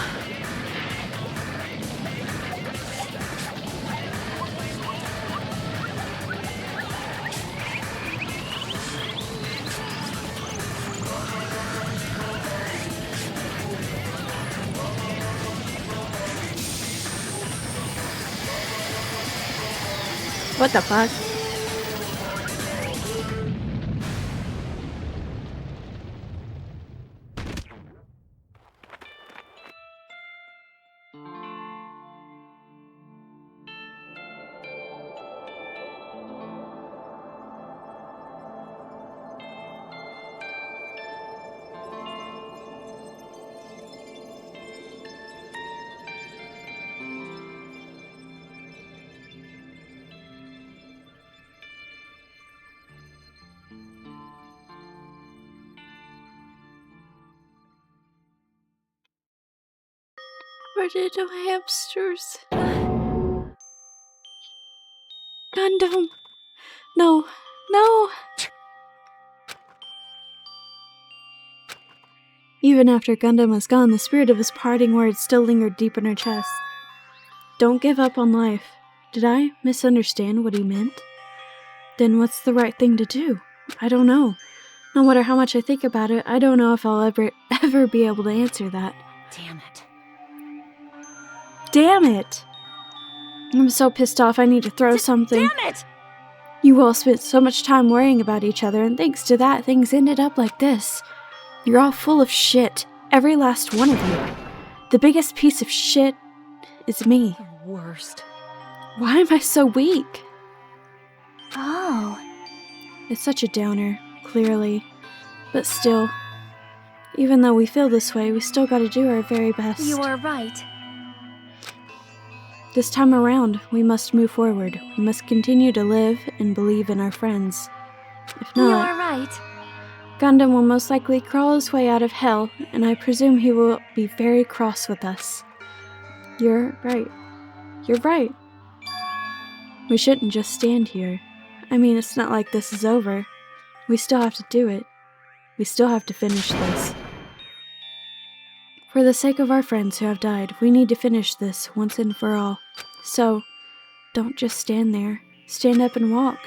What the fuck? Where did the hamsters? Gundam! No! No! Even after Gundam was gone, the spirit of his parting words still lingered deep in her chest. Don't give up on life. Did I misunderstand what he meant? Then what's the right thing to do? I don't know. No matter how much I think about it, I don't know if I'll ever be able to answer that. Damn it. Damn it! I'm so pissed off I need to throw something. Damn it! You all spent so much time worrying about each other, and thanks to that, things ended up like this. You're all full of shit. Every last one of you. The biggest piece of shit is me. The worst. Why am I so weak? Oh. It's such a downer, clearly. But still, even though we feel this way, we still gotta do our very best. You are right. This time around, we must move forward. We must continue to live and believe in our friends. If not, You're right. Gundam will most likely crawl his way out of hell, and I presume he will be very cross with us. You're right. You're right. We shouldn't just stand here. I mean, it's not like this is over. We still have to do it. We still have to finish this. For the sake of our friends who have died, we need to finish this once and for all. So, don't just stand there. Stand up and walk.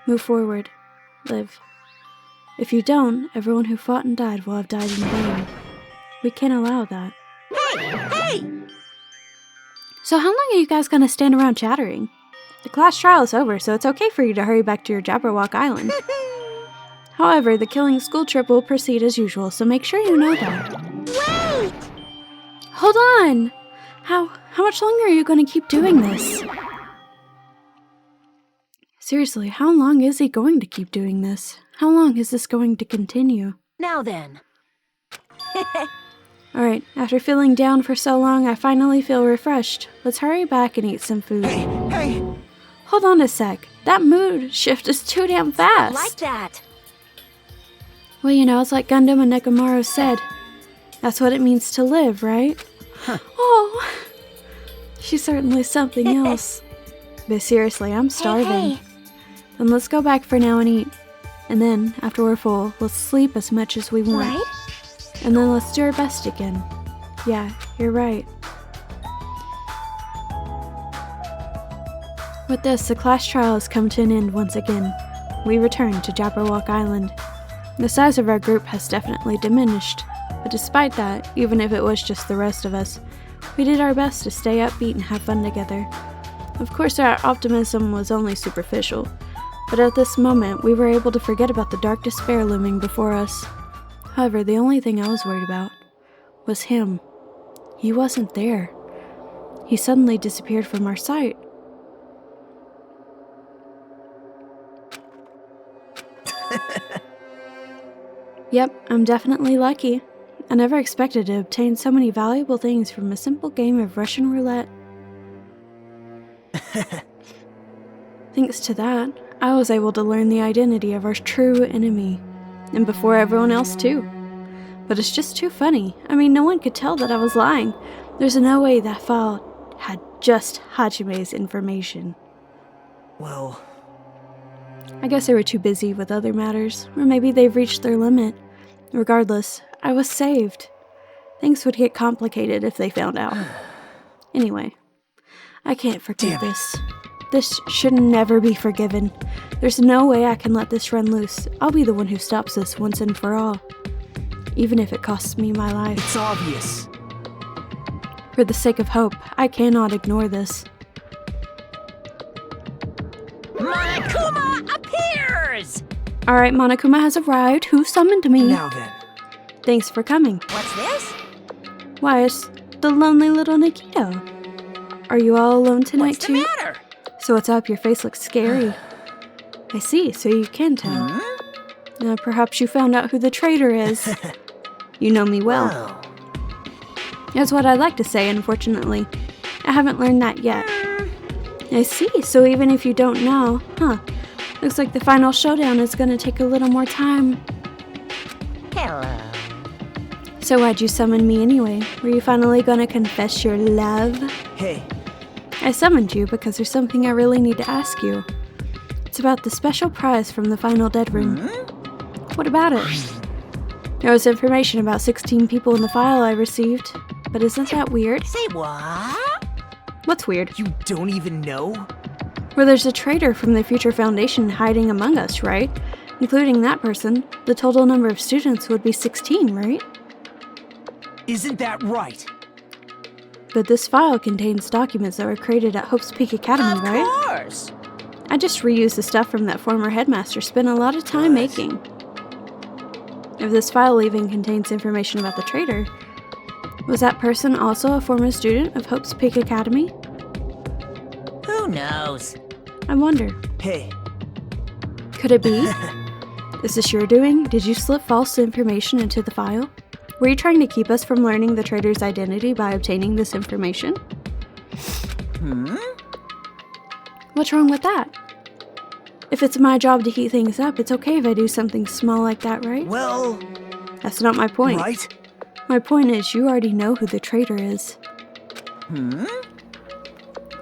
Move forward. Live. If you don't, everyone who fought and died will have died in vain. We can't allow that. Hey! So how long are you guys gonna stand around chattering? The class trial is over, so it's okay for you to hurry back to your Jabberwock Island. However, the killing school trip will proceed as usual, so make sure you know that. Wait! Hold on! How much longer are you gonna keep doing this? Seriously, how long is he going to keep doing this? How long is this going to continue? Now then. Alright, after feeling down for so long, I finally feel refreshed. Let's hurry back and eat some food. Hey! Hold on a sec. That mood shift is too damn fast. Like that. Well, you know, it's like Gundam and Nekomaru said. That's what it means to live, right? Huh. Oh, she's certainly something else. But seriously, I'm starving. Hey. Then let's go back for now and eat. And then, after we're full, let's sleep as much as we want. Right? And then let's do our best again. Yeah, you're right. With this, the class trial has come to an end once again. We return to Jabberwock Island. The size of our group has definitely diminished, but despite that, even if it was just the rest of us, we did our best to stay upbeat and have fun together. Of course, our optimism was only superficial, but at this moment, we were able to forget about the dark despair looming before us. However, the only thing I was worried about was him. He wasn't there. He suddenly disappeared from our sight. Yep, I'm definitely lucky. I never expected to obtain so many valuable things from a simple game of Russian roulette. Thanks to that, I was able to learn the identity of our true enemy. And before everyone else too. But it's just too funny. I mean, no one could tell that I was lying. There's no way that file had just Hajime's information. Well, I guess they were too busy with other matters, or maybe they've reached their limit. Regardless, I was saved. Things would get complicated if they found out. Anyway, I can't forgive this. This should never be forgiven. There's no way I can let this run loose. I'll be the one who stops this once and for all. Even if it costs me my life. it's obvious. For the sake of hope, I cannot ignore this. Monokuma appears! Alright, Monokuma has arrived. Who summoned me? Now then. Thanks for coming. What's this? Why, it's the lonely little Nikito. Are you all alone tonight What's the too? matter? So what's up? Your face looks scary. I see, so you can tell. Perhaps you found out who the traitor is. You know me well. Wow. That's what I'd like to say, unfortunately. I haven't learned that yet. I see, so even if you don't know, looks like the final showdown is gonna take a little more time. Hello. So why'd you summon me anyway? Were you finally gonna confess your love? Hey, I summoned you because there's something I really need to ask you. It's about the special prize from the final dead room. What about it? There was information about 16 people in the file I received, but isn't that weird? Say what? What's weird? you don't even know? Well, there's a traitor from the Future Foundation hiding among us, right? Including that person, the total number of students would be 16, right? Isn't that right? But this file contains documents that were created at Hope's Peak Academy, Of right? course. I just reused the stuff from that former headmaster spent a lot of time making. If this file even contains information about the traitor, was that person also a former student of Hope's Peak Academy? Who knows? I wonder. Hey, Could it be? Is this your doing? Did you slip false information into the file? Were you trying to keep us from learning the traitor's identity by obtaining this information? What's wrong with that? If it's my job to heat things up, it's okay if I do something small like that, right? Well... That's not my point. Right? My point is, you already know who the traitor is.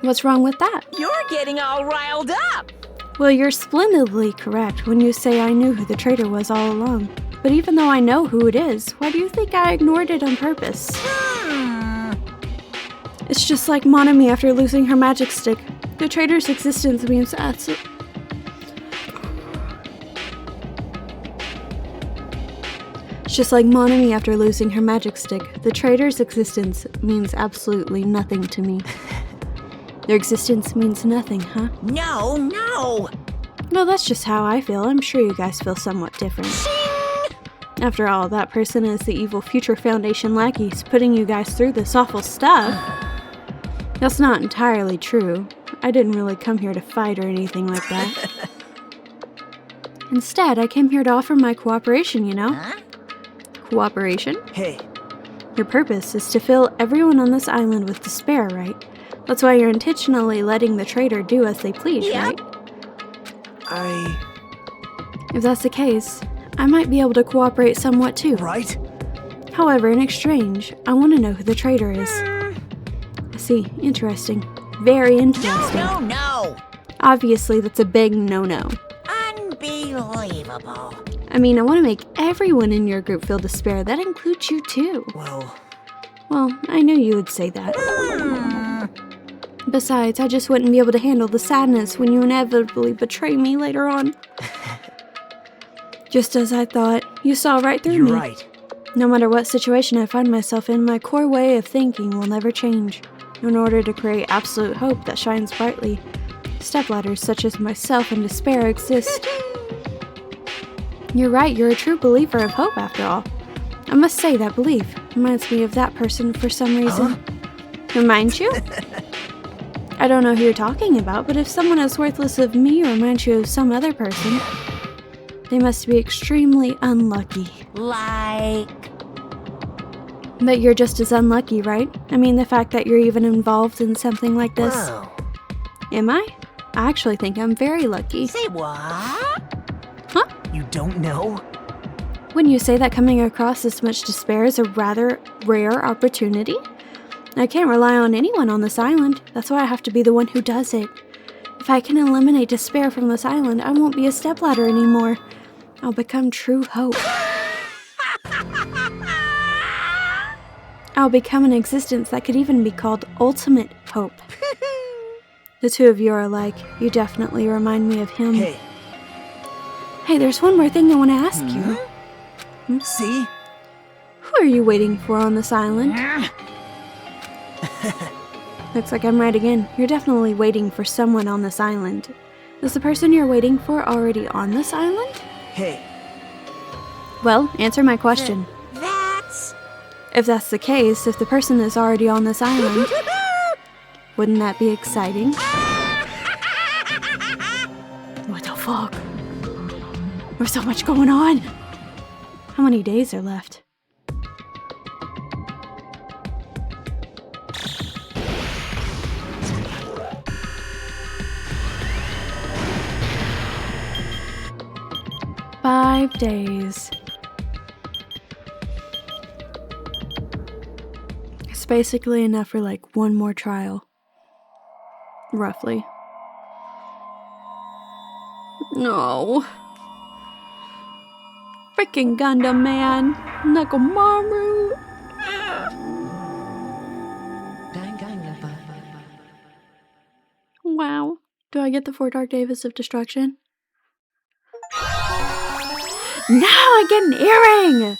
What's wrong with that? You're getting all riled up! Well, you're splendidly correct when you say I knew who the traitor was all along. But even though I know who it is, why do you think I ignored it on purpose? It's just like Monami after losing her magic stick. The traitor's existence means It's just like Monami after losing her magic stick. The traitor's existence means absolutely nothing to me. Their existence means nothing, huh? No, no! No, that's just how I feel. I'm sure you guys feel somewhat different. After all, that person is the evil Future Foundation lackeys putting you guys through this awful stuff. That's not entirely true. I didn't really come here to fight or anything like that. Instead, I came here to offer my cooperation, you know? Huh? Cooperation? Hey, Your purpose is to fill everyone on this island with despair, right? That's why you're intentionally letting the traitor do as they please, Yep. right? If that's the case, I might be able to cooperate somewhat too. Right? However, in exchange, I want to know who the traitor is. I see. Interesting. Very interesting. No, no, no! Obviously, that's a big no-no. Unbelievable. I mean, I want to make everyone in your group feel despair. That includes you too. Well, I knew you would say that. Besides, I just wouldn't be able to handle the sadness when you inevitably betray me later on. Just as I thought, you saw right through you're me. right. No matter what situation I find myself in, my core way of thinking will never change. In order to create absolute hope that shines brightly, stepladders such as myself in despair exist. You're right, you're a true believer of hope after all. I must say that belief reminds me of that person for some reason. Reminds you? I don't know who you're talking about, but if someone as worthless as me reminds you of some other person, they must be extremely unlucky. Like... But you're just as unlucky, right? I mean, the fact that you're even involved in something like this. Wow. Am I? I actually think I'm very lucky. Say what? Huh? You don't know? Wouldn't you say that coming across this much despair is a rather rare opportunity? I can't rely on anyone on this island. That's why I have to be the one who does it. If I can eliminate despair from this island, I won't be a stepladder anymore. I'll become true hope. I'll become an existence that could even be called ultimate hope. The two of you are alike. You definitely remind me of him. Hey, there's one more thing I want to ask you. See? Who are you waiting for on this island? Looks like I'm right again. You're definitely waiting for someone on this island. Is the person you're waiting for already on this island? Hey. Well, answer my question. That's... If that's the case, if the person is already on this island, wouldn't that be exciting? What the fuck? There's so much going on! How many days are left? Five days. It's basically enough for like one more trial. Roughly. No. Freaking Gundam man. Nekomaru. Wow. Do I get the 4 Dark Days of Destruction? Now I get an earring!